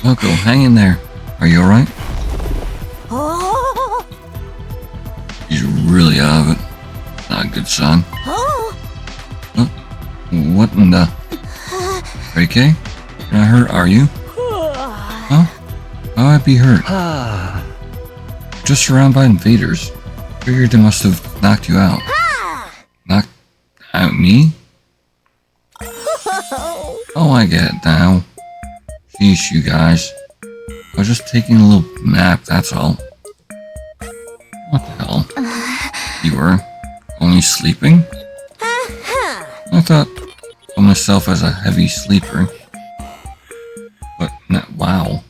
Moko, hang in there. Are you alright? Oh, He's really out of it. Not a good sign. oh, Oh, what in the... Okay? You're not hurt, are you? Huh? How would I be hurt? Just surrounded by invaders. Figured they must have knocked you out. Knocked out me? Oh, I get it now. Sheesh, you guys. I was just taking a little nap, that's all. What the hell? You were only sleeping? I thought of myself as a heavy sleeper. But, wow.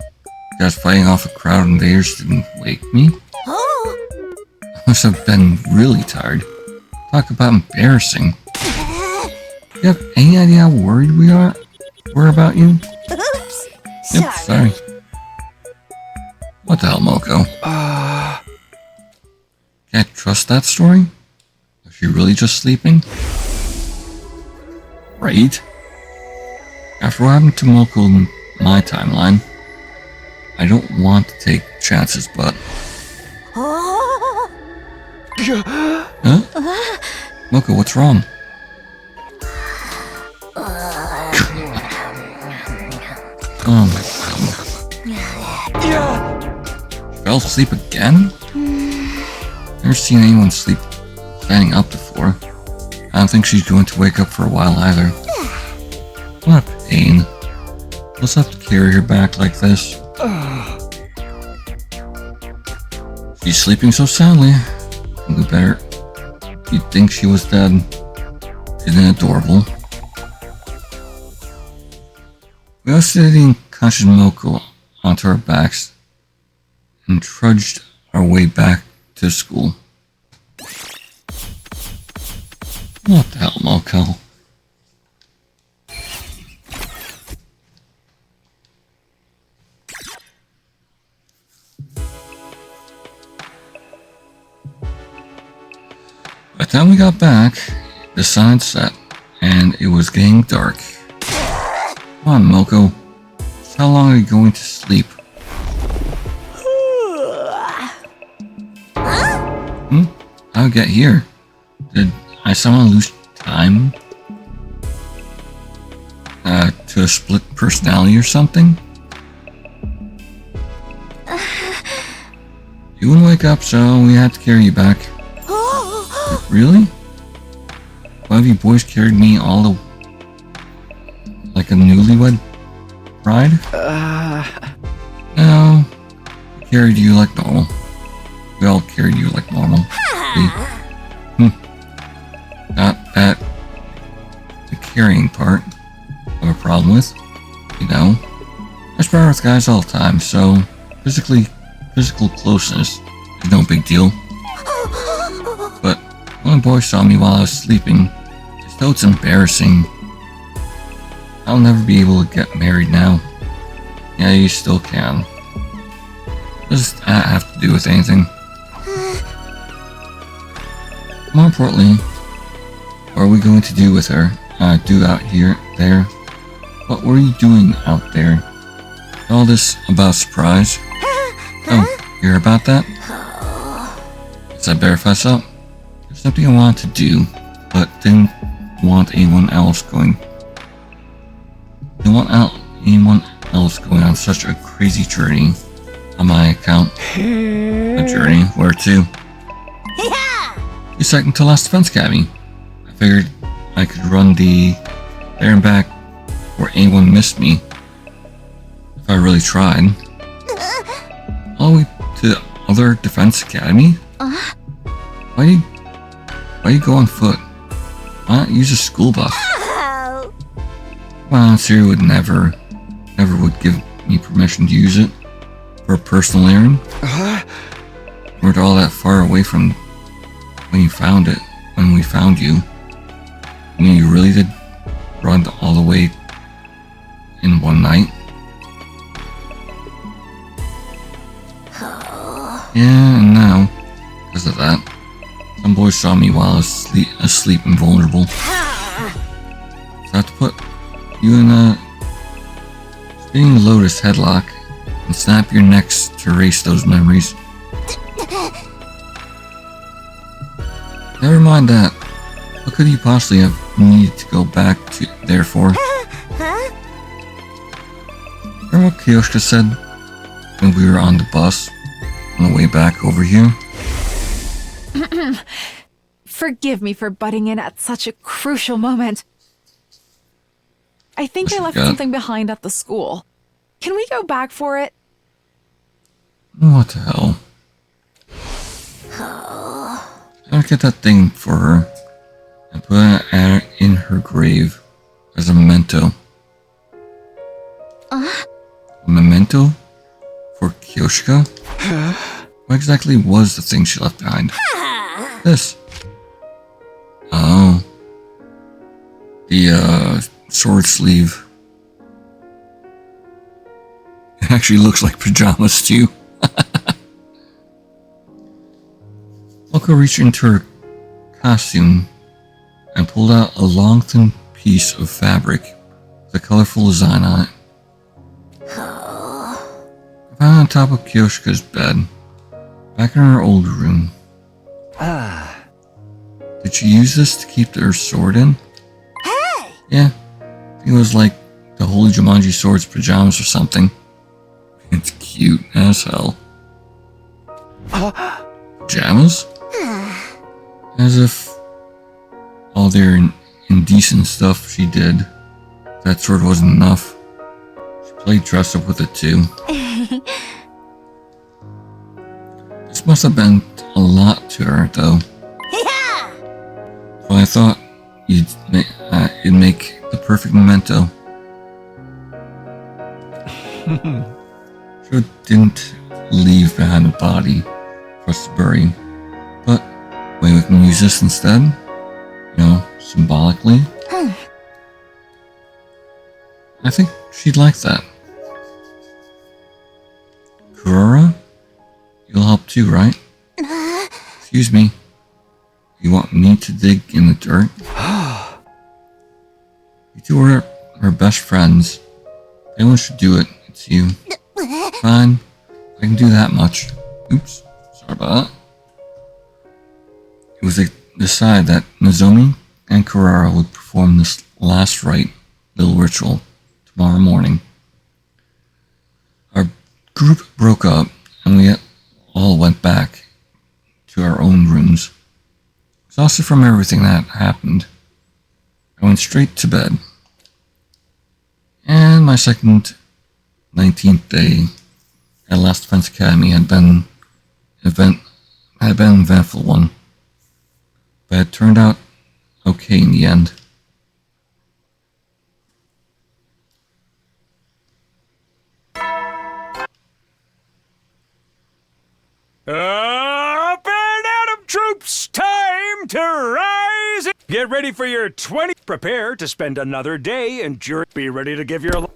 You guys fighting off a crowd of invaders didn't wake me? oh. I must have been really tired. Talk about embarrassing. You have any idea how worried we're about you? Oops. Yep, sorry. What the hell, Moko? Can't trust that story? Was she really just sleeping? Right? After what happened to Moko in my timeline, I don't want to take chances, but... Oh. Huh? Moko, what's wrong? Oh my god. Fell asleep again? Never seen anyone sleep standing up before. I don't think she's going to wake up for a while either. What a pain. Let's have to carry her back like this. She's sleeping so soundly. We better... You'd think she was dead. Isn't it adorable? We all sitting unconscious Moko onto our backs and trudged our way back to school. What the hell, Moko? By the time we got back, the sun had set, and it was getting dark. Come on, Moko. How long are you going to sleep? How'd I get here? Did I somehow lose time? To a split personality or something? You wouldn't wake up, so we had to carry you back. Really? Why have you boys carried me all the... like a newlywed bride? No. We carried you like normal. We all carried you like normal. See? Not that the carrying part I have a problem with. You know. I spar with guys all the time, so physical closeness is no big deal. But when a boy saw me while I was sleeping, it's though it's embarrassing. I'll never be able to get married now. Yeah, you still can. Doesn't have to do with anything. More importantly, what are we going to do with her? Do out here, there? What were you doing out there? All this about surprise? Oh, you hear about that? Guess I better fess up. There's something I wanted to do, but didn't want anyone else going. Didn't want anyone else going on such a crazy journey on my account. A journey? Where to? You second to last defense academy. I figured I could run there and back where anyone missed me if I really tried. All the way to the other defense academy? Why do you go on foot? Why not use a school bus? Well, Siri would never would give me permission to use it for a personal errand. We're all that far away from when we found you. I mean, you really did run all the way in one night? Yeah, and now, because of that, some boys saw me while I was asleep and vulnerable. So I have to put you in a spinning lotus headlock and snap your necks to erase those memories. Never mind that. What could you possibly have needed to go back to there for? Remember what Kiyoshika said when we were on the bus on the way back over here? Forgive me for butting in at such a crucial moment. I think I left something behind at the school. Can we go back for it? What the hell? I'll get that thing for her and put it in her grave as a memento. A memento? For Kiyoshika? What exactly was the thing she left behind? This. Oh. The, sword sleeve. It actually looks like pajamas too. Oko reached into her costume and pulled out a long thin piece of fabric with a colorful design on it. I found it on top of Kiyoshika's bed, back in her old room. Did she use this to keep her sword in? Hey! Yeah, I think it was like the Holy Jumanji Sword's pajamas or something. It's cute as hell. Pajamas? As if all their indecent stuff she did, that sword wasn't enough. She played dress up with it too. This must have been a lot to her though. Yeah! Well, I thought it'd make the perfect memento. Sure didn't leave behind a body for us to bury, but maybe we can use this instead, you know, symbolically. I think she'd like that. Kurara, you'll help too, right? Excuse me. You want me to dig in the dirt? You two are her best friends. If anyone should do it, it's you. Fine, I can do that much. Oops, sorry about that. It was decided that Nozomi and Kurara would perform this last rite, little ritual, tomorrow morning. Our group broke up and we all went back to our own rooms. Exhausted from everything that happened, I went straight to bed. And my second 19th day at Last Defense Academy had been an eventful one, but it turned out okay in the end. Up and at 'em, troops! Time to rise! Get ready for your 20. Prepare to spend another day and be ready to give your.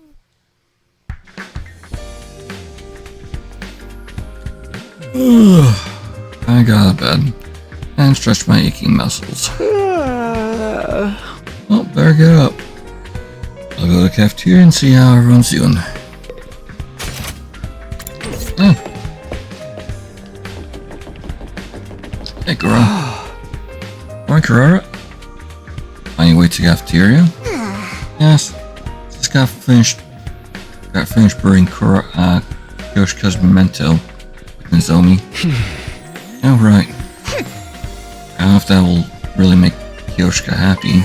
I got out of bed and stretched my aching muscles. Well, better get up. I'll go to the cafeteria and see how everyone's doing. Oh. Hey, Gura. Alright, Carrara. On your way to the cafeteria? Yes. Just got finished brewing Kyoshika's memento with Nozomi. Oh, right. I don't know if that will really make Kyoshika happy.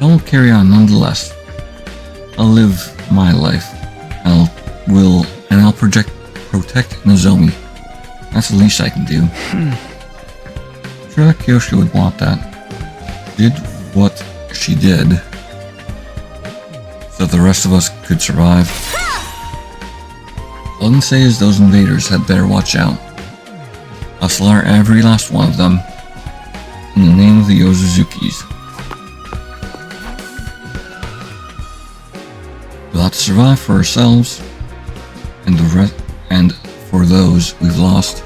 I will carry on nonetheless. I'll live my life. I'll protect Nozomi. That's the least I can do. I'm sure that Kyoshika would want that. Did what she did so the rest of us could survive. All I can say is those invaders had better watch out. I'll slaughter every last one of them in the name of the Yozuzukis. We'll have to survive for ourselves and for those we've lost.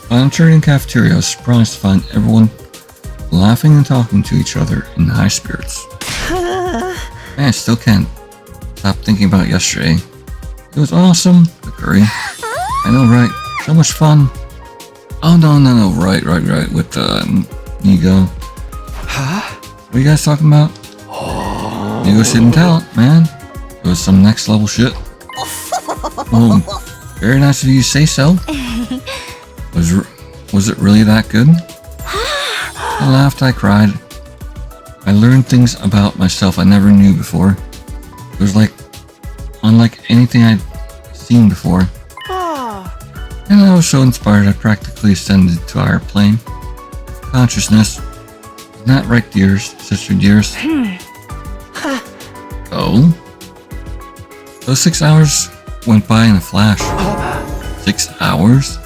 While entering the cafeteria, I was surprised to find everyone laughing and talking to each other in high spirits. I still can't stop thinking about yesterday. It was awesome, the curry. I know, right? So much fun. Oh, no, right, with, Nigo. Huh? What are you guys talking about? Nigo's hidden talent, man. It was some next level shit. Well, very nice of you to say so. Was it really that good? I laughed, I cried. I learned things about myself I never knew before. It was unlike anything I'd seen before. And I was so inspired I practically ascended to a higher plane of consciousness. Isn't that right, Sister Dearest? Oh? Those 6 hours went by in a flash. 6 hours?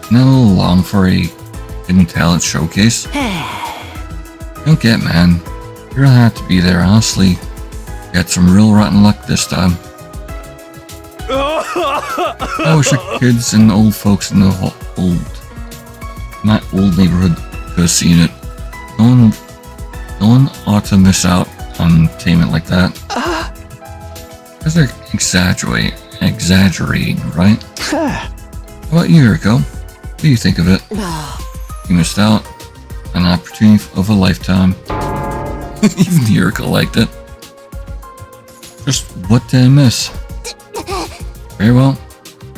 Isn't that a little long for a hidden talent showcase? Don't get, man. You really had to be there, honestly. You had some real rotten luck this time. I wish the kids and old folks in my old neighborhood could have seen it. No one ought to miss out on entertainment like that. Because they're exaggerating, right? How about you, Yuriko? What do you think of it? You missed out on an opportunity of a lifetime. Even Yuriko liked it. Just what did I miss? Very well.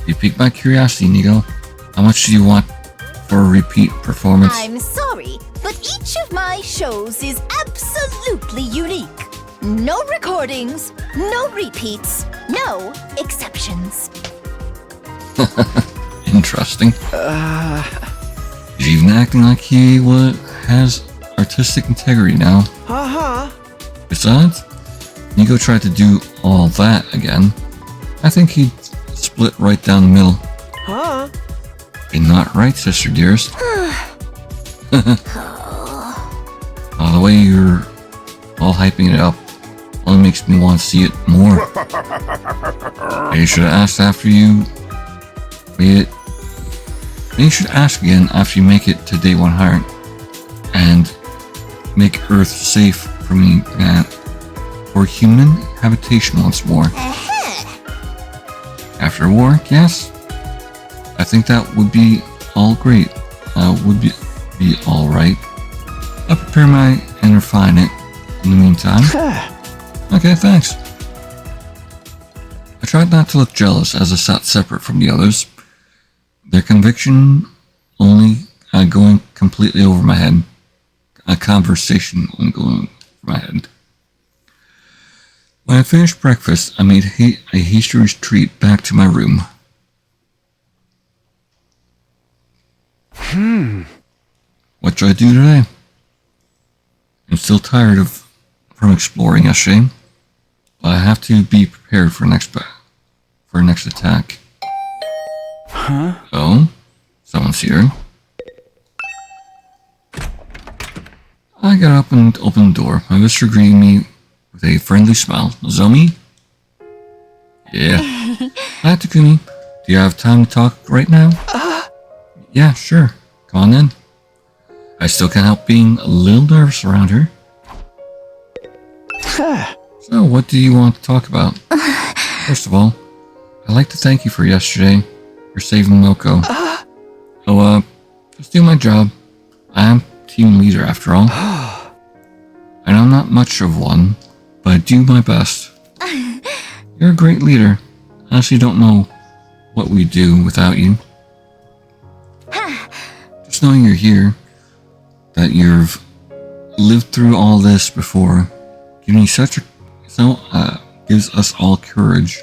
You piqued my curiosity, Nigo. How much do you want for a repeat performance? I'm sorry, but each of my shows is absolutely unique. No recordings, no repeats, no exceptions. Interesting. He's even acting like he has artistic integrity now. Besides, Nigo tried to do all that again. I think he'd split right down the middle. You're not right, Sister Dearest. Oh, the way you're all hyping it up only makes me want to see it more. You should have asked after you made it. Maybe you should ask again after you make it to day 100 and make Earth safe for me and for human habitation once more. After a war, yes. I think that would be all great. Would be all right. I'll prepare and refine it in the meantime. Okay, thanks. I tried not to look jealous as I sat separate from the others. Their conviction only going completely over my head. A conversation only going over my head. When I finished breakfast, I made a hasty retreat back to my room. What should I do today? I'm still tired from exploring yesterday, but I have to be prepared for next attack. Oh, someone's here. I got up and opened the door. My visitor greeted me with a friendly smile. Nozomi? Yeah. Hi, Takumi. Do you have time to talk right now? Yeah, sure. Come on in. I still can't help being a little nervous around her. So, what do you want to talk about? First of all, I'd like to thank you for yesterday, for saving Moko. Just do my job. I am team leader after all. I know I'm not much of one, but I do my best. You're a great leader. I honestly don't know what we'd do without you. Just knowing you're here, that you've lived through all this before, gives us all courage.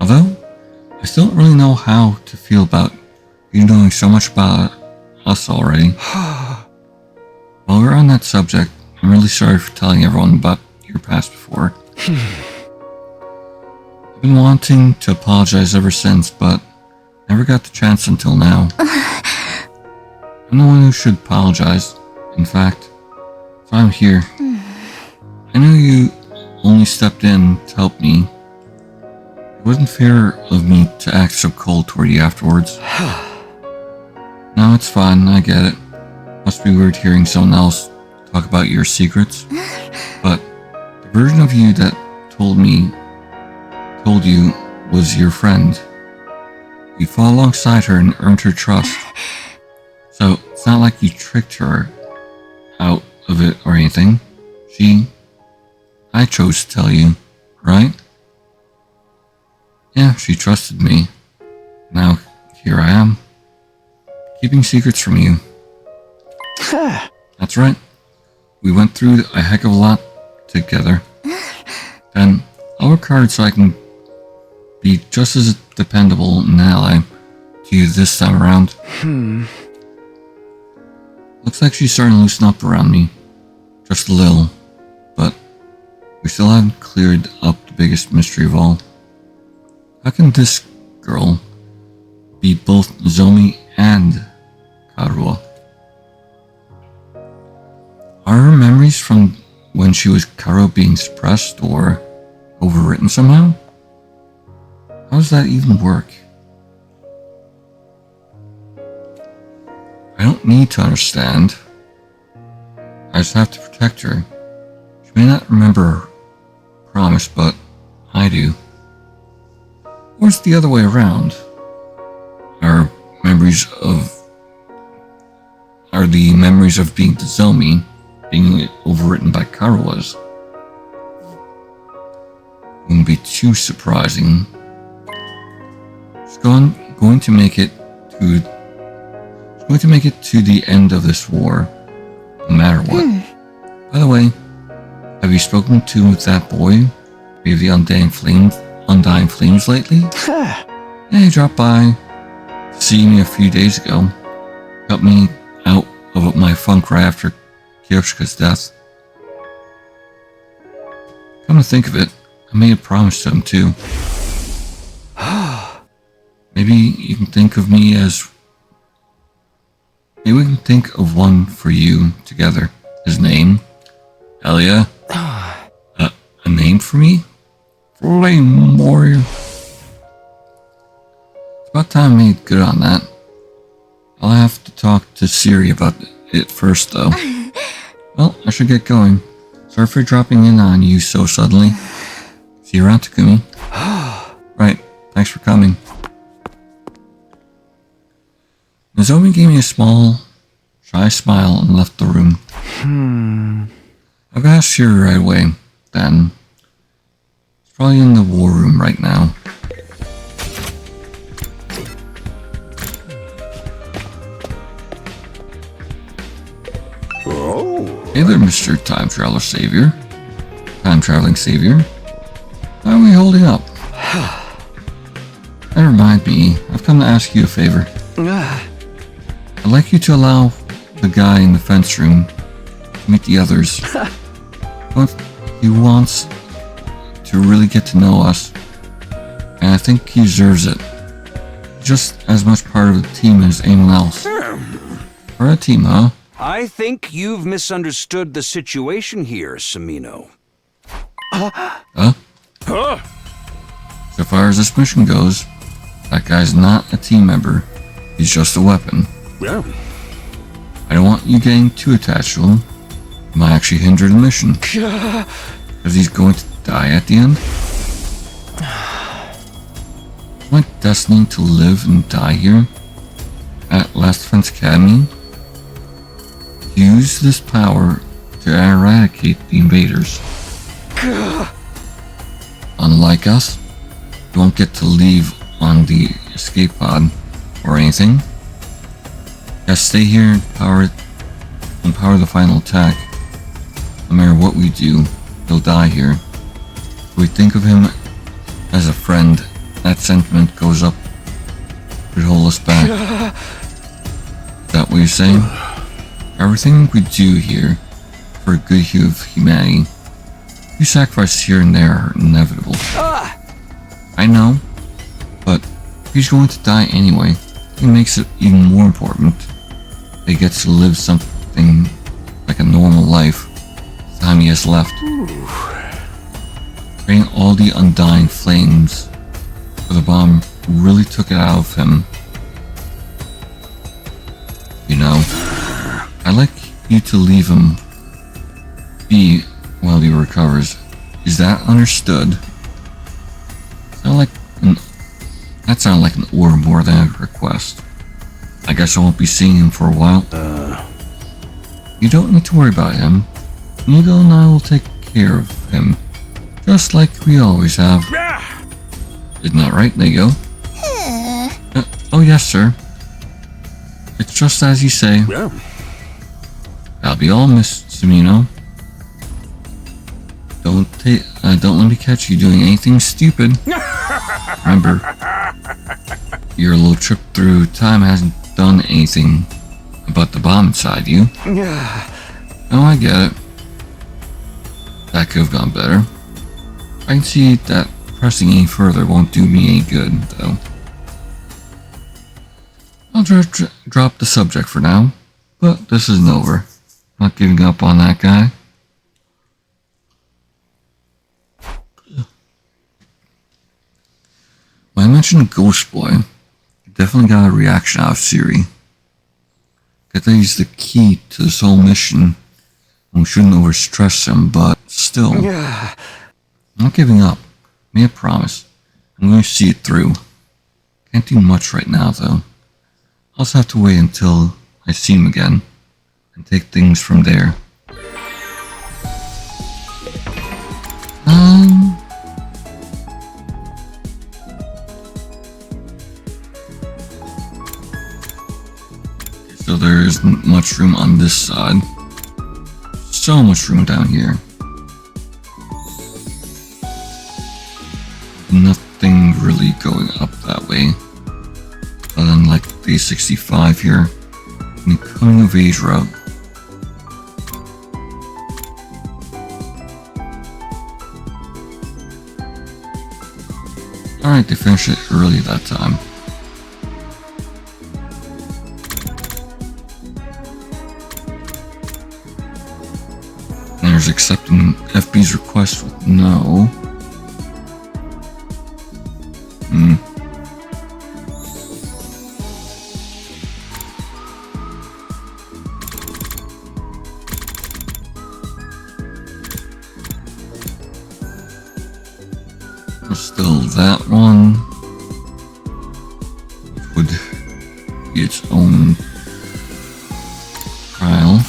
Although, I still don't really know how to feel about you knowing so much about us already. While we're on that subject, I'm really sorry for telling everyone about your past before. I've been wanting to apologize ever since, but never got the chance until now. I'm the one who should apologize. In fact, so I'm here. I know you only stepped in to help me. It wasn't fair of me to act so cold toward you afterwards. No, it's fine, I get it. Must be weird hearing someone else talk about your secrets. But the version of you that told you was your friend. You fought alongside her and earned her trust. So it's not like you tricked her out of it or anything. I chose to tell you, right? Yeah, she trusted me. Now, here I am. Keeping secrets from you. That's right. We went through a heck of a lot together. Then, I'll work hard so I can be just as dependable an ally to you this time around. Looks like she's starting to loosen up around me. Just a little. But we still haven't cleared up the biggest mystery of all. How can this girl be both Nozomi and Karuo? Are her memories from when she was Karuo being suppressed or overwritten somehow? How does that even work? I don't need to understand. I just have to protect her. She may not remember her promise, but I do. Or it's the other way around. Are the memories of being Nozomi being overwritten by Karuo's? Wouldn't be too surprising. She's going to make it to the end of this war, no matter what. By the way, have you spoken to that boy? Maybe the Undying Flames lately? Yeah, he dropped by to see me a few days ago. Got me out of my funk right after Kyoshika's death. Come to think of it, I made a promise to him too. Maybe you can think of me as... Maybe we can think of one for you together. His name? Elia? A name for me? Flame Warrior. It's about time I made good on that. I'll have to talk to Siri about it first, though. Well, I should get going. Sorry for dropping in on you so suddenly. See you around, Takumi. Right, thanks for coming. Nozomi gave me a small, shy smile and left the room. I've asked Siri right away, then. It's probably in the war room right now. Hey there, Mr. Time Traveling Savior. How are we holding up? Never mind me, I've come to ask you a favor. I'd like you to allow the guy in the fence room to meet the others. But he wants to really get to know us, and I think he deserves it. Just as much part of the team as anyone else. We're a team, huh? I think you've misunderstood the situation here, Samino. Huh? So far as this mission goes, that guy's not a team member. He's just a weapon. Yeah. I don't want you getting too attached to him. It might actually hinder the mission. Because he's going to die at the end. Am I destined to live and die here? At Last Defense Academy? Use this power to eradicate the invaders. Unlike us, you won't get to leave on the escape pod or anything. Just stay here and power the final attack. No matter what we do, he'll die here. If we think of him as a friend, that sentiment goes up. Could hold us back. Is that what you're saying? Everything we do here for a good hue of humanity, you sacrifices here and there are inevitable. I know, but if he's going to die anyway, it makes it even more important that he gets to live something like a normal life the time he has left. Creating all the undying flames for the bomb really took it out of him. You know, I'd like you to leave him be while he recovers. Is that understood? That sounded like an order more than a request. I guess I won't be seeing him for a while. You don't need to worry about him. Inigo and I will take care of him. Just like we always have. Isn't that right, Inigo? Oh yes, sir. It's just as you say. Yeah. That'll be all, Miss Samino. Don't let me catch you doing anything stupid. Remember, your little trip through time hasn't done anything about the bomb inside you. Oh, I get it. That could have gone better. I can see that pressing any further won't do me any good, though. I'll drop the subject for now, but this isn't over. Not giving up on that guy. When I mentioned Ghost Boy, I definitely got a reaction out of Siri. Get that he's the key to this whole mission, and we shouldn't overstress him, but still. I'm not giving up. Made a promise. I'm going to see it through. Can't do much right now, though. I'll just have to wait until I see him again, and take things from there. So there isn't much room on this side. So much room down here. Nothing really going up that way. Other than like day 65 here. And the coming of age route. Alright, they finished it early that time. There's accepting FB's request with no. Still that one would be its own trial.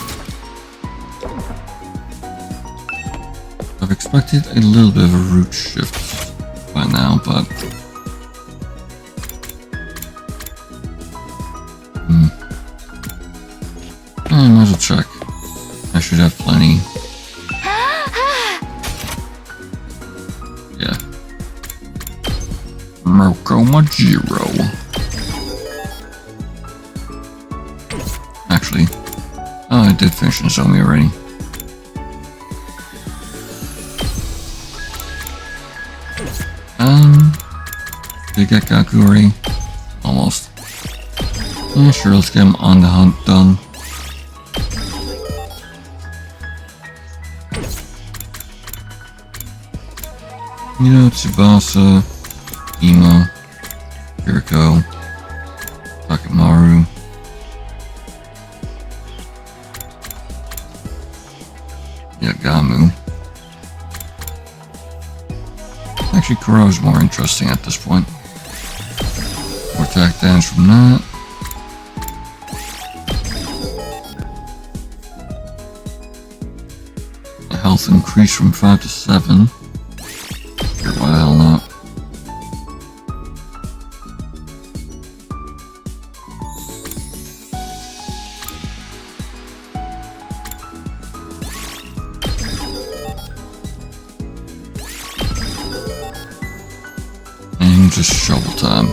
I've expected a little bit of a route shift by now, but I might as well check. I should have plenty. Yeah. Moko Majiro. Actually, I did finish Nozomi already. Did I get Gaku already? Almost. Yeah, sure, let's get him on the hunt done. You know, Tsubasa, Ema, Kiriko, Takemaru. Yagamu. Actually, Kuro's more interesting at this point. More attack damage from that. A health increase from 5 to 7. Sure, why the hell not? And just shovel time.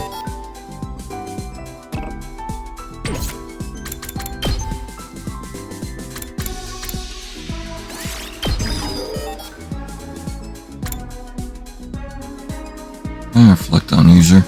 And reflect on user.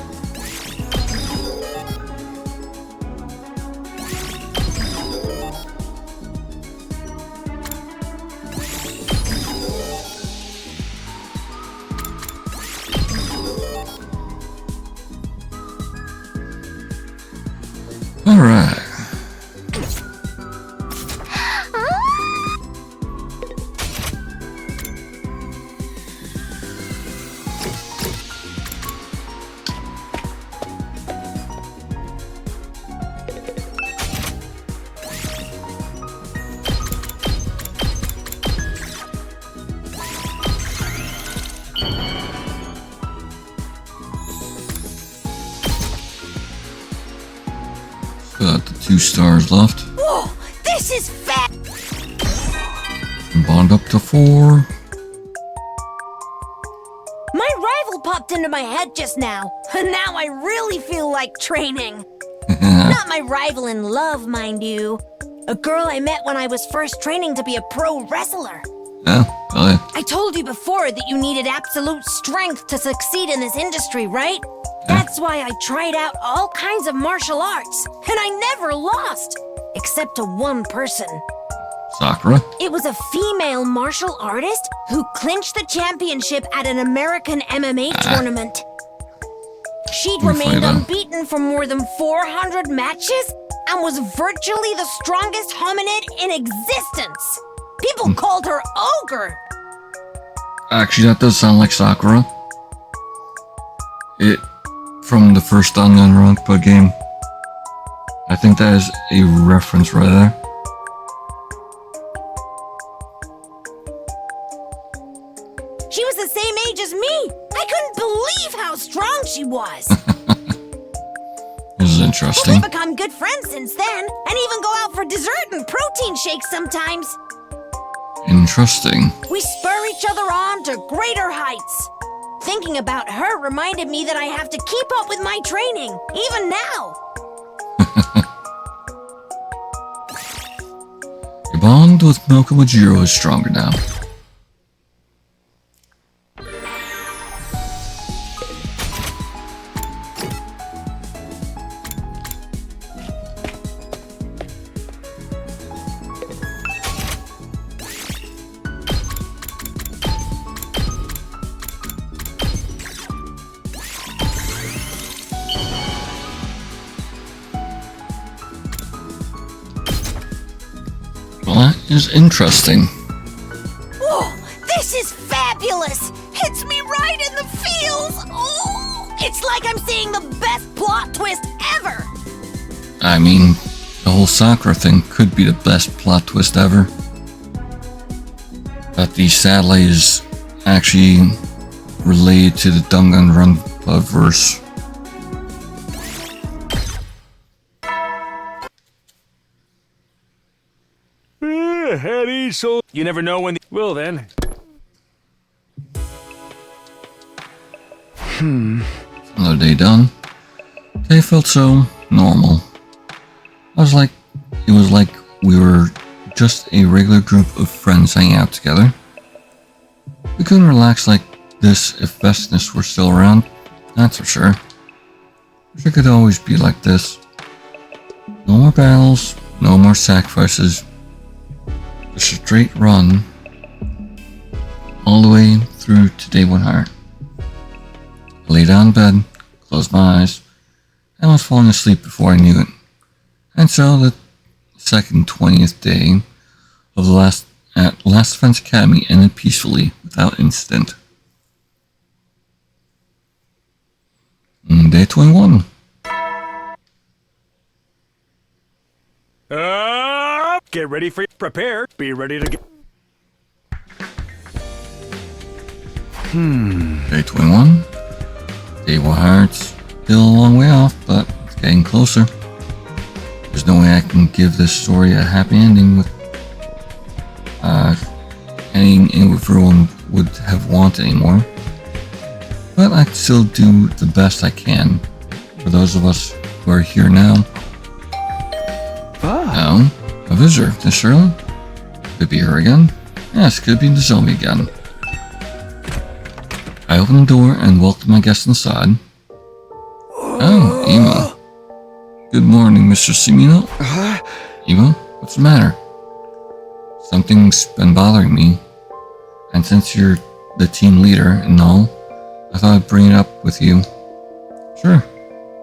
Alright. Got the 2 stars left. Whoa, this is fat! Bond up to 4. My rival popped into my head just now, and now I really feel like training. Not my rival in love, mind you. A girl I met when I was first training to be a pro wrestler. Yeah, oh yeah. I told you before that you needed absolute strength to succeed in this industry, right? That's why I tried out all kinds of martial arts, and I never lost! Except to one person. Sakura? It was a female martial artist who clinched the championship at an American MMA tournament. She'd remained unbeaten for more than 400 matches and was virtually the strongest hominid in existence. People called her Ogre. Actually, that does sound like Sakura. It from the first Danganronpa game. I think that is a reference right there. She was the same age as me. I couldn't believe how strong she was. This is interesting. We've become good friends since then, and even go out for dessert and protein shakes sometimes. Interesting. We spur each other on to greater heights. Thinking about her reminded me that I have to keep up with my training, even now. Your bond with Milka Majiro is stronger now. That is interesting. Whoa, this is fabulous! Hits me right in the feels! Oh, it's like I'm seeing the best plot twist ever! I mean, the whole Sakura thing could be the best plot twist ever. That the satellite is actually related to the Danganronpa verse. Eddie, so you never know when. Well then. Another day done. Day felt so normal. It was like we were just a regular group of friends hanging out together. We couldn't relax like this if Vestinus were still around, that's for sure. Wish it could always be like this. No more battles, no more sacrifices. Just a straight run all the way through to day 100. I lay down in bed, closed my eyes, and was falling asleep before I knew it. And so the second 20th day of the Last Defense Academy ended peacefully, without incident. Day 21. Get ready for prepare. Be ready to get. Day 21. Day 100's still a long way off, but it's getting closer. There's no way I can give this story a happy ending with ending everyone would have wanted anymore. But I can still do the best I can for those of us who are here now. Oh, a visitor, Miss Shirley? Could be her again. Yes, could be the zombie again. I opened the door and welcomed my guest inside. Oh, Emo. Good morning, Mr. Simino. Emo, what's the matter? Something's been bothering me. And since you're the team leader and all, I thought I'd bring it up with you. Sure.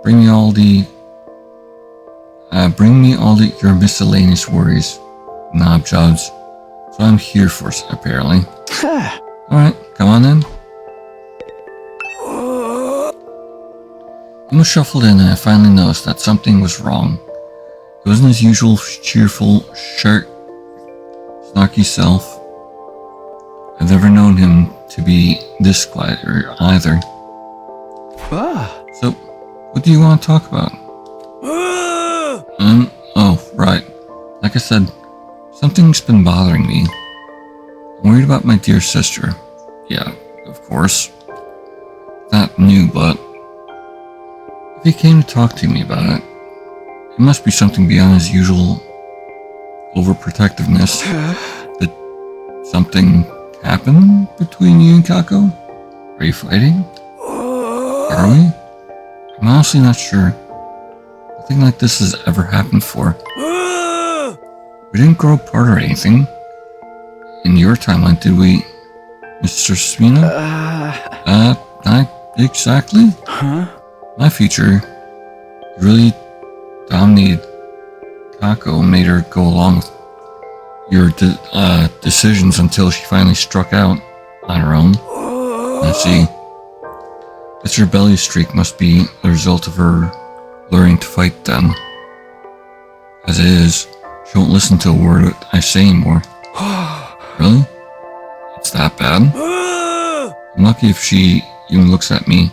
Bring me all your miscellaneous worries, knob jobs. So I'm here for, apparently. Alright, come on in. Emo shuffled in and I finally noticed that something was wrong. It wasn't his usual cheerful, snarky self. I've never known him to be this quiet either. So, what do you want to talk about? Oh, right. Like I said, something's been bothering me. I'm worried about my dear sister. Yeah, of course. Not new, but if he came to talk to me about it, it must be something beyond his usual overprotectiveness. Did something happen between you and Kako? Are you fighting? Are we? I'm honestly not sure. Nothing like this has ever happened before. We didn't grow apart or anything. In your timeline, did we, Mr. Smino? Not exactly. My future really dominated Kako and made her go along with your decisions until she finally struck out on her own. I see. This rebellious streak must be the result of her learning to fight then. As it is, she won't listen to a word I say anymore. Really? It's that bad? I'm lucky if she even looks at me.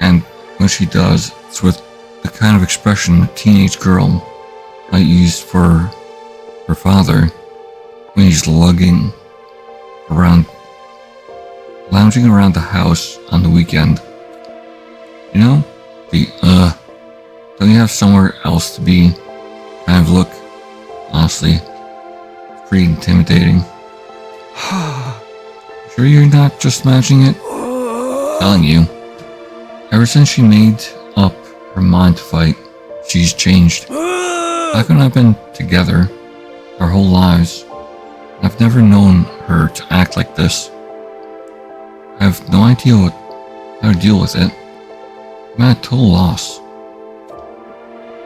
And when she does, it's with the kind of expression a teenage girl might use for her father when he's lounging around the house on the weekend. You know, don't you have somewhere else to be? Kind of look, honestly, pretty intimidating. Sure you're not just imagining it? I'm telling you. Ever since she made up her mind to fight, she's changed. Kako and I have been together our whole lives. I've never known her to act like this. I have no idea how to deal with it. I'm at a total loss.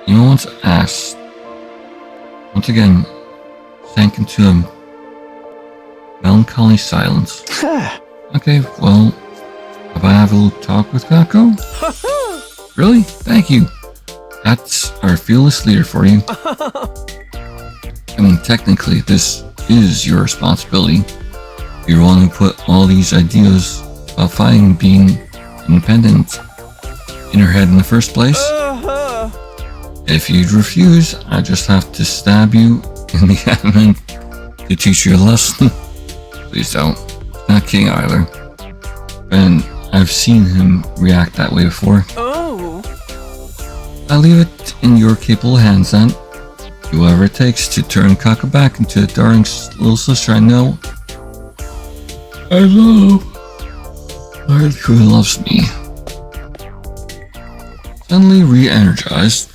You know, once asked, once again, sank into a melancholy silence. Okay, well, have I have a little talk with Kako? Really? Thank you. That's our fearless leader for you. I mean, technically, this is your responsibility. You're the one who put all these ideas about fighting and being independent in her head in the first place. If you'd refuse, I just have to stab you in the abdomen to teach you a lesson. Please don't. Not King either. And I've seen him react that way before. I leave it in your capable hands then. Do whatever it takes to turn Kako back into the darling little sister I know. I love. Lord who loves me. Suddenly re-energized,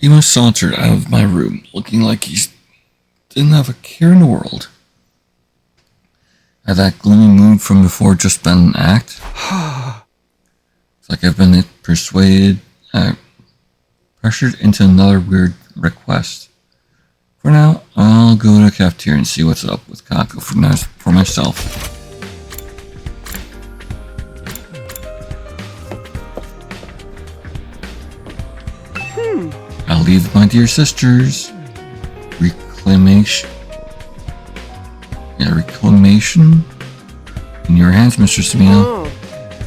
Emo sauntered out of my room, looking like he didn't have a care in the world. Had that gloomy mood from before just been an act? It's Like I've been persuaded, pressured into another weird request. For now, I'll go to the cafeteria and see what's up with Kako for myself. I'll leave my dear sisters. Reclamation in your hands, Mr. Samino.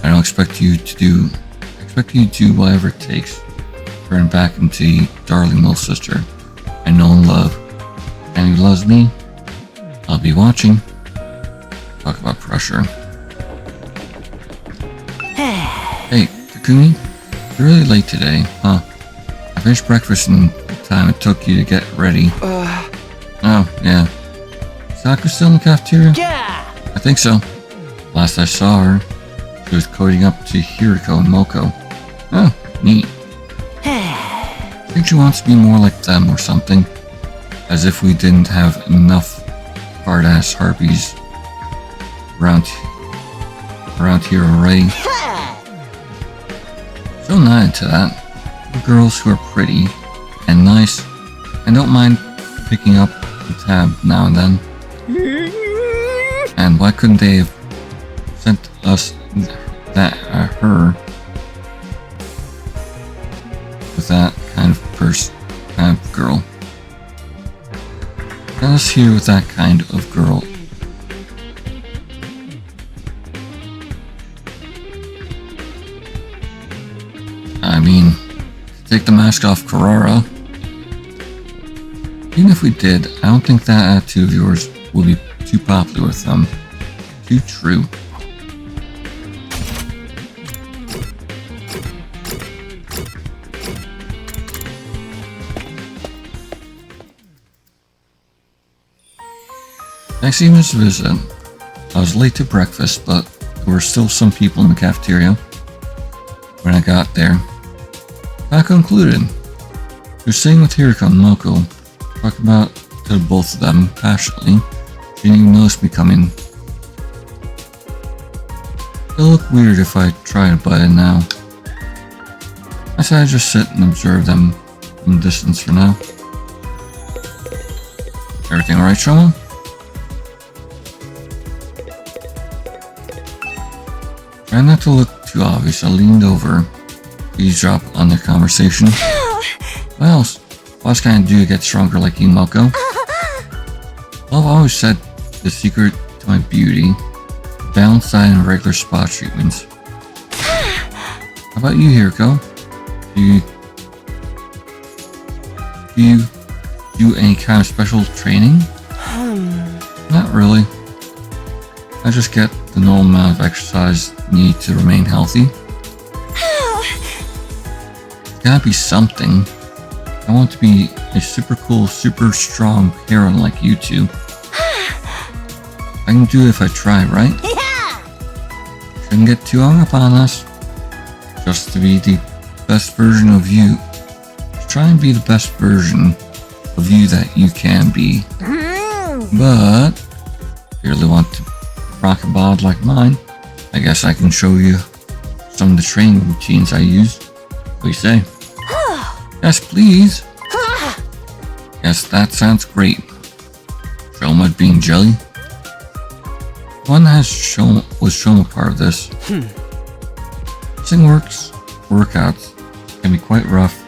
I don't expect you to do. I expect you to do whatever it takes. Turn back into the darling little sister I know and love. And who loves me? I'll be watching. Talk about pressure. Hey, Takumi, you're really late today, huh? I finished breakfast in the time it took you to get ready. Oh, yeah. Is Saku still in the cafeteria? Yeah! I think so. Last I saw her, she was coding up to Hiriko and Moko. Oh, neat. I think she wants to be more like them or something. As if we didn't have enough hard-ass harpies around here already. So not into that. Girls who are pretty and nice and don't mind picking up the tab now and then. And why couldn't they have sent us her with that kind of girl? Send us here with that kind of girl. I mean, take the mask off Karara. Even if we did, I don't think that attitude of yours will be too popular with them. Too true. Next evening's visit. I was late to breakfast, but there were still some people in the cafeteria when I got there. Kako included. She was sitting with Hiriko and Moko, talking about to both of them passionately. She didn't even notice me coming. It'll look weird if I try to butt in now. I said I'd just sit and observe them from a distance for now. Everything alright, Shoma? Trying not to look too obvious, I leaned over, eavesdrop on their conversation. What else? What else can I do to get stronger like you, Moko? Well, I've always said the secret to my beauty, balanced diet and regular spa treatments. How about you, Hiriko? Do you do any kind of special training? Not really. I just get the normal amount of exercise needed to remain healthy. It's gotta be something. I want to be a super cool, super strong heroine like you two. I can do it if I try, right? Yeah! Shouldn't get too hung up on us. Just to be the best version of you. Try and be the best version of you that you can be. But if you really want to rock a bod like mine, I guess I can show you some of the training routines I use. What do you say? Yes, please. Yes, that sounds great. Shoma being jelly. One was Shoma part of this. Missing workouts can be quite rough.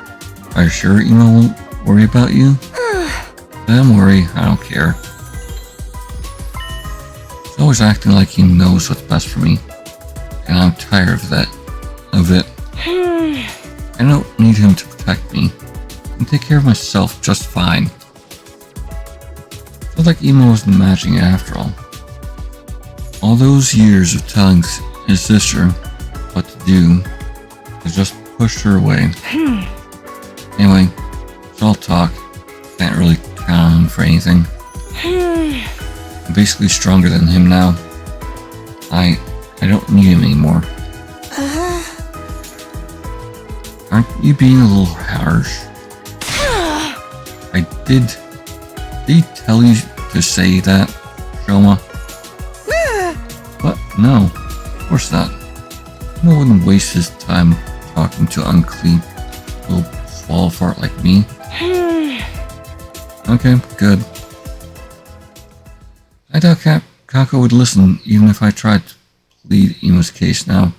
Are you sure Emo won't worry about you? Don't worry, I don't care. He's always acting like he knows what's best for me, and I'm tired of it. I don't need him to protect me. I can take care of myself just fine. Felt like Emo wasn't imagining it after all. All those years of telling his sister what to do has just pushed her away. Anyway, it's all talk. Can't really count on him for anything. I'm basically stronger than him now. I don't need him anymore. Aren't you being a little harsh? Did he tell you to say that, Shoma? What? No, of course not. Shima wouldn't waste his time talking to unclean little swallow fart like me. Okay, good. I doubt Kako would listen even if I tried to plead Ima's case now.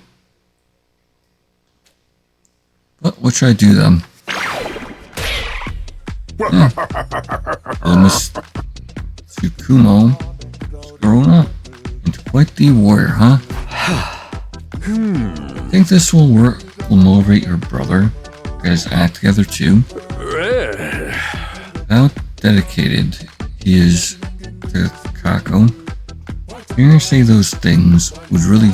But what should I do then? Miss Tsukumo has grown up into quite the warrior, huh? Think this will motivate your brother? You guys act together too? How dedicated he is to Kako. Hearing her say those things would really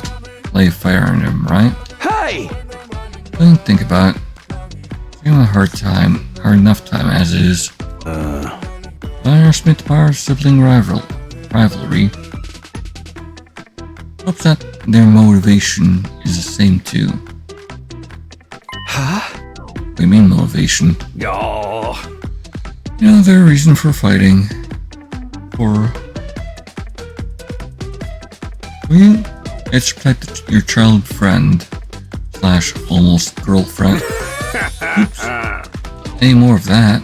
lay a fire on him, right? Hey! I didn't think about it. I'm having a hard enough time as it is. Don't underestimate the power of sibling rivalry. Hope that their motivation is the same too. Huh? What do you mean motivation? Oh. You know, their reason for fighting. It's to protect your child friend / almost girlfriend. Oops. Any more of that,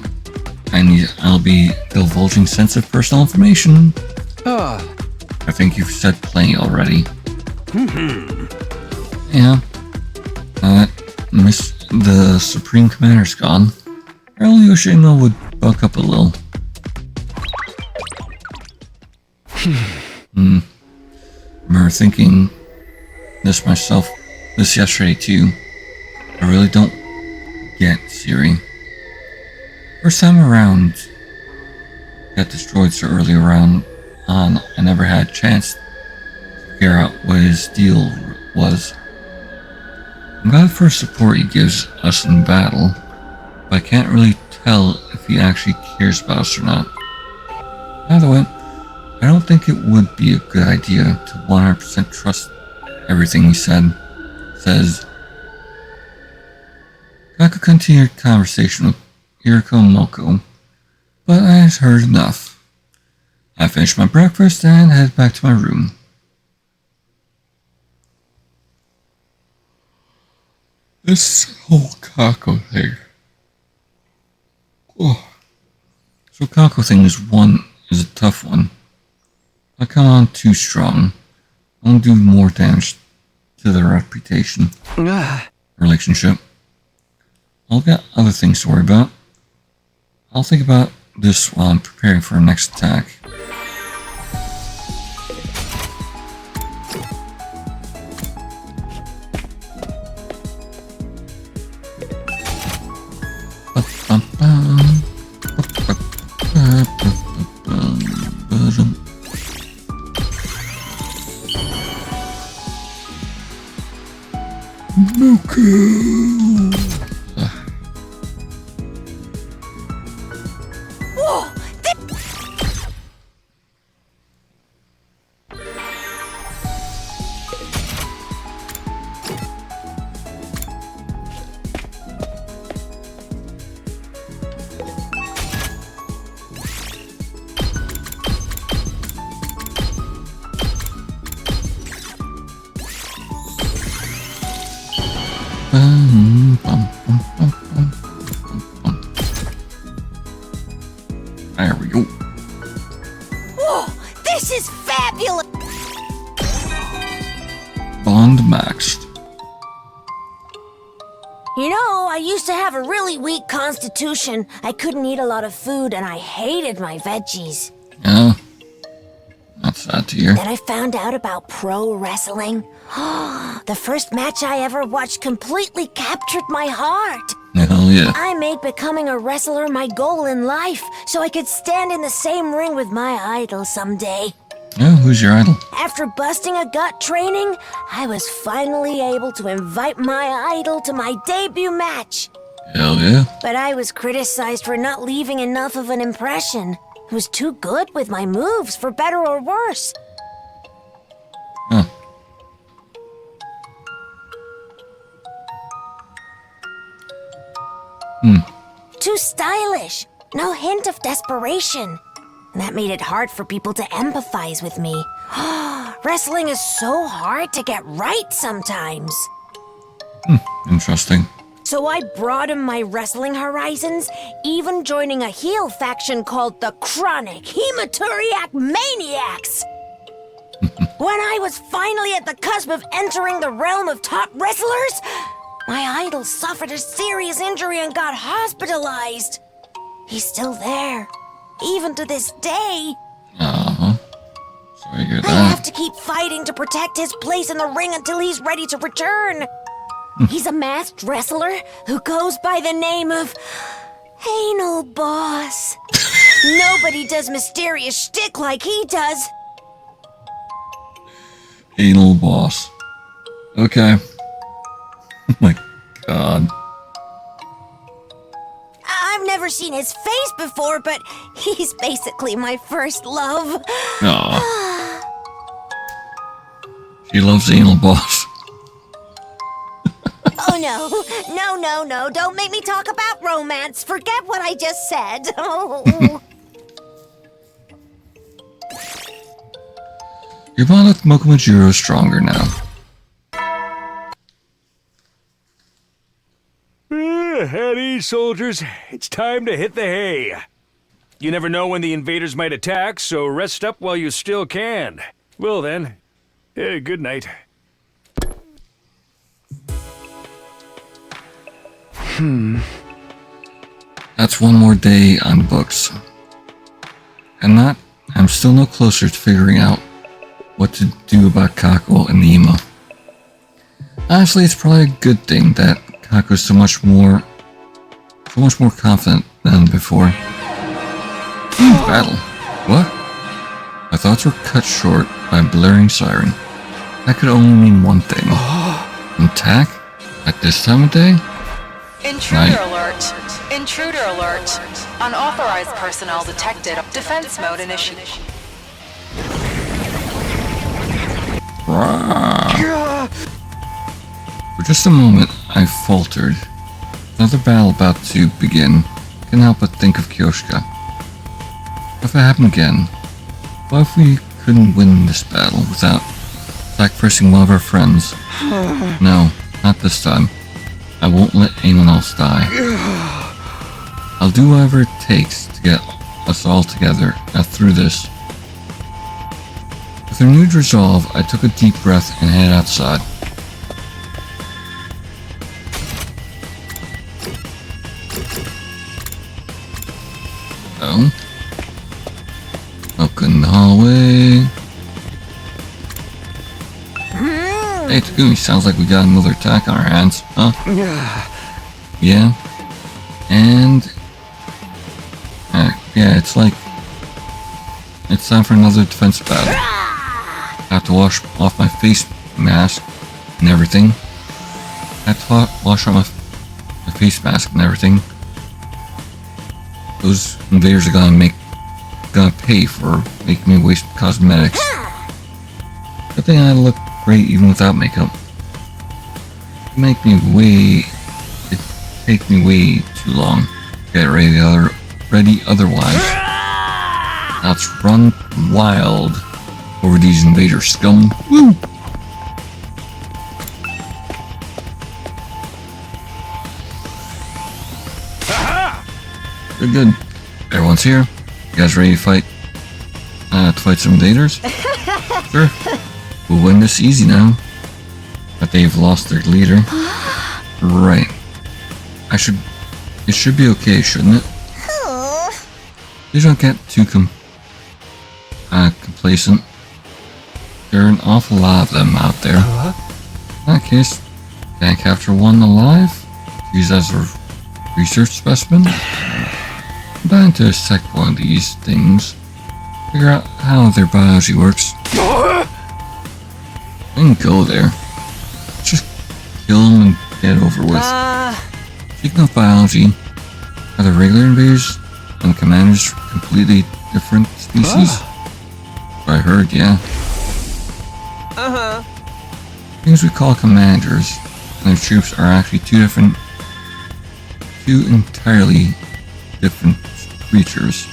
I'll be divulging sensitive personal information. I think you've said plenty already. Yeah. Now that the Supreme Commander's gone, Earl Yoshino would buck up a little. Remember thinking this yesterday too. I really don't get Siri. First time around, got destroyed so early on, I never had a chance to figure out what his deal was. I'm glad for the support he gives us in battle, but I can't really tell if he actually cares about us or not. By the way, I don't think it would be a good idea to 100% trust everything he says. Kako continued conversation with Hiriko and Moko, but I had heard enough. I finished my breakfast and headed back to my room. This whole Kako thing. Oh. So Kako thing is a tough one. If I come on too strong, I'll do more damage to their reputation. Relationship. I'll got other things to worry about. I'll think about this while I'm preparing for our next attack. There we go. Whoa, this is fabulous! Bond maxed. You know, I used to have a really weak constitution. I couldn't eat a lot of food and I hated my veggies. Yeah. That's sad to hear. Then I found out about pro wrestling. The first match I ever watched completely captured my heart. Hell yeah. I made becoming a wrestler my goal in life, so I could stand in the same ring with my idol someday. Yeah, who's your idol? After busting a gut training, I was finally able to invite my idol to my debut match. Hell yeah. But I was criticized for not leaving enough of an impression. I was too good with my moves, for better or worse. Huh. Too stylish. No hint of desperation. That made it hard for people to empathize with me. Wrestling is so hard to get right sometimes. Interesting. So I broadened my wrestling horizons, even joining a heel faction called the Chronic Hematuriac Maniacs. When I was finally at the cusp of entering the realm of top wrestlers, my idol suffered a serious injury and got hospitalized. He's still there, even to this day. Uh-huh. Sorry to hear I that. have to keep fighting to protect his place in the ring until he's ready to return. He's a masked wrestler who goes by the name of Anal Boss. Nobody does mysterious shtick like he does. Anal Boss. Okay. Oh my god. I've never seen his face before, but he's basically my first love. Aw. She loves Anal Boss. Oh no, don't make me talk about romance. Forget what I just said. Oh. Your bond with Mokomajiro is stronger now. At ease, soldiers. It's time to hit the hay. You never know when the invaders might attack, so rest up while you still can. Well then, good night. That's one more day on books. And I'm still no closer to figuring out what to do about Kako and Nemo. Honestly, it's probably a good thing that Kako's so much more confident than before. Battle. What? My thoughts were cut short by a blaring siren. That could only mean one thing. An attack? At this time of day? Intruder alert! Intruder alert! Unauthorized personnel detected. Defense mode initiated. For just a moment, I faltered. Another battle about to begin. Can't help but think of Kyoshika. What if it happened again? What if we couldn't win this battle without sacrificing one of our friends? No, not this time. I won't let anyone else die. I'll do whatever it takes to get us all together through this. With renewed resolve, I took a deep breath and headed outside. Oh. Look in the hallway. Hey, Takumi, sounds like we got another attack on our hands, huh? Yeah. And... yeah, it's like... it's time for another defense battle. I have to wash off my face mask and everything. I have to wash off my face mask and everything. Those invaders are gonna pay for making me waste cosmetics. Good thing I look great even without makeup. It'd take me way too long to get ready otherwise. Let's run wild over these invader scum. Woo! Good. Everyone's here. You guys ready to fight? Some invaders? Sure. We'll win this easy now. But they've lost their leader. Right. It should be okay, shouldn't it? Please don't get too complacent. There are an awful lot of them out there. In that case, can I capture one alive? Use as a research specimen? I'm dying to dissect one of these things. Figure out how their biology works. I can go there. Just kill them and get it over with. Speaking of biology, are the regular invaders and the commanders completely different species? I heard, yeah. Things we call commanders and their troops are actually two entirely different creatures.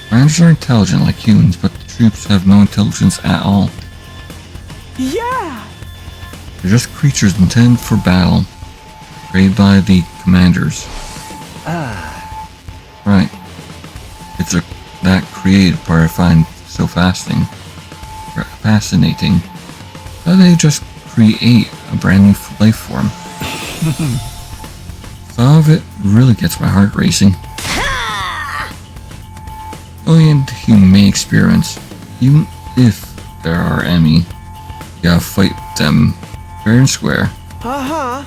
Commanders are intelligent like humans, but the troops have no intelligence at all. Yeah! They're just creatures intended for battle, created by the commanders. Right. It's that creative part I find so fascinating. How they just create a brand new life form. Thought of it really gets my heart racing. Going into human experiments, even if there are any, you gotta fight them fair and square. Oh,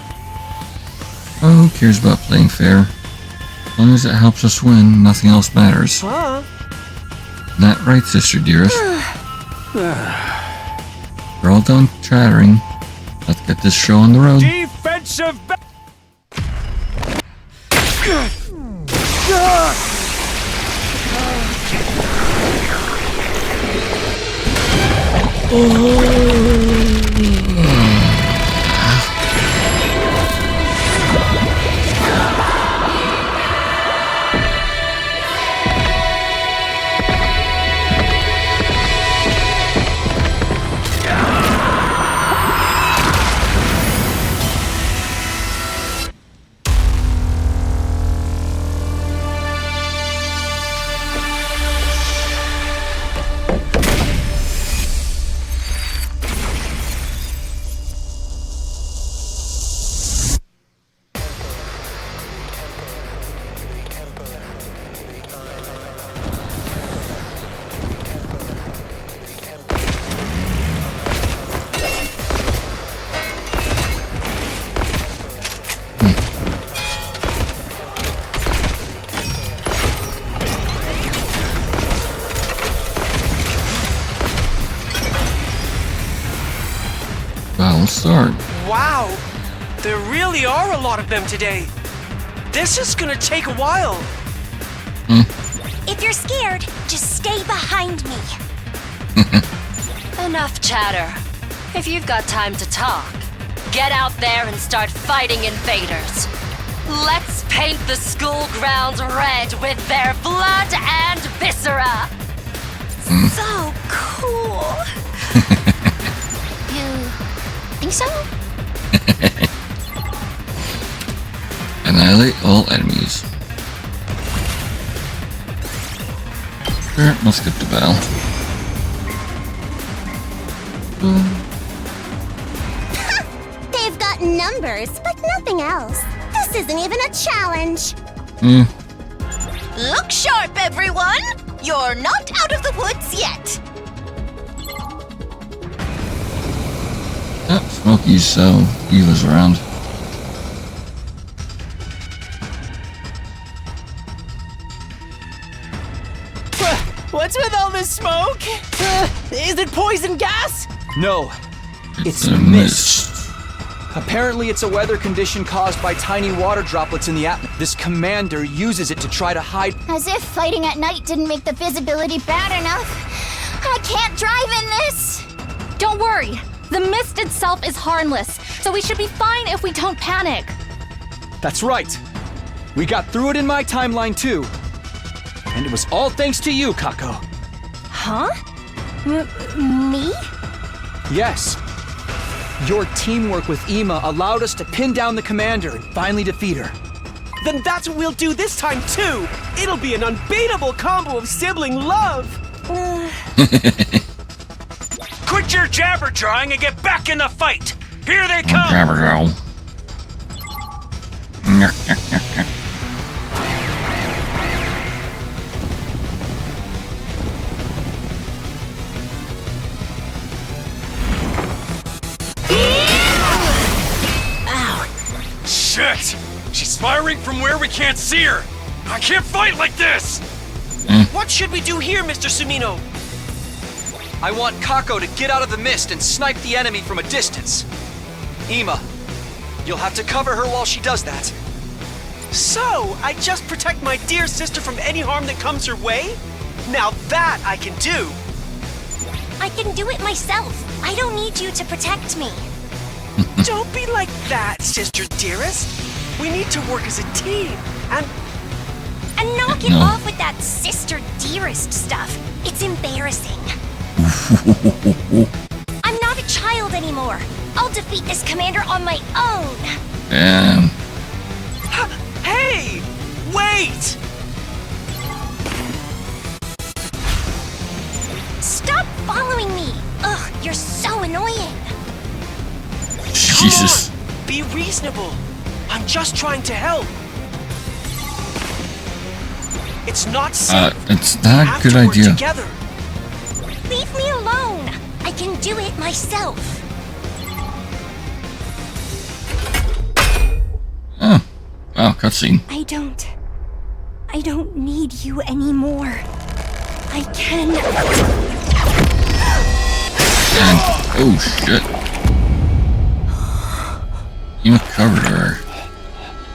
who cares about playing fair? As long as it helps us win, nothing else matters. Isn't that right, Sister Dearest? We're all done chattering. Let's get this show on the road. Defensive. Battle start. Wow! There really are a lot of them today. This is gonna take a while. If you're scared, just stay behind me. Enough chatter. If you've got time to talk, get out there and start fighting invaders. Let's paint the school grounds red with their blood and viscera. So cool. You think so? Annihilate all enemies. Sure, let's skip the battle. They've got numbers, but nothing else. This isn't even a challenge. Look sharp, everyone! You're not out of the woods yet. Oh, Smokey's so Eva's around. What's with all this smoke? Is it poison gas? No, it's a mist. Apparently, it's a weather condition caused by tiny water droplets in the atmosphere. This commander uses it to try to hide. As if fighting at night didn't make the visibility bad enough. I can't drive in this! Don't worry. The mist itself is harmless, so we should be fine if we don't panic. That's right. We got through it in my timeline, too. And it was all thanks to you, Kako. Huh? Me? Yes. Your teamwork with Ima allowed us to pin down the commander and finally defeat her. Then that's what we'll do this time too. It'll be an unbeatable combo of sibling love. Quit your jabber jawing and get back in the fight. Here they come. Jabber jaw. Shit! She's firing from where we can't see her! I can't fight like this! What should we do here, Mr. Sumino? I want Kako to get out of the mist and snipe the enemy from a distance. Ima, you'll have to cover her while she does that. So, I just protect my dear sister from any harm that comes her way? Now that I can do! I can do it myself. I don't need you to protect me. Don't be like that, sister dearest. We need to work as a team, and knock it off with that sister dearest stuff. It's embarrassing. I'm not a child anymore. I'll defeat this commander on my own. Damn. Hey! Wait! Stop following me. Ugh, you're so annoying. Jesus. Come on, be reasonable. I'm just trying to help. It's not safe. It's not a have good to work idea. Together. Leave me alone. I can do it myself. Oh. Wow, cutscene. I don't need you anymore. I can. And, oh shit. You covered her.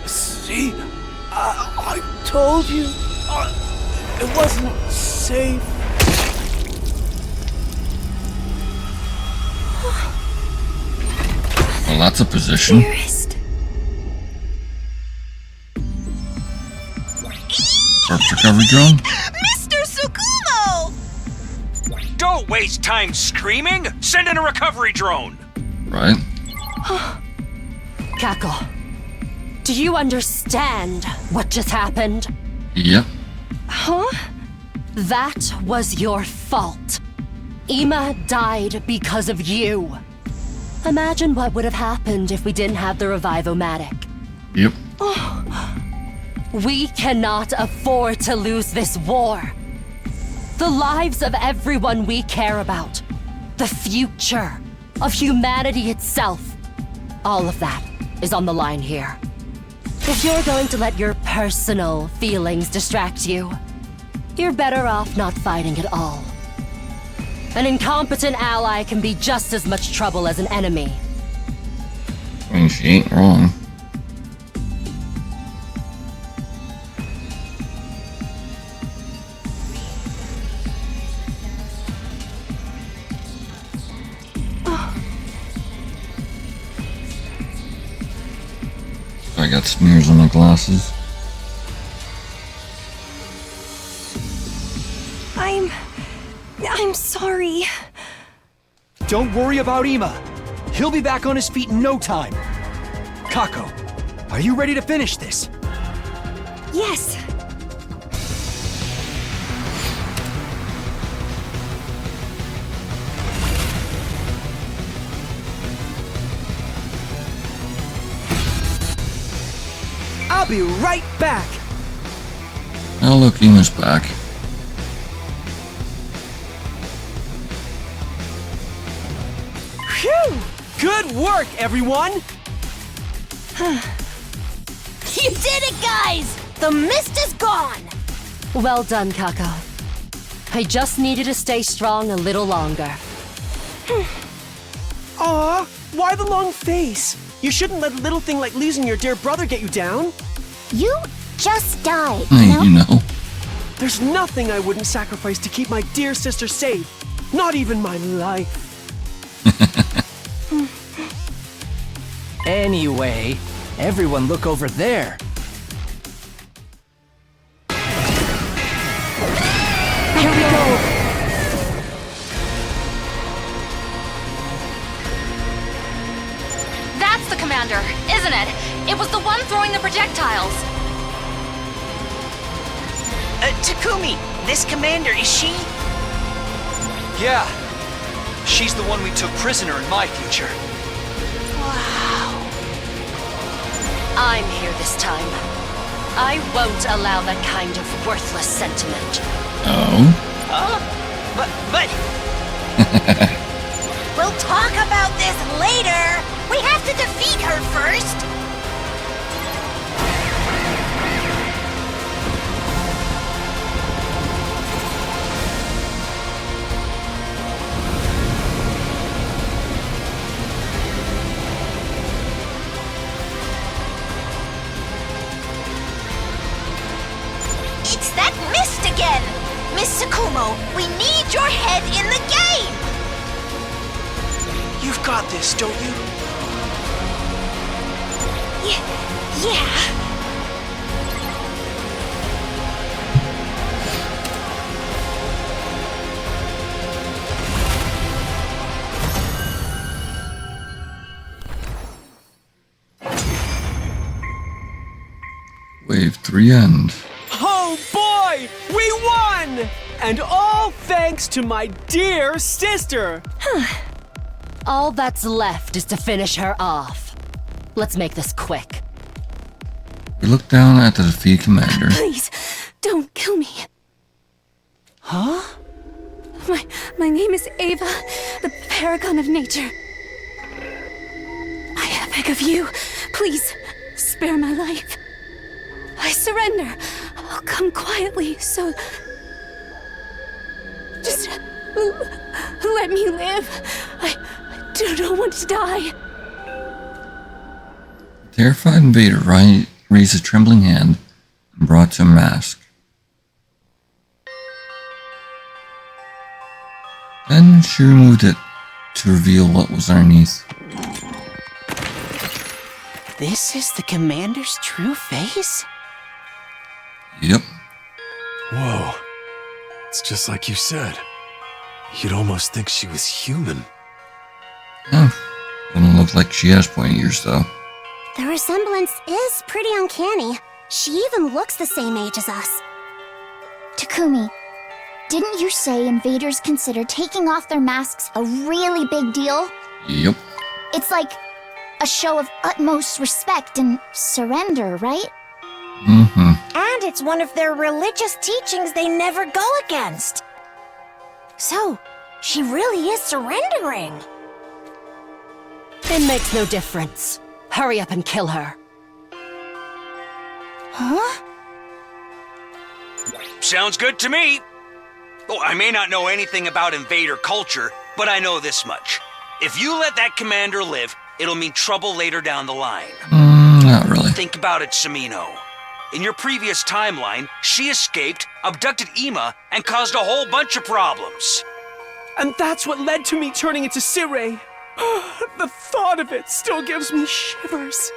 See? I told you. It wasn't safe. Well, that's a position. Dearest. Corpse recovery drone? Mr. Tsukumo! Don't waste time screaming! Send in a recovery drone! Right. Kako, do you understand what just happened? Yep. Huh? That was your fault. Ima died because of you. Imagine what would have happened if we didn't have the Revive-O-Matic. Yep. We cannot afford to lose this war. The lives of everyone we care about. The future of humanity itself. All of that is on the line here. If you're going to let your personal feelings distract you, you're better off not fighting at all. An incompetent ally can be just as much trouble as an enemy. I mean, she ain't wrong. I got smears on my glasses. I'm sorry. Don't worry about Ima. He'll be back on his feet in no time. Kako, are you ready to finish this? Yes. I'll be right back. Oh, look, Ima's back. Phew! Good work, everyone! You did it, guys! The mist is gone! Well done, Kako. I just needed to stay strong a little longer. Aw, why the long face? You shouldn't let a little thing like losing your dear brother get you down. You just died, You know. There's nothing I wouldn't sacrifice to keep my dear sister safe. Not even my life. Anyway, everyone look over there. Here we go! That's the commander, isn't it? It was the one throwing the projectiles. Takumi, this commander, is she? Yeah. She's the one we took prisoner in my future. I'm here this time. I won't allow that kind of worthless sentiment. Oh? But... We'll talk about this later! We have to defeat her first! It's that mist again! Miss Tsukumo, we need your head in the game! You've got this, don't you? Yeah. victory end. Oh boy! We won! And all thanks to my dear sister! All that's left is to finish her off. Let's make this quick. We look down at the defeated commander. Please, don't kill me. Huh? My name is Ava, the paragon of nature. I beg of you, please, spare my life. I surrender. I'll come quietly, so... Just let me live. I don't want to die. The terrified invader raised a trembling hand and brought to a mask. Then she removed it to reveal what was underneath. This is the commander's true face? Yep. Whoa. It's just like you said. You'd almost think she was human. Oh, doesn't look like she has pointy ears, though. The resemblance is pretty uncanny. She even looks the same age as us. Takumi, didn't you say invaders consider taking off their masks a really big deal? Yep. It's like a show of utmost respect and surrender, right? Mm-hmm. And it's one of their religious teachings they never go against. So, she really is surrendering. It makes no difference. Hurry up and kill her. Huh? Sounds good to me. Oh, I may not know anything about invader culture, but I know this much. If you let that commander live, it'll mean trouble later down the line. Not really. Think about it, Samino. In your previous timeline, she escaped, abducted Ima, and caused a whole bunch of problems. And that's what led to me turning into Sirei. The thought of it still gives me shivers.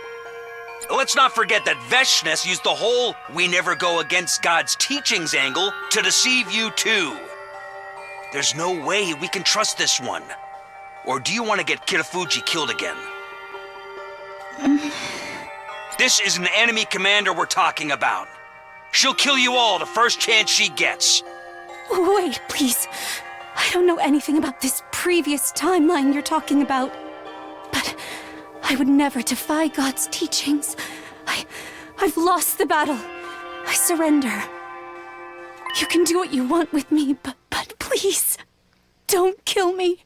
Let's not forget that Veshnes used the whole "we never go against God's teachings" angle to deceive you too. There's no way we can trust this one. Or do you want to get Kitafuji killed again? This is an enemy commander we're talking about. She'll kill you all the first chance she gets. Wait, please. I don't know anything about this previous timeline you're talking about. But I would never defy God's teachings. I've lost the battle. I surrender. You can do what you want with me, but please, don't kill me.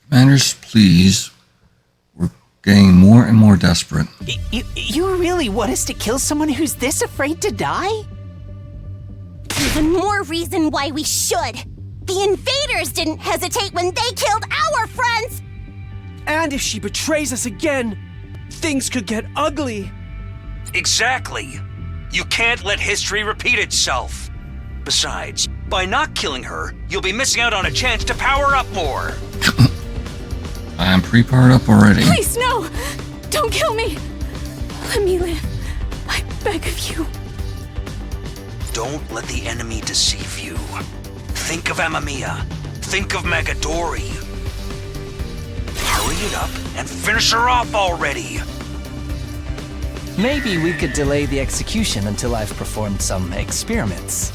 Commander's pleas were getting more and more desperate. You really want us to kill someone who's this afraid to die? Even more reason why we should. The invaders didn't hesitate when they killed our friends! And if she betrays us again, things could get ugly. Exactly. You can't let history repeat itself. Besides, by not killing her, you'll be missing out on a chance to power up more. I'm pre-powered up already. Please, no! Don't kill me! Let me live. I beg of you. Don't let the enemy deceive you. Think of Amamiya. Think of Megadori. Hurry it up and finish her off already! Maybe we could delay the execution until I've performed some experiments.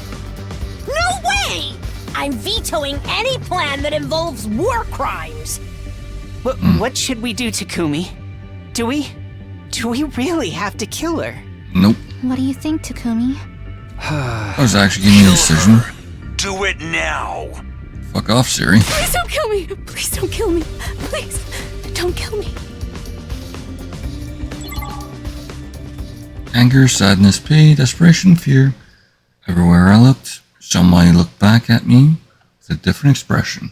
No way! I'm vetoing any plan that involves war crimes. What should we do, Takumi? Do we really have to kill her? Nope. What do you think, Takumi? I was actually giving you a decision. Do it now! Fuck off, Siri. Please don't kill me! Please don't kill me! Please, don't kill me! Anger, sadness, pain, desperation, fear. Everywhere I looked, somebody looked back at me with a different expression.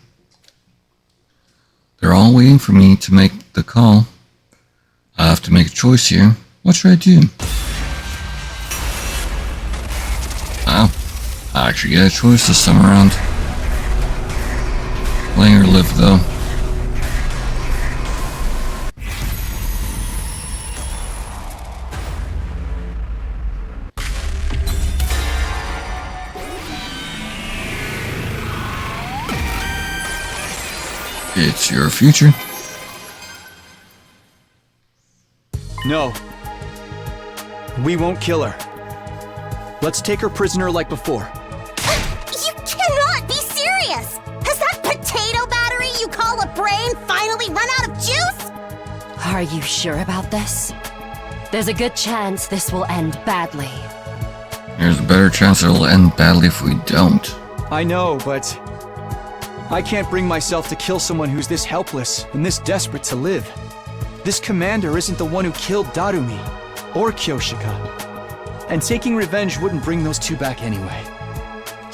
They're all waiting for me to make the call. I have to make a choice here. What should I do? Wow, I actually get a choice this time around. Letting her live though. It's your future. No, We won't kill her. Let's take her prisoner like before. You cannot be serious! Has that potato battery you call a brain finally run out of juice? Are you sure about this? There's a good chance this will end badly. There's a better chance it'll end badly if we don't. I know, but I can't bring myself to kill someone who's this helpless and this desperate to live. This commander isn't the one who killed Darumi or Kyoshika. And taking revenge wouldn't bring those two back anyway.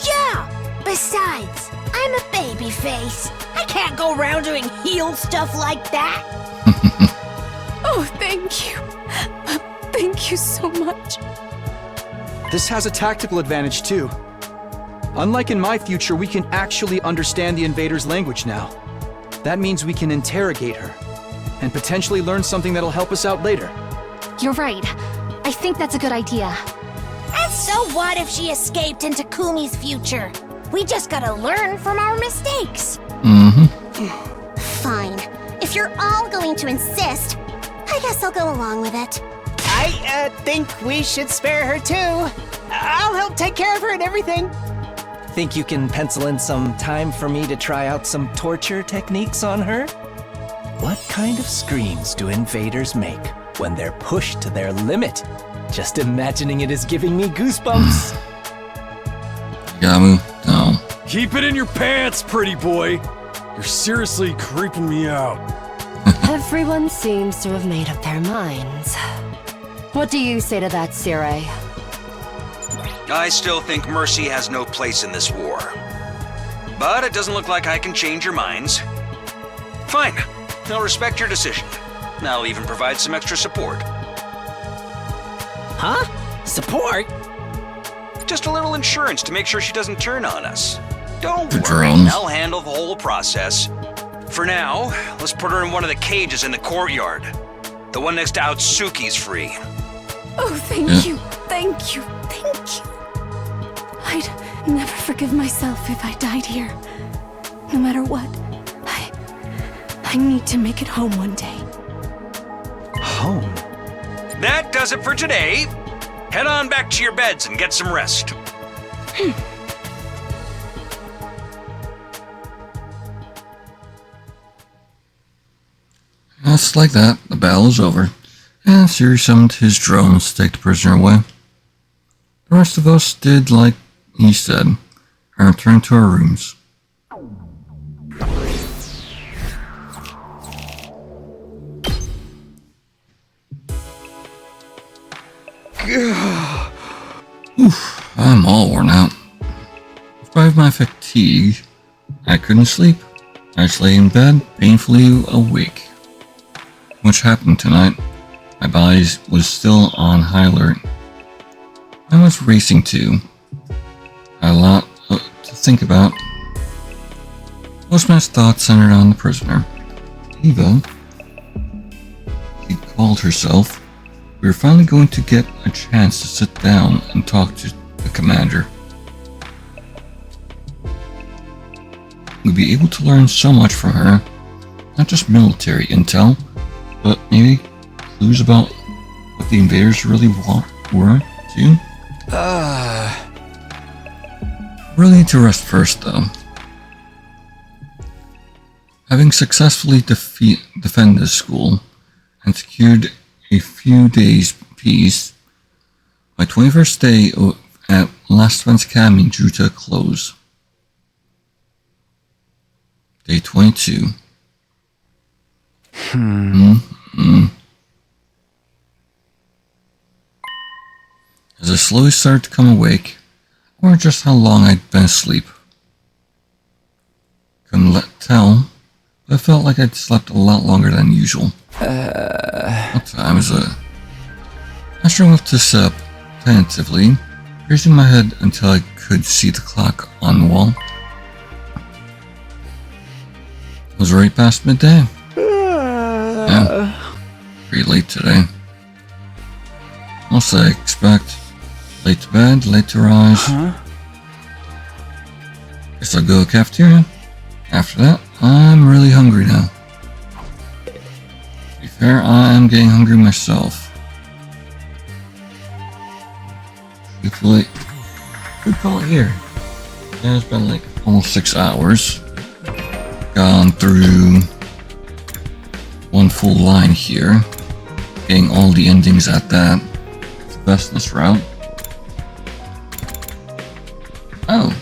Yeah! Besides, I'm a baby face. I can't go around doing heel stuff like that. Oh, thank you. Thank you so much. This has a tactical advantage too. Unlike in my future, we can actually understand the invader's language now. That means we can interrogate her and potentially learn something that'll help us out later. You're right. I think that's a good idea. And so what if she escaped into Kumi's future? We just gotta learn from our mistakes. Fine. If you're all going to insist, I guess I'll go along with it. I think we should spare her too. I'll help take care of her and everything. Think you can pencil in some time for me to try out some torture techniques on her? What kind of screams do invaders make when they're pushed to their limit? Just imagining it is giving me goosebumps. Gamu, no. Keep it in your pants, pretty boy. You're seriously creeping me out. Everyone seems to have made up their minds. What do you say to that, Sirei? I still think mercy has no place in this war. But it doesn't look like I can change your minds. Fine, I'll respect your decision. I'll even provide some extra support. Huh? Support? Just a little insurance to make sure she doesn't turn on us. Don't The worry, drones. I'll handle the whole process. For now, let's put her in one of the cages in the courtyard. The one next to Outsuki's free. Oh, thank you. Thank you. Thank you. I'd never forgive myself if I died here. No matter what, I need to make it home one day. Home? That does it for today. Head on back to your beds and get some rest. Just like that, the battle is over, and Siri summoned his drones to take the prisoner away. The rest of us did like he said, and returned to our rooms. Oof, I'm all worn out. Despite my fatigue, I couldn't sleep. I just lay in bed, painfully awake. Much happened tonight. My body was still on high alert. I was racing too. I had a lot to think about. Most of my thoughts centered on the prisoner. Eva, she called herself. We were finally going to get a chance to sit down and talk to the commander. We'd be able to learn so much from her. Not just military intel, but maybe clues about what the invaders really were, too. Really need to rest first, though. Having successfully defended the school and secured a few days' peace, my 21st day at Last Defense Academy drew to a close. Day 22. As I slowly started to come awake, I wondered just how long I'd been asleep. Couldn't tell, but I felt like I'd slept a lot longer than usual. What time is it? I struggled to sit up tentatively, raising my head until I could see the clock on the wall. It was right past midday. Yeah, pretty late today. Most I expect. Late to bed, late to rise. Guess I'll go to the cafeteria. After that, I'm really hungry now. To be fair, I'm getting hungry myself. Hopefully, we'll call it here. Yeah, it's been like almost 6 hours. Gone through one full line here. Getting all the endings at that bestness route. Oh.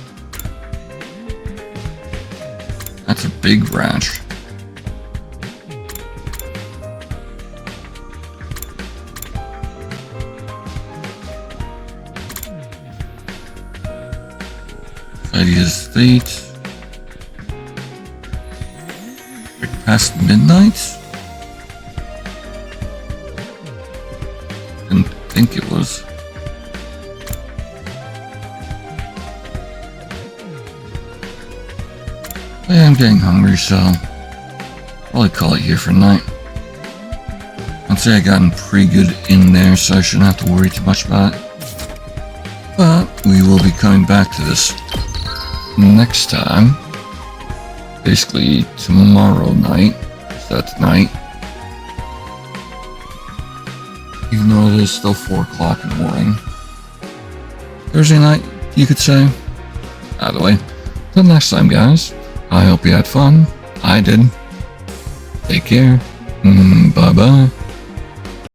That's a big branch. Friday Estate. Right past midnight? Didn't think it was. Yeah, I'm getting hungry, so I'll probably call it here for tonight. I'd say I gotten pretty good in there, so I shouldn't have to worry too much about it. But we will be coming back to this next time. Basically tomorrow night. So that's night. Even though it is still 4 o'clock in the morning. Thursday night, you could say. Either way. Till next time, guys. I hope you had fun. I did. Take care. Bye-bye.